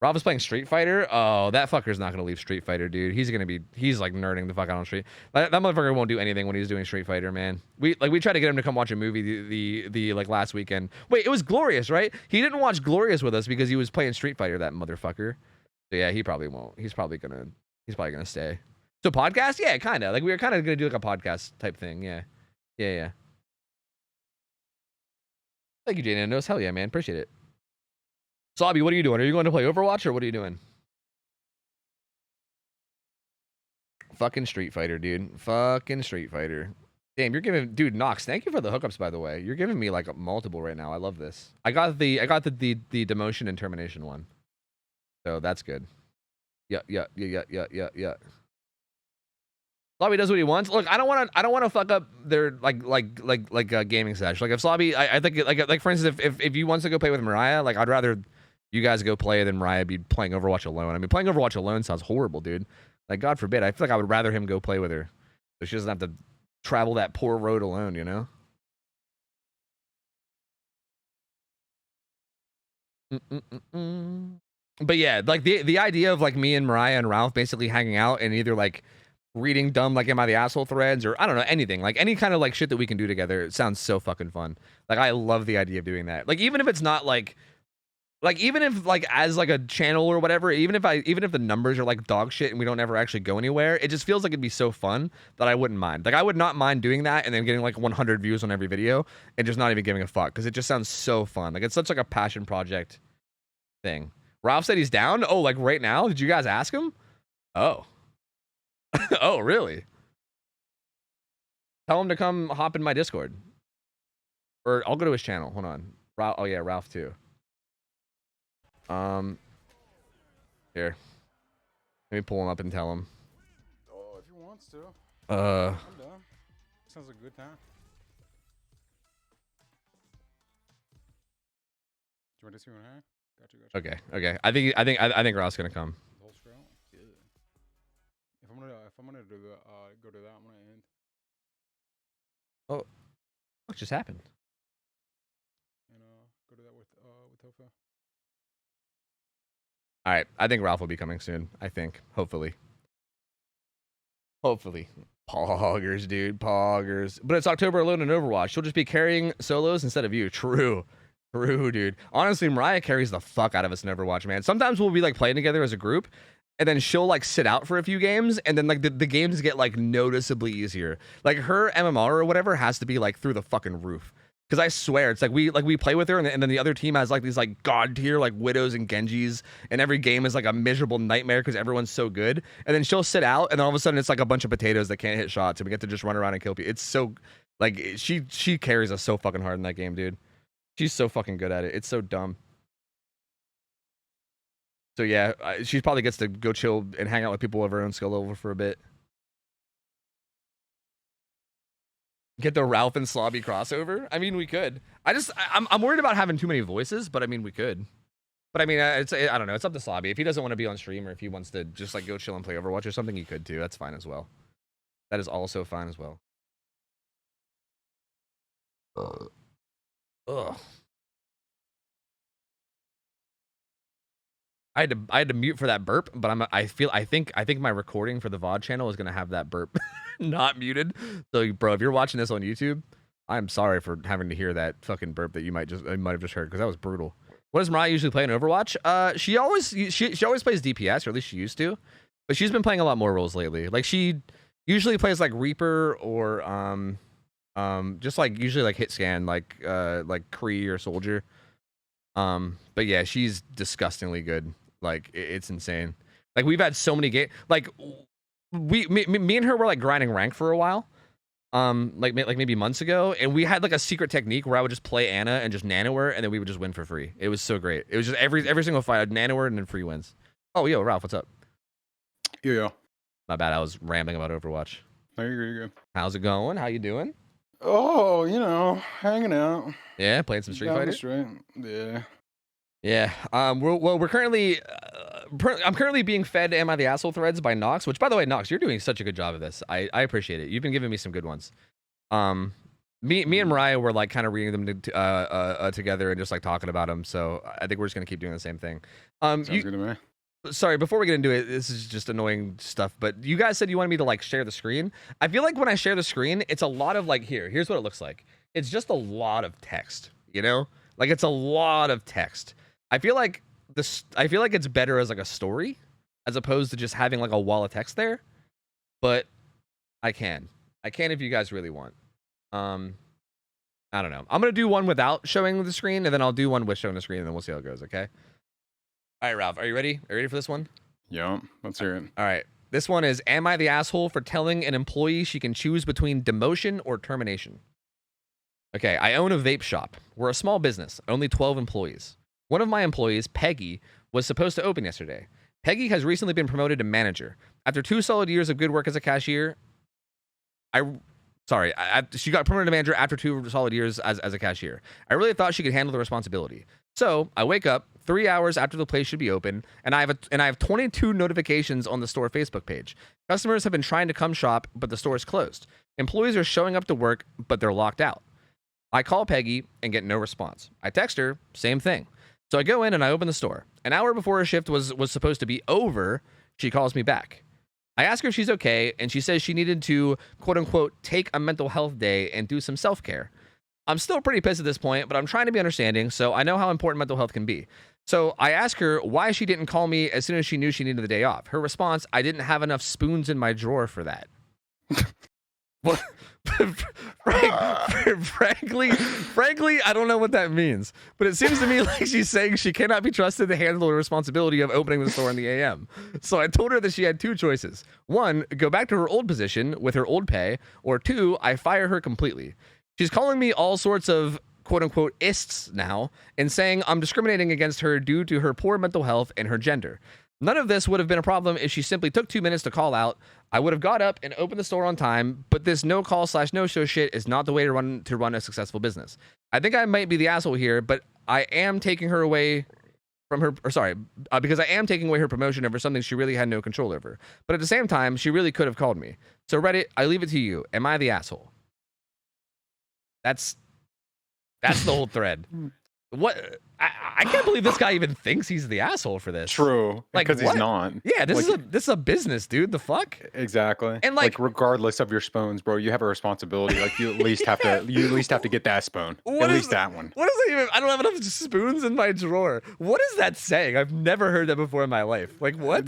Ralph is playing Street Fighter. Oh, that fucker's not gonna leave Street Fighter, dude. He's like nerding the fuck out on Street. That motherfucker won't do anything when he's doing Street Fighter, man. We tried to get him to come watch a movie the like last weekend. Wait, it was Glorious, right? He didn't watch Glorious with us because he was playing Street Fighter, that motherfucker. So yeah, he probably won't. He's probably gonna stay. So podcast? Yeah, kinda. Like we were kinda gonna do like a podcast type thing, yeah. Yeah. Thank you, Jane Endos. Hell yeah, man. Appreciate it. Slobby, what are you doing? Are you going to play Overwatch or what are you doing? Fucking Street Fighter, dude. Fucking Street Fighter. Damn, you're giving, dude, Nox, thank you for the hookups, by the way. You're giving me like multiple right now. I love this. I got the demotion and termination one. So that's good. Yeah. Slobby does what he wants. Look, I don't want to fuck up their gaming sesh. Like if Slobby, I think like for instance, if he wants to go play with Mariah, like I'd rather you guys go play than Mariah be playing Overwatch alone. I mean, playing Overwatch alone sounds horrible, dude. Like God forbid. I feel like I would rather him go play with her, so she doesn't have to travel that poor road alone. You know. But yeah, like the idea of like me and Mariah and Ralph basically hanging out and either like reading dumb like am I the asshole threads or I don't know, anything, like any kind of like shit that we can do together, it sounds so fucking fun. Like I love the idea of doing that. Like even if it's not like even if like as like a channel or whatever, even if the numbers are like dog shit and we don't ever actually go anywhere, it just feels like it'd be so fun that I wouldn't mind. Like I would not mind doing that and then getting like 100 views on every video and just not even giving a fuck because it just sounds so fun. Like it's such like a passion project thing. Ralph said he's down. Oh, like right now? Did you guys ask him? Oh. Oh, really? Tell him to come hop in my Discord. Or I'll go to his channel. Hold on. Ralph, oh yeah, Ralph too. Here. Let me pull him up and tell him. Oh, if he wants to. I'm done. Sounds like a good time. Do you want to see one, huh? Gotcha. Okay. I think Ralph's gonna come. The whole trail? Yeah. If I'm gonna do the go to that, I'm gonna end. Oh, what just happened? And go to that with Tofu. All right, I think Ralph will be coming soon. I think, hopefully. Poggers, dude, poggers. But it's October alone in Overwatch. She'll just be carrying solos instead of you. True, dude. Honestly, Mariah carries the fuck out of us in Overwatch, man. Sometimes we'll be like playing together as a group, and then she'll like sit out for a few games, and then like the games get like noticeably easier. Like her MMR or whatever has to be like through the fucking roof. Because I swear, it's like we play with her, and then the other team has like these like god tier like Widows and Genjis, and every game is like a miserable nightmare because everyone's so good. And then she'll sit out, and then all of a sudden it's like a bunch of potatoes that can't hit shots, and we get to just run around and kill people. It's so like she carries us so fucking hard in that game, dude. She's so fucking good at it. It's so dumb. So yeah, she probably gets to go chill and hang out with people of her own skill level for a bit. Get the Ralph and Slobby crossover? I mean, we could. I'm worried about having too many voices, but I mean, we could. But I mean, I don't know. It's up to Slobby. If he doesn't want to be on stream or if he wants to just like go chill and play Overwatch or something, he could too. That's fine as well. That is also fine as well. Ugh. I had to mute for that burp, but I think my recording for the VOD channel is gonna have that burp not muted. So bro, if you're watching this on YouTube, I'm sorry for having to hear that fucking burp that you might have just heard because that was brutal. What does Mariah usually play in Overwatch? She always plays DPS, or at least she used to, but she's been playing a lot more roles lately. Like she usually plays like Reaper or just like usually like hit scan like Kree or Soldier. But yeah, she's disgustingly good. Like it's insane. Like we've had so many games. Like me and her were like grinding rank for a while. Like maybe months ago, and we had like a secret technique where I would just play Ana and just nano her, and then we would just win for free. It was so great. It was just every single fight I'd nano her and then free wins. Oh yo, Ralph, what's up? Yo. My bad. I was rambling about Overwatch. No, you're good. How's it going? How you doing? Oh, you know, hanging out. Yeah, playing some Street Fighter. Yeah. Yeah. We're currently I'm currently being fed Am I the Asshole threads by Nox, which by the way, Nox, you're doing such a good job of this. I appreciate it. You've been giving me some good ones. Me and Mariah were like kind of reading them together and just like talking about them. So I think we're just gonna keep doing the same thing. Sounds good to me. Sorry, before we get into it, this is just annoying stuff. But you guys said you wanted me to like share the screen. I feel like when I share the screen, it's a lot of like here's what it looks like. It's just a lot of text. You know, like it's a lot of text. I feel like it's better as like a story, as opposed to just having like a wall of text there. But I can if you guys really want. I don't know. I'm gonna do one without showing the screen, and then I'll do one with showing the screen, and then we'll see how it goes. Okay. All right, Ralph, are you ready? Are you ready for this one? Yeah, let's hear it. All right. This one is, am I the asshole for telling an employee she can choose between demotion or termination? Okay, I own a vape shop. We're a small business, only 12 employees. One of my employees, Peggy, was supposed to open yesterday. Peggy has recently been promoted to manager. After 2 solid years of good work as a cashier, she got promoted to manager after 2 solid years as a cashier. I really thought she could handle the responsibility. So I wake up 3 hours after the place should be open, and I have 22 notifications on the store Facebook page. Customers have been trying to come shop, but the store is closed. Employees are showing up to work, but they're locked out. I call Peggy and get no response. I text her, same thing. So I go in and I open the store. An hour before her shift was supposed to be over, she calls me back. I ask her if she's okay, and she says she needed to, quote-unquote, take a mental health day and do some self-care. I'm still pretty pissed at this point, but I'm trying to be understanding, so I know how important mental health can be. So I ask her why she didn't call me as soon as she knew she needed the day off. Her response, I didn't have enough spoons in my drawer for that. What? Frankly, I don't know what that means, but it seems to me like she's saying she cannot be trusted to handle the responsibility of opening the store in the AM. So I told her that she had 2 choices. 1, go back to her old position with her old pay, or 2, I fire her completely. She's calling me all sorts of quote-unquote ists now and saying I'm discriminating against her due to her poor mental health and her gender. None of this would have been a problem if she simply took 2 minutes to call out. I would have got up and opened the store on time, but this no-call/no-show shit is not the way to run a successful business. I think I might be the asshole here, but I am taking her away from her, because I am taking away her promotion over something she really had no control over. But at the same time, she really could have called me. So Reddit, I leave it to you. Am I the asshole? That's the whole thread. What? I can't believe this guy even thinks he's the asshole for this. True, like because he's not. Yeah, this is a business, dude. The fuck? Exactly. And like regardless of your spoons, bro, you have a responsibility. Like you at least have to get that spoon. At least that one. What is that even? I don't have enough spoons in my drawer. What is that saying? I've never heard that before in my life. Like what?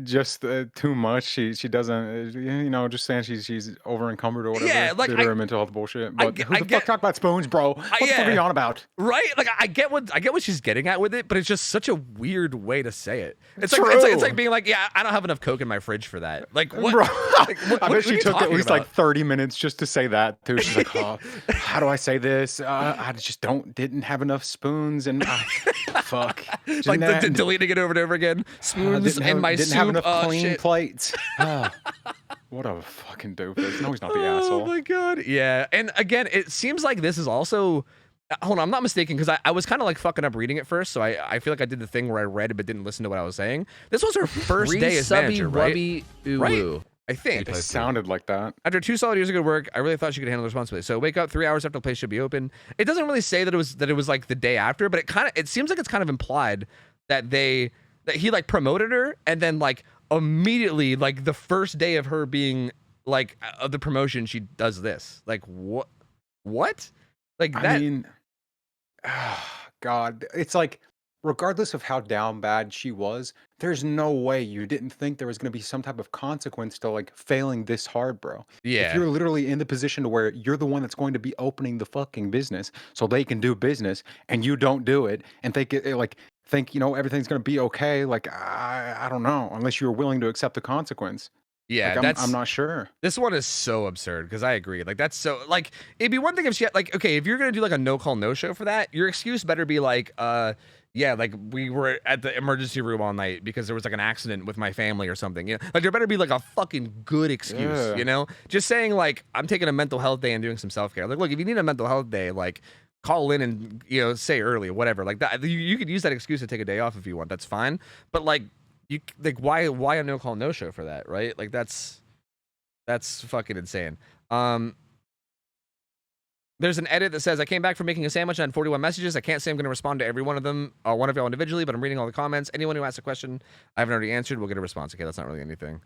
Just too much. She doesn't. Just saying she's over encumbered or whatever. Yeah, like due to her mental health bullshit. But who the fuck talk about spoons, bro? What the fuck are you on about? Right? Like I get what she's getting at with it, but it's just such a weird way to say it. It's like being like, yeah, I don't have enough Coke in my fridge for that. Like what? Bro, what I bet she took at least about? like 30 minutes just to say that too. She's like, oh, how do I say this? I just didn't have enough spoons and fuck. Like deleting it over and over again. Spoons in my soup. Didn't have enough clean shit. plates. What a fucking doofus. No, he's not the asshole. Oh my god. Yeah. And again, it seems like this is also. Hold on, I'm not mistaken, because I was kind of like fucking up reading it first, so I feel like I did the thing where I read it but didn't listen to what I was saying. This was her first day as manager, right? Right? I think. It sounded like that. After 2 solid years of good work, I really thought she could handle the responsibility. So wake up 3 hours after the place should be open. It doesn't really say that it was like the day after, but it seems like it's kind of implied that he like promoted her, and then like immediately, like the first day of her being like of the promotion, she does this. Like what? Like that. I mean, God, it's like, regardless of how down bad she was, there's no way you didn't think there was going to be some type of consequence to like failing this hard, bro. Yeah. If you're literally in the position to where you're the one that's going to be opening the fucking business so they can do business, and you don't do it and think everything's going to be okay, like I don't know, unless you're willing to accept the consequence. Yeah, like, I'm not sure. This one is so absurd, because I agree. Like that's so like it'd be one thing if she had, like, okay, if you're gonna do like a no call no show for that, your excuse better be like, yeah, like we were at the emergency room all night because there was like an accident with my family or something. You know, like there better be like a fucking good excuse. Yeah. You know, just saying like I'm taking a mental health day and doing some self care. Like, look, if you need a mental health day, like call in and say early, whatever. Like that, you could use that excuse to take a day off if you want. That's fine. But like you like why a no call no show for that, right? Like that's fucking insane. There's an edit that says, I came back from making a sandwich and had 41 messages. I can't say I'm going to respond to every one of them, one of y'all individually, but I'm reading all the comments. Anyone who asks a question I haven't already answered will get a response. Okay, that's not really anything.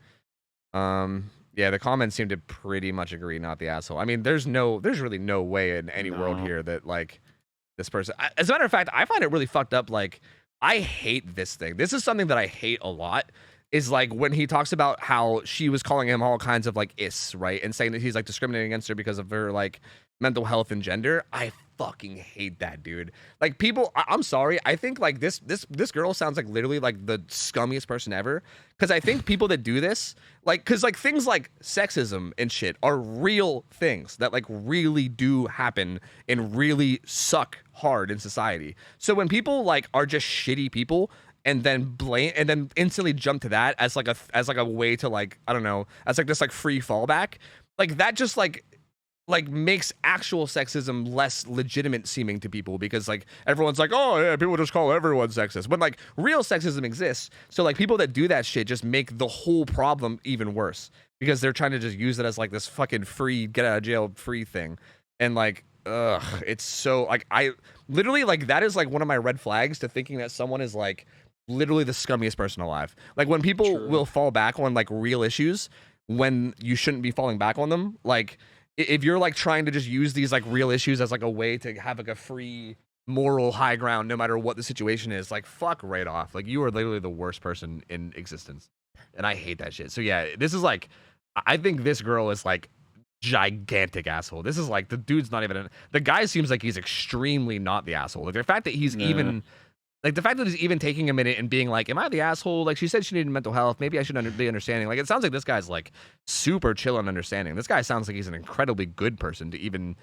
Yeah, the comments seem to pretty much agree, not the asshole. I mean, there's really no way in any world here that, like, this person... As a matter of fact, I find it really fucked up. Like, I hate this thing. This is something that I hate a lot. Is like when he talks about how she was calling him all kinds of like right, and saying that he's like discriminating against her because of her like mental health and gender. I fucking hate that, dude. Like people, I'm sorry. I think like this girl sounds like literally like the scummiest person ever. Because I think people that do this, like, because like things like sexism and shit are real things that like really do happen and really suck hard in society. So when people like are just shitty people and then instantly jump to that as like a way to like, I don't know, as like this like free fallback, like that just like makes actual sexism less legitimate seeming to people, because like everyone's like, oh yeah, people just call everyone sexist, but like real sexism exists. So like people that do that shit just make the whole problem even worse, because they're trying to just use it as like this fucking free get out of jail free thing. And like, ugh, it's so like, I literally like, that is like one of my red flags to thinking that someone is like literally the scummiest person alive. Like when people will fall back on like real issues when you shouldn't be falling back on them. Like if you're like trying to just use these like real issues as like a way to have like a free moral high ground no matter what the situation is, like fuck right off. Like you are literally the worst person in existence, and I hate that shit. So yeah, this is like, I think this girl is like gigantic asshole. This is like, the dude's not even the guy seems like he's extremely not the asshole. Like the fact that he's even like, the fact that he's even taking a minute and being like, am I the asshole? Like, she said she needed mental health. Maybe I should be understanding. Like, it sounds like this guy's, like, super chill and understanding. This guy sounds like he's an incredibly good person to even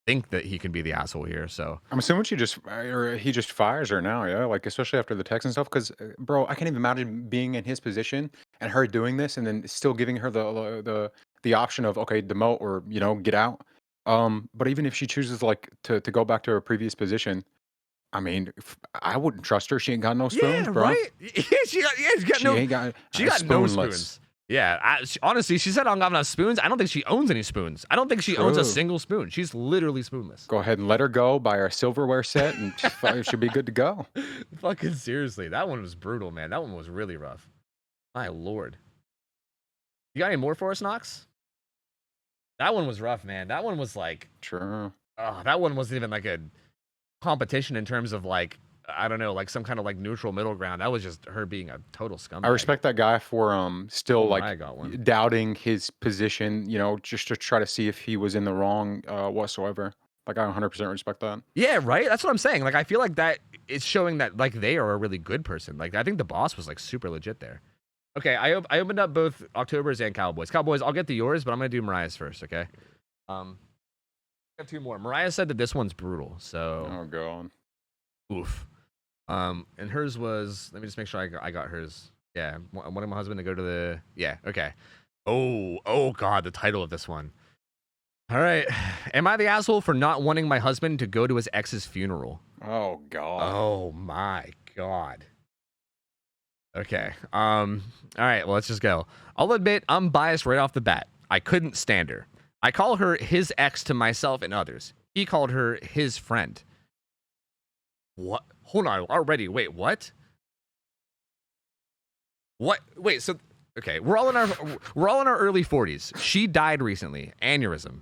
think that he can be the asshole here, so. I'm assuming he just fires her now, yeah? Like, especially after the text and stuff, because, bro, I can't even imagine being in his position and her doing this and then still giving her the option of, okay, demote or, you know, get out. But even if she chooses, like, to go back to her previous position, I mean, I wouldn't trust her. She ain't got no spoons, bro. Right? she got no spoons. Yeah, honestly, she said I don't got enough spoons. I don't think she owns any spoons. I don't think she owns a single spoon. She's literally spoonless. Go ahead and let her go, buy her a silverware set, and she'll be good to go. Fucking seriously, that one was brutal, man. That one was really rough. My lord. You got any more for us, Knox? That one was rough, man. That one was like... Sure. Oh, that one wasn't even like a competition in terms of like, I don't know, like some kind of like neutral middle ground. That was just her being a total scumbag. I respect that guy for still like doubting his position, you know, just to try to see if he was in the wrong whatsoever. Like, I 100% respect that. Yeah, right? That's what I'm saying. Like, I feel like that is showing that like they are a really good person. Like, I think the boss was like super legit there. Okay, I opened up both Octobers and Cowboys. Cowboys, I'll get to yours, but I'm gonna do Mariah's first, okay? I have two more. Mariah said that this one's brutal, so... Oh, God. Oof. And hers was... Let me just make sure I got hers. Yeah, wanting my husband to go to the... Yeah, okay. Oh, God, the title of this one. All right. Am I the asshole for not wanting my husband to go to his ex's funeral? Oh, God. Oh, my God. Okay. All right, well, let's just go. I'll admit I'm biased right off the bat. I couldn't stand her. I call her his ex to myself and others. He called her his friend. What? Hold on already. Wait, what? What? Wait, so okay, we're all in our early 40s. She died recently, aneurysm.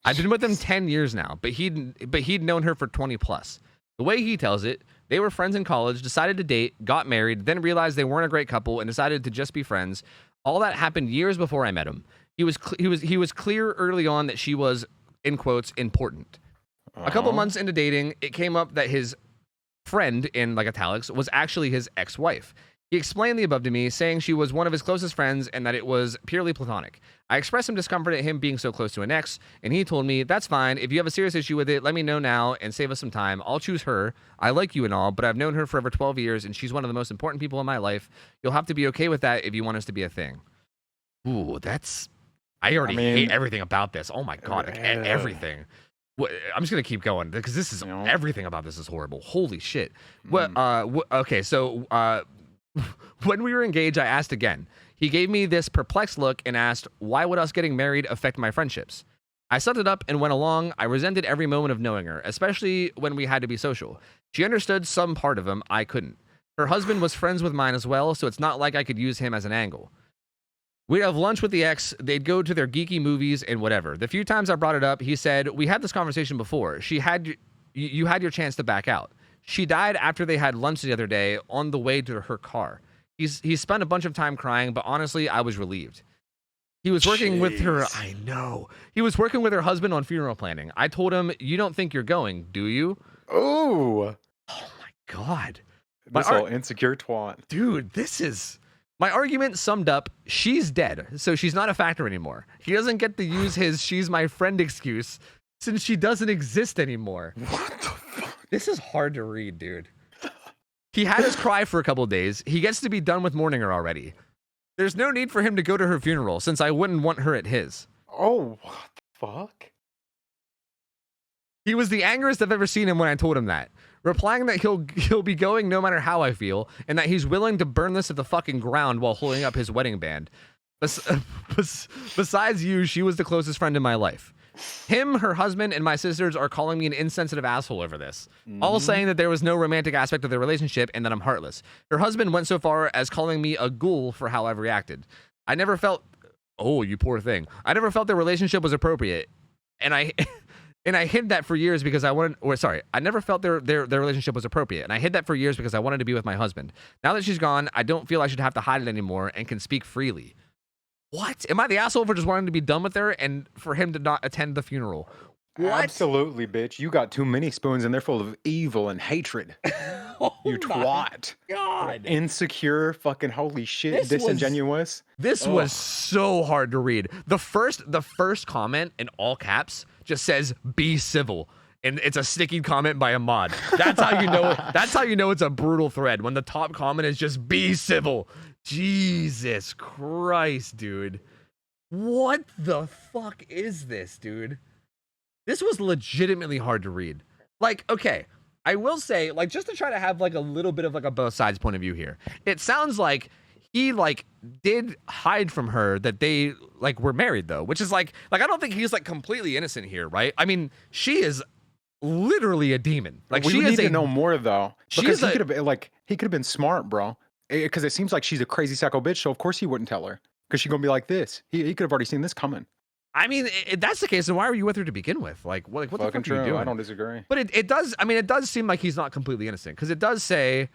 I've been with him 10 years now, but he'd known her for 20 plus. The way he tells it, they were friends in college, decided to date, got married, then realized they weren't a great couple and decided to just be friends. All that happened years before I met him. He was clear early on that she was, in quotes, important. A couple months into dating, it came up that his friend, in like italics, was actually his ex-wife. He explained the above to me, saying she was one of his closest friends and that it was purely platonic. I expressed some discomfort at him being so close to an ex, and he told me, that's fine. If you have a serious issue with it, let me know now and save us some time. I'll choose her. I like you and all, but I've known her for over 12 years, and she's one of the most important people in my life. You'll have to be okay with that if you want us to be a thing. Ooh, that's... I already hate everything about this. Oh my God, everything. I'm just gonna keep going because this is everything about this is horrible. Holy shit. Okay, so when we were engaged, I asked again. He gave me this perplexed look and asked, "Why would us getting married affect my friendships?" I sucked it up and went along. I resented every moment of knowing her, especially when we had to be social. She understood some part of him, I couldn't. Her husband was friends with mine as well, so it's not like I could use him as an angle. We'd have lunch with the ex, they'd go to their geeky movies and whatever. The few times I brought it up, he said, we had this conversation before. You had your chance to back out. She died after they had lunch the other day on the way to her car. He spent a bunch of time crying, but honestly, I was relieved. He was working with her. I know. He was working with her husband on funeral planning. I told him, you don't think you're going, do you? Oh. Oh my God. This whole insecure twat. Dude, this is... My argument summed up, she's dead, so she's not a factor anymore. He doesn't get to use his she's my friend excuse since she doesn't exist anymore. What the fuck? This is hard to read, dude. He had his cry for a couple days. He gets to be done with mourning her already. There's no need for him to go to her funeral since I wouldn't want her at his. Oh, what the fuck? He was the angriest I've ever seen him when I told him that. Replying that he'll be going no matter how I feel, and that he's willing to burn this at the fucking ground while holding up his wedding band. Besides you, she was the closest friend in my life. Him, her husband, and my sisters are calling me an insensitive asshole over this. All saying that there was no romantic aspect of their relationship and that I'm heartless. Her husband went so far as calling me a ghoul for how I've reacted. I never felt... Oh, you poor thing. I never felt their relationship was appropriate. And I hid that for years because I wanted... Or sorry, I never felt their relationship was appropriate. And I hid that for years because I wanted to be with my husband. Now that she's gone, I don't feel I should have to hide it anymore and can speak freely. What? Am I the asshole for just wanting to be done with her and for him to not attend the funeral? What? Absolutely, bitch. You got too many spoons and they're full of evil and hatred. You twat. God. Insecure, fucking holy shit, disingenuous. This was so hard to read. The first comment in all caps just says "be civil." And it's a sticky comment by a mod. That's how you know. That's how you know it's a brutal thread when the top comment is just "be civil." Jesus Christ, dude! What the fuck is this, dude? This was legitimately hard to read. Like, okay, I will say, like, just to try to have like a little bit of like a both sides point of view here. It sounds like he like did hide from her that they like were married though, which is like I don't think he's like completely innocent here, right? I mean, she is literally a demon. Like we she need is to know more though, because he could have been he could have been smart, bro. Because it seems like she's a crazy psycho bitch, so of course he wouldn't tell her. Because she's gonna be like this. He could have already seen this coming. I mean, if that's the case, then why were you with her to begin with? Like what the fuck are you doing? I don't disagree. But it does. I mean, it does seem like he's not completely innocent because it does say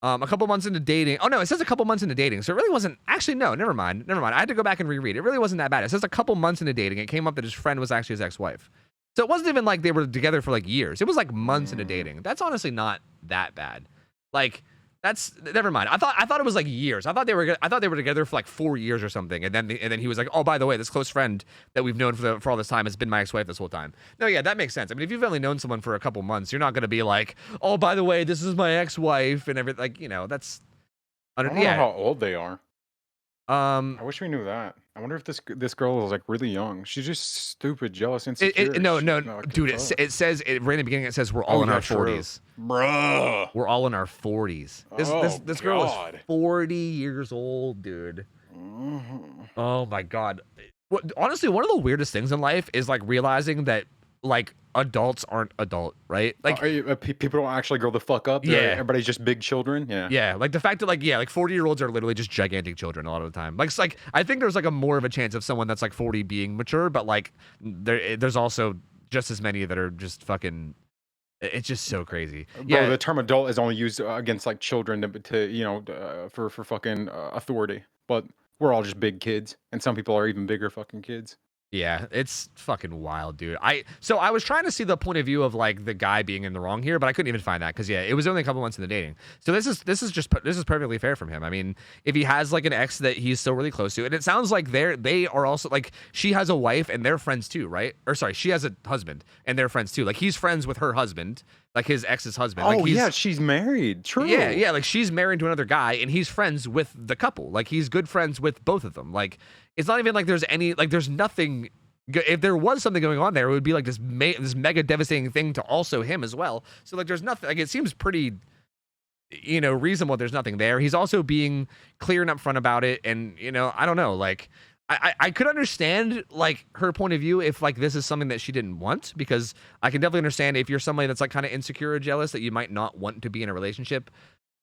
a couple months into dating. Oh no, it says a couple months into dating. So it really wasn't. Actually, no. Never mind. I had to go back and reread. It really wasn't that bad. It says a couple months into dating. It came up that his friend was actually his ex-wife. So it wasn't even like they were together for like years. It was like months into dating. That's honestly not that bad. Like. That's never mind. I thought it was like years. I thought they were together for like 4 years or something. And then he was like, oh, by the way, this close friend that we've known for all this time has been my ex-wife this whole time. No, yeah, that makes sense. I mean, if you've only known someone for a couple months, you're not gonna be like, oh, by the way, this is my ex-wife and everything. Like, you know, that's. I don't know how old they are. I wish we knew that. I wonder if this girl is like really young. She's just stupid, jealous, insecure. No, dude. It says right in the beginning. It says we're all in our 40s, bruh. We're all in our 40s. This girl is 40 years old, dude. Oh my god. Honestly, one of the weirdest things in life is like realizing that like adults aren't adult, right? Like people don't actually grow the fuck up. Everybody's just big children. Yeah, like the fact that like 40-year-olds are literally just gigantic children a lot of the time. Like it's like I think there's like a more of a chance of someone that's like 40 being mature, but like there's also just as many that are just fucking. It's just so crazy. Bro, the term adult is only used against like children to for fucking authority, but we're all just big kids, and some people are even bigger fucking kids. Yeah, it's fucking wild, dude. So I was trying to see the point of view of like the guy being in the wrong here, but I couldn't even find that because it was only a couple months into dating. So this is perfectly fair from him. I mean, if he has like an ex that he's still really close to, and it sounds like they are also like she has a wife and they're friends too, right? Or sorry, she has a husband and they're friends too. Like he's friends with her husband, like his ex's husband. Oh like yeah, she's married. True. Yeah, like she's married to another guy and he's friends with the couple. Like he's good friends with both of them. Like it's not even like there's nothing. If there was something going on there, it would be like this mega devastating thing to also him as well. So like there's nothing. Like it seems pretty, reasonable. There's nothing there. He's also being clear and upfront about it, and I don't know. Like I could understand like her point of view if like this is something that she didn't want, because I can definitely understand if you're somebody that's like kind of insecure or jealous that you might not want to be in a relationship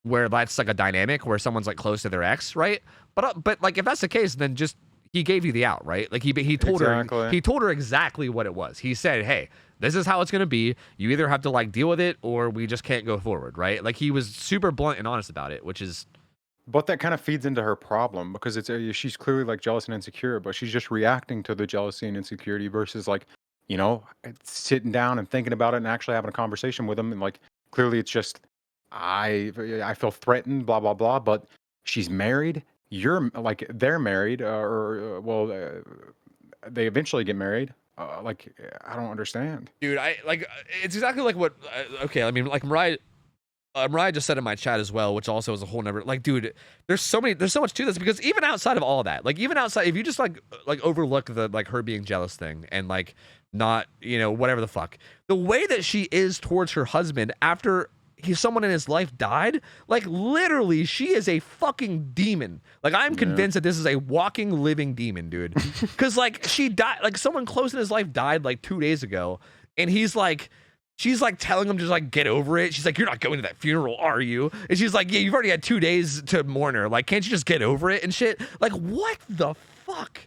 where that's like a dynamic where someone's like close to their ex, right? But like if that's the case, then just he gave you the out, right? Like he told her exactly what it was. He said, "Hey, this is how it's gonna be. You either have to like deal with it or we just can't go forward," right? Like he was super blunt and honest about it, which is. But that kind of feeds into her problem because she's clearly like jealous and insecure, but she's just reacting to the jealousy and insecurity versus like, you know, sitting down and thinking about it and actually having a conversation with him. And like, clearly it's just, I feel threatened, blah, blah, blah. But she's married. You're like, they're married they eventually get married. Like, I don't understand. Dude, it's exactly like what, okay, I mean, like Mariah just said in my chat as well, which also is a whole number. Like, dude, there's so much to this, because even outside of all that, like even outside, if you just like overlook the like her being jealous thing and like not, you know, whatever the fuck, the way that she is towards her husband after someone in his life died, like literally she is a fucking demon. Like I'm convinced that this is a walking, living demon, dude. Because like she died, like someone close in his life died like 2 days ago, and she's like telling him to just like get over it. She's like, "You're not going to that funeral, are you?" And she's like, "Yeah, you've already had 2 days to mourn her. Like, can't you just get over it and shit?" Like, what the fuck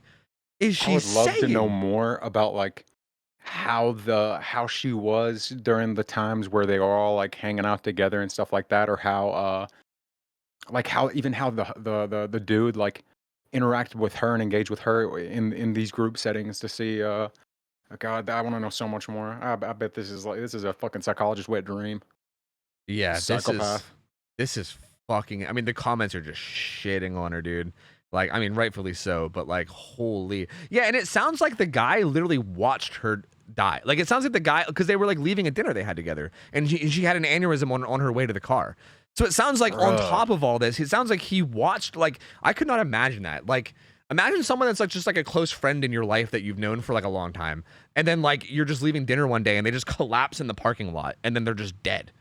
is she saying? I would love to know more about like how she was during the times where they were all like hanging out together and stuff like that, or how the dude like interacted with her and engaged with her in these group settings to see God, I want to know so much more. I bet this is a fucking psychologist's wet dream. Yeah, Psychopath. this is fucking. I mean, the comments are just shitting on her, dude. Like, I mean, rightfully so, but like, holy, yeah. And it sounds like the guy literally watched her die. Like, it sounds like the guy, because they were like leaving a dinner they had together, and she had an aneurysm on her way to the car. So it sounds like on top of all this, it sounds like he watched. Like, I could not imagine that. Like, imagine someone that's like just like a close friend in your life that you've known for like a long time, and then like you're just leaving dinner one day and they just collapse in the parking lot and then they're just dead.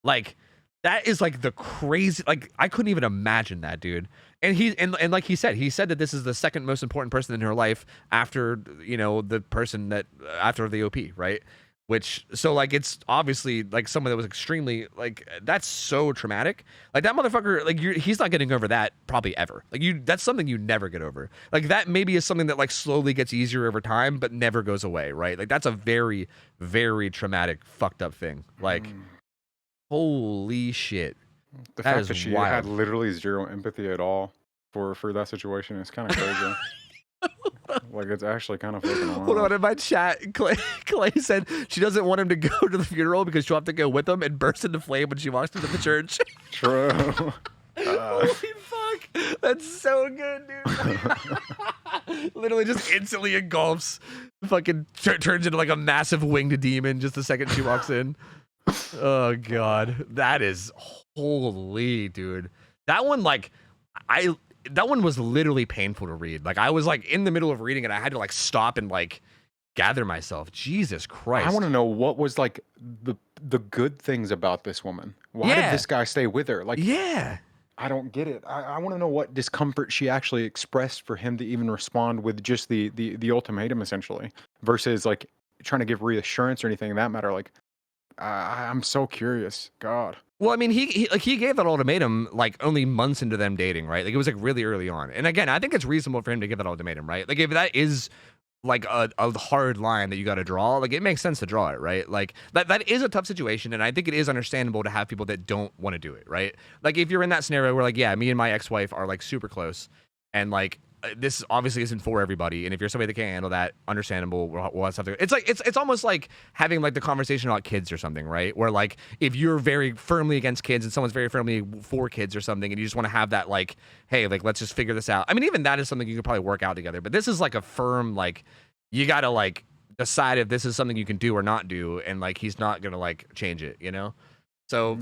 Like, that is like the crazy, like I couldn't even imagine that, dude. And and like he said that this is the second most important person in her life after, you know, the person that after the OP, right? Which, so like, it's obviously like someone that was extremely like, that's so traumatic. Like that motherfucker, like he's not getting over that probably ever. Like that's something you never get over. Like that maybe is something that like slowly gets easier over time, but never goes away, right? Like that's a very, very traumatic, fucked up thing. Like, holy shit. The fact that she had literally zero empathy at all for that situation is kind of crazy. Like, it's actually kind of fucking wild. Hold on, in my chat, Clay said she doesn't want him to go to the funeral because she'll have to go with him and burst into flame when she walks into the church. True. Holy fuck. That's so good, dude. Literally just instantly engulfs. Fucking turns into like a massive winged demon just the second she walks in. Oh, God. That is holy, dude. That one, like, that one was literally painful to read. Like, I was like in the middle of reading it. I had to like stop and like gather myself. Jesus Christ. I want to know what was like the good things about this woman. Why did this guy stay with her? Like, I don't get it. I want to know what discomfort she actually expressed for him to even respond with just the ultimatum, essentially, versus like trying to give reassurance or anything in that matter. Like, I'm so curious. God. Well, I mean, he gave that ultimatum like only months into them dating, right? Like it was like really early on. And again, I think it's reasonable for him to give that ultimatum, right? Like if that is like a hard line that you got to draw, like it makes sense to draw it, right? Like that is a tough situation, and I think it is understandable to have people that don't want to do it, right? Like if you're in that scenario where like, yeah, me and my ex-wife are like super close, and like this obviously isn't for everybody, and if you're somebody that can't handle that, understandable. We'll have something. It's like it's almost like having like the conversation about kids or something, right? Where like if you're very firmly against kids and someone's very firmly for kids or something, and you just want to have that like, hey, like let's just figure this out. I mean, even that is something you could probably work out together. But this is like a firm like you gotta like decide if this is something you can do or not do, and like he's not gonna like change it, you know? So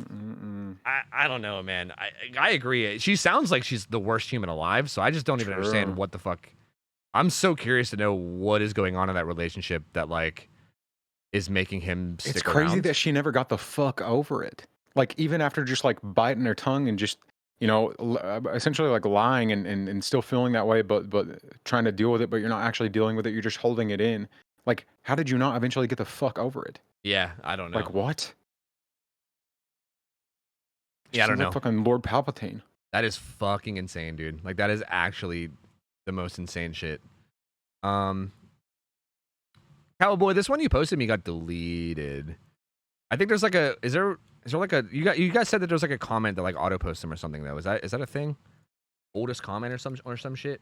I don't know, man. I agree. She sounds like she's the worst human alive, so I just don't even understand what the fuck. I'm so curious to know what is going on in that relationship that like is making him stick It's crazy around. that she never got the fuck over it. Like even after just like biting her tongue and just you know, essentially like lying and still feeling that way, but trying to deal with it, but you're not actually dealing with it. You're just holding it in. Like, how did you not eventually get the fuck over it? Yeah, I don't know. Like, what? Yeah, I don't Seems like know. fucking Lord Palpatine. That is fucking insane, dude. Like, that is actually the most insane shit. Cowboy, this one you posted me got deleted. I think there's like a, is there like a, you guys said that there's like a comment that like auto posts them or something though. Is that a thing? Oldest comment or some shit?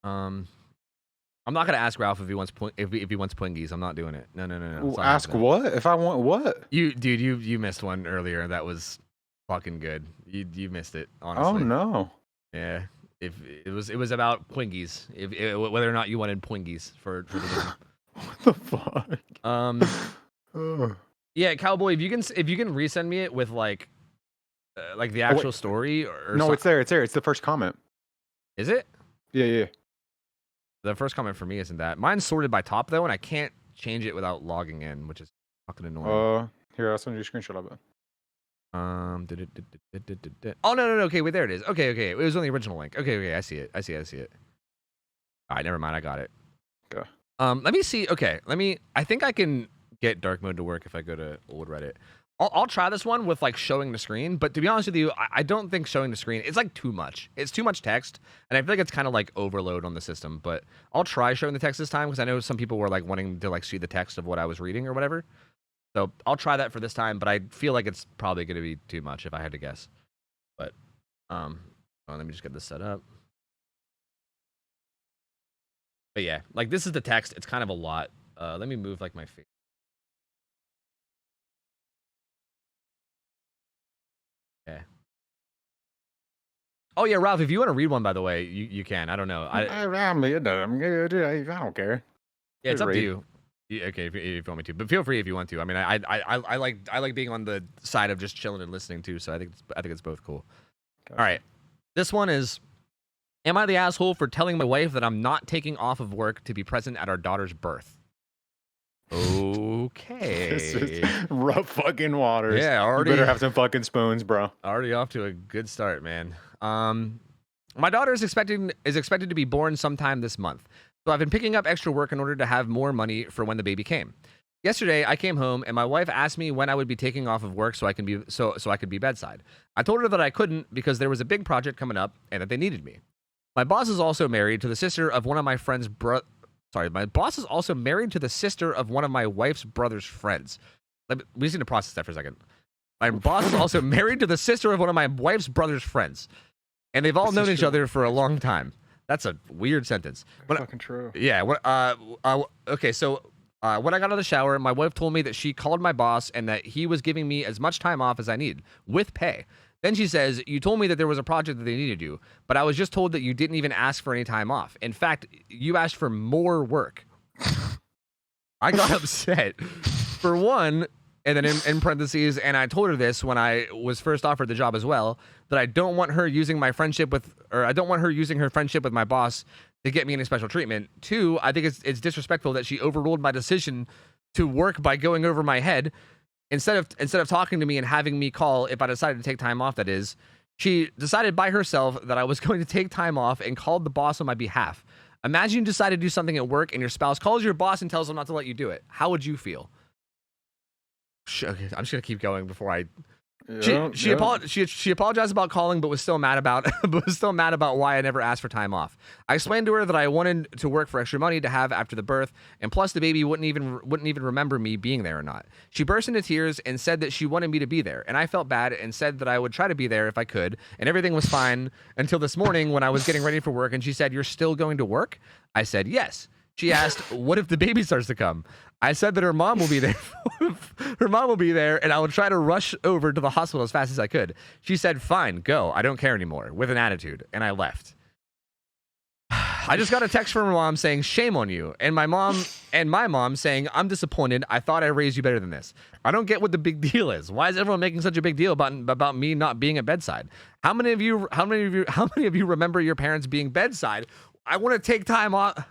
I'm not gonna ask Ralph if he wants if he wants Plingies. I'm not doing it. No. Ooh, ask what? If I want what? You missed one earlier that was fucking good. You missed it, honestly. Oh no. Yeah. If it was about Plingies. Whether or not you wanted Plingies for the game. What the fuck? Yeah, Cowboy, if you can resend me it with like the actual story or no, it's there. It's the first comment. Is it? Yeah. The first comment for me isn't that. Mine's sorted by top though, and I can't change it without logging in, which is fucking annoying. Here, I'll send you a screenshot of it. Oh no. Okay, wait, there it is. Okay. It was on the original link. Okay. I see it. All right, never mind. I got it. Okay. Let me see. Okay, I think I can get dark mode to work if I go to old Reddit. I'll try this one with like showing the screen, but to be honest with you, I don't think showing the screen, it's like too much. It's too much text, and I feel like it's kind of like overload on the system, but I'll try showing the text this time because I know some people were like wanting to like see the text of what I was reading or whatever. So I'll try that for this time, but I feel like it's probably going to be too much if I had to guess. But let me just get this set up. But yeah, like this is the text. It's kind of a lot. Let me move like my face. Okay. Oh yeah, Ralph, if you want to read one, by the way, you can. I don't know. I don't care. Yeah, it's up to you. Okay, if you want me to, but feel free if you want to. I mean, I like being on the side of just chilling and listening too. So I think it's both cool. All right, this one is: am I the asshole for telling my wife that I'm not taking off of work to be present at our daughter's birth? Okay. This is rough fucking waters. Yeah, already. You better have some fucking spoons, bro. Already off to a good start, man. My daughter is expected to be born sometime this month, so I've been picking up extra work in order to have more money for when the baby came. Yesterday, I came home and my wife asked me when I would be taking off of work so I could be bedside. I told her that I couldn't because there was a big project coming up and that they needed me. My boss is also married to the sister of one of my friend's my boss is also married to the sister of one of my wife's brother's friends. We just need to process that for a second. My boss is also married to the sister of one of my wife's brother's friends. And they've all known each other for a long time. That's a weird sentence. Fucking true. Yeah. Okay, so when I got out of the shower, my wife told me that she called my boss and that he was giving me as much time off as I needed, with pay. Then she says, you told me that there was a project that they needed you, but I was just told that you didn't even ask for any time off. In fact, you asked for more work. I got upset. For one, and then in parentheses, and I told her this when I was first offered the job as well, that I don't want her using her friendship with my boss to get me any special treatment. Two, I think it's disrespectful that she overruled my decision to work by going over my head. Instead of talking to me and having me call if I decided to take time off, that is, she decided by herself that I was going to take time off and called the boss on my behalf. Imagine you decide to do something at work and your spouse calls your boss and tells them not to let you do it. How would you feel? Okay, I'm just gonna keep going before I. She apologized about calling, but was still mad about why I never asked for time off. I explained to her that I wanted to work for extra money to have after the birth, and plus the baby wouldn't even remember me being there or not. She burst into tears and said that she wanted me to be there, and I felt bad and said that I would try to be there if I could, and everything was fine until this morning when I was getting ready for work, and she said, "You're still going to work?" I said, "Yes." She asked, "What if the baby starts to come?" I said that her mom will be there. Her mom will be there, and I will try to rush over to the hospital as fast as I could. She said, "Fine, go. I don't care anymore," with an attitude, and I left. I just got a text from her mom saying, "Shame on you," and my mom saying, "I'm disappointed. I thought I raised you better than this." I don't get what the big deal is. Why is everyone making such a big deal about me not being at bedside? How many of you remember your parents being bedside? I want to take time off.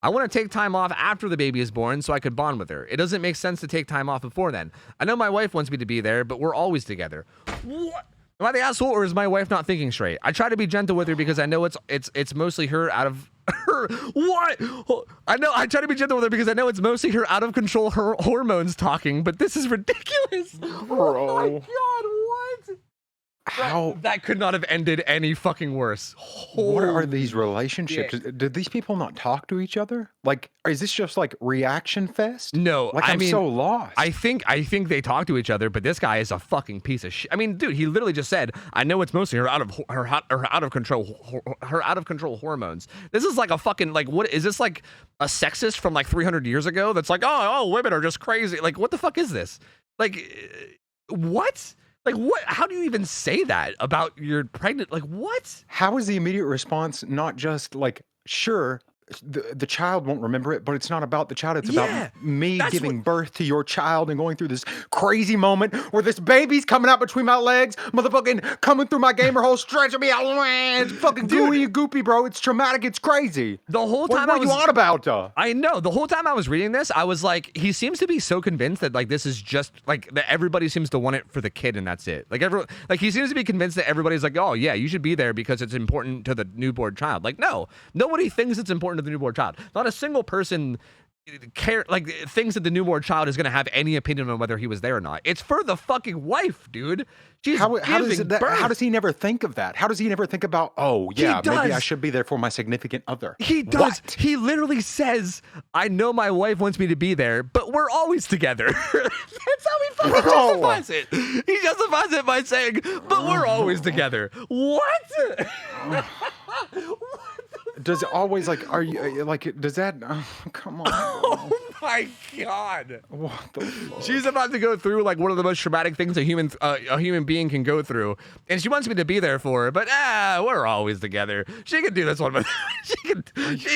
I want to take time off after the baby is born so I could bond with her. It doesn't make sense to take time off before then. I know my wife wants me to be there, but we're always together. What? Am I the asshole, or is my wife not thinking straight? I try to be gentle with her because I know it's mostly her out of her. What? I try to be gentle with her because I know it's mostly her out of control her hormones talking, but this is ridiculous. Bro. Oh my god, what? How that could not have ended any fucking worse. What are these relationships? Did these people not talk to each other? Like, is this just like reaction fest? No, like I I'm mean, so lost. I think they talk to each other, but this guy is a fucking piece of shit. I mean, dude, he literally just said, "I know it's mostly her out of control hormones." This is like a fucking like what is this like a sexist from like 300 years ago? That's like, oh, women are just crazy. Like, what the fuck is this? Like, what? Like, what? How do you even say that about your pregnant? Like, what? How is the immediate response not just like, sure, the child won't remember it, but it's not about the child. It's about me giving birth to your child and going through this crazy moment where this baby's coming out between my legs, motherfucking coming through my gamer hole, stretching me out. It's fucking gooey and goopy, bro. It's traumatic. It's crazy. The whole time what are you on about? I know. The whole time I was reading this, I was like, he seems to be so convinced that like this is just like that everybody seems to want it for the kid and that's it. Like he seems to be convinced that everybody's like, oh yeah, you should be there because it's important to the newborn child. Like, no, nobody thinks it's important to the newborn child. Not a single person thinks that the newborn child is going to have any opinion on whether he was there or not. It's for the fucking wife, dude. How does he never think of that? How does he never think about, oh yeah, maybe I should be there for my significant other? He does. What? He literally says, I know my wife wants me to be there, but we're always together. That's how he fucking justifies it. He justifies it by saying, but we're always together. What? Does it always like, are you like, does that, come on. Oh my God. What the fuck? She's about to go through like one of the most traumatic things a human being can go through. And she wants me to be there for her, but we're always together. She can do this one, she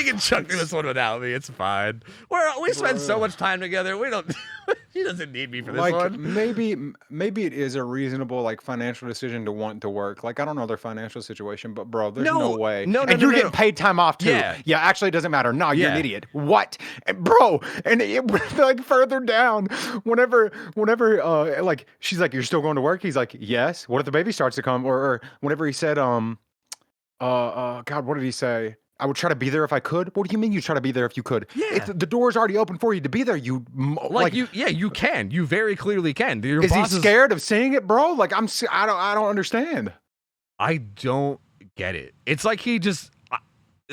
can chunk through this one without me. It's fine. We spend so much time together. We don't, she doesn't need me for this one. Maybe it is a reasonable like financial decision to want to work. Like, I don't know their financial situation, but bro, there's no way. No, and you're getting paid time off too. Yeah, actually it doesn't matter. No, you're an idiot. What? Bro, and it, like further down, whenever like she's like, you're still going to work? He's like, yes. What if the baby starts to come? Or whenever he said, God, what did he say? I would try to be there if I could. What do you mean you try to be there if you could? Yeah. If the door's already open for you to be there, you can. You very clearly can. Is he scared of seeing it, bro? Like I don't understand. I don't get it. It's like he just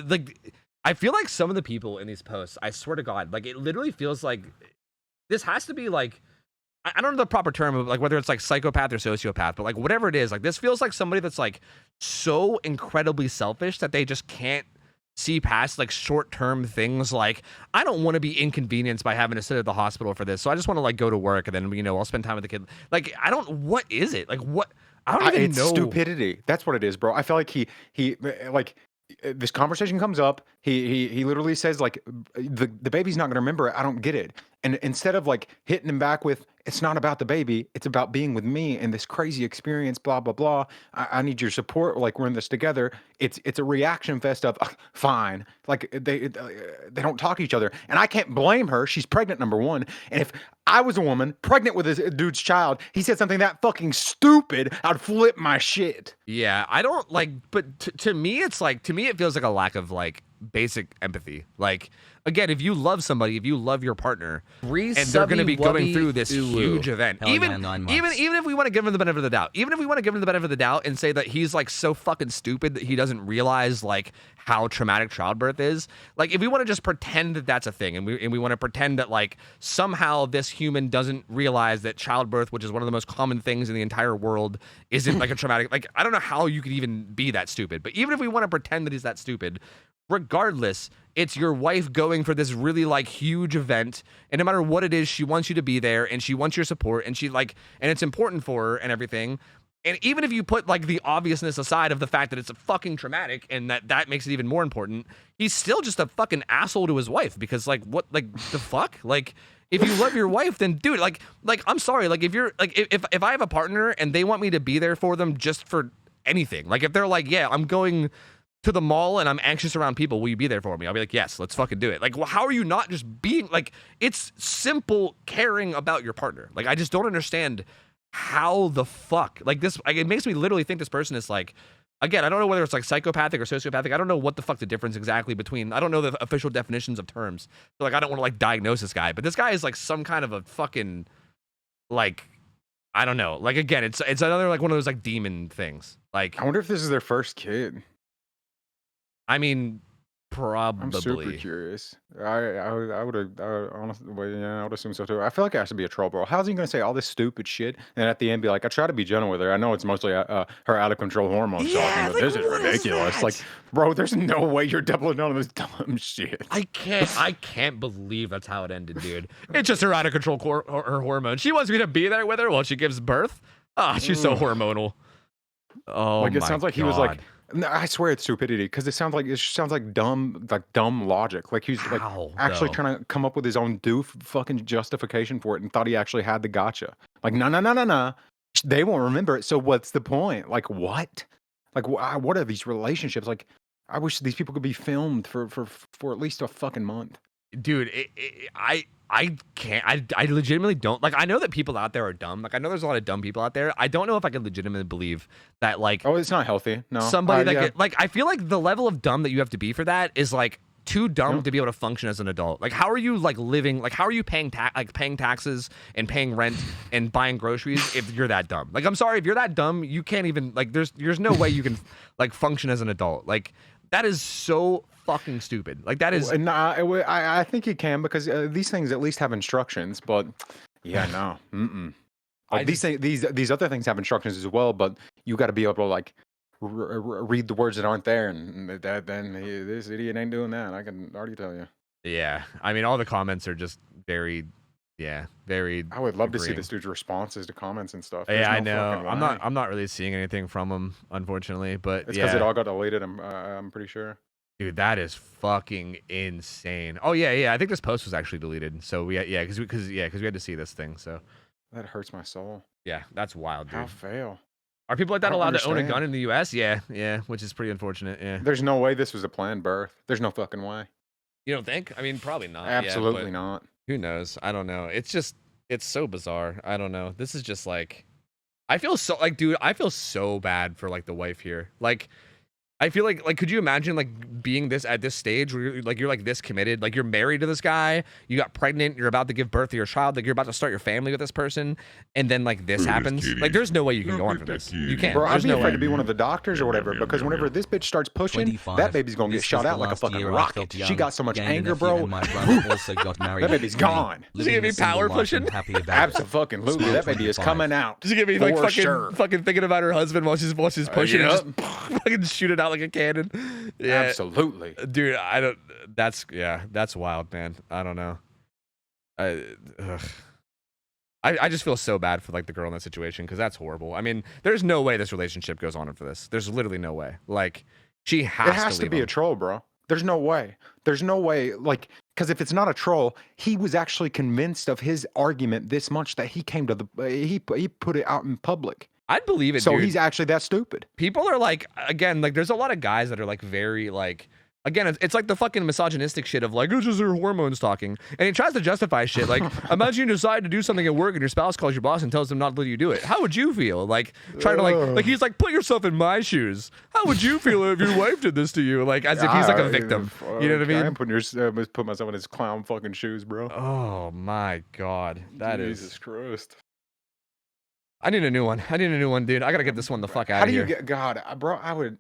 like I feel like some of the people in these posts, I swear to God, like it literally feels like this has to be like I don't know the proper term of like whether it's like psychopath or sociopath, but like whatever it is, like this feels like somebody that's like so incredibly selfish that they just can't see past like short-term things. Like, I don't want to be inconvenienced by having to sit at the hospital for this, so I just want to like go to work and then I'll spend time with the kid. Like, what is it? Like, what? I don't even know. It's stupidity. That's what it is, bro. I feel like he like this conversation comes up. He literally says like the baby's not gonna remember it. I don't get it. And instead of like hitting him back with, it's not about the baby, it's about being with me and this crazy experience, blah, blah, blah. I need your support. Like, we're in this together. It's a reaction fest of fine. Like they don't talk to each other. And I can't blame her. She's pregnant, number one. And if I was a woman pregnant with this dude's child, he said something that fucking stupid, I'd flip my shit. Yeah, I don't like, but to me, it's like, to me, it feels like a lack of like basic empathy. Like, again, if you love somebody, if you love your partner, and they're going to be going through this huge event, even if we want to give him the benefit of the doubt, and say that he's like so fucking stupid that he doesn't realize like how traumatic childbirth is, like if we want to just pretend that that's a thing, and we want to pretend that like somehow this human doesn't realize that childbirth, which is one of the most common things in the entire world, isn't like a traumatic, like I don't know how you could even be that stupid. But even if we want to pretend that he's that stupid, regardless, it's your wife going for this really like huge event, and no matter what it is, she wants you to be there and she wants your support, and and it's important for her and everything. And even if you put like the obviousness aside of the fact that it's a fucking traumatic and that makes it even more important, he's still just a fucking asshole to his wife, because like what, like the fuck? Like, if you love your wife, then dude, like I'm sorry, like if you're like if I have a partner and they want me to be there for them just for anything, like if they're like, yeah, I'm going to the mall and I'm anxious around people, will you be there for me? I'll be like, yes, let's fucking do it. Like, well, how are you not just being like, it's simple caring about your partner. Like, I just don't understand how the fuck, like this, like, it makes me literally think this person is like, again, I don't know whether it's like psychopathic or sociopathic. I don't know what the fuck the difference exactly between, I don't know the official definitions of terms. So like, I don't want to like diagnose this guy, but this guy is like some kind of a fucking, like, I don't know. Like, again, it's another like one of those like demon things. Like, I wonder if this is their first kid. I mean, probably. I'm super curious. I would honestly, well, yeah, I would assume so too. I feel like it has to be a troll, bro. How's he gonna say all this stupid shit and at the end be like, I try to be gentle with her. I know it's mostly her out of control hormones talking, but this is ridiculous. Like, bro, there's no way you're doubling down on this dumb shit. I can't believe that's how it ended, dude. It's just her out of control her hormones. She wants me to be there with her while she gives birth. Ah, she's so hormonal. Oh, like it sounds like he was like. God. No, I swear it's stupidity because it sounds like dumb logic. Like he's like actually trying to come up with his own fucking justification for it and thought he actually had the gotcha. Like no, they won't remember it. So what's the point? Like what? Like what are these relationships? Like I wish these people could be filmed for at least a fucking month. Dude, I can't. I legitimately don't. Like, I know that people out there are dumb. Like, I know there's a lot of dumb people out there. I don't know if I can legitimately believe that, like... Oh, it's not healthy. No. Somebody that... Like, I feel like the level of dumb that you have to be for that is, like, too dumb to be able to function as an adult. Like, how are you, like, living... Like, how are you paying taxes and paying rent and buying groceries if you're that dumb? Like, I'm sorry, if you're that dumb, you can't even... Like, there's no way you can, like, function as an adult. Like, that is so... fucking stupid. Like that is. I think you can because these things at least have instructions. But yeah, no. Like these other things have instructions as well. But you got to be able to like read the words that aren't there, and then this idiot ain't doing that. I can already tell you. Yeah, I mean, all the comments are just very. Yeah, very. I would love to see this dude's responses to comments and stuff. Yeah, I know. I'm not really seeing anything from him, unfortunately. But it's because it all got deleted. I'm pretty sure. Dude, that is fucking insane. Oh yeah. I think this post was actually deleted. So we because we had to see this thing. So that hurts my soul. Yeah, that's wild, dude. How fail? Are people like that allowed to own a gun in the U.S.? Yeah, which is pretty unfortunate. Yeah. There's no way this was a planned birth. There's no fucking way. You don't think? I mean, probably not. Absolutely not. Who knows? I don't know. It's so bizarre. I don't know. This is just like, I feel so like, dude. I feel so bad for like the wife here. Like. I feel like could you imagine like being this at this stage where you're like this committed, like you're married to this guy, you got pregnant, you're about to give birth to your child, like you're about to start your family with this person, and then like this happens. Like there's no way you can go on from this. You can't. Bro, I'd be afraid to be one of the doctors or whatever because whenever this bitch starts pushing, that baby's gonna get shot out like a fucking rocket. She got so much anger, bro. That baby's gone. Is he gonna be power pushing? Absolutely. That baby is coming out. Is he gonna be like fucking thinking about her husband while she's pushing and just fucking shoot it out like a cannon? Yeah, absolutely, dude. I don't. That's wild, man. I don't know. I just feel so bad for like the girl in that situation because that's horrible. I mean, there's no way this relationship goes on for this. There's literally no way. Like she has to be a troll, bro. There's no way. There's no way. Like, because if it's not a troll, he was actually convinced of his argument this much that he came to he put it out in public. I'd believe it. So dude. He's actually that stupid. People are like, again, like there's a lot of guys that are like very like, again, it's like the fucking misogynistic shit of like, it's just her hormones talking. And he tries to justify shit. Like, imagine you decide to do something at work and your spouse calls your boss and tells them not to let you do it. How would you feel? Like, trying to like he's like, put yourself in my shoes. How would you feel if your wife did this to you? Like, as if he's like a victim. You know what I mean? I'm putting put myself in his clown fucking shoes, bro. Oh my God. Jesus Christ. I need a new one. Dude. I gotta get this one the fuck out of here. How do you get, God, bro, I would...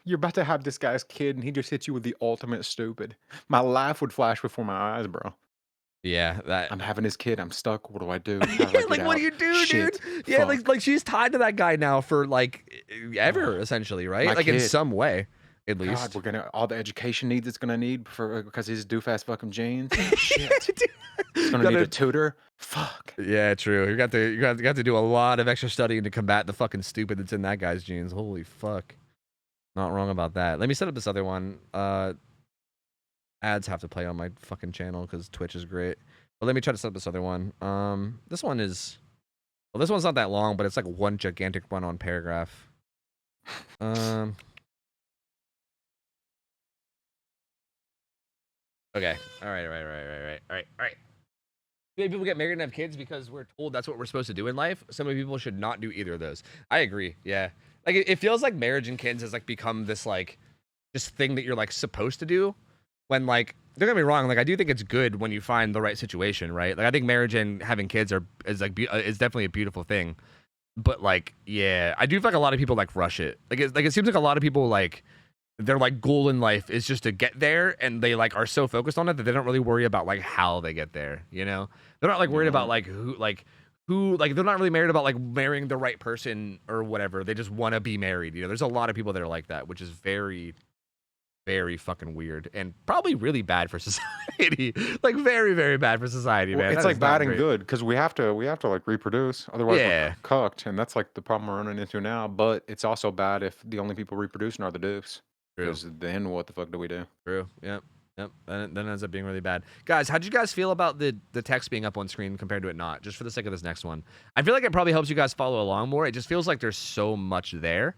You're about to have this guy's kid and he just hits you with the ultimate stupid. My life would flash before my eyes, bro. Yeah, that... I'm having his kid. I'm stuck. What do I do? Like, what do you do, dude? Yeah, like she's tied to that guy now for like ever, essentially, right? Like in some way, at least. God, we're gonna all the education needs it's gonna need because he's doof-ass fucking genes. Shit. He's gonna need a tutor. Fuck. Yeah, true. You got to do a lot of extra studying to combat the fucking stupid that's in that guy's genes. Holy fuck. Not wrong about that. Let me set up this other one. Ads have to play on my fucking channel because Twitch is great. But let me try to set up this other one. This one's not that long, but it's like one gigantic run-on paragraph. Okay. All right. Maybe people get married and have kids because we're told that's what we're supposed to do in life. Some people should not do either of those. I agree. Yeah. Like it feels like marriage and kids has like become this like just thing that you're like supposed to do. When like don't get me wrong, like I do think it's good when you find the right situation, right? Like I think marriage and having kids is definitely a beautiful thing. But like yeah, I do feel like a lot of people like rush it. Like it seems like a lot of people like their like goal in life is just to get there, and they like are so focused on it that they don't really worry about like how they get there. You know, they're not like worried about like who they're not really married about like marrying the right person or whatever. They just want to be married. You know, there's a lot of people that are like that, which is very, very fucking weird and probably really bad for society. Like very, very bad for society, man. It's That like is not bad and great. good because we have to like reproduce, otherwise Yeah. we're cooked, and that's like the problem we're running into now. But it's also bad if the only people reproducing are the dudes. Because then what the fuck do we do? True. Yep. Then it ends up being really bad. Guys, how'd you guys feel about the text being up on screen compared to it not? Just for the sake of this next one. I feel like it probably helps you guys follow along more. It just feels like there's so much there.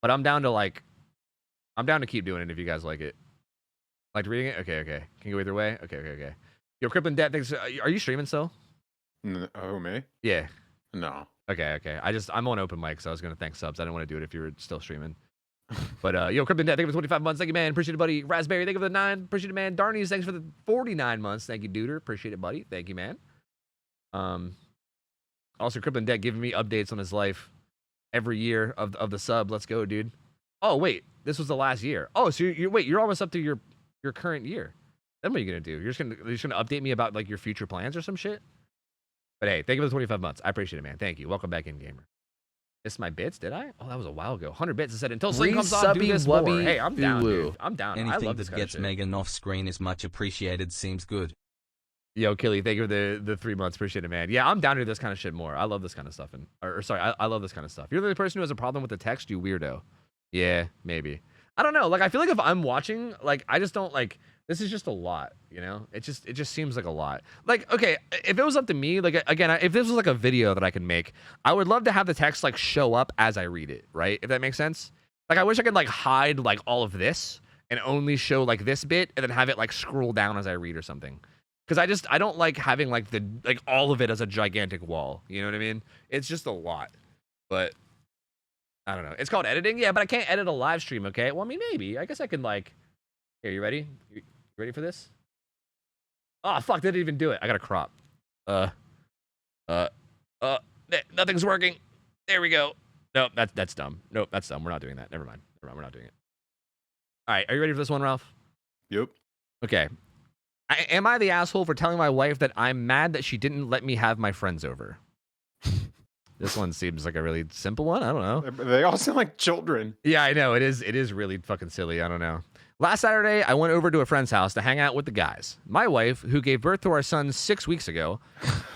But I'm down to keep doing it if you guys like it. Like reading it? Okay. Can you go either way? Okay. Yo, Crippin' Debt thinks, are you streaming still? Oh, me? Yeah. No. Okay. I'm on open mic, so I was gonna thank subs. I didn't want to do it if you were still streaming. But yo, Crippin' Debt, thank you for 25 months. Thank you, man. Appreciate it, buddy. Raspberry, thank you for the 9. Appreciate it, man. Darnies, thanks for the 49 months. Thank you, Duder. Appreciate it, buddy. Thank you, man. Also, Crippin' Debt giving me updates on his life every year of the sub. Let's go, dude. Oh wait, this was the last year. Oh, so you're almost up to your current year. Then what are you gonna do? You're just gonna update me about like your future plans or some shit? But hey, thank you for the 25 months. I appreciate it, man. Thank you. Welcome back in, gamer. Missed my bits, did I? Oh, that was a while ago. 100 bits. I said until Sling comes on, do this more. Hey, I'm down, dude. I'm down. I Anything love this that kind of gets shit. Megan off screen is much appreciated. Seems good. Yo, Killy, thank you for the 3 months. Appreciate it, man. Yeah, I'm down to do this kind of shit more. I love this kind of stuff. I love this kind of stuff. You're the only person who has a problem with the text, you weirdo. Yeah, maybe. I don't know. Like, I feel like if I'm watching, like, I just don't like. This is just a lot, you know? It just seems like a lot. Like, okay, if it was up to me, like, again, if this was like a video that I could make, I would love to have the text like show up as I read it, right? If that makes sense. Like, I wish I could like hide like all of this and only show like this bit and then have it like scroll down as I read or something. Because I don't like having like all of it as a gigantic wall. You know what I mean? It's just a lot. But I don't know. It's called editing, yeah, but I can't edit a live stream, okay? Well, I mean, maybe. I guess I can like. Here, you ready? You ready for this? Oh fuck! Didn't even do it. I gotta crop. Nothing's working. There we go. Nope, that's dumb. Nope, that's dumb. We're not doing that. Never mind. We're not doing it. All right, are you ready for this one, Ralph? Yep. Okay. Am I the asshole for telling my wife that I'm mad that she didn't let me have my friends over? This one seems like a really simple one. I don't know. They all sound like children. Yeah, I know. It is really fucking silly. I don't know. Last Saturday, I went over to a friend's house to hang out with the guys. My wife, who gave birth to our son 6 weeks ago,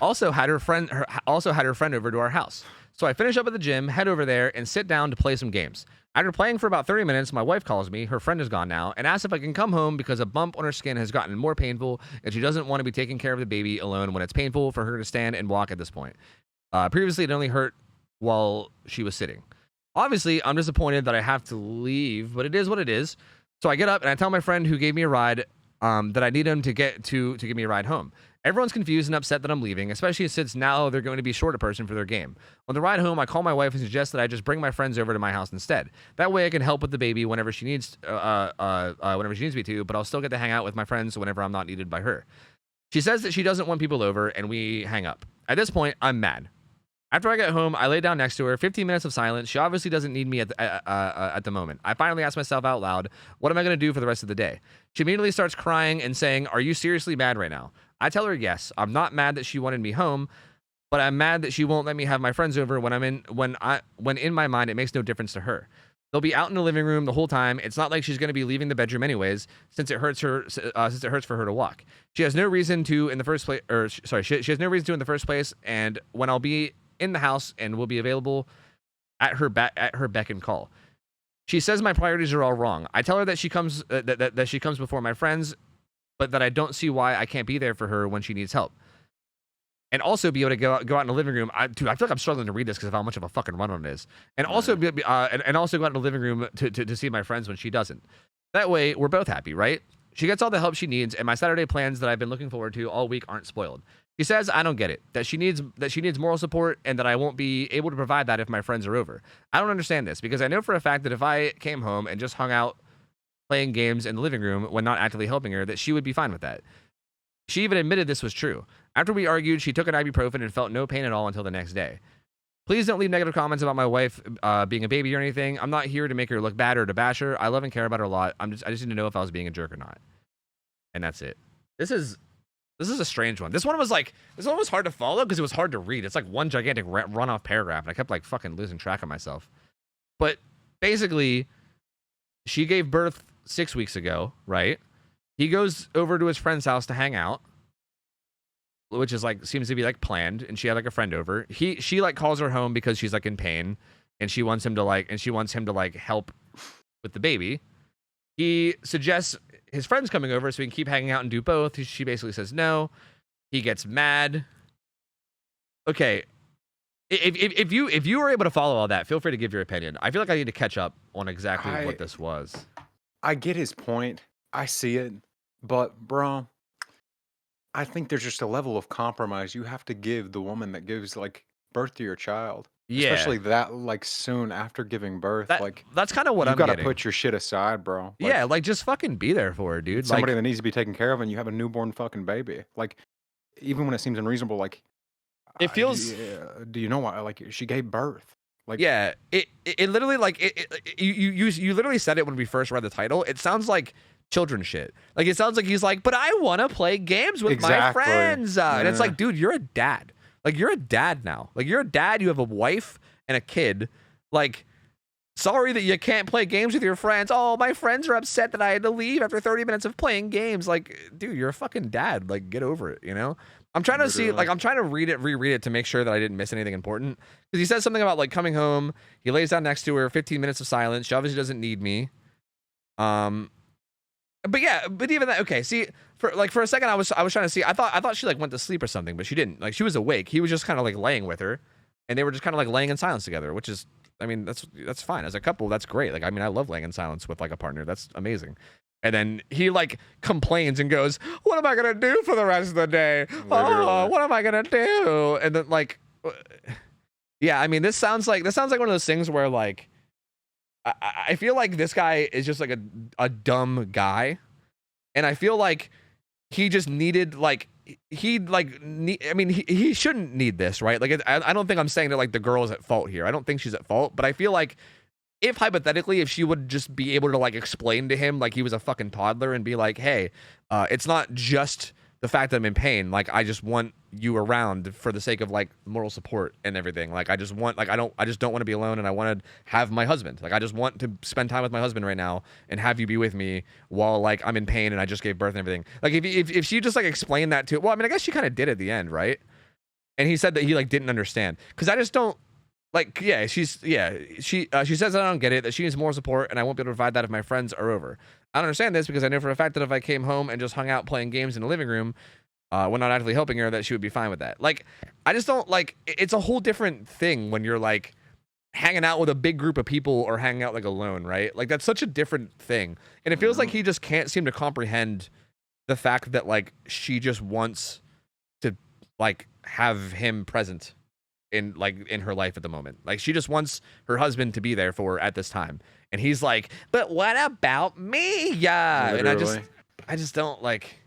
also had her friend over to our house. So I finish up at the gym, head over there, and sit down to play some games. After playing for about 30 minutes, my wife calls me, her friend is gone now, and asks if I can come home because a bump on her skin has gotten more painful, and she doesn't want to be taking care of the baby alone when it's painful for her to stand and walk at this point. Previously, it only hurt while she was sitting. Obviously, I'm disappointed that I have to leave, but it is what it is. So I get up and I tell my friend who gave me a ride that I need him to give me a ride home. Everyone's confused and upset that I'm leaving, especially since now they're going to be short a person for their game. On the ride home, I call my wife and suggest that I just bring my friends over to my house instead. That way I can help with the baby whenever she needs me to, but I'll still get to hang out with my friends whenever I'm not needed by her. She says that she doesn't want people over, and we hang up. At this point, I'm mad. After I get home, I lay down next to her. 15 minutes of silence. She obviously doesn't need me at the moment. I finally ask myself out loud, what am I going to do for the rest of the day? She immediately starts crying and saying, are you seriously mad right now? I tell her yes. I'm not mad that she wanted me home, but I'm mad that she won't let me have my friends over when in my mind it makes no difference to her. They'll be out in the living room the whole time. It's not like she's going to be leaving the bedroom anyways, since it hurts for her to walk. She has no reason to in the first place, she has no reason to in the first place. And when I'll be in the house and will be available at her beck and call. She says my priorities are all wrong. I tell her that she comes that she comes before my friends, but that I don't see why I can't be there for her when she needs help. and also be able to go out in the living room. Dude, I feel like I'm struggling to read this because of how much of a fucking run on it is. And also, and also go out in the living room to see my friends when she doesn't. That way, we're both happy, right? She gets all the help she needs, and my Saturday plans that I've been looking forward to all week aren't spoiled. She says I don't get it, that she needs moral support, and that I won't be able to provide that if my friends are over. I don't understand this, because I know for a fact that if I came home and just hung out playing games in the living room when not actively helping her, that she would be fine with that. She even admitted this was true. After we argued, she took an ibuprofen and felt no pain at all until the next day. Please don't leave negative comments about my wife being a baby or anything. I'm not here to make her look bad or to bash her. I love and care about her a lot. I just need to know if I was being a jerk or not. And that's it. This is a strange one. This one was hard to follow because it was hard to read. It's like one gigantic run-off paragraph, and I kept like fucking losing track of myself. But basically, she gave birth 6 weeks ago, right? He goes over to his friend's house to hang out, which is like seems to be like planned, and she had like a friend over. She like calls her home because she's like in pain, and she wants him to like help with the baby. He suggests his friend's coming over so he can keep hanging out and do both. She basically says no. He gets mad. Okay, if you were able to follow all that, feel free to give your opinion. I feel like I need to catch up on exactly what this was. I get his point. I see it, but bro, I think there's just a level of compromise you have to give the woman that gives like birth to your child. Yeah. Especially that like soon after giving birth. That's kind of what I'm getting. You gotta put your shit aside, bro. Yeah, like just fucking be there for her, dude. Somebody that needs to be taken care of, and you have a newborn fucking baby. Like, even when it seems unreasonable, like it feels. Do you know why? Like, she gave birth. Like, yeah, it literally like you literally said it when we first read the title. It sounds like children shit. Like it sounds like he's like, but I want to play games with my friends, and it's like, dude, you're a dad. Like you're a dad now. Like you're a dad. You have a wife and a kid. Like, sorry that you can't play games with your friends. Oh, my friends are upset that I had to leave after 30 minutes of playing games. Like, dude, you're a fucking dad. Like, get over it. You know. I'm trying to see, like, I'm trying to reread it to make sure that I didn't miss anything important. Because he says something about like coming home. He lays down next to her. 15 minutes of silence. She obviously doesn't need me. But yeah, but even that, okay, see, for a second I was trying to see, I thought she like went to sleep or something, but she didn't. Like she was awake. He was just kind of like laying with her, and they were just kind of like laying in silence together, which is, I mean, that's fine. As a couple, that's great. Like, I mean, I love laying in silence with like a partner. That's amazing. And then he like complains and goes, "What am I gonna do for the rest of the day? Oh, what am I gonna do?" And then like, yeah, I mean, this sounds like one of those things where like, I feel like this guy is just like a dumb guy, and I feel like he just needed like I mean he shouldn't need this, right? Like I don't think I'm saying that like the girl is at fault here. I don't think she's at fault, but I feel like if hypothetically if she would just be able to like explain to him like he was a fucking toddler and be like, hey, it's not just the fact that I'm in pain. Like I just want you around for the sake of like moral support and everything. Like I just want, like I just don't want to be alone, and I want to have my husband. Like I just want to spend time with my husband right now and have you be with me while like I'm in pain and I just gave birth and everything. Like if she just like explained that to, well, I mean I guess she kind of did at the end, right? And he said that he like didn't understand, because I just don't like, yeah, she says I don't get it, that she needs more support and I won't be able to provide that if my friends are over. I don't understand this because I know for a fact that if I came home and just hung out playing games in the living room when not actively helping her, that she would be fine with that. Like, I just don't like, it's a whole different thing when you're like hanging out with a big group of people or hanging out like alone, right? Like that's such a different thing. And it feels like he just can't seem to comprehend the fact that like she just wants to like have him present in her life at the moment. Like she just wants her husband to be there for her at this time. And he's like, but what about me? Yeah. Literally. And I just don't like.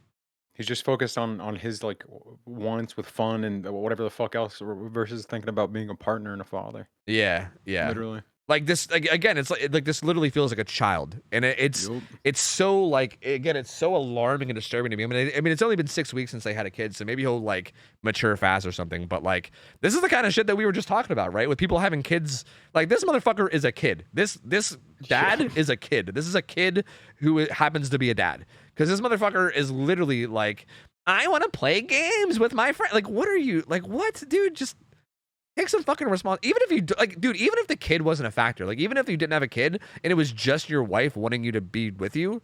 He's just focused on his like wants with fun and whatever the fuck else, versus thinking about being a partner and a father. Yeah. Literally. Like this, like, again, it's like this literally feels like a child, and it's so like, again, it's so alarming and disturbing to me. I mean, it's only been 6 weeks since they had a kid, so maybe he'll like mature fast or something. But like, this is the kind of shit that we were just talking about, right? With people having kids, like this motherfucker is a kid. This dad is a kid. This is a kid who happens to be a dad, because this motherfucker is literally like, I want to play games with my friend. Like, what are you like? What, dude? Just take some fucking responsibility. Even if you like, dude, even if the kid wasn't a factor, like even if you didn't have a kid and it was just your wife wanting you to be with you,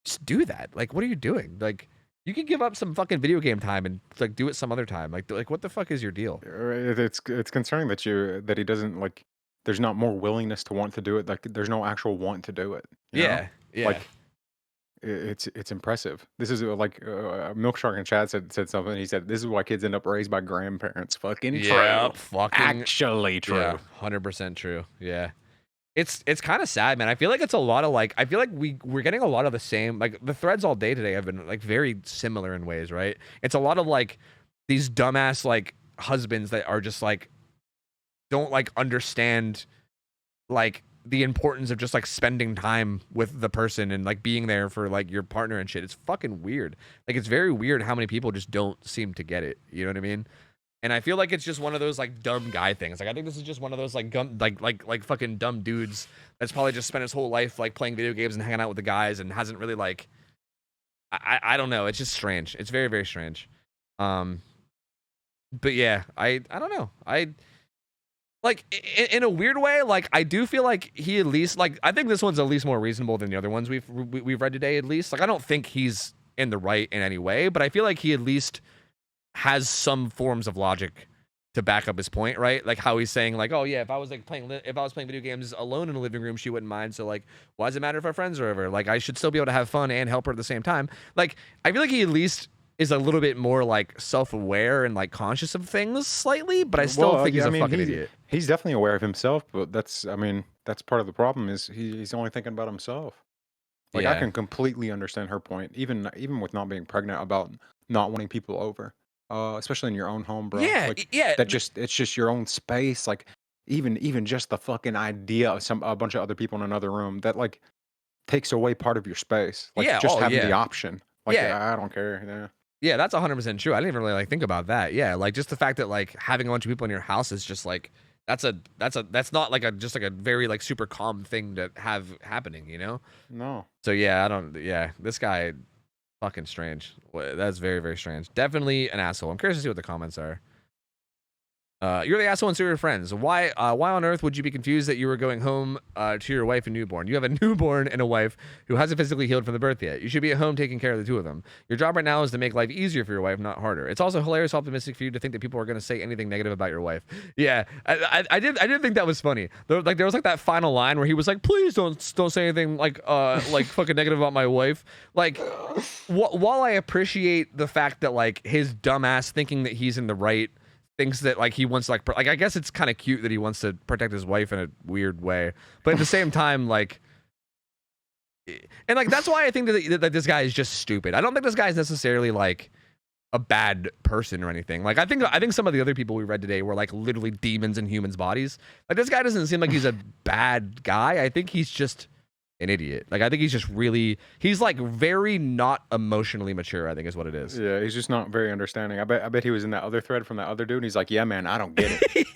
just do that. Like, what are you doing? Like, You could give up some fucking video game time and like do it some other time. Like what the fuck is your deal? It's concerning that he doesn't like. There's not more willingness to want to do it. Like there's no actual want to do it. You know? Yeah. Like it's impressive. This is like Milkshark in chat said something. He said this is why kids end up raised by grandparents. Fucking Yeah, true. fucking Actually true. Yeah, 100% true. Yeah. It's kind of sad, man. I feel like it's a lot of like I feel like we're getting a lot of the same like the threads all day today have been like very similar in ways, right? It's a lot of like these dumbass like husbands that are just like don't like understand like the importance of just like spending time with the person and like being there for like your partner and shit. It's fucking weird. Like it's very weird how many people just don't seem to get it. You know what I mean? And I feel like it's just one of those like dumb guy things. Like I think this is just one of those like like fucking dumb dudes that's probably just spent his whole life like playing video games and hanging out with the guys and hasn't really like I don't know. It's just strange. It's very, very strange. But yeah, I don't know. I like in a weird way, like I do feel like he at least like I think this one's at least more reasonable than the other ones we've read today. At least like I don't think he's in the right in any way, but I feel like he at least has some forms of logic to back up his point, right? Like how he's saying like, oh yeah, if I was playing video games alone in the living room, she wouldn't mind. So like, why does it matter if our friends are over? Like I should still be able to have fun and help her at the same time. Like I feel like he at least is a little bit more like self-aware and like conscious of things slightly, but I still think he's a fucking idiot. He's definitely aware of himself, but that's part of the problem is he's only thinking about himself. Like I can completely understand her point, even with not being pregnant, about not wanting people over. Especially in your own home, bro. Yeah, like, yeah. It's just your own space. Like even just the fucking idea of a bunch of other people in another room that like takes away part of your space. Like just having the option. Like I don't care. Yeah. Yeah, that's 100% true. I didn't even really like think about that. Yeah, like just the fact that like having a bunch of people in your house is just like that's not like just like a very like super calm thing to have happening, you know? No. So yeah, this guy fucking strange. That's very, very strange. Definitely an asshole. I'm curious to see what the comments are. You're the asshole and so are your friends. Why on earth would you be confused that you were going home to your wife and newborn? You have a newborn and a wife who hasn't physically healed from the birth yet. You should be at home taking care of the two of them. Your job right now is to make life easier for your wife, not harder. It's also hilarious, optimistic for you to think that people are going to say anything negative about your wife. Yeah, I did think that was funny. There was like that final line where he was like, please don't say anything like fucking negative about my wife. Like, while I appreciate the fact that like his dumbass thinking that he's in the right thinks that like he wants to like I guess it's kind of cute that he wants to protect his wife in a weird way, but at the same time like and like that's why I think that this guy is just stupid. I don't think this guy is necessarily like a bad person or anything. Like I think some of the other people we read today were like literally demons in humans' bodies. Like this guy doesn't seem like he's a bad guy. I think he's just an idiot. Like I think he's just he's like very not emotionally mature, I think is what it is. Yeah, he's just not very understanding. I bet he was in that other thread from that other dude and he's like, yeah man, I don't get it.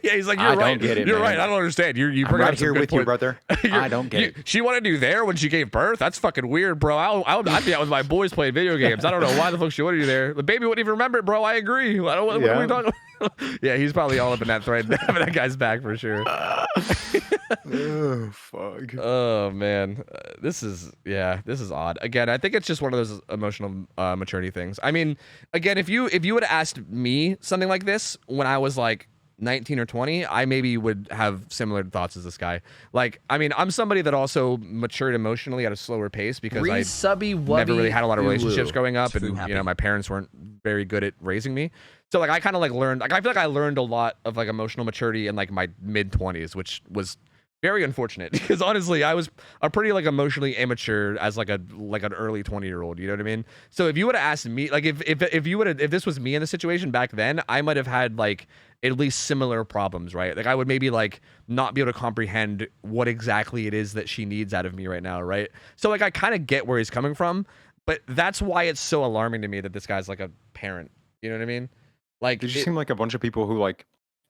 Yeah, he's like, you're right. Don't get it, you're man. right. I don't understand. You I'm right here with you, brother. I don't get it. She wanted you there when she gave birth? That's fucking weird, bro. I'd be out with my boys playing video games. I don't know why the fuck she wanted you there. The baby wouldn't even remember it, bro. I agree. What are we talking about? Yeah, he's probably all up in that thread having that guy's back for sure. Oh fuck. Oh man, this is odd. Again, I think it's just one of those emotional maturity things. I mean, again, if you would have asked me something like this when I was like 19 or 20, I maybe would have similar thoughts as this guy. Like, I mean, I'm somebody that also matured emotionally at a slower pace because I never really had a lot of relationships growing up, and you know, my parents weren't very good at raising me. So like, I kind of like learned, like I feel like I learned a lot of like emotional maturity in like my mid 20s, which was very unfortunate because honestly, I was a pretty like emotionally immature as like an early 20-year-old. You know what I mean? So if you would have asked me, like if this was me in the situation back then, I might have had like at least similar problems, right? Like I would maybe like not be able to comprehend what exactly it is that she needs out of me right now, right? So like I kind of get where he's coming from, but that's why it's so alarming to me that this guy's like a parent. You know what I mean? Like, Did you seem like a bunch of people who like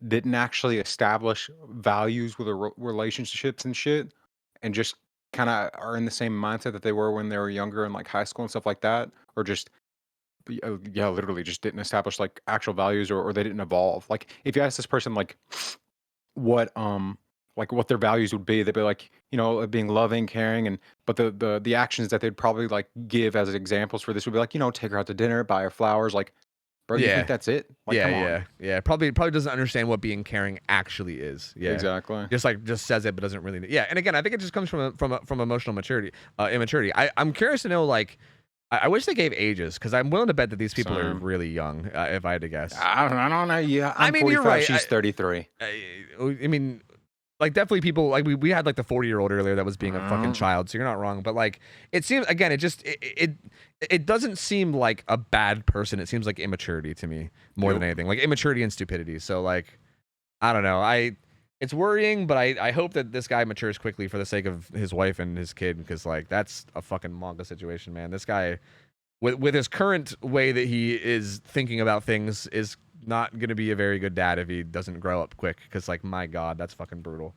didn't actually establish values with relationships and shit, and just kind of are in the same mindset that they were when they were younger in like high school and stuff like that, or just yeah, literally just didn't establish like actual values, or they didn't evolve. Like if you ask this person like what like what their values would be. They'd be like, you know, being loving, caring, and but the actions that they'd probably like give as examples for this would be like, you know, take her out to dinner, buy her flowers, like, bro, you think that's it? Like, come on. Yeah. Probably doesn't understand what being caring actually is. Yeah, Exactly. Just says it, but doesn't really. Yeah, and again, I think it just comes from emotional maturity, immaturity. I'm curious to know, like, I wish they gave ages, because I'm willing to bet that these people are really young. If I had to guess, I don't know. Yeah, I'm 45, you're right. She's 33. I mean, like, definitely people like we had like the 40-year-old earlier that was being a fucking child, so you're not wrong. But like, it seems, again, it doesn't seem like a bad person. It seems like immaturity to me more than anything, like immaturity and stupidity. So like, I don't know. It's worrying, but I hope that this guy matures quickly for the sake of his wife and his kid, because like that's a fucking manga situation, man. This guy, with his current way that he is thinking about things, is not gonna be a very good dad if he doesn't grow up quick. Because like, my God, that's fucking brutal.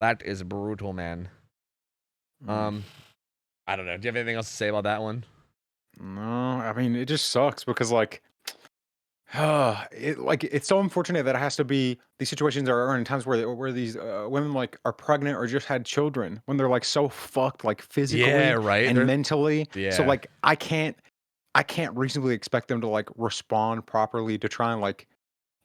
That is brutal, man. I don't know. Do you have anything else to say about that one? No, I mean, it just sucks because like, it's so unfortunate that it has to be, these situations are in times where these women like are pregnant or just had children, when they're like so fucked, like physically and mentally. So like, I can't reasonably expect them to like respond properly to try and like,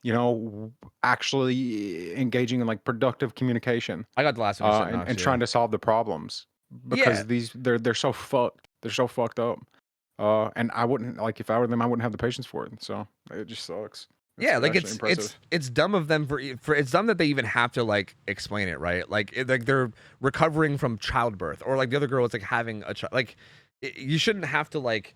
you know, actually engaging in like productive communication. I got the last one and trying to solve the problems, because they're so fucked. They're so fucked up. And I wouldn't, like, if I were them, I wouldn't have the patience for it. So it just sucks. Yeah, like it's dumb of them for it's dumb that they even have to like explain it, right? Like like they're recovering from childbirth, or like the other girl is like having a child. Like, you shouldn't have to like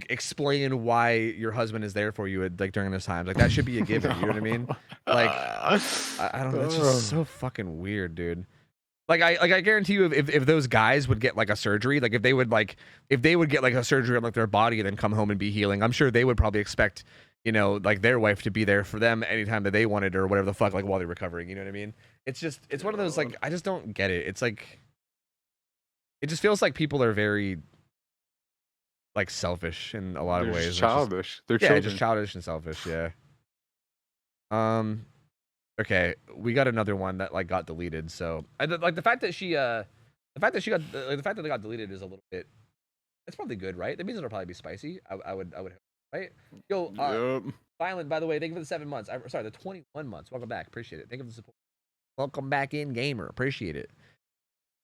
explain why your husband is there for you like during those times. Like, that should be a given. You know what I mean? Like, I don't know. It's just so fucking weird, dude. Like I guarantee you, if those guys would get like a surgery, like if they would get like a surgery on like their body and then come home and be healing, I'm sure they would probably expect, you know, like their wife to be there for them anytime that they wanted, or whatever the fuck, like while they're recovering. You know what I mean? It's one of those, like, I just don't get it. It's like, it just feels like people are very like selfish in a lot of ways. Childish. They're just childish and selfish. Yeah. Okay, we got another one that like got deleted. So like the fact that they got deleted is a little bit. It's probably good, right? That means it'll probably be spicy. I would hope, right? Yo, Violent, by the way, thank you for the 7 months. Sorry, the 21 months. Welcome back, appreciate it. Thank you for the support. Welcome back in, gamer. Appreciate it.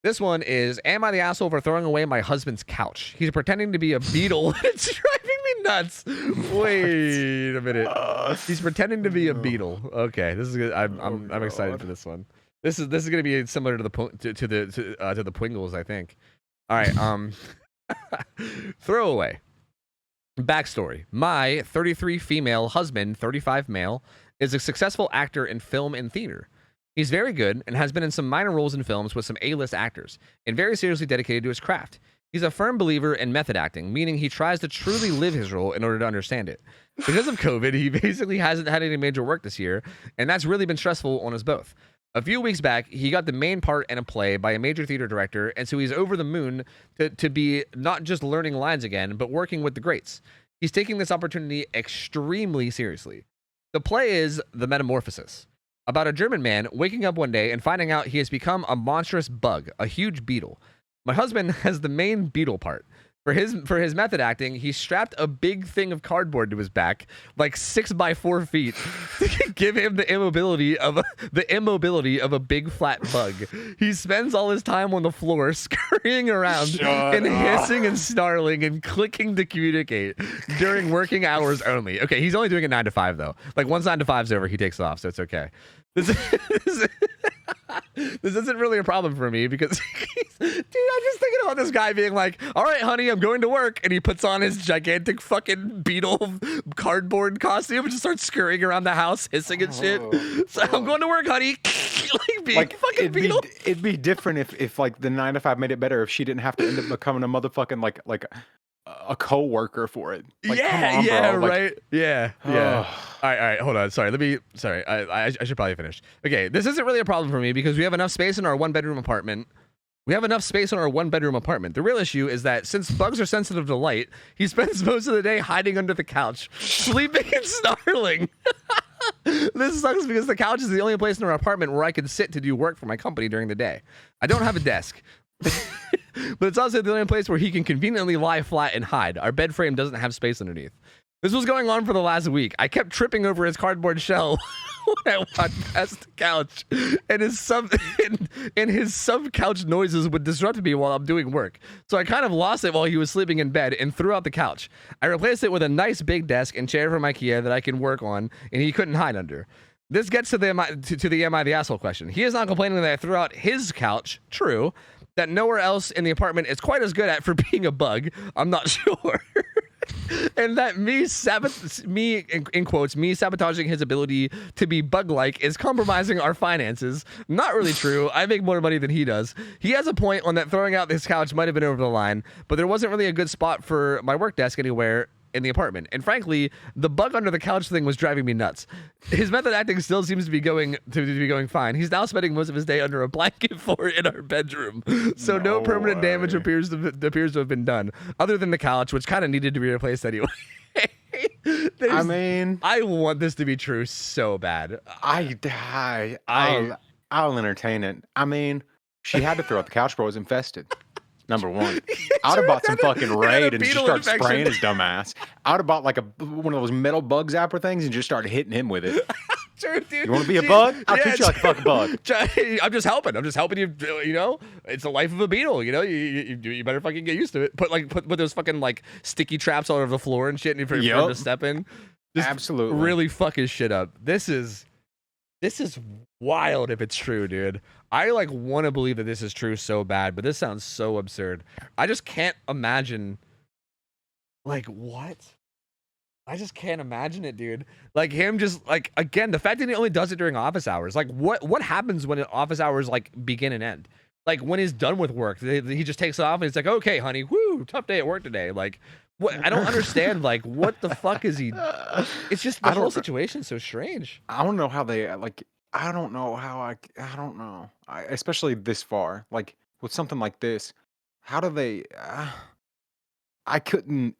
This one is: am I the asshole for throwing away my husband's couch? He's pretending to be a beetle. It's driving me nuts. Wait a minute. He's pretending to be a beetle. Okay, this is good. I'm excited for this one. This is gonna be similar to the Pwingles, I think. All right. Throwaway. Backstory: my 33 female husband, 35 male, is a successful actor in film and theater. He's very good and has been in some minor roles in films with some A-list actors, and very seriously dedicated to his craft. He's a firm believer in method acting, meaning he tries to truly live his role in order to understand it. Because of COVID, he basically hasn't had any major work this year, and that's really been stressful on us both. A few weeks back, he got the main part in a play by a major theater director, and so he's over the moon to be not just learning lines again, but working with the greats. He's taking this opportunity extremely seriously. The play is The Metamorphosis, about a German man waking up one day and finding out he has become a monstrous bug, a huge beetle. My husband has the main beetle part. For his method acting, he strapped a big thing of cardboard to his back, like 6 by 4 feet, to give him the immobility of a big flat bug. He spends all his time on the floor, scurrying around hissing and snarling and clicking to communicate during working hours only. Okay, he's only doing it 9 to 5 though. Like once 9 to 5's over, he takes off, so it's okay. This isn't really a problem for me because, dude, I'm just thinking about this guy being like, all right, honey, I'm going to work. And he puts on his gigantic fucking beetle cardboard costume and just starts scurrying around the house, hissing and shit. So I'm going to work, honey. like fucking beetle. It'd be different if like the 9 to 5 made it better if she didn't have to end up becoming a motherfucking like a co-worker for it. Like, yeah, yeah, bro. Right. Yeah, yeah. All right, hold on. Sorry, I should probably finish. Okay, this isn't really a problem for me because we have enough space in our one-bedroom apartment. The real issue is that since bugs are sensitive to light, he spends most of the day hiding under the couch, sleeping and snarling. This sucks because the couch is the only place in our apartment where I can sit to do work for my company during the day. I don't have a desk. But it's also the only place where he can conveniently lie flat and hide. Our bed frame doesn't have space underneath. This was going on for the last week. I kept tripping over his cardboard shell when I walked past the couch, and his sub couch noises would disrupt me while I'm doing work. So I kind of lost it while he was sleeping in bed and threw out the couch. I replaced it with a nice big desk and chair from IKEA that I can work on, and he couldn't hide under. This gets to the am I the asshole question. He is not complaining that I threw out his couch. True. That nowhere else in the apartment is quite as good at for being a bug. I'm not sure. And that me in quotes, me sabotaging his ability to be bug-like is compromising our finances. Not really true. I make more money than he does. He has a point on that throwing out this couch might have been over the line, but there wasn't really a good spot for my work desk anywhere in the apartment. And frankly, the bug under the couch thing was driving me nuts. His method acting still seems to be going fine. He's now spending most of his day under a blanket fort in our bedroom. So no permanent damage appears to have been done, other than the couch, which kind of needed to be replaced anyway. I mean, I want this to be true so bad. I'll entertain it. I mean, she had to throw out the couch, bro. It was infested. Number one, I'd have bought some fucking Raid and just start spraying his dumb ass. I'd have bought like one of those metal bug zapper things and just started hitting him with it. True, dude. You want to be a bug? I'll treat you like a fucking bug. I'm just helping. I'm just helping you. You know, it's the life of a beetle. You know, you better fucking get used to it. Put those fucking like sticky traps all over the floor and shit, and for him to step in. Just absolutely, really fuck his shit up. This is wild if it's true, dude. I like want to believe that this is true so bad, but this sounds so absurd. I just can't imagine. Like what? I just can't imagine it, dude. Like him just like, again, the fact that he only does it during office hours. Like what happens when office hours like begin and end? Like when he's done with work, he just takes off and he's like, okay, honey, whoo, tough day at work today. Like what? I don't understand. Like what the fuck is he? It's just the whole situation's so strange. I don't know how they like. I don't know how I don't know. Especially this far, like with something like this, how do they? I couldn't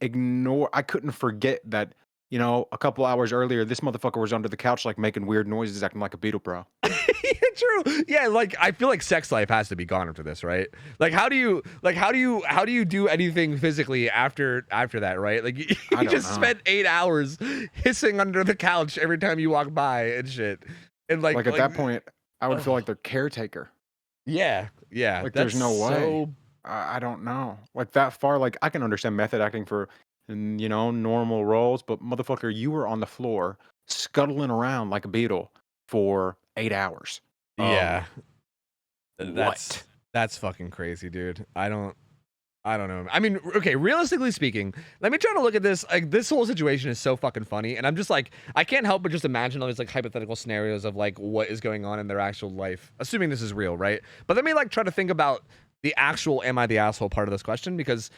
forget that, you know, a couple hours earlier, this motherfucker was under the couch, like making weird noises, acting like a beetle, bro. True. Yeah, like I feel like sex life has to be gone after this, right? Like how do you do anything physically after that, right? Like you just spent 8 hours hissing under the couch every time you walk by and shit. And like at that point, I would feel like the caretaker. Yeah. Like there's no way. I don't know. Like that far, like I can understand method acting for, you know, normal roles, but motherfucker, you were on the floor scuttling around like a beetle for 8 hours. Yeah. That's fucking crazy, dude. I don't know. I mean, okay, realistically speaking, let me try to look at this. Like, this whole situation is so fucking funny, and I'm just like, I can't help but just imagine all these like hypothetical scenarios of like what is going on in their actual life, assuming this is real, right? But let me like try to think about the actual "am I the asshole" part of this question, because,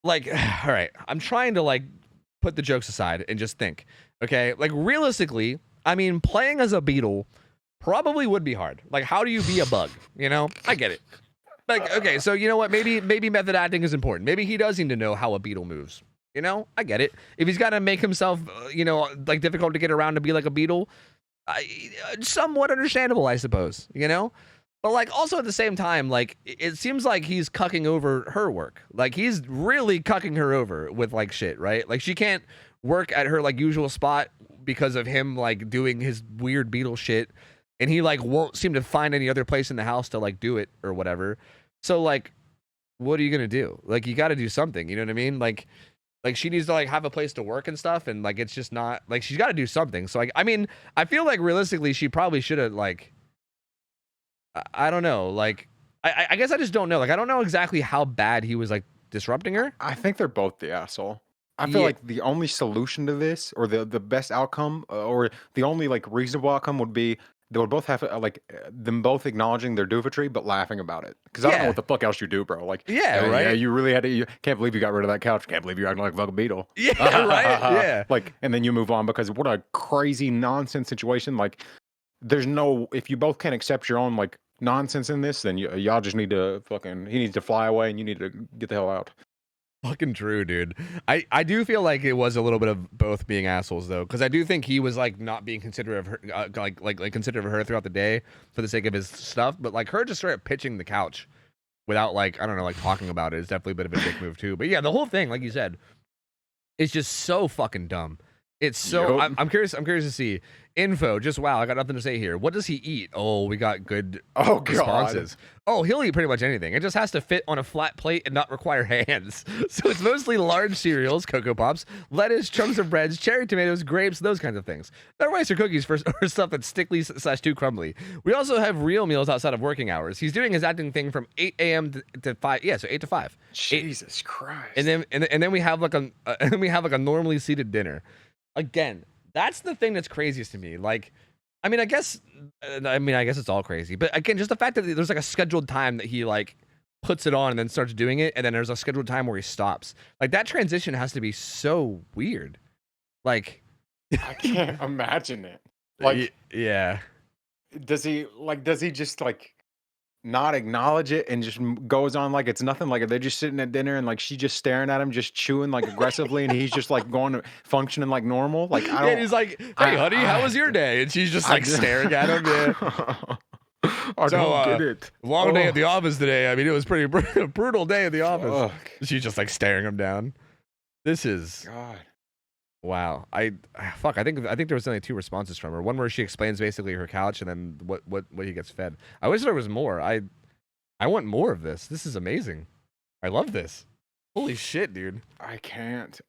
like, all right, I'm trying to like put the jokes aside and just think, okay, like realistically, I mean, playing as a beetle probably would be hard. Like, how do you be a bug? You know, I get it. Like, okay, so you know what? Maybe method acting is important. Maybe he does need to know how a beetle moves. You know, I get it. If he's got to make himself, you know, like difficult to get around to be like a beetle, somewhat understandable, I suppose. You know, but like also at the same time, like it seems like he's cucking over her work. Like he's really cucking her over with like shit, right? Like she can't work at her like usual spot because of him like doing his weird beetle shit. And he like won't seem to find any other place in the house to like do it or whatever. So like, what are you gonna do? Like, you got to do something. You know what I mean? Like she needs to like have a place to work and stuff. And like, it's just not like she's got to do something. So like, I mean, I feel like realistically, she probably should have like, I don't know. Like, I guess I just don't know. Like, I don't know exactly how bad he was like disrupting her. I think they're both the asshole. I feel like the only solution to this, or the best outcome, or the only like reasonable outcome would be they would both have like them both acknowledging their doofatry, but laughing about it. Because I don't know what the fuck else you do, bro. Like, right? Yeah, you really had to. You can't believe you got rid of that couch. Can't believe you're acting like a fucking beetle. Yeah, right. Yeah. Like, and then you move on because what a crazy nonsense situation. Like, there's no, if you both can't accept your own like nonsense in this, then y'all just need to fucking. He needs to fly away, and you need to get the hell out. Fucking true, dude. I do feel like it was a little bit of both being assholes though, because I do think he was like not being considerate of her, like considerate of her throughout the day for the sake of his stuff, but like her just started pitching the couch without like I don't know like talking about it is definitely a bit of a dick move too. But yeah, the whole thing, like you said, is just so fucking dumb. It's so I'm curious to see info. Just wow, I got nothing to say here. What does he eat? Oh, we got good responses. Oh, he'll eat pretty much anything. It just has to fit on a flat plate and not require hands. So it's mostly large cereals, Cocoa Pops, lettuce, chunks of breads, cherry tomatoes, grapes, those kinds of things. No rice or cookies for stuff that's stickly / too crumbly. We also have real meals outside of working hours. He's doing his acting thing from 8 a.m. to 5. Yeah, so 8 to 5. Jesus Christ. And then we have like a normally seated dinner. Again, that's the thing that's craziest to me. Like, I mean, I guess it's all crazy. But again, just the fact that there's like a scheduled time that he like puts it on and then starts doing it, and then there's a scheduled time where he stops. Like that transition has to be so weird. Like, I can't imagine it. Like, yeah. Does he just like not acknowledge it and just goes on like it's nothing? Like they're just sitting at dinner and like she just staring at him, just chewing like aggressively, and he's just like functioning like normal. Like I don't. And he's like, "Hey, honey, how was your day?" And she's just like staring at him. Yeah. I don't get it. Long day at the office today. I mean, it was pretty brutal day at the office. She's just like staring him down. This is God. Wow. I think there was only 2 responses from her. One where she explains basically her couch, and then what he gets fed. I wish there was more. I want more of this. This is amazing. I love this. Holy shit, dude. I can't.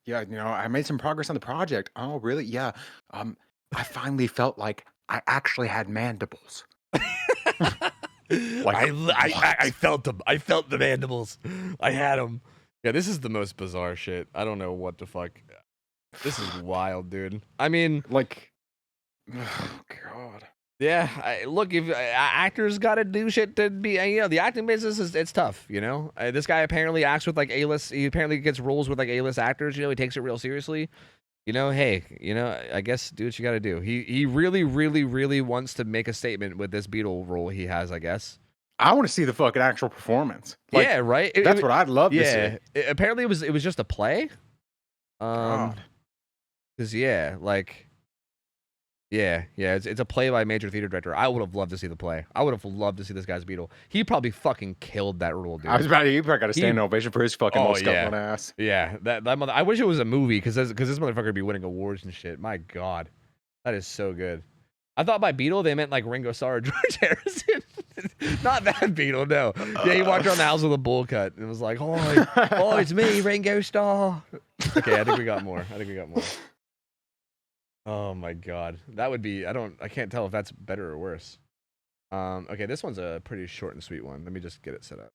Yeah, I made some progress on the project. Oh, really? Yeah. I finally felt like I actually had mandibles. Like I felt them. I felt the mandibles. I had them. Yeah, this is the most bizarre shit. I don't know what the fuck. This is wild, dude. I mean, like, oh God. Yeah, look, if actors got to do shit to be, the acting business it's tough, This guy apparently acts with like A-list. He apparently gets roles with like A-list actors. He takes it real seriously. Hey, I guess do what you got to do. He really, really, really wants to make a statement with this Beetle role he has, I guess. I want to see the fucking actual performance. Like, yeah, right. That's what I'd love to see. Apparently, it was just a play. Because it's a play by a major theater director. I would have loved to see the play. I would have loved to see this guy's Beetle. He probably fucking killed that role, dude. I was about to. You probably got to stand ovation for his fucking little scuffling ass. Yeah, that mother. I wish it was a movie because this motherfucker would be winning awards and shit. My God, that is so good. I thought by Beetle they meant like Ringo Starr or George Harrison. Not that Beetle, no. Yeah, he walked around the house with a bowl cut and was like, "Oh, it's me, Ringo Starr." Okay, I think we got more. Oh my God, that would be. I can't tell if that's better or worse. Okay, this one's a pretty short and sweet one. Let me just get it set up.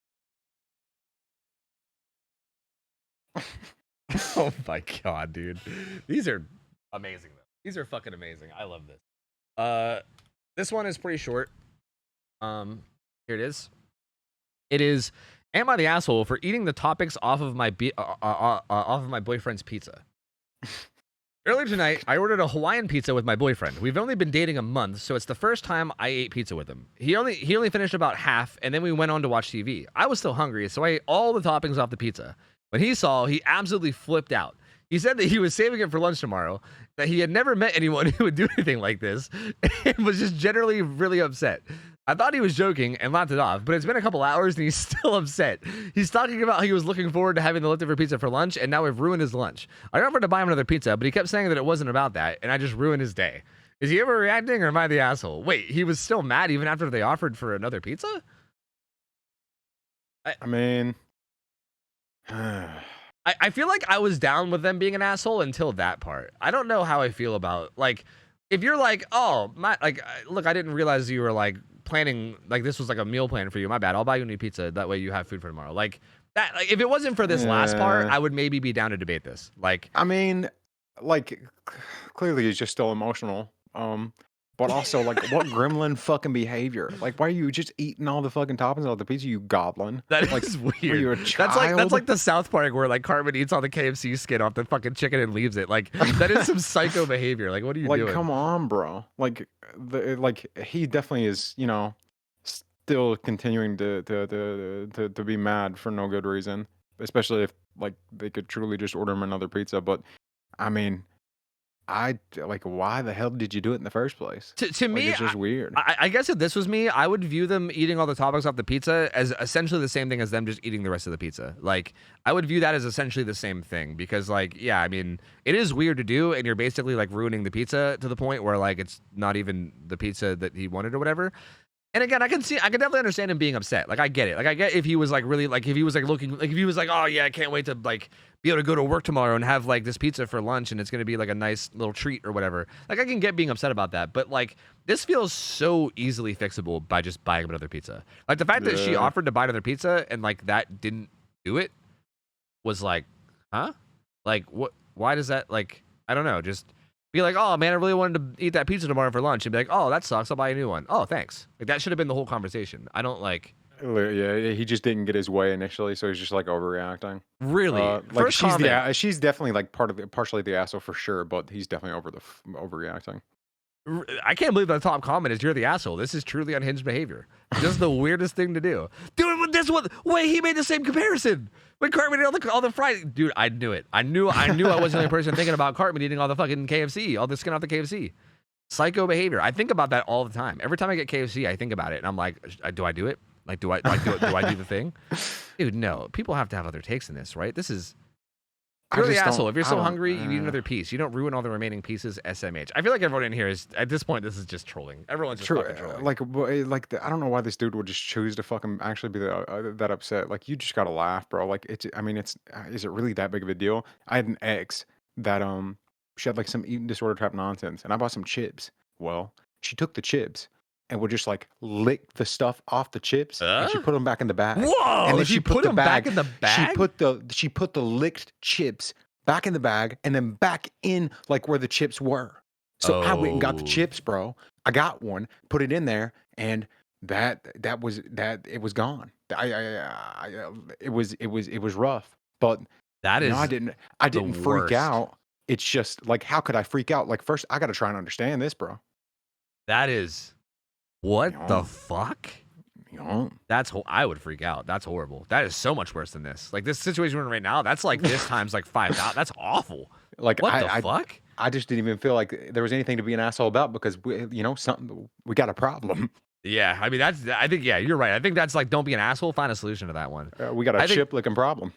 Oh my God, dude, these are amazing though. These are fucking amazing. I love this. This one is pretty short. Here it is. It is. Am I the asshole for eating the toppings off of my boyfriend's pizza? Earlier tonight, I ordered a Hawaiian pizza with my boyfriend. We've only been dating a month, so it's the first time I ate pizza with him. He only finished about half, and then we went on to watch TV. I was still hungry, so I ate all the toppings off the pizza. When he saw, he absolutely flipped out. He said that he was saving it for lunch tomorrow, that he had never met anyone who would do anything like this, and was just generally really upset. I thought he was joking and laughed it off, but it's been a couple hours and he's still upset. He's talking about how he was looking forward to having the leftover pizza for lunch, and now we've ruined his lunch. I offered to buy him another pizza, but he kept saying that it wasn't about that, and I just ruined his day. Is he ever reacting, or am I the asshole? Wait, he was still mad even after they offered for another pizza? I mean... I feel like I was down with them being an asshole until that part. I don't know how I feel about, like, if you're like, oh, look, I didn't realize you were, like, planning, like, this was, like, a meal plan for you. My bad. I'll buy you a new pizza. That way you have food for tomorrow. Like, that, like, if it wasn't for this last part, I would maybe be down to debate this. Like, I mean, like, clearly he's just still emotional. But also, like, what gremlin fucking behavior? Like, why are you just eating all the fucking toppings off the pizza, you goblin? That like, is weird. Are you a child? That's like the South Park where like Cartman eats all the KFC skin off the fucking chicken and leaves it. Like, that is some psycho behavior. Like, what are you doing? Like, come on, bro. Like, he definitely is, you know, still continuing to be mad for no good reason. especially if like they could truly just order him another pizza. But I mean, I like, why the hell did you do it in the first place? To Like, me, it's just weird. I guess if this was me, I would view them eating all the toppings off the pizza as essentially the same thing as them just eating the rest of the pizza. Like, I would view that as essentially the same thing because, like, yeah, I mean, it is weird to do, and you're basically like ruining the pizza to the point where like it's not even the pizza that he wanted or whatever. And again, I can definitely understand him being upset. Like, I get it. Like, I get if he was like really like if he was like looking like if he was like, oh yeah, I can't wait to like be able to go to work tomorrow and have like this pizza for lunch and it's gonna be like a nice little treat or whatever. Like, I can get being upset about that, but like this feels so easily fixable by just buying him another pizza. Like the fact that she offered to buy another pizza and like that didn't do it was like, huh? Like what? Why does that like? I don't know. Just be like, oh man, I really wanted to eat that pizza tomorrow for lunch, and be like, oh, that sucks. I'll buy a new one. Oh, thanks. Like that should have been the whole conversation. I don't like. Yeah, he just didn't get his way initially, so he's just like overreacting. Really? Like First she's definitely like partially the asshole for sure, but he's definitely overreacting. I can't believe the top comment is you're the asshole. This is truly unhinged behavior. Just the weirdest thing to do. Dude, this one. Wait, he made the same comparison. When Cartman ate all the fried. Dude, I knew it. I knew I wasn't the only person thinking about Cartman eating all the fucking KFC, all the skin off the KFC. Psycho behavior. I think about that all the time. Every time I get KFC, I think about it, and I'm like, do I do it? Like, do I do the thing? Dude, no. People have to have other takes in this, right? This is. You're the asshole. If you're so hungry, you eat another piece. You don't ruin all the remaining pieces. SMH. I feel like everyone in here is at this point. This is just trolling. Everyone's just fucking trolling. I don't know why this dude would just choose to fucking actually be that upset. Like, you just gotta laugh, bro. Like, I mean, is it really that big of a deal? I had an ex that she had like some eating disorder type nonsense, and I bought some chips. Well, she took the chips and would just like lick the stuff off the chips, and she put them back in the bag. Whoa! And then she put them back in the bag. She put the licked chips back in the bag and then back in like where the chips were. So I went and got the chips, bro. I got one, put it in there, and it was gone. It was rough, but that is I didn't freak out. It's just like, how could I freak out? Like, first I got to try and understand this, bro. That is. What the fuck? I would freak out. That's horrible. That is so much worse than this. Like this situation we're in right now, that's like this times like 5,000. That's awful. Like what the fuck? I just didn't even feel like there was anything to be an asshole about because we got a problem. Yeah, I mean I think you're right. I think that's like, don't be an asshole. Find a solution to that one. We got a chip-licking problem.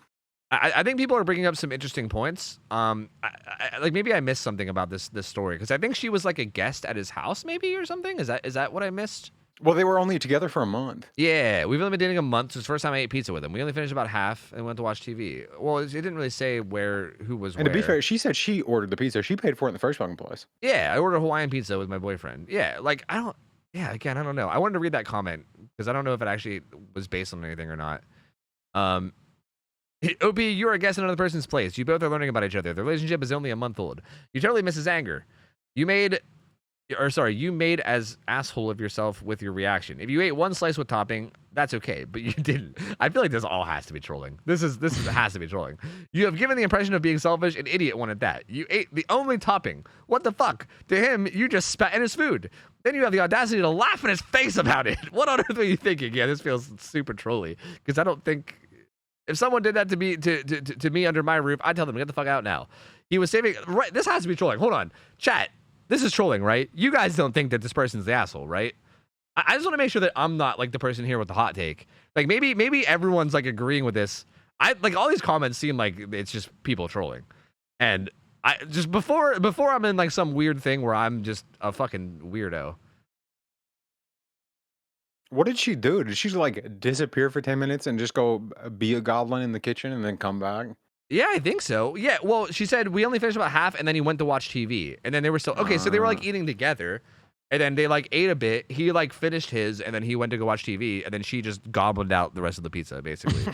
I think people are bringing up some interesting points. Like maybe I missed something about this story because I think she was like a guest at his house, maybe or something. Is that what I missed? Well, they were only together for a month. Yeah, we've only been dating a month. So it's the first time I ate pizza with him. We only finished about half and went to watch TV. Well, it didn't really say who was and where. To be fair, she said she ordered the pizza. She paid for it in the first fucking place. Yeah, I ordered Hawaiian pizza with my boyfriend. Yeah, like again, I don't know. I wanted to read that comment because I don't know if it actually was based on anything or not. OP, you're a guest in another person's place. You both are learning about each other. The relationship is only a month old. You totally miss his anger. You made as asshole of yourself with your reaction. If you ate one slice with topping, that's okay, but you didn't. I feel like this all has to be trolling. This has to be trolling. You have given the impression of being selfish, an idiot one at that. You ate the only topping. What the fuck? To him, you just spat in his food. Then you have the audacity to laugh in his face about it. What on earth are you thinking? Yeah, this feels super trolly because I don't think. If someone did that to me to me under my roof, I'd tell them, get the fuck out now. He was saving. Right, this has to be trolling. Hold on. Chat. This is trolling, right? You guys don't think that this person's the asshole, right? I just want to make sure that I'm not like the person here with the hot take. Like maybe everyone's like agreeing with this. Like all these comments seem like it's just people trolling. And I just before I'm in like some weird thing where I'm just a fucking weirdo. What did she do? Did she like disappear for 10 minutes and just go be a goblin in the kitchen and then come back? Yeah, I think so. Yeah, well, she said we only finished about half and then he went to watch TV. And then they were still okay, so they were like eating together. And then they like ate a bit. He like finished his and then he went to go watch TV and then she just gobbled out the rest of the pizza basically.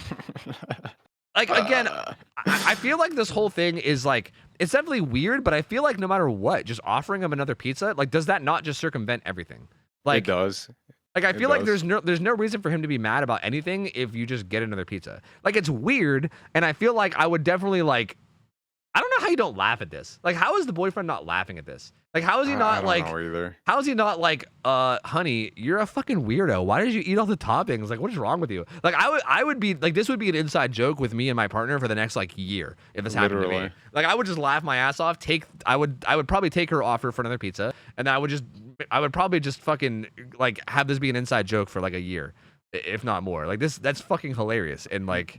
Like again, I feel like this whole thing is like it's definitely weird, but I feel like no matter what, just offering him another pizza, like does that not just circumvent everything? Like it does. Like I feel like there's no reason for him to be mad about anything if you just get another pizza. Like it's weird, and I feel like I would definitely like I don't know how you don't laugh at this. Like, how is the boyfriend not laughing at this? Like, how is he not I like? don't know either. How is he not like, honey, you're a fucking weirdo. Why did you eat all the toppings? Like, what is wrong with you? Like, I would be like, this would be an inside joke with me and my partner for the next like year if this happened to me. Literally. Like, I would just laugh my ass off. I would probably take her offer for another pizza, and I would probably just fucking like have this be an inside joke for like a year, if not more. Like that's fucking hilarious. And like,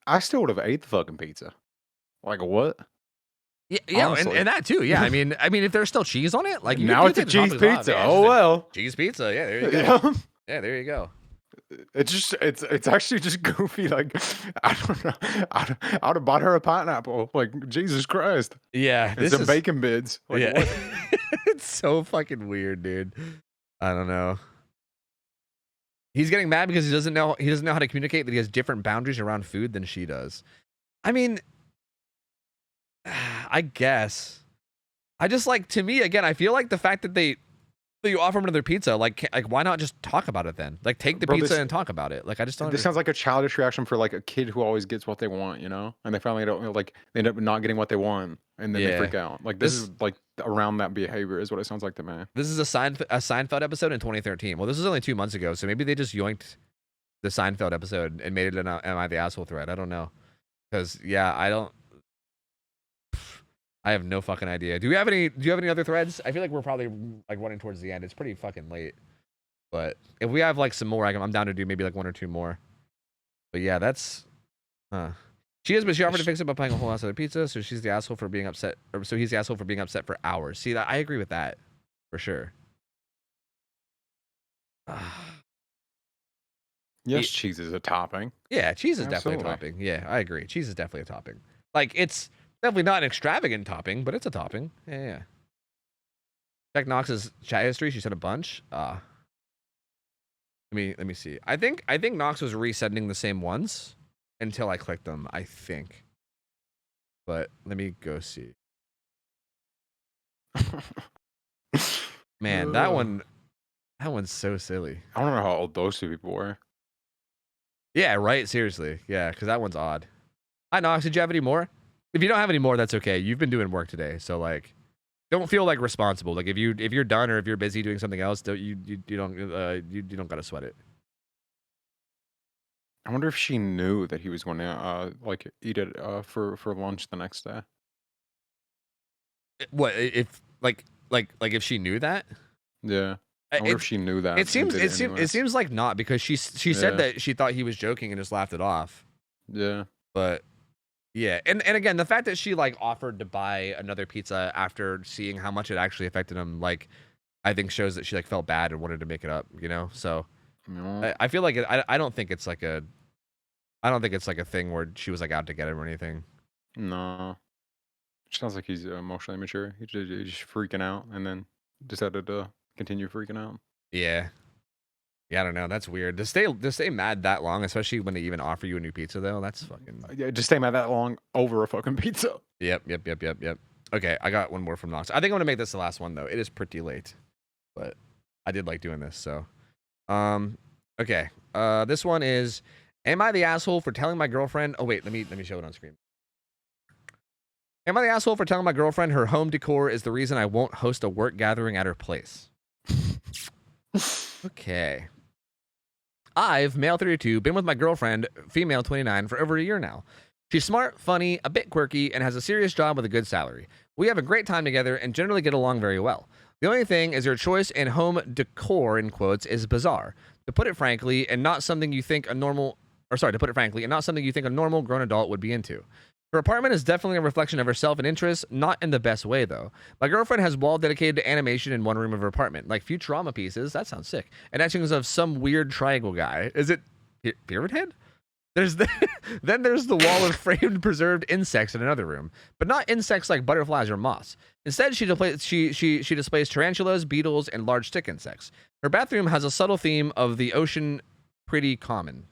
I still would have ate the fucking pizza. Like what? Yeah, and that too. Yeah, I mean, if there's still cheese on it, like now it's a cheese pizza. Oh well, cheese pizza. Yeah, there you go. Yeah, there you go. It's actually just goofy. Like I don't know. I'd have bought her a pineapple. Like Jesus Christ. Yeah, it's a bacon bids. Like, yeah, what? it's so fucking weird, dude. I don't know. He's getting mad because he doesn't know how to communicate that he has different boundaries around food than she does. I mean, I guess. I just like, to me, again, I feel like the fact that you offer him another pizza, like why not just talk about it then? Like take the pizza and talk about it. Like I just don't. This sounds like a childish reaction for like a kid who always gets what they want, you know, and they finally don't like they end up not getting what they want, and then they freak out. Like this is like around that behavior is what it sounds like to me. This is a Seinfeld episode in 2013. Well, this is only 2 months ago, so maybe they just yoinked the Seinfeld episode and made it an "Am I the Asshole" thread. I don't know, because I have no fucking idea. Do you have any other threads? I feel like we're probably like running towards the end. It's pretty fucking late. But if we have like some more, I'm down to do maybe like 1 or 2 more. But yeah, that's she offered to fix it by buying a whole house of pizza, so she's the asshole for being upset, or so he's the asshole for being upset for hours. See, I agree with that for sure. Yes, cheese is a topping. Yeah, cheese is definitely a topping. Yeah, I agree. Cheese is definitely a topping. Like it's definitely not an extravagant topping, but it's a topping. Yeah. Check Knox's chat history. She said a bunch. Let me see. I think Knox was resending the same ones until I clicked them, I think. But let me go see. Man, that one's so silly. I don't know how old those 2 people were. Yeah, right. Seriously. Yeah, because that one's odd. Hi, Knox. Did you have any more? If you don't have any more, that's okay. You've been doing work today, so like, don't feel like responsible. Like if you're done or if you're busy doing something else, you don't gotta sweat it. I wonder if she knew that he was going to like eat it for lunch the next day. What if like if she knew that? Yeah. I wonder if she knew that. It seems like not, because she said that she thought he was joking and just laughed it off. Yeah. But yeah, and again, the fact that she like offered to buy another pizza after seeing how much it actually affected him, like, I think shows that she like felt bad and wanted to make it up, you know. So I feel like I don't think it's like a thing where she was like out to get him or anything. No, it sounds like he's emotionally mature. He's just freaking out, and then decided to continue freaking out. Yeah. Yeah, I don't know. That's weird. To stay mad that long, especially when they even offer you a new pizza, though. That's fucking. Yeah, just stay mad that long over a fucking pizza. Yep. Okay, I got one more from Knox. I think I'm gonna make this the last one though. It is pretty late, but I did like doing this. So, okay. This one is: am I the asshole for telling my girlfriend? Oh wait, let me show it on screen. Am I the asshole for telling my girlfriend her home decor is the reason I won't host a work gathering at her place? Okay. I've, male 32, been with my girlfriend, female 29, for over a year now. She's smart, funny, a bit quirky, and has a serious job with a good salary. We have a great time together and generally get along very well. The only thing is her choice in home decor, in quotes, is bizarre. To put it frankly, and not something you think a normal grown adult would be into. Her apartment is definitely a reflection of herself and interests, not in the best way, though. My girlfriend has wall dedicated to animation in one room of her apartment, like Futurama pieces. That sounds sick. And etchings of some weird triangle guy. Is it Pyramid Head? Then there's the wall of framed preserved insects in another room, but not insects like butterflies or moths. Instead, she displays tarantulas, beetles, and large stick insects. Her bathroom has a subtle theme of the ocean, pretty common.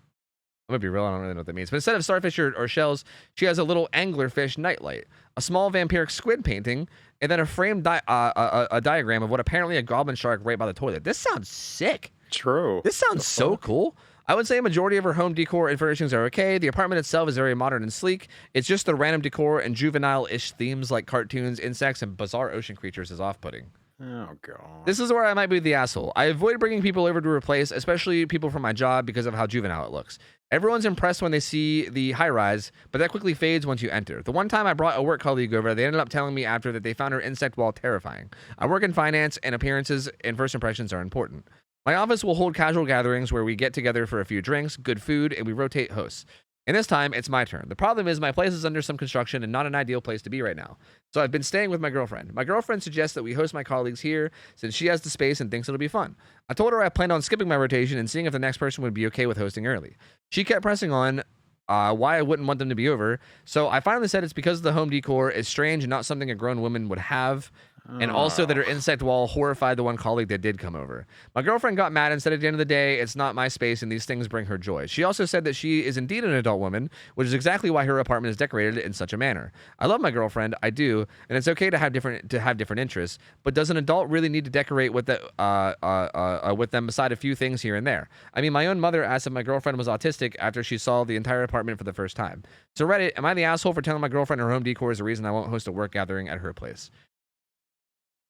I'm gonna be real, I don't really know what that means. But instead of starfish or shells, she has a little anglerfish nightlight, a small vampiric squid painting, and then a framed a diagram of what apparently a goblin shark right by the toilet. This sounds sick. True. This sounds so cool. I would say a majority of her home decor and furnishings are okay. The apartment itself is very modern and sleek. It's just the random decor and juvenile-ish themes like cartoons, insects, and bizarre ocean creatures is off-putting. Oh, God. This is where I might be the asshole. I avoid bringing people over to replace, especially people from my job, because of how juvenile it looks. Everyone's impressed when they see the high-rise, but that quickly fades once you enter. The one time I brought a work colleague over, they ended up telling me after that they found her insect wall terrifying. I work in finance, and appearances and first impressions are important. My office will hold casual gatherings where we get together for a few drinks, good food, and we rotate hosts. And this time, it's my turn. The problem is my place is under some construction and not an ideal place to be right now. So I've been staying with my girlfriend. My girlfriend suggests that we host my colleagues here since she has the space and thinks it'll be fun. I told her I planned on skipping my rotation and seeing if the next person would be okay with hosting early. She kept pressing on why I wouldn't want them to be over. So I finally said it's because the home decor is strange and not something a grown woman would have. And also that her insect wall horrified the one colleague that did come over. My girlfriend got mad and said at the end of the day, it's not my space and these things bring her joy. She also said that she is indeed an adult woman, which is exactly why her apartment is decorated in such a manner. I love my girlfriend, I do, and it's okay to have different interests, but does an adult really need to decorate with them beside a few things here and there? I mean, my own mother asked if my girlfriend was autistic after she saw the entire apartment for the first time. So Reddit, am I the asshole for telling my girlfriend her home decor is the reason I won't host a work gathering at her place?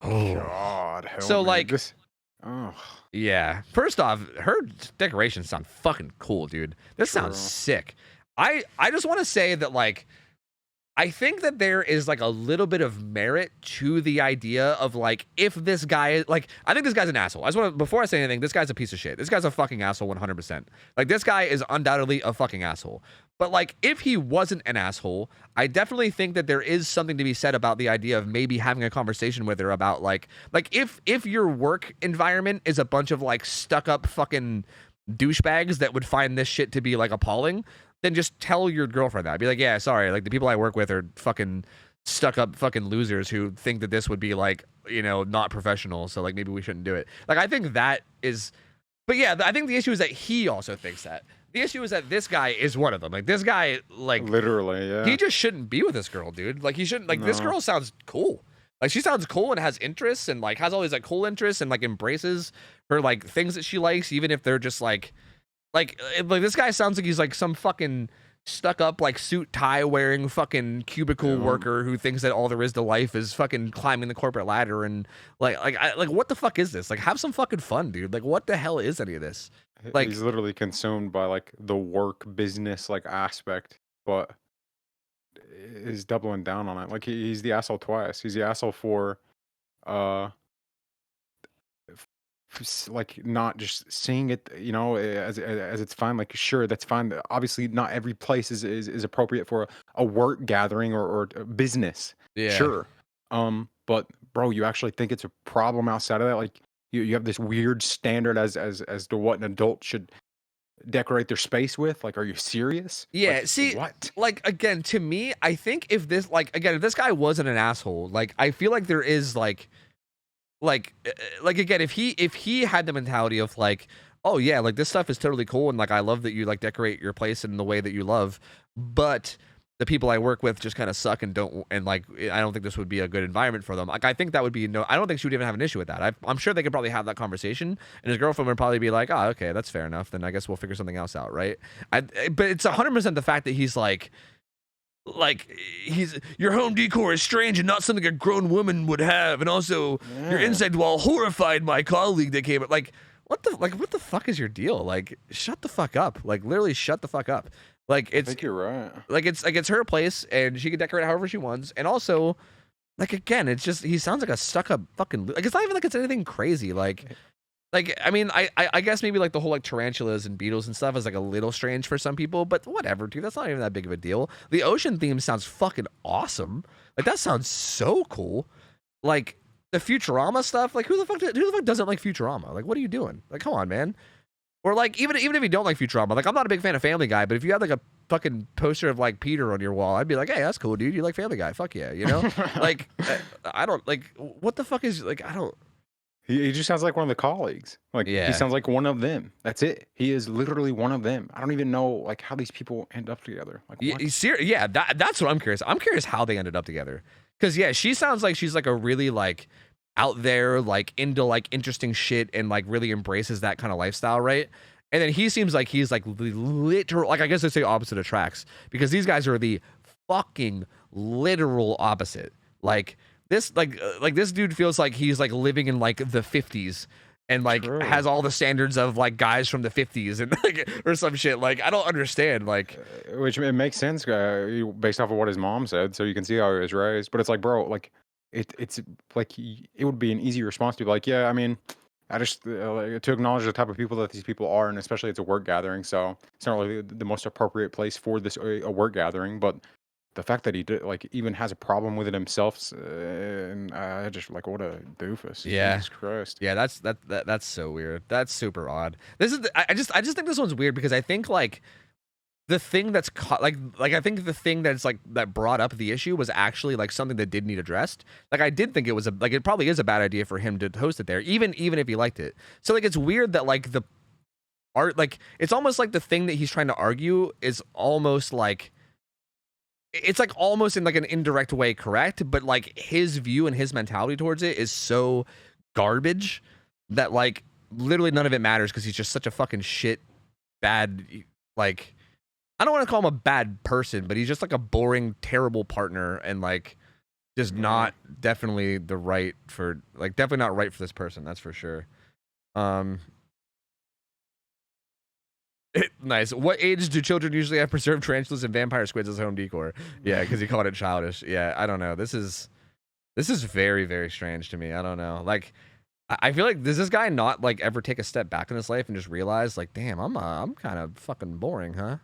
Oh, God. So, like, this. Oh. Yeah. First off, her decorations sound fucking cool, dude. This sounds sick. I just want to say that, like, I think that there is, like, a little bit of merit to the idea of, like, if this guy, like, I think this guy's an asshole. I just want to, before I say anything, this guy's a piece of shit. This guy's a fucking asshole 100%. Like, this guy is undoubtedly a fucking asshole. But, like, if he wasn't an asshole, I definitely think that there is something to be said about the idea of maybe having a conversation with her about, like if your work environment is a bunch of, like, stuck-up fucking douchebags that would find this shit to be, like, appalling, then just tell your girlfriend that. Be like, yeah, sorry, like, the people I work with are fucking stuck-up fucking losers who think that this would be, like, you know, not professional, so, like, maybe we shouldn't do it. Like, I think that is... But, yeah, I think the issue is that he also thinks that. The issue is that this guy is one of them. Like, this guy, like... Literally, yeah. He just shouldn't be with this girl, dude. Like, he shouldn't... Like, this girl sounds cool. Like, she sounds cool and has interests and, like, has all these, like, cool interests and, like, embraces her, like, things that she likes, even if they're just, like, this guy sounds like he's, like, some fucking stuck-up, like, suit tie wearing fucking cubicle worker who thinks that all there is to life is fucking climbing the corporate ladder and, like what the fuck is this? Like, have some fucking fun, dude. Like, what the hell is any of this? Like, he's literally consumed by, like, the work business, like, aspect, but is doubling down on it. Like, he's the asshole twice. He's the asshole for like, not just seeing it, you know, as it's fine. Like, sure, that's fine. Obviously, not every place is appropriate for a work gathering or a business. Yeah. Sure. But bro, you actually think it's a problem outside of that? Like, you have this weird standard as to what an adult should decorate their space with? Like, are you serious? Yeah, Like, see, what? like, again, to me, I think if this, like, again, if this guy wasn't an asshole, like, I feel like there is, like, again, if he had the mentality of, like, oh, yeah, like, this stuff is totally cool, and, like, I love that you, like, decorate your place in the way that you love, but the people I work with just kind of suck and don't, and, like, I don't think this would be a good environment for them. Like, I think that would be I don't think she would even have an issue with that. I'm sure they could probably have that conversation, and his girlfriend would probably be like, oh, okay, that's fair enough. Then I guess we'll figure something else out, right? But it's 100% the fact that he's like your home decor is strange and not something a grown woman would have, and also your insect wall horrified my colleague that came. Like, what the fuck is your deal? Like, shut the fuck up. Like, literally shut the fuck up. Like, it's, I think you're right. Like, it's her place, and she can decorate however she wants. And also, like, again, it's just, he sounds like a stuck-up fucking, like, it's not even like it's anything crazy. Like, I mean, I guess maybe, like, the whole, like, tarantulas and beetles and stuff is, like, a little strange for some people, but whatever, dude. That's not even that big of a deal. The ocean theme sounds fucking awesome. Like, that sounds so cool. Like, the Futurama stuff, like, who the fuck doesn't like Futurama? Like, what are you doing? Like, come on, man. Or, like, even if you don't like Futurama, like, I'm not a big fan of Family Guy, but if you had, like, a fucking poster of, like, Peter on your wall, I'd be like, hey, that's cool, dude. You like Family Guy. Fuck yeah, you know? Like, I don't, like, what the fuck is, like, I don't. He just sounds like one of the colleagues. Like, Yeah. he sounds like one of them. That's it. He is literally one of them. I don't even know, like, how these people end up together. Like, what? Yeah, that's what I'm curious. I'm curious how they ended up together. Because, yeah, she sounds like she's, like, a really, like, out there, like, into, like, interesting shit and, like, really embraces that kind of lifestyle, right? And then he seems like he's like the literal, like I guess I'd say opposite attracts, because these guys are the fucking literal opposite. Like this dude feels like he's like living in like the 50s and like has all the standards of like guys from the 50s and like or some shit. Like I don't understand. Like, which it makes sense based off of what his mom said, so you can see how he was raised. But it's like, bro, like it's like it would be an easy response to be like, yeah, I mean, I just like, to acknowledge the type of people that these people are, and especially it's a work gathering, so it's not really the most appropriate place for this a work gathering. But the fact that he did, like even has a problem with it himself, and I just like, what a doofus. yeah, Jesus Christ. Yeah, that's so weird. That's super odd. This is I just think this one's weird because I think like the thing that's like I think the thing that's like that brought up the issue was actually like something that did need addressed. Like I did think it was like it probably is a bad idea for him to host it there, even if he liked it. So like it's weird that like the art, like it's almost like the thing that he's trying to argue is almost like it's like almost in like an indirect way correct, but like his view and his mentality towards it is so garbage that like literally none of it matters because he's just such a fucking shit bad, like I don't want to call him a bad person, but he's just like a boring, terrible partner and like just not definitely the right for like definitely not right for this person, that's for sure. Nice. What age do children usually have preserved tarantulas and vampire squids as home decor? Yeah, because he called it childish. Yeah, I don't know. This is very, very strange to me. I don't know. Like, I feel like does this guy not like ever take a step back in his life and just realize like, damn, I'm kind of fucking boring, huh?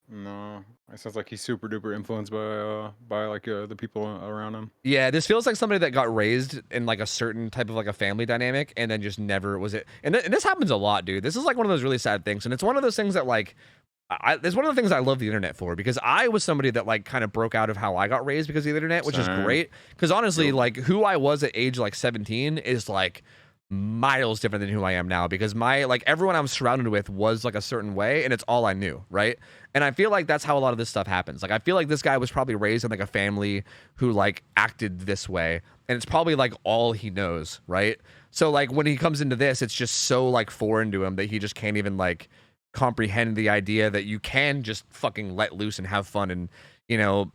No, it sounds like he's super duper influenced by like the people around him. Yeah, this feels like somebody that got raised in like a certain type of like a family dynamic and then just never was it. And this happens a lot, dude. This is like one of those really sad things, and it's one of those things that like it's one of the things I love the internet for, because I was somebody that like kind of broke out of how I got raised because of the internet, which is great. Because honestly, like who I was at age like 17 is like miles different than who I am now, because my like everyone I'm surrounded with was like a certain way and it's all I knew, right? And I feel like that's how a lot of this stuff happens. Like I feel like this guy was probably raised in like a family who like acted this way, and it's probably like all he knows, right? So like when he comes into this, it's just so like foreign to him that he just can't even like comprehend the idea that you can just fucking let loose and have fun and, you know,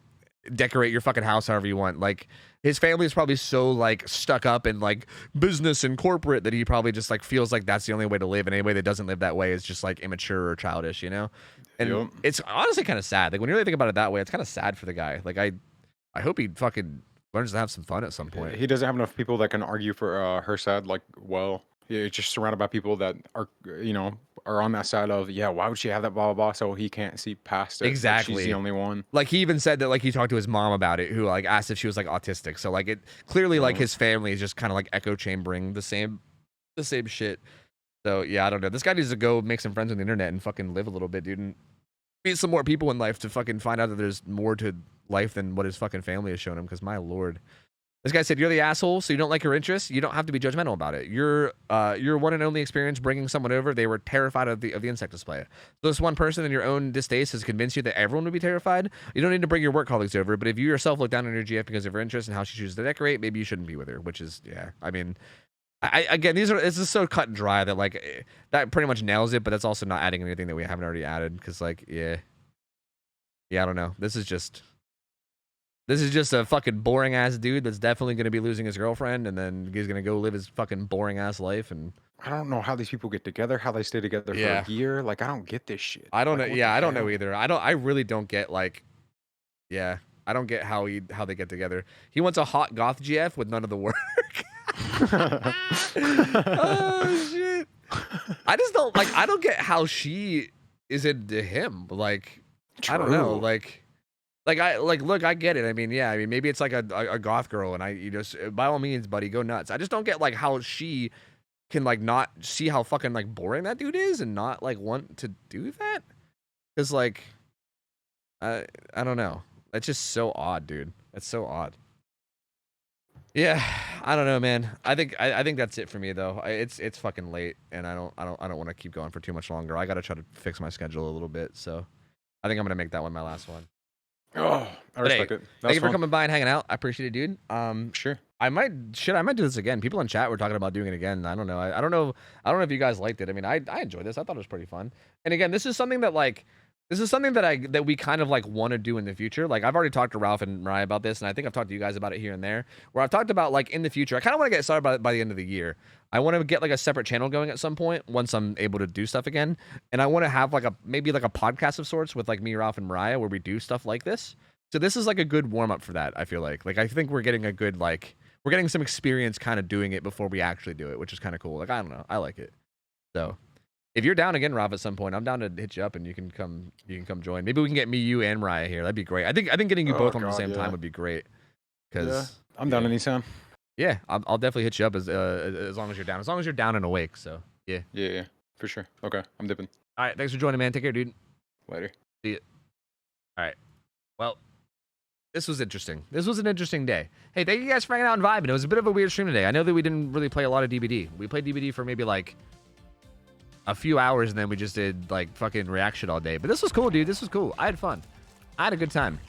decorate your fucking house however you want. Like his family is probably so like stuck up in like business and corporate that he probably just like feels like that's the only way to live, and any way that doesn't live that way is just like immature or childish, you know? And it's honestly kind of sad. Like when you really think about it that way, it's kind of sad for the guy. Like I hope he fucking learns to have some fun at some point. He doesn't have enough people that can argue for her side. Like, well, he's just surrounded by people that are, you know, are on that side of, yeah, why would she have that, blah, blah, blah, so he can't see past it. Exactly. Like she's the only one. Like he even said that like he talked to his mom about it, who like asked if she was like autistic. So like it clearly like his family is just kind of like echo chambering the same shit. So yeah, I don't know. This guy needs to go make some friends on the internet and fucking live a little bit, dude, and meet some more people in life to fucking find out that there's more to life than what his fucking family has shown him, because my lord. This guy said, you're the asshole, so you don't like your interests. You don't have to be judgmental about it. Your one and only experience bringing someone over, they were terrified of the insect display. So this one person in your own distaste has convinced you that everyone would be terrified. You don't need to bring your work colleagues over, but if you yourself look down on your GF because of her interest and how she chooses to decorate, maybe you shouldn't be with her, which is, yeah. I mean, again, it's just so cut and dry that, like, that pretty much nails it, but that's also not adding anything that we haven't already added, because, like, yeah, I don't know. This is just a fucking boring ass dude that's definitely going to be losing his girlfriend, and then he's going to go live his fucking boring ass life. And I don't know how these people get together, how they stay together for a year. Like, I don't get this shit. I don't know. Yeah, I don't know either. I really don't get, like, yeah, I don't get how they get together. He wants a hot goth GF with none of the work. Oh shit. I don't get how she is into him. Like, I don't know. Like look, I get it. I mean, yeah, I mean, maybe it's like a goth girl, and you just, by all means, buddy, go nuts. I just don't get like how she can like not see how fucking like boring that dude is and not like want to do that. Because like, I don't know. That's just so odd, dude. That's so odd. Yeah, I don't know, man. I think that's it for me though. It's fucking late, and I don't want to keep going for too much longer. I gotta try to fix my schedule a little bit, so I think I'm gonna make that one my last one. Oh, I respect it. Thank you for coming by and hanging out. I appreciate it, dude. Sure. I might do this again. People in chat were talking about doing it again. I don't know. I don't know if you guys liked it. I mean, I enjoyed this. I thought it was pretty fun. And again, this is something that that we kind of like want to do in the future. Like I've already talked to Ralph and Mariah about this, and I think I've talked to you guys about it here and there. Where I've talked about like in the future, I kind of want to get started by the end of the year. I want to get like a separate channel going at some point once I'm able to do stuff again, and I want to have like maybe like a podcast of sorts with like me, Ralph, and Mariah where we do stuff like this. So this is like a good warm up for that. I feel like I think we're getting a good we're getting some experience kind of doing it before we actually do it, which is kind of cool. Like, I don't know. I like it. So if you're down again, Rob, at some point, I'm down to hit you up and you can come join. Maybe we can get me, you, and Mariah here. That'd be great. I think getting you both on the same time would be great. I'm down anytime. Yeah, I'll definitely hit you up as long as you're down. As long as you're down and awake, so yeah. Yeah, for sure. Okay, I'm dipping. All right, thanks for joining, man. Take care, dude. Later. See you. All right. Well, this was interesting. This was an interesting day. Hey, thank you guys for hanging out and vibing. It was a bit of a weird stream today. I know that we didn't really play a lot of DBD. We played DBD for maybe like a few hours, and then we just did like fucking reaction all day. But this was cool, dude. This was cool. I had fun. I had a good time.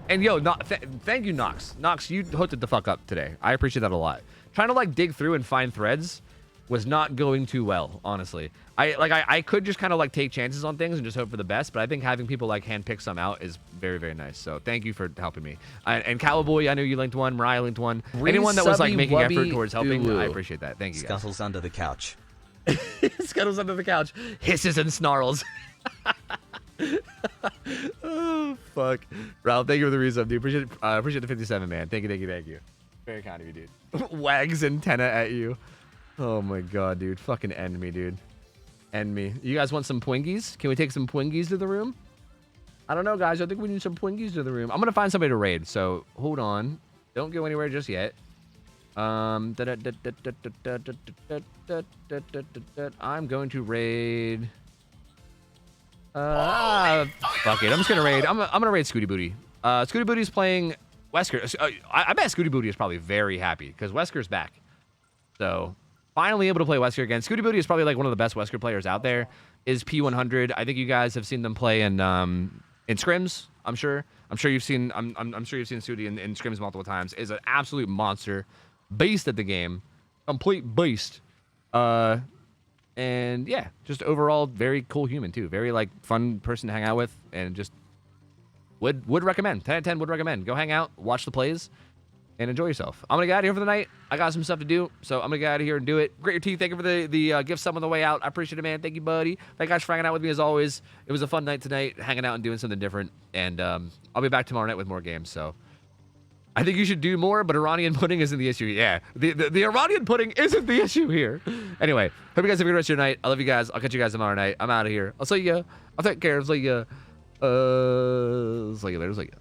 And yo, thank you, Nox. Nox, you hooked it the fuck up today. I appreciate that a lot. Trying to like dig through and find threads was not going too well, honestly. I could just kind of like take chances on things and just hope for the best, but I think having people like handpick some out is very, very nice. So thank you for helping me. And Cowboy, I know you linked one. Mariah linked one. Anyone that was like making effort towards helping, I appreciate that. Thank you, guys. Scuttles under the couch. Scuttles under the couch. Hisses and snarls. Oh, fuck. Ralph, thank you for the resub, dude. Appreciate the 57, man. Thank you. Very kind of you, dude. Wags antenna at you. Oh my god, dude. Fucking end me, dude. End me. You guys want some Twinkies? Can we take some Twinkies to the room? I don't know, guys. I think we need some Twinkies to the room. I'm gonna find somebody to raid, so hold on. Don't go anywhere just yet. I'm going to raid. Fuck it. I'm just gonna raid. I'm gonna raid Scooty Booty. Scooty Booty's playing Wesker. I bet Scooty Booty is probably very happy because Wesker's back. So finally able to play Wesker again. Scooty Booty is probably like one of the best Wesker players out there. Is P100. I think you guys have seen them play in scrims. I'm sure you've seen. I'm sure you've seen Scooty in scrims multiple times. Is an absolute monster, beast at the game, complete beast. And yeah, just overall very cool human too. Very like fun person to hang out with, and just would recommend. 10 out of 10 would recommend. Go hang out, watch the plays, and enjoy yourself. I'm gonna get out of here for the night. I got some stuff to do, so I'm gonna get out of here and do it. Grit your teeth. Thank you for the gift sub on the way out. I appreciate it, man. Thank you, buddy. Thank you guys for hanging out with me as always. It was a fun night tonight, hanging out and doing something different. And I'll be back tomorrow night with more games. So I think you should do more, but Iranian pudding isn't the issue. Yeah, the Iranian pudding isn't the issue here. Anyway, hope you guys have a good rest of your night. I love you guys. I'll catch you guys tomorrow night. I'm out of here. I'll see ya. I'll take care. See ya. See you later. See ya.